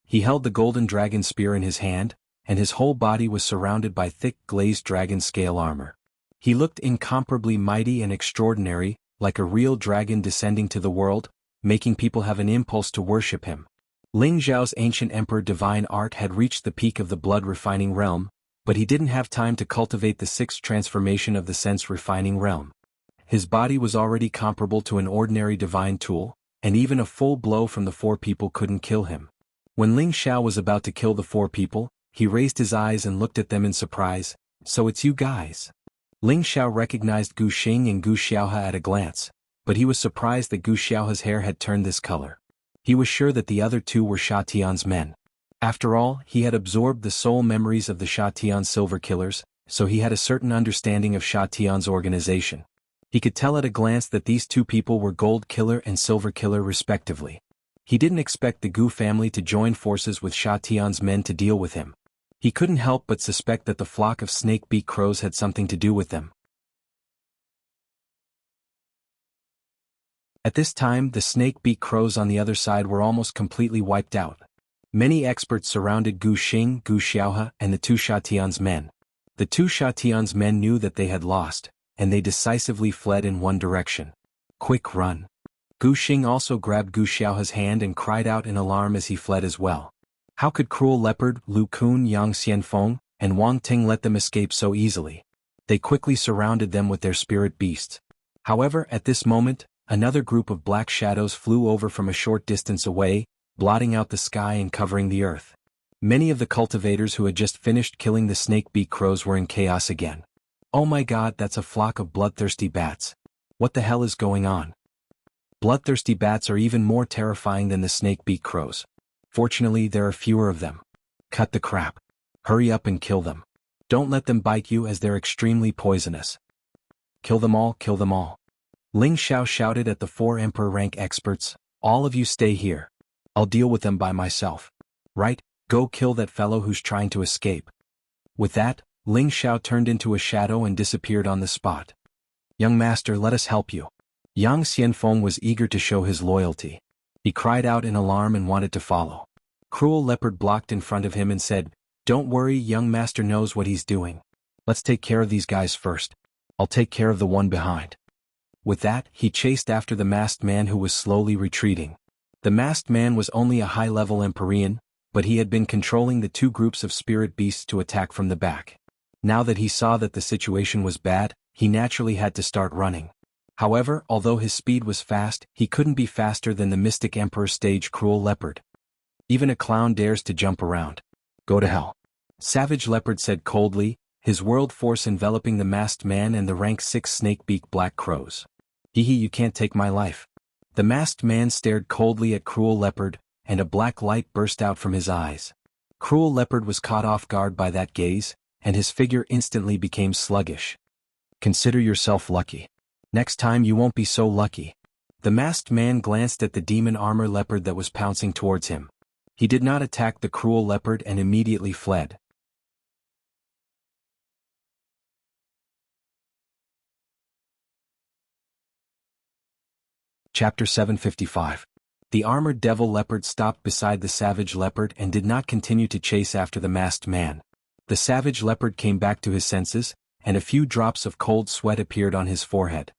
He held the golden dragon spear in his hand, and his whole body was surrounded by thick glazed dragon scale armor. He looked incomparably mighty and extraordinary, like a real dragon descending to the world, making people have an impulse to worship him. Ling Xiao's ancient emperor divine art had reached the peak of the blood-refining realm, but he didn't have time to cultivate the 6th transformation of the sense-refining realm. His body was already comparable to an ordinary divine tool, and even a full blow from the 4 people couldn't kill him. When Ling Xiao was about to kill the 4 people, he raised his eyes and looked at them in surprise. "So it's you guys." Ling Xiao recognized Gu Xing and Gu Xiaohe at a glance, but he was surprised that Gu Xiaohe's hair had turned this color. He was sure that the other 2 were Sha Tian's men. After all, he had absorbed the soul memories of the Sha Tian Silver Killers, so he had a certain understanding of Sha Tian's organization. He could tell at a glance that these 2 people were Gold Killer and Silver Killer respectively. He didn't expect the Gu family to join forces with Sha Tian's men to deal with him. He couldn't help but suspect that the flock of snake-beak crows had something to do with them. At this time, the snake-beak crows on the other side were almost completely wiped out. Many experts surrounded Gu Xing, Gu Xiaohe, and the 2 Sha Tian's men. The 2 Sha Tian's men knew that they had lost, and they decisively fled in one direction. Quick run. Gu Xing also grabbed Gu Xiaohe's hand and cried out in alarm as he fled as well. How could Cruel Leopard, Lu Kun, Yang Xianfeng, and Wang Ting let them escape so easily? They quickly surrounded them with their spirit beasts. However, at this moment, another group of black shadows flew over from a short distance away, blotting out the sky and covering the earth. Many of the cultivators who had just finished killing the snake-beak crows were in chaos again. "Oh my god, that's a flock of bloodthirsty bats. What the hell is going on?" Bloodthirsty bats are even more terrifying than the snake-beak crows. Fortunately, there are fewer of them. Cut the crap. Hurry up and kill them. Don't let them bite you as they're extremely poisonous. Kill them all, kill them all. Ling Xiao shouted at the 4 Emperor rank experts, "All of you stay here. I'll deal with them by myself. Right, go kill that fellow who's trying to escape." With that, Ling Xiao turned into a shadow and disappeared on the spot. "Young master, let us help you." Yang Xianfeng was eager to show his loyalty. He cried out in alarm and wanted to follow. Cruel Leopard blocked in front of him and said, "Don't worry, young master knows what he's doing. Let's take care of these guys first. I'll take care of the one behind." With that, he chased after the masked man who was slowly retreating. The masked man was only a high-level Empyrean, but he had been controlling the 2 groups of spirit beasts to attack from the back. Now that he saw that the situation was bad, he naturally had to start running. However, although his speed was fast, he couldn't be faster than the Mystic Emperor stage Cruel Leopard. Even a clown dares to jump around. Go to hell. Savage Leopard said coldly, his world force enveloping the masked man and the rank 6 snake-beak black crows. Hee hee, you can't take my life. The masked man stared coldly at Cruel Leopard, and a black light burst out from his eyes. Cruel Leopard was caught off guard by that gaze, and his figure instantly became sluggish. Consider yourself lucky. Next time you won't be so lucky. The masked man glanced at the demon armor leopard that was pouncing towards him. He did not attack the cruel leopard and immediately fled. Chapter 755. The armored devil leopard stopped beside the savage leopard and did not continue to chase after the masked man. The savage leopard came back to his senses, and a few drops of cold sweat appeared on his forehead.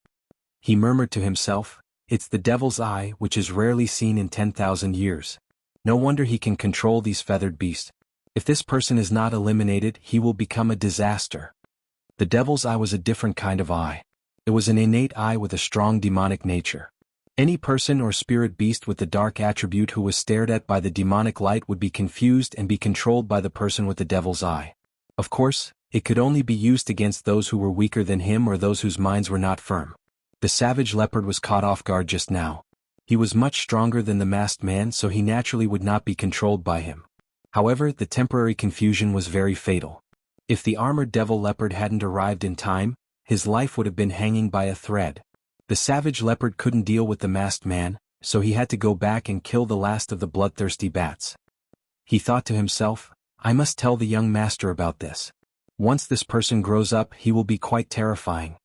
He murmured to himself, "It's the devil's eye, which is rarely seen in 10,000 years. No wonder he can control these feathered beasts. If this person is not eliminated, he will become a disaster." The devil's eye was a different kind of eye. It was an innate eye with a strong demonic nature. Any person or spirit beast with the dark attribute who was stared at by the demonic light would be confused and be controlled by the person with the devil's eye. Of course, it could only be used against those who were weaker than him or those whose minds were not firm. The savage leopard was caught off guard just now. He was much stronger than the masked man, so he naturally would not be controlled by him. However, the temporary confusion was very fatal. If the armored devil leopard hadn't arrived in time, his life would have been hanging by a thread. The savage leopard couldn't deal with the masked man, so he had to go back and kill the last of the bloodthirsty bats. He thought to himself, "I must tell the young master about this. Once this person grows up, he will be quite terrifying."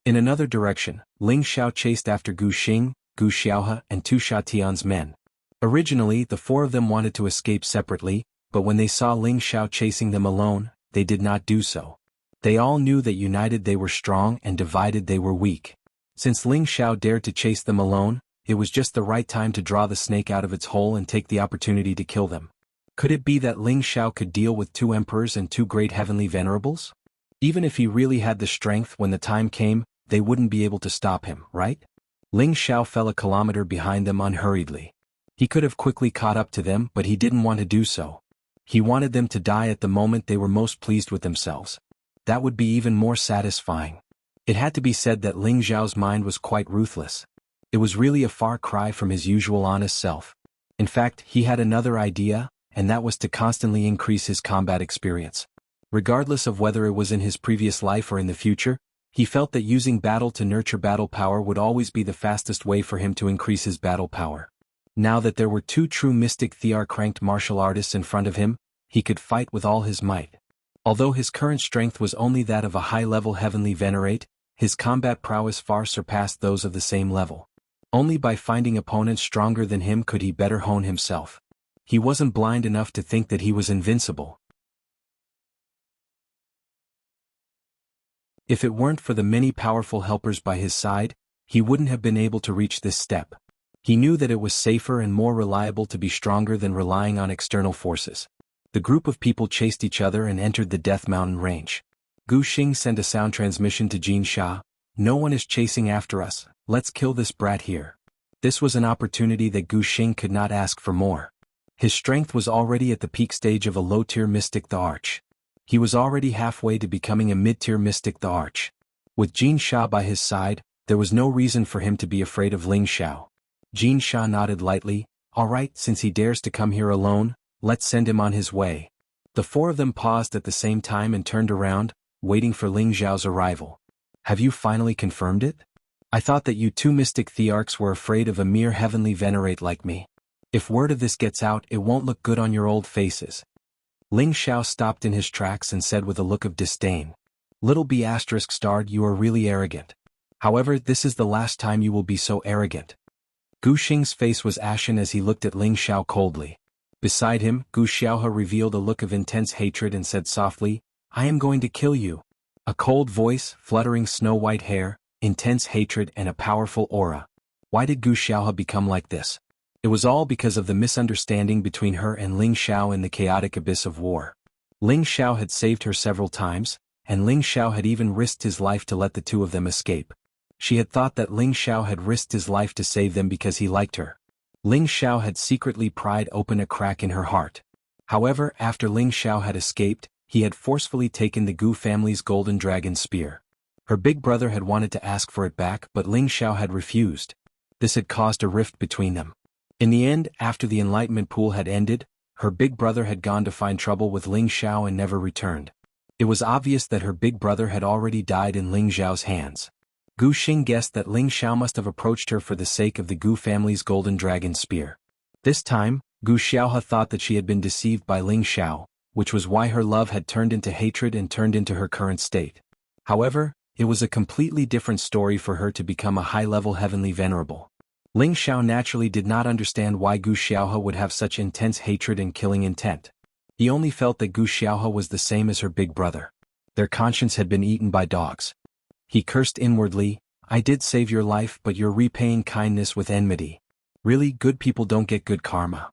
In another direction, Ling Xiao chased after Gu Xing, Gu Xiaohe, and Tu Shatian's men. Originally, the four of them wanted to escape separately, but when they saw Ling Xiao chasing them alone, they did not do so. They all knew that united they were strong and divided they were weak. Since Ling Xiao dared to chase them alone, it was just the right time to draw the snake out of its hole and take the opportunity to kill them. Could it be that Ling Xiao could deal with two emperors and two great heavenly venerables? Even if he really had the strength when the time came, they wouldn't be able to stop him, right? Ling Xiao fell a kilometer behind them unhurriedly. He could have quickly caught up to them, but he didn't want to do so. He wanted them to die at the moment they were most pleased with themselves. That would be even more satisfying. It had to be said that Ling Xiao's mind was quite ruthless. It was really a far cry from his usual honest self. In fact, he had another idea, and that was to constantly increase his combat experience. Regardless of whether it was in his previous life or in the future, he felt that using battle to nurture battle power would always be the fastest way for him to increase his battle power. Now that there were two true mystic Thear-cranked martial artists in front of him, he could fight with all his might. Although his current strength was only that of a high-level heavenly venerate, his combat prowess far surpassed those of the same level. Only by finding opponents stronger than him could he better hone himself. He wasn't blind enough to think that he was invincible. If it weren't for the many powerful helpers by his side, he wouldn't have been able to reach this step. He knew that it was safer and more reliable to be stronger than relying on external forces. The group of people chased each other and entered the Death Mountain range. Gu Xing sent a sound transmission to Jin Sha. "No one is chasing after us, let's kill this brat here." This was an opportunity that Gu Xing could not ask for more. His strength was already at the peak stage of a low-tier mystic the Arch. He was already halfway to becoming a mid-tier mystic the Arch. With Jin Sha by his side, there was no reason for him to be afraid of Ling Xiao. Jin Sha nodded lightly. "All right, since he dares to come here alone, let's send him on his way." The four of them paused at the same time and turned around, waiting for Ling Xiao's arrival. "Have you finally confirmed it? I thought that you two mystic Thearchs were afraid of a mere heavenly venerate like me. If word of this gets out, it won't look good on your old faces." Ling Xiao stopped in his tracks and said with a look of disdain, "Little B****, you are really arrogant. However, this is the last time you will be so arrogant." Gu Xing's face was ashen as he looked at Ling Xiao coldly. Beside him, Gu Xiaohe revealed a look of intense hatred and said softly, "I am going to kill you." A cold voice, fluttering snow-white hair, intense hatred and a powerful aura. Why did Gu Xiaohe become like this? It was all because of the misunderstanding between her and Ling Xiao in the chaotic abyss of war. Ling Xiao had saved her several times, and Ling Xiao had even risked his life to let the two of them escape. She had thought that Ling Xiao had risked his life to save them because he liked her. Ling Xiao had secretly pried open a crack in her heart. However, after Ling Xiao had escaped, he had forcefully taken the Gu family's golden dragon spear. Her big brother had wanted to ask for it back, but Ling Xiao had refused. This had caused a rift between them. In the end, after the enlightenment pool had ended, her big brother had gone to find trouble with Ling Xiao and never returned. It was obvious that her big brother had already died in Ling Xiao's hands. Gu Xing guessed that Ling Xiao must have approached her for the sake of the Gu family's golden dragon spear. This time, Gu Xiaohe thought that she had been deceived by Ling Xiao, which was why her love had turned into hatred and turned into her current state. However, it was a completely different story for her to become a high-level heavenly venerable. Ling Xiao naturally did not understand why Gu Xiaohe would have such intense hatred and killing intent. He only felt that Gu Xiaohe was the same as her big brother. Their conscience had been eaten by dogs. He cursed inwardly, "I did save your life, but you're repaying kindness with enmity. Really, good people don't get good karma."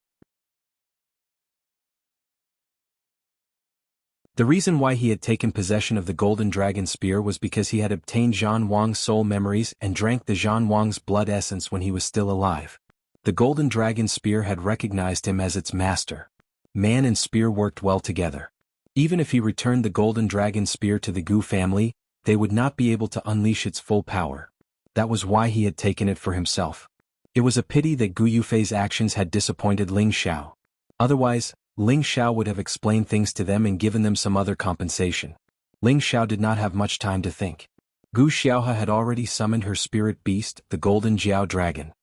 The reason why he had taken possession of the golden dragon spear was because he had obtained Zhan Wang's soul memories and drank the Zhan Wang's blood essence when he was still alive. The golden dragon spear had recognized him as its master. Man and spear worked well together. Even if he returned the golden dragon spear to the Gu family, they would not be able to unleash its full power. That was why he had taken it for himself. It was a pity that Gu Yufei's actions had disappointed Ling Xiao. Otherwise, Ling Xiao would have explained things to them and given them some other compensation. Ling Xiao did not have much time to think. Gu Xiaohe had already summoned her spirit beast, the golden Jiao dragon.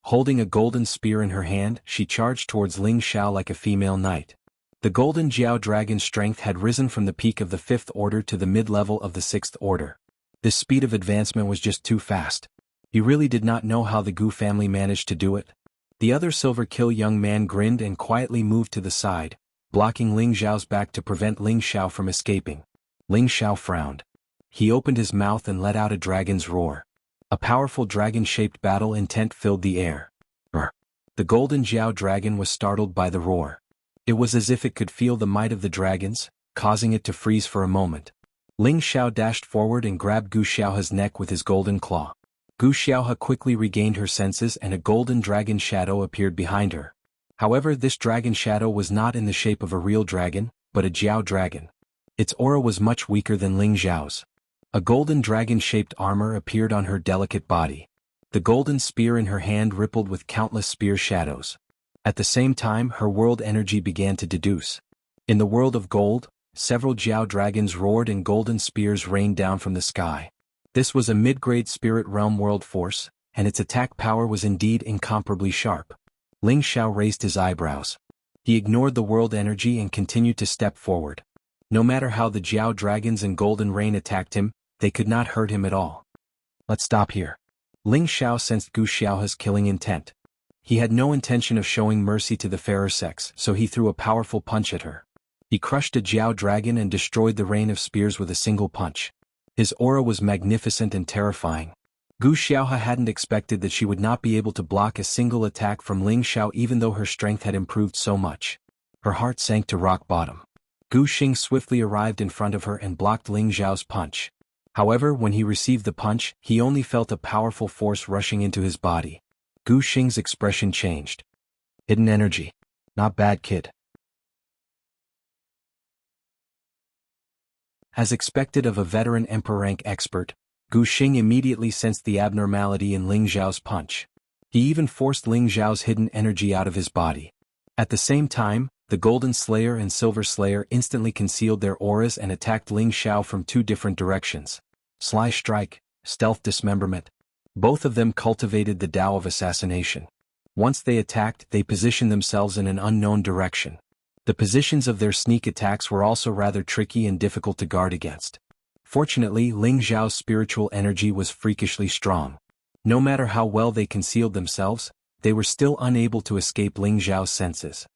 Holding a golden spear in her hand, she charged towards Ling Xiao like a female knight. The golden Jiao dragon's strength had risen from the peak of the 5th order to the mid-level of the 6th order. This speed of advancement was just too fast. He really did not know how the Gu family managed to do it. The other silver kill young man grinned and quietly moved to the side, blocking Ling Xiao's back to prevent Ling Xiao from escaping. Ling Xiao frowned. He opened his mouth and let out a dragon's roar. A powerful dragon-shaped battle intent filled the air. The golden Jiao dragon was startled by the roar. It was as if it could feel the might of the dragons, causing it to freeze for a moment. Ling Xiao dashed forward and grabbed Gu Xiaohe's neck with his golden claw. Gu Xiaohe quickly regained her senses and a golden dragon shadow appeared behind her. However, this dragon shadow was not in the shape of a real dragon, but a Jiao dragon. Its aura was much weaker than Ling Xiao's. A golden dragon-shaped armor appeared on her delicate body. The golden spear in her hand rippled with countless spear shadows. At the same time, her world energy began to deduce. In the world of gold, several Jiao dragons roared and golden spears rained down from the sky. This was a mid-grade spirit realm world force, and its attack power was indeed incomparably sharp. Ling Xiao raised his eyebrows. He ignored the world energy and continued to step forward. No matter how the Jiao dragons and golden rain attacked him, they could not hurt him at all. "Let's stop here." Ling Xiao sensed Gu Xiaohe's killing intent. He had no intention of showing mercy to the fairer sex, so he threw a powerful punch at her. He crushed a Jiao dragon and destroyed the rain of spears with a single punch. His aura was magnificent and terrifying. Gu Xiaohe hadn't expected that she would not be able to block a single attack from Ling Xiao even though her strength had improved so much. Her heart sank to rock bottom. Gu Xing swiftly arrived in front of her and blocked Ling Xiao's punch. However, when he received the punch, he only felt a powerful force rushing into his body. Gu Xing's expression changed. "Hidden energy. Not bad, kid." As expected of a veteran emperor rank expert, Gu Xing immediately sensed the abnormality in Ling Xiao's punch. He even forced Ling Xiao's hidden energy out of his body. At the same time, the Golden Slayer and Silver Slayer instantly concealed their auras and attacked Ling Xiao from two different directions. Sly strike, stealth dismemberment. Both of them cultivated the Tao of assassination. Once they attacked, they positioned themselves in an unknown direction. The positions of their sneak attacks were also rather tricky and difficult to guard against. Fortunately, Ling Xiao's spiritual energy was freakishly strong. No matter how well they concealed themselves, they were still unable to escape Ling Xiao's senses.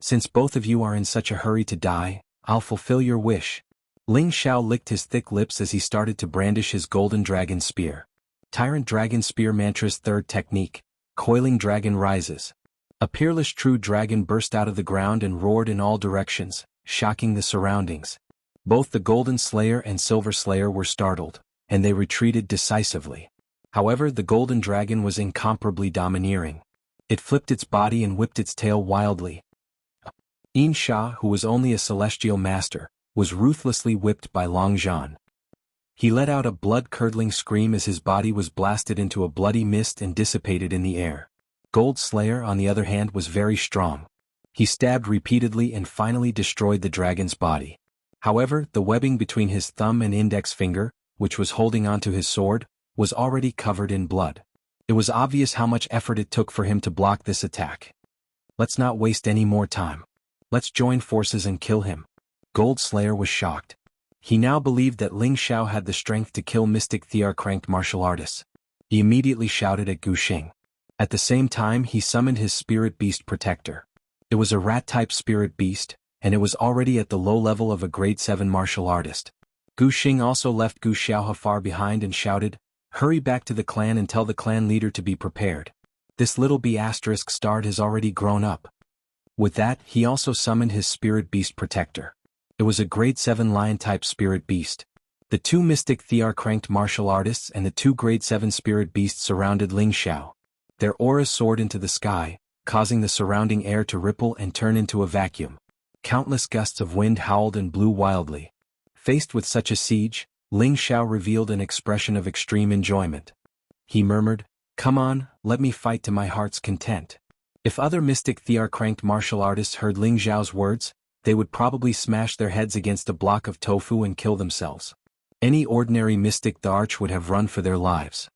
"Since both of you are in such a hurry to die, I'll fulfill your wish." Ling Xiao licked his thick lips as he started to brandish his golden dragon spear. Tyrant Dragon Spear Mantra's third technique, Coiling Dragon rises. A peerless true dragon burst out of the ground and roared in all directions, shocking the surroundings. Both the Golden Slayer and Silver Slayer were startled, and they retreated decisively. However, the Golden Dragon was incomparably domineering. It flipped its body and whipped its tail wildly. Yin Sha, who was only a celestial master, was ruthlessly whipped by Long Zhan. He let out a blood-curdling scream as his body was blasted into a bloody mist and dissipated in the air. Gold Slayer, on the other hand, was very strong. He stabbed repeatedly and finally destroyed the dragon's body. However, the webbing between his thumb and index finger, which was holding onto his sword, was already covered in blood. It was obvious how much effort it took for him to block this attack. Let's not waste any more time. Let's join forces and kill him. Gold Slayer was shocked. He now believed that Ling Xiao had the strength to kill Mystic Thearch-ranked martial artists. He immediately shouted at Gu Xing. At the same time, he summoned his spirit beast protector. It was a rat-type spirit beast, and it was already at the low level of a grade 7 martial artist. Gu Xing also left Gu Xiaohe far behind and shouted, "Hurry back to the clan and tell the clan leader to be prepared. This little B***star has already grown up." With that, he also summoned his spirit beast protector. It was a grade 7 lion-type spirit beast. The 2 Mystic Thearch-ranked martial artists and the 2 grade 7 spirit beasts surrounded Ling Xiao. Their auras soared into the sky, causing the surrounding air to ripple and turn into a vacuum. Countless gusts of wind howled and blew wildly. Faced with such a siege, Ling Xiao revealed an expression of extreme enjoyment. He murmured, "Come on, let me fight to my heart's content." If other Mystic Thearch-ranked martial artists heard Ling Xiao's words, they would probably smash their heads against a block of tofu and kill themselves. Any ordinary Mystic Thearch would have run for their lives.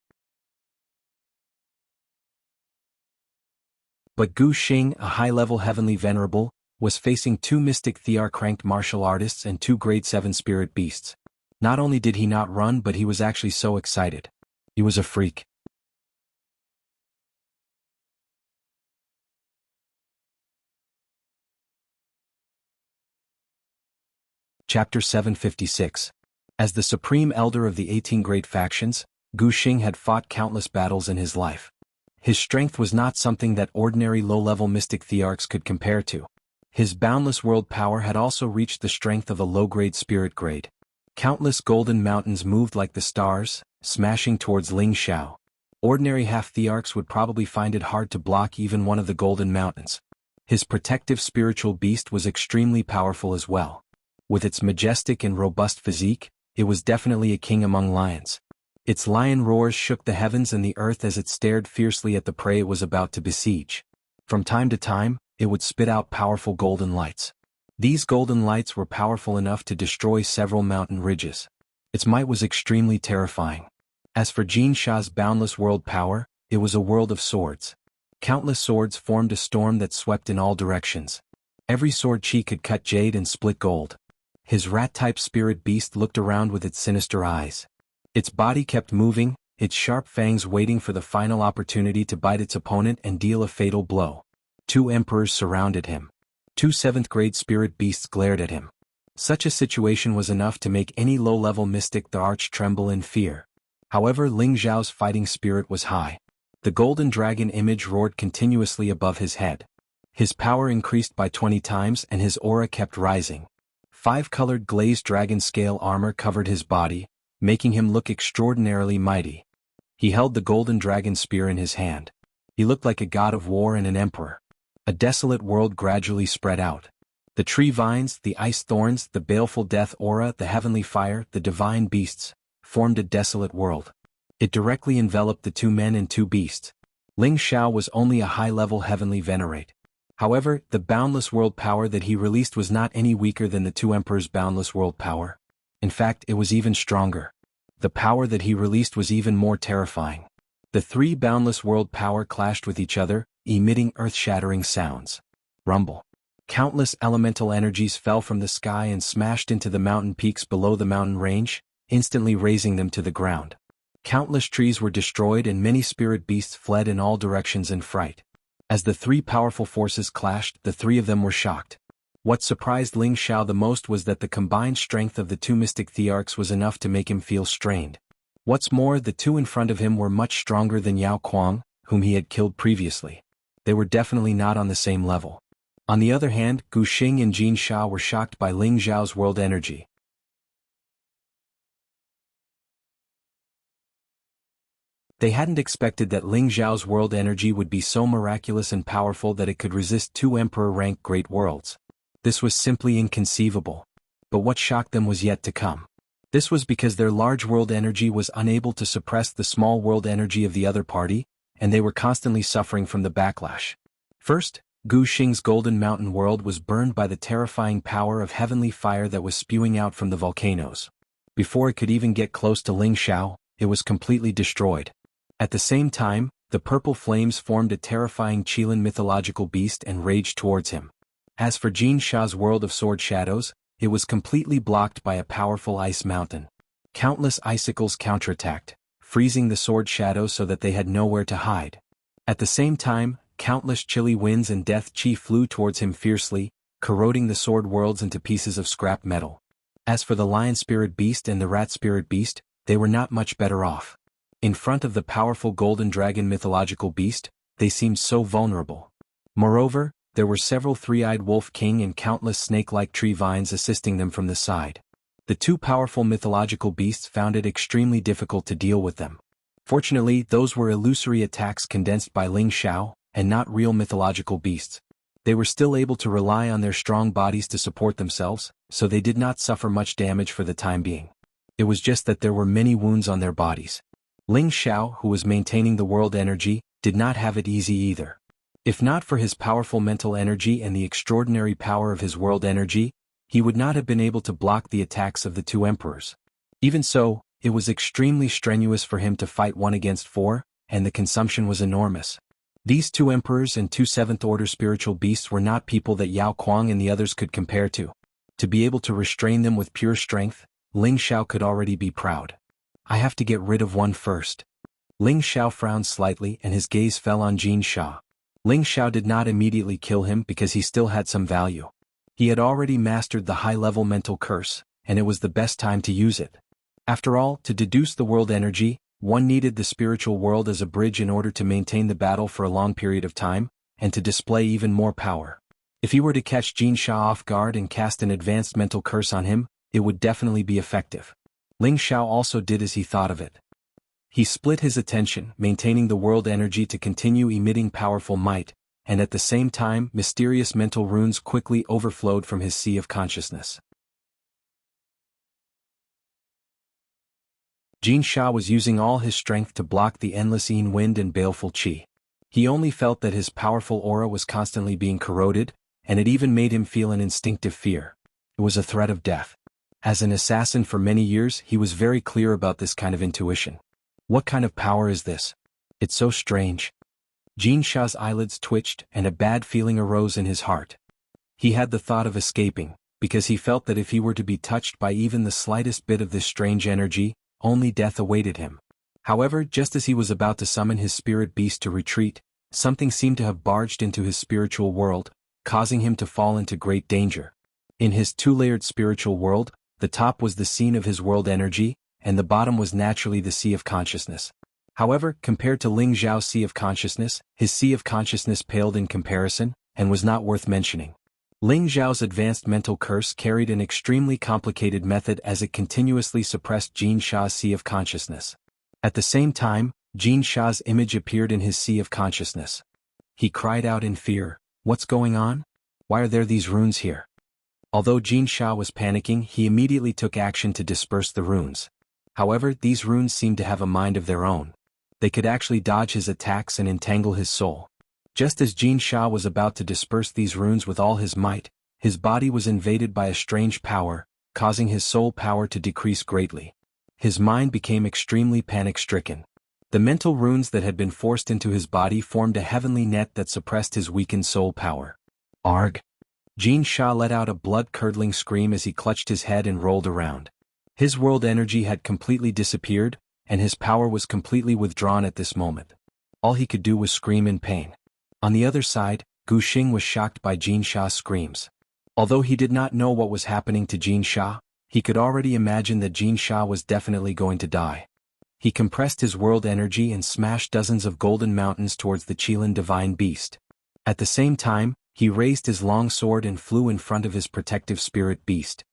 But Gu Xing, a high-level heavenly venerable, was facing 2 Mystic Thearch-ranked martial artists and 2 grade 7 spirit beasts. Not only did he not run, but he was actually so excited. He was a freak. Chapter 756. As the supreme elder of the 18 great factions, Gu Xing had fought countless battles in his life. His strength was not something that ordinary low-level Mystic Thearchs could compare to. His boundless world power had also reached the strength of a low-grade spirit grade. Countless golden mountains moved like the stars, smashing towards Ling Xiao. Ordinary half-Thearchs would probably find it hard to block even one of the golden mountains. His protective spiritual beast was extremely powerful as well. With its majestic and robust physique, it was definitely a king among lions. Its lion roars shook the heavens and the earth as it stared fiercely at the prey it was about to besiege. From time to time, it would spit out powerful golden lights. These golden lights were powerful enough to destroy several mountain ridges. Its might was extremely terrifying. As for Jin Sha's boundless world power, it was a world of swords. Countless swords formed a storm that swept in all directions. Every sword chi could cut jade and split gold. His rat-type spirit beast looked around with its sinister eyes. Its body kept moving, its sharp fangs waiting for the final opportunity to bite its opponent and deal a fatal blow. 2 emperors surrounded him. 2 7th-grade spirit beasts glared at him. Such a situation was enough to make any low-level Mystic Thearch tremble in fear. However, Ling Xiao's fighting spirit was high. The golden dragon image roared continuously above his head. His power increased by 20 times and his aura kept rising. 5-colored glazed dragon scale armor covered his body, making him look extraordinarily mighty. He held the golden dragon spear in his hand. He looked like a god of war and an emperor. A desolate world gradually spread out. The tree vines, the ice thorns, the baleful death aura, the heavenly fire, the divine beasts, formed a desolate world. It directly enveloped the 2 men and 2 beasts. Ling Xiao was only a high-level heavenly venerate. However, the boundless world power that he released was not any weaker than the 2 emperors' boundless world power. In fact, it was even stronger. The power that he released was even more terrifying. The 3 boundless world power clashed with each other, emitting earth-shattering sounds. Rumble. Countless elemental energies fell from the sky and smashed into the mountain peaks below the mountain range, instantly razing them to the ground. Countless trees were destroyed and many spirit beasts fled in all directions in fright. As the 3 powerful forces clashed, the 3 of them were shocked. What surprised Ling Xiao the most was that the combined strength of the 2 Mystic Thearchs was enough to make him feel strained. What's more, the 2 in front of him were much stronger than Yao Kuang, whom he had killed previously. They were definitely not on the same level. On the other hand, Gu Xing and Jin Sha were shocked by Ling Xiao's world energy. They hadn't expected that Ling Xiao's world energy would be so miraculous and powerful that it could resist 2 emperor-ranked great worlds. This was simply inconceivable. But what shocked them was yet to come. This was because their large world energy was unable to suppress the small world energy of the other party, and they were constantly suffering from the backlash. First, Gu Xing's Golden Mountain world was burned by the terrifying power of heavenly fire that was spewing out from the volcanoes. Before it could even get close to Ling Xiao, it was completely destroyed. At the same time, the purple flames formed a terrifying Qilin mythological beast and raged towards him. As for Jin Sha's world of sword shadows, it was completely blocked by a powerful ice mountain. Countless icicles counterattacked, freezing the sword shadows so that they had nowhere to hide. At the same time, countless chilly winds and death chi flew towards him fiercely, corroding the sword worlds into pieces of scrap metal. As for the lion spirit beast and the rat spirit beast, they were not much better off. In front of the powerful golden dragon mythological beast, they seemed so vulnerable. Moreover, there were several three-eyed wolf king and countless snake-like tree vines assisting them from the side. The two powerful mythological beasts found it extremely difficult to deal with them. Fortunately, those were illusory attacks condensed by Ling Xiao, and not real mythological beasts. They were still able to rely on their strong bodies to support themselves, so they did not suffer much damage for the time being. It was just that there were many wounds on their bodies. Ling Xiao, who was maintaining the world energy, did not have it easy either. If not for his powerful mental energy and the extraordinary power of his world energy, he would not have been able to block the attacks of the two emperors. Even so, it was extremely strenuous for him to fight 1 against 4, and the consumption was enormous. These two emperors and two 7th-order spiritual beasts were not people that Yao Kuang and the others could compare to. To be able to restrain them with pure strength, Ling Xiao could already be proud. I have to get rid of one first. Ling Xiao frowned slightly and his gaze fell on Jin Sha. Ling Xiao did not immediately kill him because he still had some value. He had already mastered the high-level mental curse, and it was the best time to use it. After all, to deduce the world energy, one needed the spiritual world as a bridge in order to maintain the battle for a long period of time, and to display even more power. If he were to catch Jin Sha off guard and cast an advanced mental curse on him, it would definitely be effective. Ling Xiao also did as he thought of it. He split his attention, maintaining the world energy to continue emitting powerful might, and at the same time mysterious mental runes quickly overflowed from his sea of consciousness. Jin Sha was using all his strength to block the endless Yin wind and baleful qi. He only felt that his powerful aura was constantly being corroded, and it even made him feel an instinctive fear. It was a threat of death. As an assassin for many years, he was very clear about this kind of intuition. What kind of power is this? It's so strange. Jin Sha's eyelids twitched and a bad feeling arose in his heart. He had the thought of escaping, because he felt that if he were to be touched by even the slightest bit of this strange energy, only death awaited him. However, just as he was about to summon his spirit beast to retreat, something seemed to have barged into his spiritual world, causing him to fall into great danger. In his two-layered spiritual world, the top was the scene of his world energy, and the bottom was naturally the sea of consciousness. However, compared to Ling Xiao's sea of consciousness, his sea of consciousness paled in comparison, and was not worth mentioning. Ling Xiao's advanced mental curse carried an extremely complicated method as it continuously suppressed Jin Sha's sea of consciousness. At the same time, Jin Sha's image appeared in his sea of consciousness. He cried out in fear, "What's going on? Why are there these runes here?" Although Jin Sha was panicking, he immediately took action to disperse the runes. However, these runes seemed to have a mind of their own. They could actually dodge his attacks and entangle his soul. Just as Jin Sha was about to disperse these runes with all his might, his body was invaded by a strange power, causing his soul power to decrease greatly. His mind became extremely panic-stricken. The mental runes that had been forced into his body formed a heavenly net that suppressed his weakened soul power. Arg! Jin Sha let out a blood-curdling scream as he clutched his head and rolled around. His world energy had completely disappeared, and his power was completely withdrawn at this moment. All he could do was scream in pain. On the other side, Gu Xing was shocked by Jin Sha's screams. Although he did not know what was happening to Jin Sha, he could already imagine that Jin Sha was definitely going to die. He compressed his world energy and smashed dozens of golden mountains towards the Qilin divine beast. At the same time, he raised his long sword and flew in front of his protective spirit beast.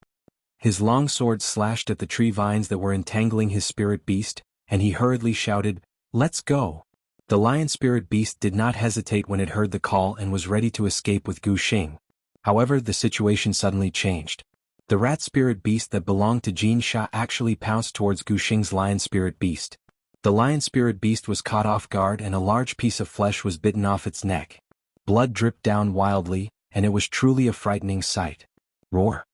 His long sword slashed at the tree vines that were entangling his spirit beast, and he hurriedly shouted, "Let's go!" The lion spirit beast did not hesitate when it heard the call and was ready to escape with Gu Xing. However, the situation suddenly changed. The rat spirit beast that belonged to Jin Sha actually pounced towards Gu Xing's lion spirit beast. The lion spirit beast was caught off guard and a large piece of flesh was bitten off its neck. Blood dripped down wildly, and it was truly a frightening sight. Roar!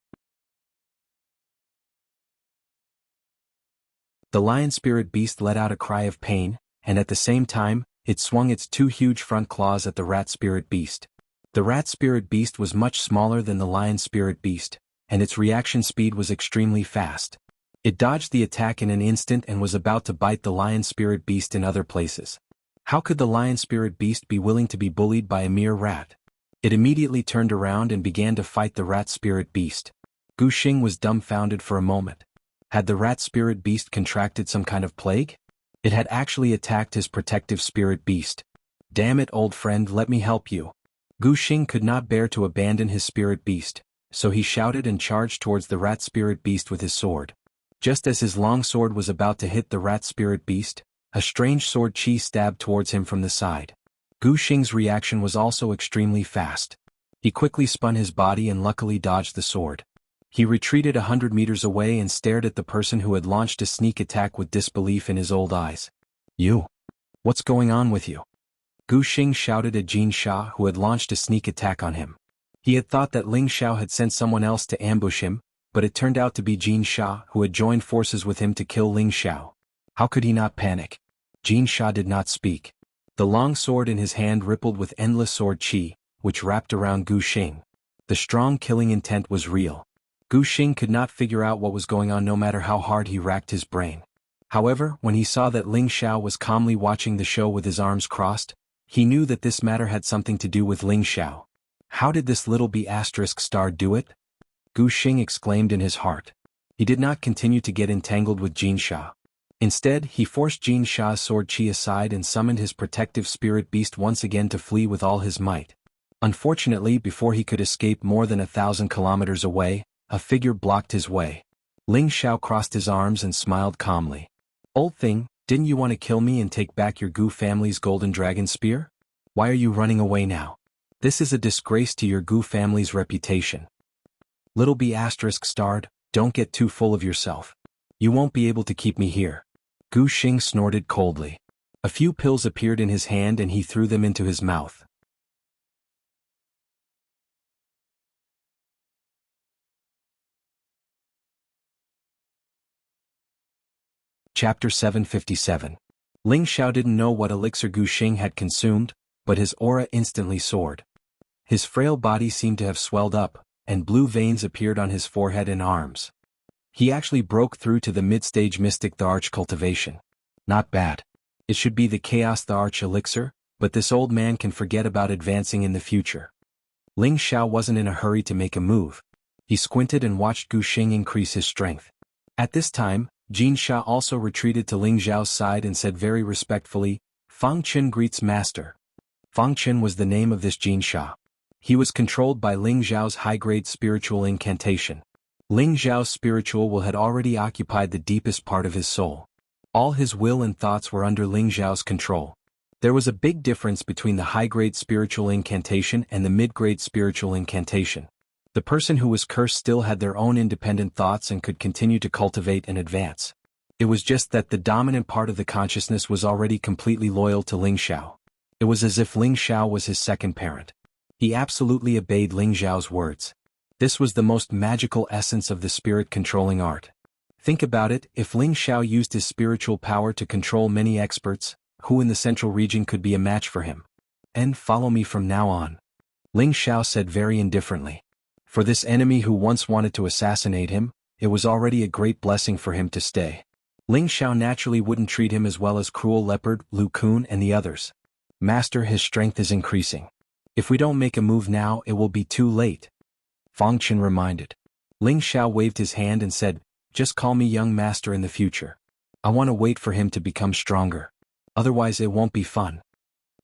The lion spirit beast let out a cry of pain, and at the same time, it swung its two huge front claws at the rat spirit beast. The rat spirit beast was much smaller than the lion spirit beast, and its reaction speed was extremely fast. It dodged the attack in an instant and was about to bite the lion spirit beast in other places. How could the lion spirit beast be willing to be bullied by a mere rat? It immediately turned around and began to fight the rat spirit beast. Gu Xing was dumbfounded for a moment. Had the rat spirit beast contracted some kind of plague? It had actually attacked his protective spirit beast. Damn it, old friend, let me help you. Gu Xing could not bear to abandon his spirit beast, so he shouted and charged towards the rat spirit beast with his sword. Just as his long sword was about to hit the rat spirit beast, a strange sword chi stabbed towards him from the side. Gu Xing's reaction was also extremely fast. He quickly spun his body and luckily dodged the sword. He retreated 100 meters away and stared at the person who had launched a sneak attack with disbelief in his old eyes. You! What's going on with you? Gu Xing shouted at Jin Sha, who had launched a sneak attack on him. He had thought that Ling Xiao had sent someone else to ambush him, but it turned out to be Jin Sha, who had joined forces with him to kill Ling Xiao. How could he not panic? Jin Sha did not speak. The long sword in his hand rippled with endless sword chi, which wrapped around Gu Xing. The strong killing intent was real. Gu Xing could not figure out what was going on no matter how hard he racked his brain. However, when he saw that Ling Xiao was calmly watching the show with his arms crossed, he knew that this matter had something to do with Ling Xiao. How did this little B*** do it? Gu Xing exclaimed in his heart. He did not continue to get entangled with Jin Sha. Instead, he forced Jin Sha's sword chi aside and summoned his protective spirit beast once again to flee with all his might. Unfortunately, before he could escape more than 1,000 kilometers away, a figure blocked his way. Ling Xiao crossed his arms and smiled calmly. Old thing, didn't you want to kill me and take back your Gu family's golden dragon spear? Why are you running away now? This is a disgrace to your Gu family's reputation. Little B****, don't get too full of yourself. You won't be able to keep me here. Gu Xing snorted coldly. A few pills appeared in his hand and he threw them into his mouth. Chapter 757. Ling Xiao didn't know what elixir Gu Xing had consumed, but his aura instantly soared. His frail body seemed to have swelled up, and blue veins appeared on his forehead and arms. He actually broke through to the mid-stage mystic the Arch Cultivation. Not bad. It should be the Chaos the Arch elixir, but this old man can forget about advancing in the future. Ling Xiao wasn't in a hurry to make a move. He squinted and watched Gu Xing increase his strength. At this time, Jin Sha also retreated to Ling Xiao's side and said very respectfully, Fang Chen greets master. Fang Chen was the name of this Jin Sha. He was controlled by Ling Xiao's high-grade spiritual incantation. Ling Xiao's spiritual will had already occupied the deepest part of his soul. All his will and thoughts were under Ling Xiao's control. There was a big difference between the high-grade spiritual incantation and the mid-grade spiritual incantation. The person who was cursed still had their own independent thoughts and could continue to cultivate and advance. It was just that the dominant part of the consciousness was already completely loyal to Ling Xiao. It was as if Ling Xiao was his second parent. He absolutely obeyed Ling Xiao's words. This was the most magical essence of the spirit-controlling art. Think about it, if Ling Xiao used his spiritual power to control many experts, who in the central region could be a match for him? And follow me from now on. Ling Xiao said very indifferently. For this enemy who once wanted to assassinate him, it was already a great blessing for him to stay. Ling Xiao naturally wouldn't treat him as well as Cruel Leopard, Lu Kun and the others. Master, his strength is increasing. If we don't make a move now, it will be too late. Fang Chen reminded. Ling Xiao waved his hand and said, just call me young master in the future. I want to wait for him to become stronger. Otherwise it won't be fun.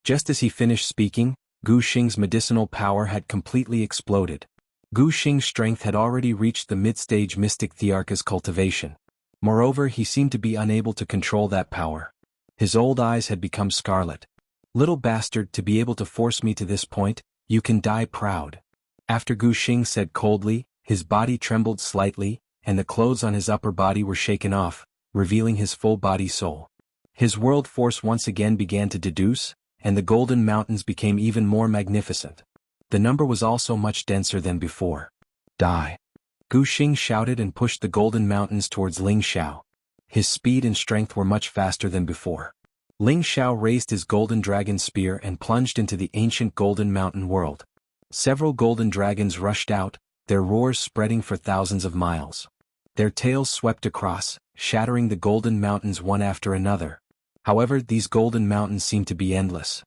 Just as he finished speaking, Gu Xing's medicinal power had completely exploded. Gu Xing's strength had already reached the mid-stage mystic Thearka's cultivation. Moreover, he seemed to be unable to control that power. His old eyes had become scarlet. Little bastard, to be able to force me to this point, you can die proud. After Gu Xing said coldly, his body trembled slightly, and the clothes on his upper body were shaken off, revealing his full body soul. His world force once again began to deduce, and the golden mountains became even more magnificent. The number was also much denser than before. Die! Gu Xing shouted and pushed the golden mountains towards Ling Xiao. His speed and strength were much faster than before. Ling Xiao raised his golden dragon spear and plunged into the ancient golden mountain world. Several golden dragons rushed out, their roars spreading for thousands of miles. Their tails swept across, shattering the golden mountains one after another. However, these golden mountains seemed to be endless.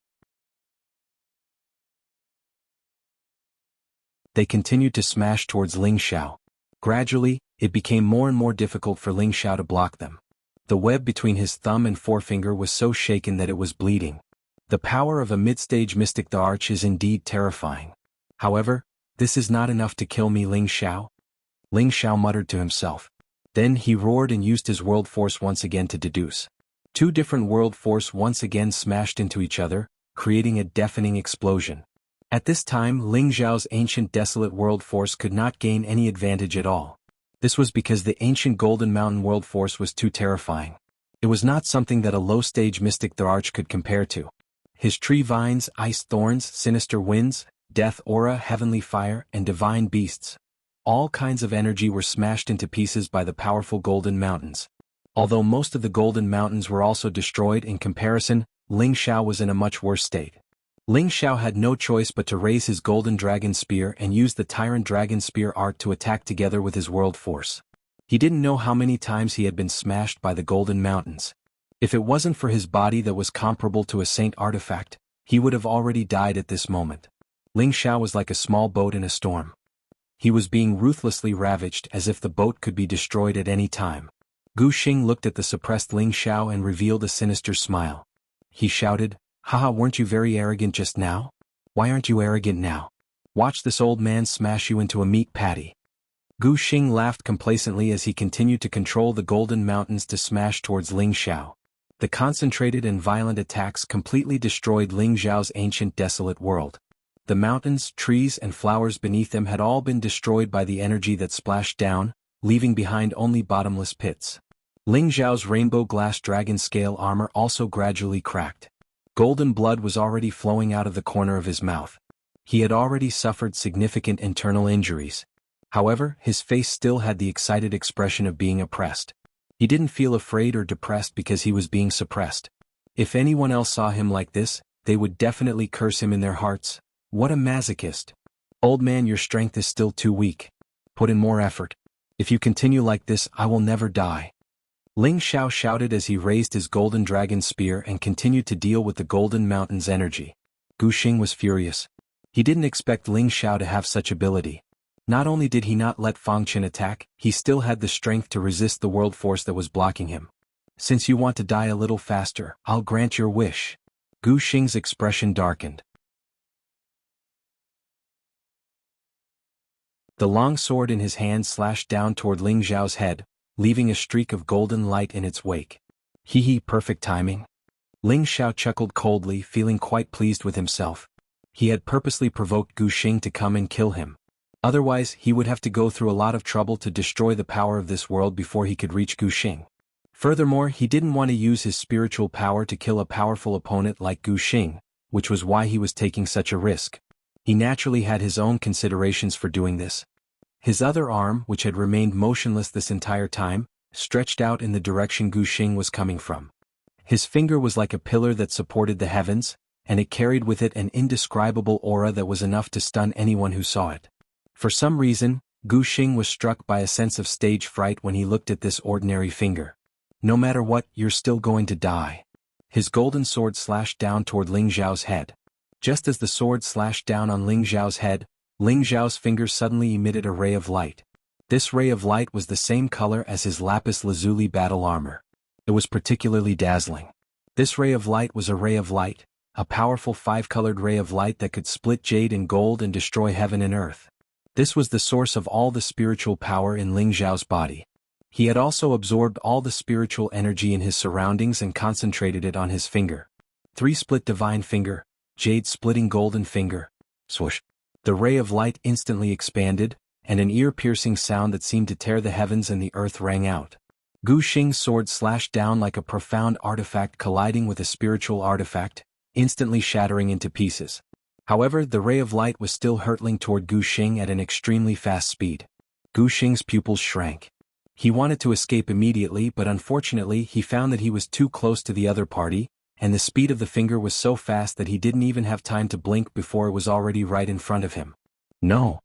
They continued to smash towards Ling Xiao. Gradually, it became more and more difficult for Ling Xiao to block them. The web between his thumb and forefinger was so shaken that it was bleeding. The power of a mid-stage mystic the Arch is indeed terrifying. However, this is not enough to kill me, Ling Xiao. Ling Xiao muttered to himself. Then he roared and used his world force once again to deduce. Two different world force once again smashed into each other, creating a deafening explosion. At this time, Ling Xiao's ancient desolate world force could not gain any advantage at all. This was because the ancient Golden Mountain world force was too terrifying. It was not something that a low-stage mystic the Arch could compare to. His tree vines, ice thorns, sinister winds, death aura, heavenly fire, and divine beasts. All kinds of energy were smashed into pieces by the powerful Golden Mountains. Although most of the Golden Mountains were also destroyed in comparison, Ling Xiao was in a much worse state. Ling Xiao had no choice but to raise his golden dragon spear and use the tyrant dragon spear art to attack together with his world force. He didn't know how many times he had been smashed by the Golden Mountains. If it wasn't for his body that was comparable to a saint artifact, he would have already died at this moment. Ling Xiao was like a small boat in a storm. He was being ruthlessly ravaged as if the boat could be destroyed at any time. Gu Xing looked at the suppressed Ling Xiao and revealed a sinister smile. He shouted, "Haha, weren't you very arrogant just now? Why aren't you arrogant now? Watch this old man smash you into a meat patty." Gu Xing laughed complacently as he continued to control the Golden Mountains to smash towards Ling Xiao. The concentrated and violent attacks completely destroyed Ling Xiao's ancient desolate world. The mountains, trees, and flowers beneath them had all been destroyed by the energy that splashed down, leaving behind only bottomless pits. Ling Xiao's rainbow glass dragon scale armor also gradually cracked. Golden blood was already flowing out of the corner of his mouth. He had already suffered significant internal injuries. However, his face still had the excited expression of being oppressed. He didn't feel afraid or depressed because he was being suppressed. If anyone else saw him like this, they would definitely curse him in their hearts. What a masochist. Old man, your strength is still too weak. Put in more effort. If you continue like this, I will never die. Ling Xiao shouted as he raised his golden dragon spear and continued to deal with the Golden Mountain's energy. Gu Xing was furious. He didn't expect Ling Xiao to have such ability. Not only did he not let Fang Chen attack, he still had the strength to resist the world force that was blocking him. Since you want to die a little faster, I'll grant your wish. Gu Xing's expression darkened. The long sword in his hand slashed down toward Ling Xiao's head, leaving a streak of golden light in its wake. Hee, perfect timing. Ling Xiao chuckled coldly, feeling quite pleased with himself. He had purposely provoked Gu Xing to come and kill him. Otherwise, he would have to go through a lot of trouble to destroy the power of this world before he could reach Gu Xing. Furthermore, he didn't want to use his spiritual power to kill a powerful opponent like Gu Xing, which was why he was taking such a risk. He naturally had his own considerations for doing this. His other arm, which had remained motionless this entire time, stretched out in the direction Gu Xing was coming from. His finger was like a pillar that supported the heavens, and it carried with it an indescribable aura that was enough to stun anyone who saw it. For some reason, Gu Xing was struck by a sense of stage fright when he looked at this ordinary finger. No matter what, you're still going to die. His golden sword slashed down toward Ling Xiao's head. Just as the sword slashed down on Ling Xiao's head, Ling Xiao's fingers suddenly emitted a ray of light. This ray of light was the same color as his lapis lazuli battle armor. It was particularly dazzling. This ray of light was a ray of light, a powerful five-colored ray of light that could split jade and gold and destroy heaven and earth. This was the source of all the spiritual power in Ling Xiao's body. He had also absorbed all the spiritual energy in his surroundings and concentrated it on his finger. Three-split divine finger, jade-splitting golden finger. Swoosh. The ray of light instantly expanded, and an ear-piercing sound that seemed to tear the heavens and the earth rang out. Gu Xing's sword slashed down like a profound artifact colliding with a spiritual artifact, instantly shattering into pieces. However, the ray of light was still hurtling toward Gu Xing at an extremely fast speed. Gu Xing's pupils shrank. He wanted to escape immediately, but unfortunately he found that he was too close to the other party, and the speed of the finger was so fast that he didn't even have time to blink before it was already right in front of him. No!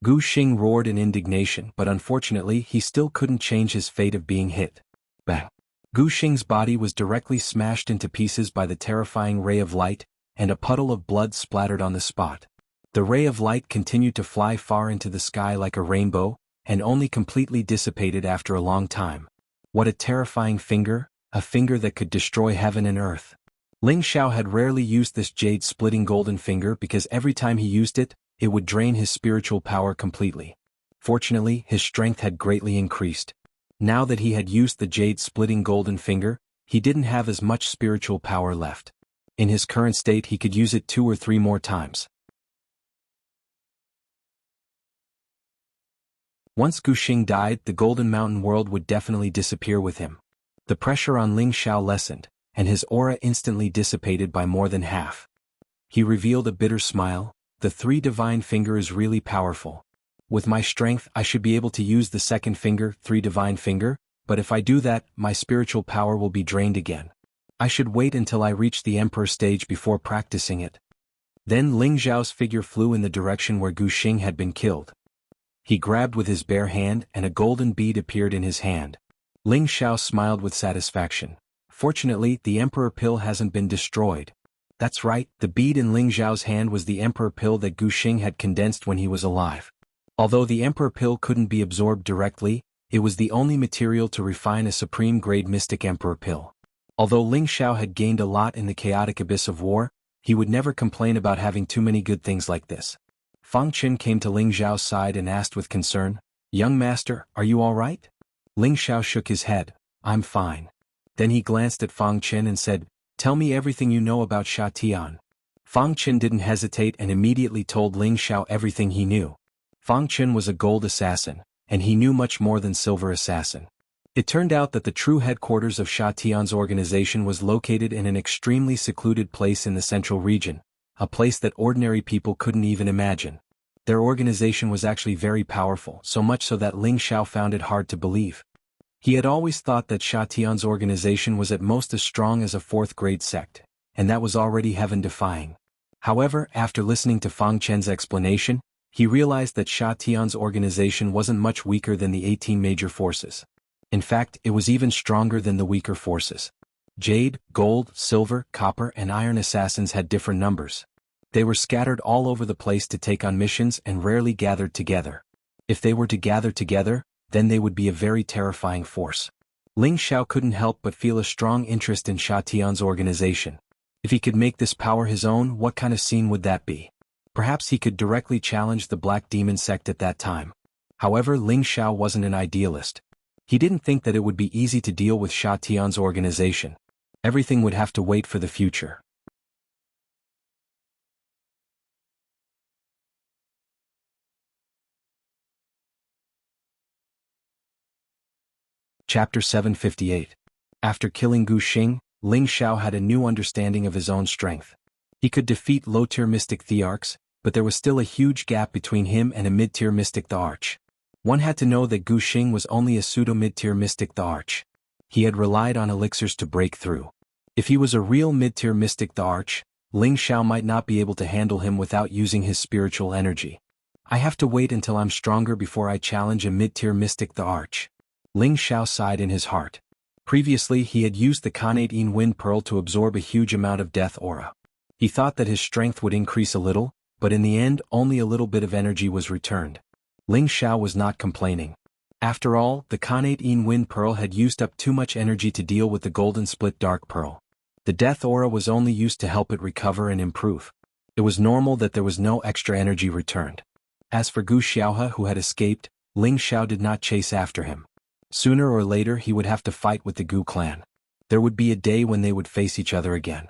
Gu Xing roared in indignation, but unfortunately he still couldn't change his fate of being hit. Bang! Gu Xing's body was directly smashed into pieces by the terrifying ray of light, and a puddle of blood splattered on the spot. The ray of light continued to fly far into the sky like a rainbow, and only completely dissipated after a long time. What a terrifying finger, a finger that could destroy heaven and earth. Ling Xiao had rarely used this jade-splitting golden finger because every time he used it, it would drain his spiritual power completely. Fortunately, his strength had greatly increased. Now that he had used the jade-splitting golden finger, he didn't have as much spiritual power left. In his current state he could use it 2 or 3 more times. Once Gu Xing died, the Golden Mountain world would definitely disappear with him. The pressure on Ling Xiao lessened, and his aura instantly dissipated by more than half. He revealed a bitter smile. The 3 divine finger is really powerful. With my strength I should be able to use the second finger, 3 divine finger, but if I do that, my spiritual power will be drained again. I should wait until I reach the Emperor stage before practicing it. Then Ling Xiao's figure flew in the direction where Gu Xing had been killed. He grabbed with his bare hand and a golden bead appeared in his hand. Ling Xiao smiled with satisfaction. Fortunately, the Emperor pill hasn't been destroyed. That's right, the bead in Ling Xiao's hand was the Emperor pill that Gu Xing had condensed when he was alive. Although the Emperor pill couldn't be absorbed directly, it was the only material to refine a supreme-grade mystic Emperor pill. Although Ling Xiao had gained a lot in the chaotic abyss of war, he would never complain about having too many good things like this. Fang Qin came to Ling Xiao's side and asked with concern, "Young master, are you all right?" Ling Xiao shook his head, "I'm fine." Then he glanced at Fang Qin and said, "Tell me everything you know about Sha Tian." Fang Qin didn't hesitate and immediately told Ling Xiao everything he knew. Fang Qin was a gold assassin, and he knew much more than silver assassin. It turned out that the true headquarters of Sha Tian's organization was located in an extremely secluded place in the central region, a place that ordinary people couldn't even imagine. Their organization was actually very powerful, so much so that Ling Xiao found it hard to believe. He had always thought that Sha Tian's organization was at most as strong as a 4th-grade sect, and that was already heaven-defying. However, after listening to Fang Qin's explanation, he realized that Sha Tian's organization wasn't much weaker than the 18 major forces. In fact, it was even stronger than the weaker forces. Jade, gold, silver, copper, and iron assassins had different numbers. They were scattered all over the place to take on missions and rarely gathered together. If they were to gather together, then they would be a very terrifying force. Ling Xiao couldn't help but feel a strong interest in Sha Tian's organization. If he could make this power his own, what kind of scene would that be? Perhaps he could directly challenge the Black Demon sect at that time. However, Ling Xiao wasn't an idealist. He didn't think that it would be easy to deal with Sha Tian's organization. Everything would have to wait for the future. Chapter 758. After killing Gu Xing, Ling Xiao had a new understanding of his own strength. He could defeat low-tier mystic Thearchs, but there was still a huge gap between him and a mid-tier mystic Thearch. One had to know that Gu Xing was only a pseudo-mid-tier mystic Thearch. He had relied on elixirs to break through. If he was a real mid-tier mystic Thearch, Ling Xiao might not be able to handle him without using his spiritual energy. I have to wait until I'm stronger before I challenge a mid-tier mystic Thearch. Ling Xiao sighed in his heart. Previously he had used the Khanate Wind Pearl to absorb a huge amount of death aura. He thought that his strength would increase a little, but in the end only a little bit of energy was returned. Ling Xiao was not complaining. After all, the Khanate Wind Pearl had used up too much energy to deal with the Golden Split Dark Pearl. The death aura was only used to help it recover and improve. It was normal that there was no extra energy returned. As for Gu Xiaohe, who had escaped, Ling Xiao did not chase after him. Sooner or later he would have to fight with the Gu clan. There would be a day when they would face each other again.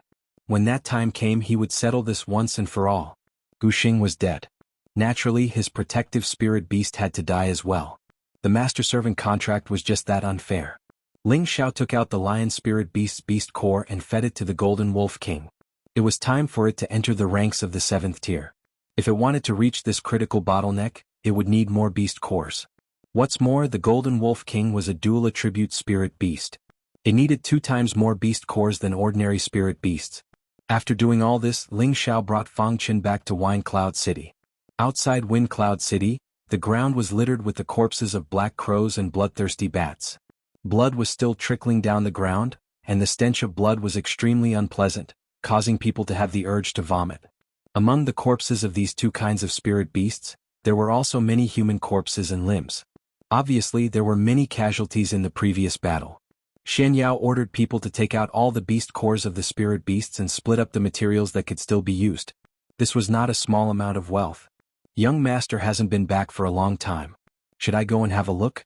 When that time came he would settle this once and for all. Gu Xing was dead. Naturally his protective spirit beast had to die as well. The master-servant contract was just that unfair. Ling Xiao took out the lion spirit beast's beast core and fed it to the Golden Wolf King. It was time for it to enter the ranks of the 7th tier. If it wanted to reach this critical bottleneck, it would need more beast cores. What's more, the Golden Wolf King was a dual attribute spirit beast. It needed 2 times more beast cores than ordinary spirit beasts. After doing all this, Ling Xiao brought Fang Qin back to Wine Cloud City. Outside Wind Cloud City, the ground was littered with the corpses of black crows and bloodthirsty bats. Blood was still trickling down the ground, and the stench of blood was extremely unpleasant, causing people to have the urge to vomit. Among the corpses of these 2 kinds of spirit beasts, there were also many human corpses and limbs. Obviously, there were many casualties in the previous battle. Xian Yao ordered people to take out all the beast cores of the spirit beasts and split up the materials that could still be used. This was not a small amount of wealth. Young Master hasn't been back for a long time. Should I go and have a look?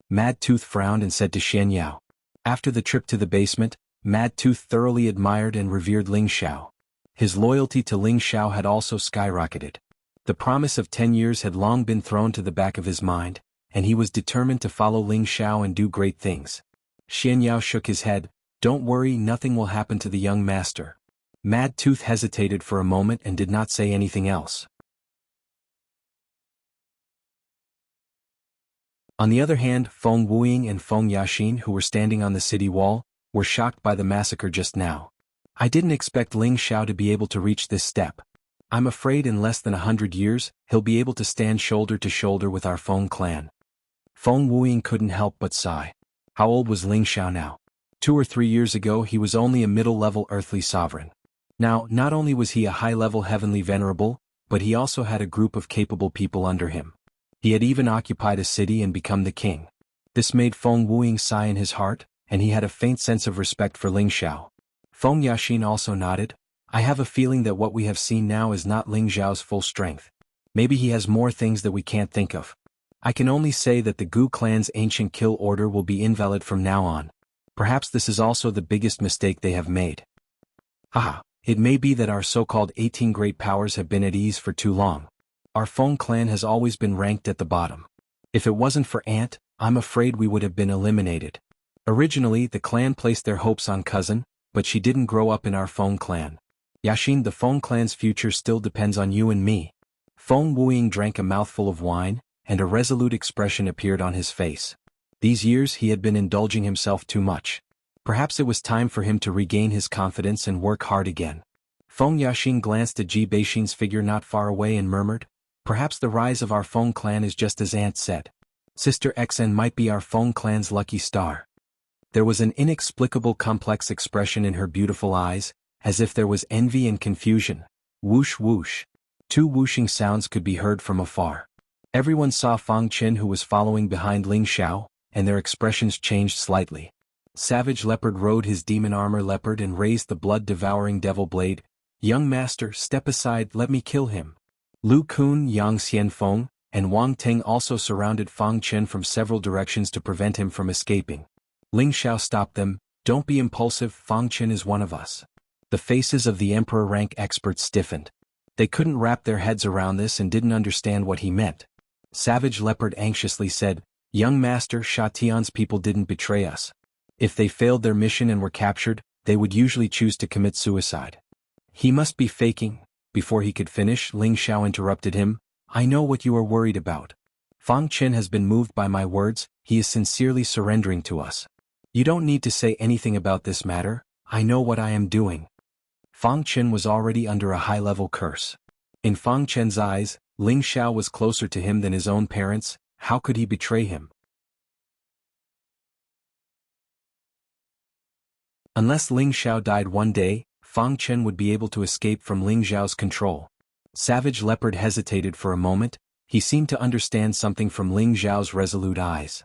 Mad Tooth frowned and said to Xian Yao. After the trip to the basement, Mad Tooth thoroughly admired and revered Ling Xiao. His loyalty to Ling Xiao had also skyrocketed. The promise of 10 years had long been thrown to the back of his mind, and he was determined to follow Ling Xiao and do great things. Xian Yao shook his head. Don't worry, nothing will happen to the young master. Mad Tooth hesitated for a moment and did not say anything else. On the other hand, Feng Wuying and Feng Yaxin, who were standing on the city wall, were shocked by the massacre just now. I didn't expect Ling Xiao to be able to reach this step. I'm afraid in less than 100 years, he'll be able to stand shoulder to shoulder with our Feng clan. Feng Wuying couldn't help but sigh. How old was Ling Xiao now? 2 or 3 years ago he was only a middle-level earthly sovereign. Now, not only was he a high-level heavenly venerable, but he also had a group of capable people under him. He had even occupied a city and become the king. This made Feng Wuying sigh in his heart, and he had a faint sense of respect for Ling Xiao. Feng Yaxin also nodded. I have a feeling that what we have seen now is not Ling Xiao's full strength. Maybe he has more things that we can't think of. I can only say that the Gu clan's ancient kill order will be invalid from now on. Perhaps this is also the biggest mistake they have made. Haha, it may be that our so-called 18 great powers have been at ease for too long. Our Feng clan has always been ranked at the bottom. If it wasn't for Ant, I'm afraid we would have been eliminated. Originally, the clan placed their hopes on Cousin, but she didn't grow up in our Feng clan. Yaxin, the Feng clan's future still depends on you and me. Feng Wuying drank a mouthful of wine, and a resolute expression appeared on his face. These years he had been indulging himself too much. Perhaps it was time for him to regain his confidence and work hard again. Feng Yaxin glanced at Ji Beixin's figure not far away and murmured, perhaps the rise of our Feng clan is just as Ant said. Sister Xen might be our Feng clan's lucky star. There was an inexplicable complex expression in her beautiful eyes, as if there was envy and confusion. Whoosh whoosh. 2 whooshing sounds could be heard from afar. Everyone saw Fang Qin, who was following behind Ling Xiao, and their expressions changed slightly. Savage Leopard rode his demon armor leopard and raised the blood-devouring devil blade. Young master, step aside, let me kill him. Lu Kun, Yang Xianfeng, and Wang Ting also surrounded Fang Qin from several directions to prevent him from escaping. Ling Xiao stopped them. Don't be impulsive, Fang Qin is one of us. The faces of the emperor rank experts stiffened. They couldn't wrap their heads around this and didn't understand what he meant. Savage Leopard anxiously said, Young master, Sha Tian's people didn't betray us. If they failed their mission and were captured, they would usually choose to commit suicide. He must be faking. Before he could finish, Ling Xiao interrupted him. I know what you are worried about. Fang Qin has been moved by my words, he is sincerely surrendering to us. You don't need to say anything about this matter, I know what I am doing. Fang Qin was already under a high-level curse. In Fang Qin's eyes, Ling Xiao was closer to him than his own parents. How could he betray him? Unless Ling Xiao died one day, Fang Qin would be able to escape from Ling Xiao's control. Savage Leopard hesitated for a moment. He seemed to understand something from Ling Xiao's resolute eyes.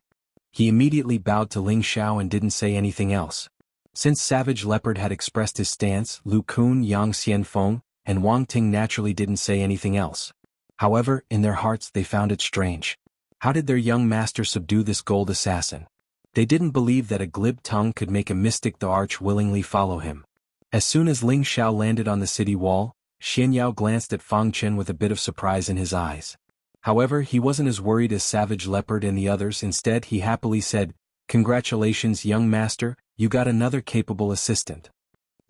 He immediately bowed to Ling Xiao and didn't say anything else. Since Savage Leopard had expressed his stance, Lu Kun, Yang Xianfeng, and Wang Ting naturally didn't say anything else. However, in their hearts they found it strange. How did their young master subdue this gold assassin? They didn't believe that a glib tongue could make a mystic the arch willingly follow him. As soon as Ling Xiao landed on the city wall, Xian Yao glanced at Fang Qin with a bit of surprise in his eyes. However, he wasn't as worried as Savage Leopard and the others. Instead, he happily said, Congratulations, young master, you got another capable assistant.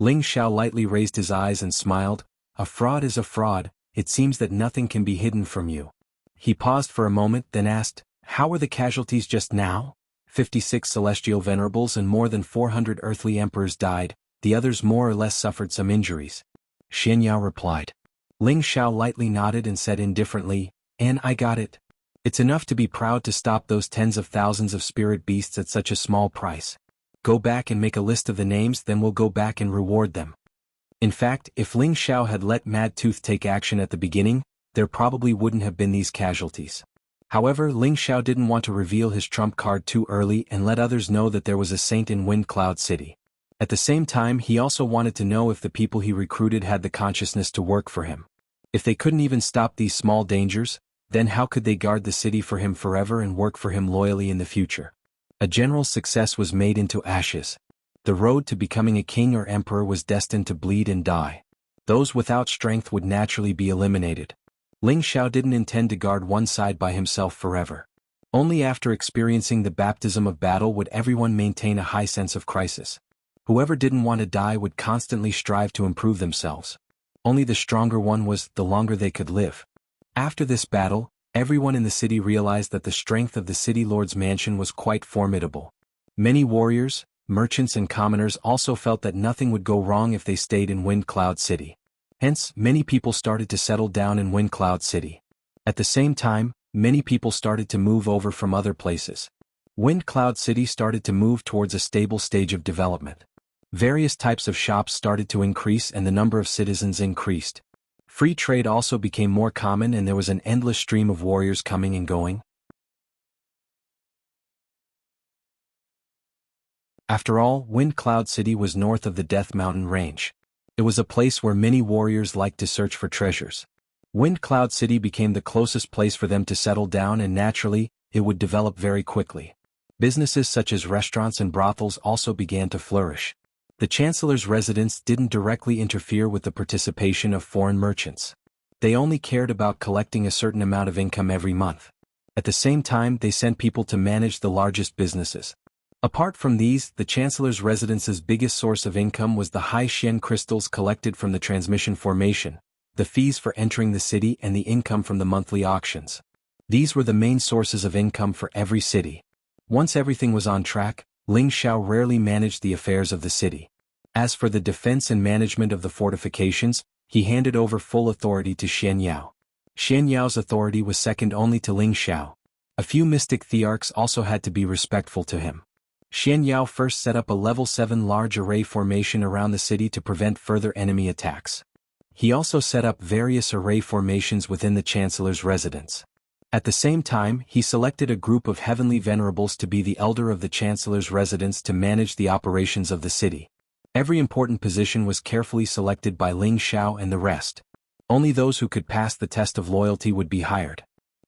Ling Xiao lightly raised his eyes and smiled. A fraud is a fraud, it seems that nothing can be hidden from you. He paused for a moment, then asked, how were the casualties just now? 56 celestial venerables and more than 400 earthly emperors died, the others more or less suffered some injuries. Xianyao replied. Ling Xiao lightly nodded and said indifferently, and I got it. It's enough to be proud to stop those tens of thousands of spirit beasts at such a small price. Go back and make a list of the names, then we'll go back and reward them. In fact, if Ling Xiao had let Mad Tooth take action at the beginning, there probably wouldn't have been these casualties. However, Ling Xiao didn't want to reveal his trump card too early and let others know that there was a saint in Wind Cloud City. At the same time, he also wanted to know if the people he recruited had the consciousness to work for him. If they couldn't even stop these small dangers, then how could they guard the city for him forever and work for him loyally in the future? A general success was made into ashes. The road to becoming a king or emperor was destined to bleed and die. Those without strength would naturally be eliminated. Ling Xiao didn't intend to guard one side by himself forever. Only after experiencing the baptism of battle would everyone maintain a high sense of crisis. Whoever didn't want to die would constantly strive to improve themselves. Only the stronger one was, the longer they could live. After this battle, everyone in the city realized that the strength of the city lord's mansion was quite formidable. Many warriors, merchants and commoners also felt that nothing would go wrong if they stayed in Wind Cloud City. Hence, many people started to settle down in Wind Cloud City. At the same time, many people started to move over from other places. Wind Cloud City started to move towards a stable stage of development. Various types of shops started to increase and the number of citizens increased. Free trade also became more common and there was an endless stream of warriors coming and going. After all, Wind Cloud City was north of the Death Mountain Range. It was a place where many warriors liked to search for treasures. Wind Cloud City became the closest place for them to settle down and naturally, it would develop very quickly. Businesses such as restaurants and brothels also began to flourish. The Chancellor's residence didn't directly interfere with the participation of foreign merchants. They only cared about collecting a certain amount of income every month. At the same time, they sent people to manage the largest businesses. Apart from these, the Chancellor's residence's biggest source of income was the high Xian crystals collected from the transmission formation, the fees for entering the city and the income from the monthly auctions. These were the main sources of income for every city. Once everything was on track, Ling Xiao rarely managed the affairs of the city. As for the defense and management of the fortifications, he handed over full authority to Xianyao. Xianyao's authority was second only to Ling Xiao. A few mystic thearchs also had to be respectful to him. Xianyao first set up a level 7 large array formation around the city to prevent further enemy attacks. He also set up various array formations within the Chancellor's residence. At the same time, he selected a group of heavenly venerables to be the elder of the Chancellor's residence to manage the operations of the city. Every important position was carefully selected by Ling Xiao and the rest. Only those who could pass the test of loyalty would be hired.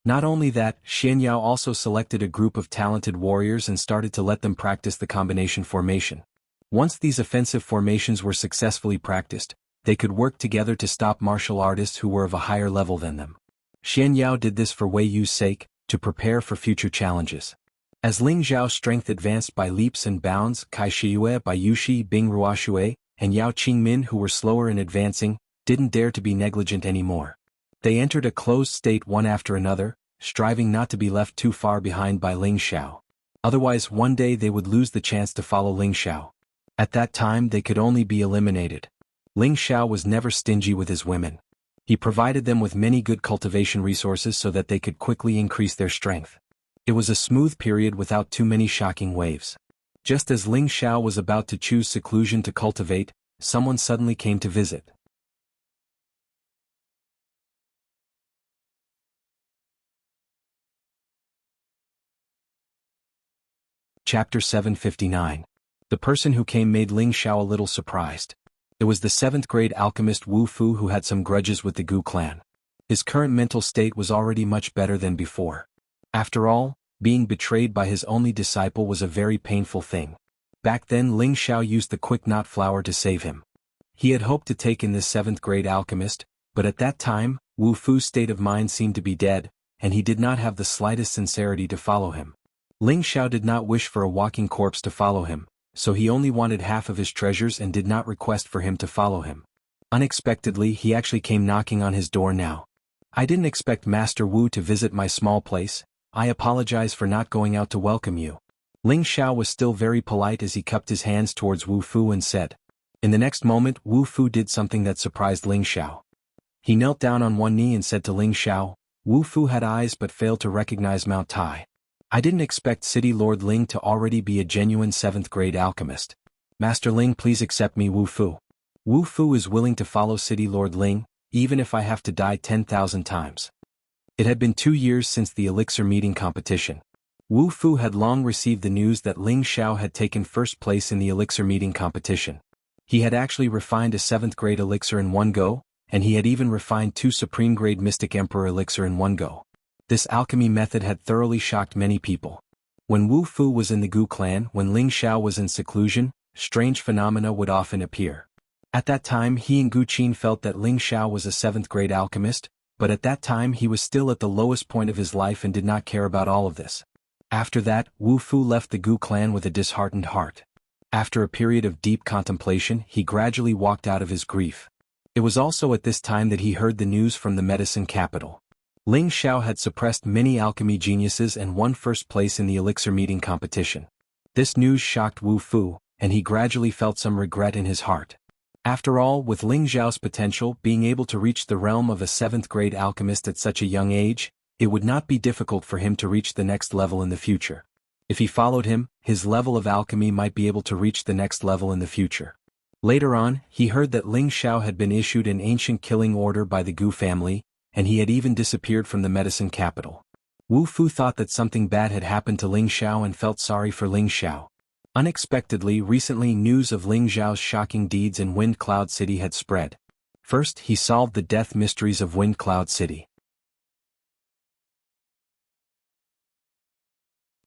Not only that, Xianyao also selected a group of talented warriors and started to let them practice the combination formation. Once these offensive formations were successfully practiced, they could work together to stop martial artists who were of a higher level than them. Xianyao did this for Wei Yu's sake, to prepare for future challenges. As Ling Zhao's strength advanced by leaps and bounds, Kai Shiyue by Yushi Bing Ruoxue, and Yao Qingmin, who were slower in advancing, didn't dare to be negligent anymore. They entered a closed state one after another, striving not to be left too far behind by Ling Xiao. Otherwise one day they would lose the chance to follow Ling Xiao. At that time they could only be eliminated. Ling Xiao was never stingy with his women. He provided them with many good cultivation resources so that they could quickly increase their strength. It was a smooth period without too many shocking waves. Just as Ling Xiao was about to choose seclusion to cultivate, someone suddenly came to visit. Chapter 759. The person who came made Ling Xiao a little surprised. It was the 7th grade alchemist Wu Fu, who had some grudges with the Gu clan. His current mental state was already much better than before. After all, being betrayed by his only disciple was a very painful thing. Back then Ling Xiao used the quick knot flower to save him. He had hoped to take in this 7th grade alchemist, but at that time, Wu Fu's state of mind seemed to be dead, and he did not have the slightest sincerity to follow him. Ling Xiao did not wish for a walking corpse to follow him, so he only wanted half of his treasures and did not request for him to follow him. Unexpectedly, he actually came knocking on his door now. I didn't expect Master Wu to visit my small place. I apologize for not going out to welcome you. Ling Xiao was still very polite as he cupped his hands towards Wu Fu and said. In the next moment, Wu Fu did something that surprised Ling Xiao. He knelt down on one knee and said to Ling Xiao, Wu Fu had eyes but failed to recognize Mount Tai. I didn't expect City Lord Ling to already be a genuine 7th grade alchemist. Master Ling, please accept me, Wu Fu. Wu Fu is willing to follow City Lord Ling, even if I have to die 10,000 times. It had been 2 years since the elixir meeting competition. Wu Fu had long received the news that Ling Xiao had taken first place in the elixir meeting competition. He had actually refined a 7th grade elixir in one go, and he had even refined 2 supreme grade Mystic Emperor elixir in one go. This alchemy method had thoroughly shocked many people. When Wu Fu was in the Gu clan, when Ling Xiao was in seclusion, strange phenomena would often appear. At that time he and Gu Qin felt that Ling Xiao was a 7th grade alchemist, but at that time he was still at the lowest point of his life and did not care about all of this. After that, Wu Fu left the Gu clan with a disheartened heart. After a period of deep contemplation, he gradually walked out of his grief. It was also at this time that he heard the news from the medicine capital. Ling Xiao had suppressed many alchemy geniuses and won first place in the elixir meeting competition. This news shocked Wu Fu, and he gradually felt some regret in his heart. After all, with Ling Xiao's potential being able to reach the realm of a 7th grade alchemist at such a young age, it would not be difficult for him to reach the next level in the future. If he followed him, his level of alchemy might be able to reach the next level in the future. Later on, he heard that Ling Xiao had been issued an ancient killing order by the Gu family, and he had even disappeared from the medicine capital. Wu Fu thought that something bad had happened to Ling Xiao and felt sorry for Ling Xiao. Unexpectedly, recently news of Ling Xiao's shocking deeds in Wind Cloud City had spread. First, he solved the death mysteries of Wind Cloud City.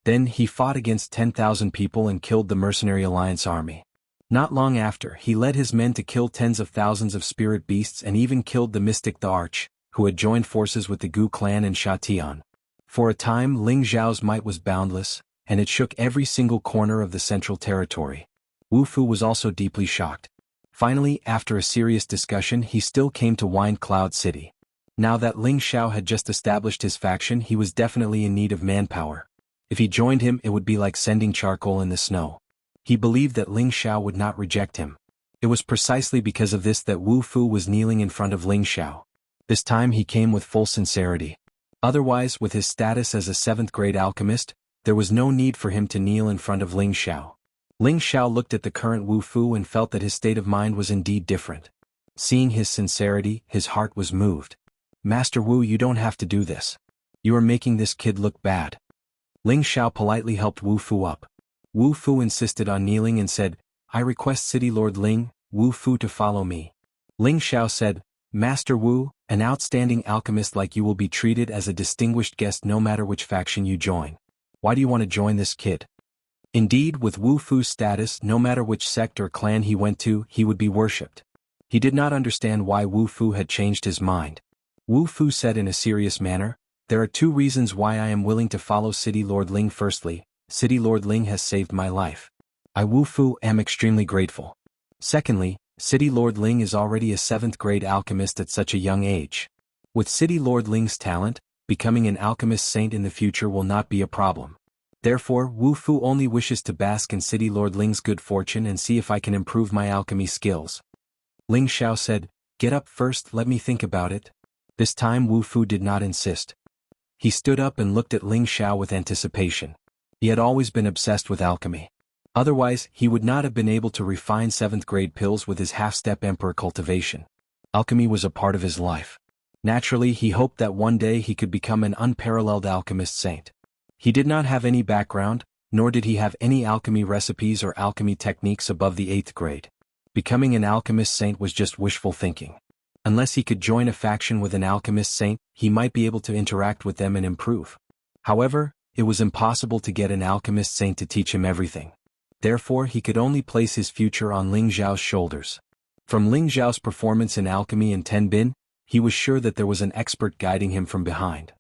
Then he fought against 10,000 people and killed the Mercenary Alliance army. Not long after, he led his men to kill tens of thousands of spirit beasts and even killed the mystic the Arch, who had joined forces with the Gu clan and Sha Tian. For a time Ling Xiao's might was boundless, and it shook every single corner of the central territory. Wu Fu was also deeply shocked. Finally, after a serious discussion, he still came to Wind Cloud City. Now that Ling Xiao had just established his faction, he was definitely in need of manpower. If he joined him, it would be like sending charcoal in the snow. He believed that Ling Xiao would not reject him. It was precisely because of this that Wu Fu was kneeling in front of Ling Xiao. This time he came with full sincerity. Otherwise, with his status as a 7th grade alchemist, there was no need for him to kneel in front of Ling Xiao. Ling Xiao looked at the current Wu Fu and felt that his state of mind was indeed different. Seeing his sincerity, his heart was moved. Master Wu, you don't have to do this. You are making this kid look bad. Ling Xiao politely helped Wu Fu up. Wu Fu insisted on kneeling and said, I request City Lord Ling, Wu Fu to follow me. Ling Xiao said, Master Wu, an outstanding alchemist like you will be treated as a distinguished guest no matter which faction you join. Why do you want to join this kid? Indeed, with Wu Fu's status, no matter which sect or clan he went to, he would be worshipped. He did not understand why Wu Fu had changed his mind. Wu Fu said in a serious manner, there are 2 reasons why I am willing to follow City Lord Ling. Firstly, City Lord Ling has saved my life. I Wu Fu am extremely grateful. Secondly, City Lord Ling is already a 7th grade alchemist at such a young age. With City Lord Ling's talent, becoming an alchemist saint in the future will not be a problem. Therefore, Wu Fu only wishes to bask in City Lord Ling's good fortune and see if I can improve my alchemy skills. Ling Xiao said, get up first, let me think about it. This time Wu Fu did not insist. He stood up and looked at Ling Xiao with anticipation. He had always been obsessed with alchemy. Otherwise, he would not have been able to refine 7th grade pills with his half-step emperor cultivation. Alchemy was a part of his life. Naturally, he hoped that one day he could become an unparalleled alchemist saint. He did not have any background, nor did he have any alchemy recipes or alchemy techniques above the 8th grade. Becoming an alchemist saint was just wishful thinking. Unless he could join a faction with an alchemist saint, he might be able to interact with them and improve. However, it was impossible to get an alchemist saint to teach him everything. Therefore, he could only place his future on Ling Xiao's shoulders. From Ling Xiao's performance in alchemy in Tenbin, he was sure that there was an expert guiding him from behind.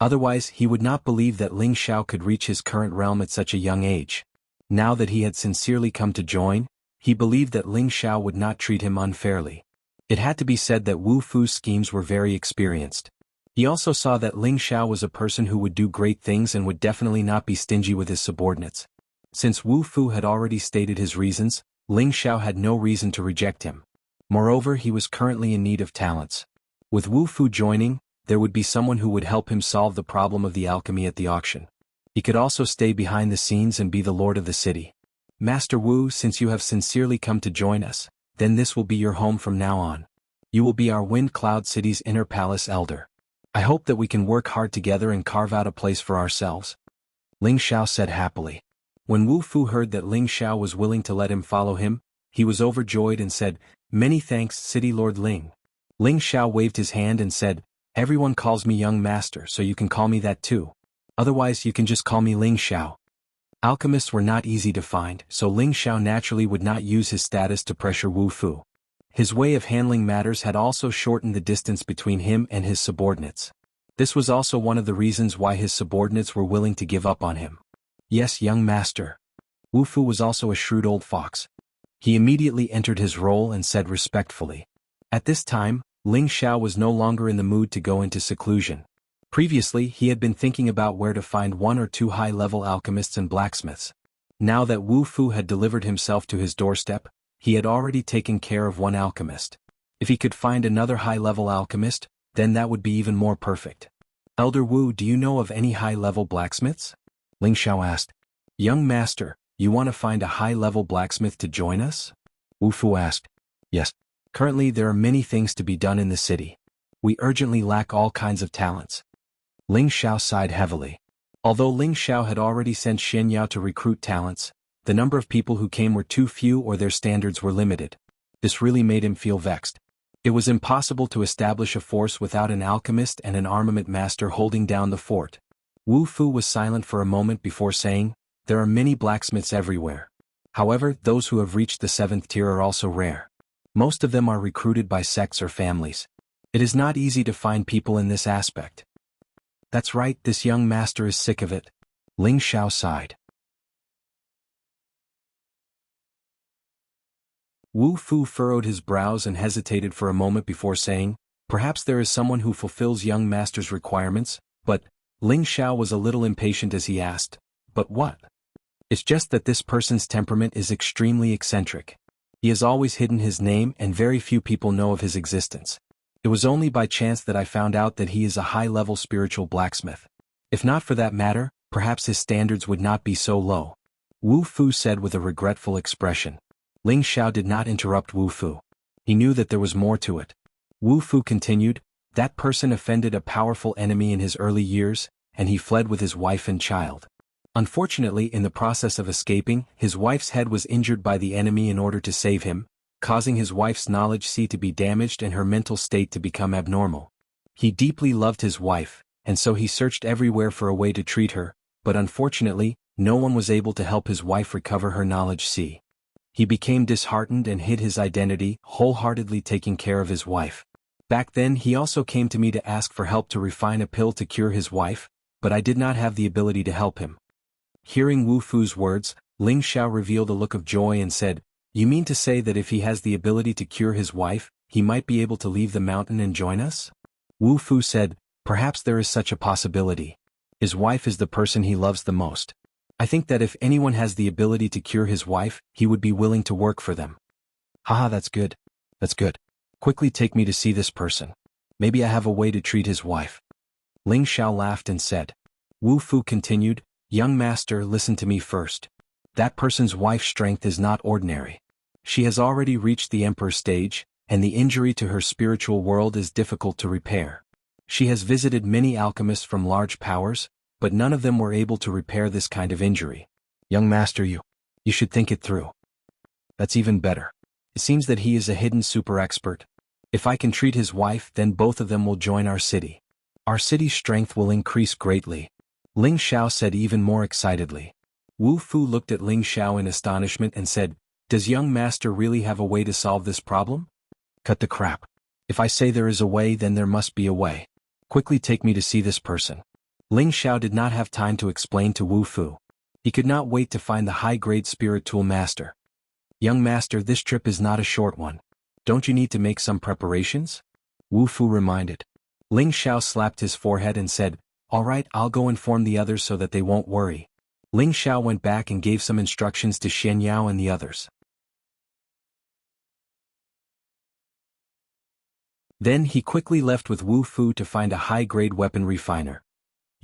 Otherwise he would not believe that Ling Xiao could reach his current realm at such a young age. Now that he had sincerely come to join, he believed that Ling Xiao would not treat him unfairly. It had to be said that Wu Fu's schemes were very experienced. He also saw that Ling Xiao was a person who would do great things and would definitely not be stingy with his subordinates. Since Wu Fu had already stated his reasons, Ling Xiao had no reason to reject him. Moreover, he was currently in need of talents. With Wu Fu joining, there would be someone who would help him solve the problem of the alchemy at the auction. He could also stay behind the scenes and be the lord of the city. Master Wu, since you have sincerely come to join us, then this will be your home from now on. You will be our Wind Cloud City's inner palace elder. I hope that we can work hard together and carve out a place for ourselves. Ling Xiao said happily. When Wu Fu heard that Ling Xiao was willing to let him follow him, he was overjoyed and said, "Many thanks, City Lord Ling." Ling Xiao waved his hand and said, "Everyone calls me young master, so you can call me that too. Otherwise you can just call me Ling Xiao." Alchemists were not easy to find, so Ling Xiao naturally would not use his status to pressure Wu Fu. His way of handling matters had also shortened the distance between him and his subordinates. This was also one of the reasons why his subordinates were willing to give up on him. "Yes, young master." Wu Fu was also a shrewd old fox. He immediately entered his role and said respectfully. At this time, Ling Xiao was no longer in the mood to go into seclusion. Previously, he had been thinking about where to find one or two high-level alchemists and blacksmiths. Now that Wu Fu had delivered himself to his doorstep, he had already taken care of one alchemist. If he could find another high-level alchemist, then that would be even more perfect. "Elder Wu, do you know of any high-level blacksmiths?" Ling Xiao asked. "Young master, you want to find a high-level blacksmith to join us?" Wu Fu asked. "Yes. Currently there are many things to be done in the city. We urgently lack all kinds of talents." Ling Xiao sighed heavily. Although Ling Xiao had already sent Xian Yao to recruit talents, the number of people who came were too few or their standards were limited. This really made him feel vexed. It was impossible to establish a force without an alchemist and an armament master holding down the fort. Wu Fu was silent for a moment before saying, "There are many blacksmiths everywhere. However, those who have reached the 7th tier are also rare. Most of them are recruited by sects or families. It is not easy to find people in this aspect." "That's right, this young master is sick of it." Ling Xiao sighed. Wu Fu furrowed his brows and hesitated for a moment before saying, "Perhaps there is someone who fulfills young master's requirements, but..." Ling Xiao was a little impatient as he asked, "But what?" "It's just that this person's temperament is extremely eccentric. He has always hidden his name and very few people know of his existence. It was only by chance that I found out that he is a high-level spiritual blacksmith. If not for that matter, perhaps his standards would not be so low," Wu Fu said with a regretful expression. Ling Xiao did not interrupt Wu Fu. He knew that there was more to it. Wu Fu continued, "That person offended a powerful enemy in his early years, and he fled with his wife and child. Unfortunately, in the process of escaping, his wife's head was injured by the enemy in order to save him, causing his wife's knowledge to be damaged and her mental state to become abnormal. He deeply loved his wife, and so he searched everywhere for a way to treat her, but unfortunately, no one was able to help his wife recover her knowledge. He became disheartened and hid his identity, wholeheartedly taking care of his wife. Back then he also came to me to ask for help to refine a pill to cure his wife, but I did not have the ability to help him." Hearing Wu Fu's words, Ling Xiao revealed a look of joy and said, "You mean to say that if he has the ability to cure his wife, he might be able to leave the mountain and join us?" Wu Fu said, "Perhaps there is such a possibility. His wife is the person he loves the most. I think that if anyone has the ability to cure his wife, he would be willing to work for them." "Haha, that's good. That's good. Quickly take me to see this person. Maybe I have a way to treat his wife." Ling Xiao laughed and said. Wu Fu continued, "Young master, listen to me first. That person's wife's strength is not ordinary. She has already reached the emperor stage, and the injury to her spiritual world is difficult to repair. She has visited many alchemists from large powers, but none of them were able to repair this kind of injury. Young master, you should think it through." "That's even better. It seems that he is a hidden super expert. If I can treat his wife, then both of them will join our city. Our city's strength will increase greatly," Ling Xiao said even more excitedly. Wu Fu looked at Ling Xiao in astonishment and said, "Does young master really have a way to solve this problem?" "Cut the crap. If I say there is a way, then there must be a way. Quickly take me to see this person." Ling Xiao did not have time to explain to Wu Fu. He could not wait to find the high-grade spirit tool master. Young master, this trip is not a short one. Don't you need to make some preparations? Wu Fu reminded. Ling Xiao slapped his forehead and said, all right, I'll go inform the others so that they won't worry. Ling Xiao went back and gave some instructions to Xian Yao and the others. Then he quickly left with Wu Fu to find a high-grade weapon refiner.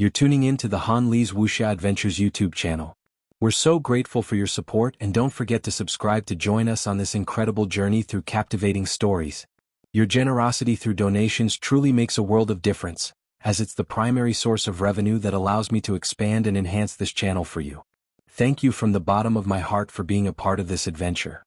You're tuning in to the Han Li's Wuxia Adventures YouTube channel. We're so grateful for your support, and don't forget to subscribe to join us on this incredible journey through captivating stories. Your generosity through donations truly makes a world of difference, as it's the primary source of revenue that allows me to expand and enhance this channel for you. Thank you from the bottom of my heart for being a part of this adventure.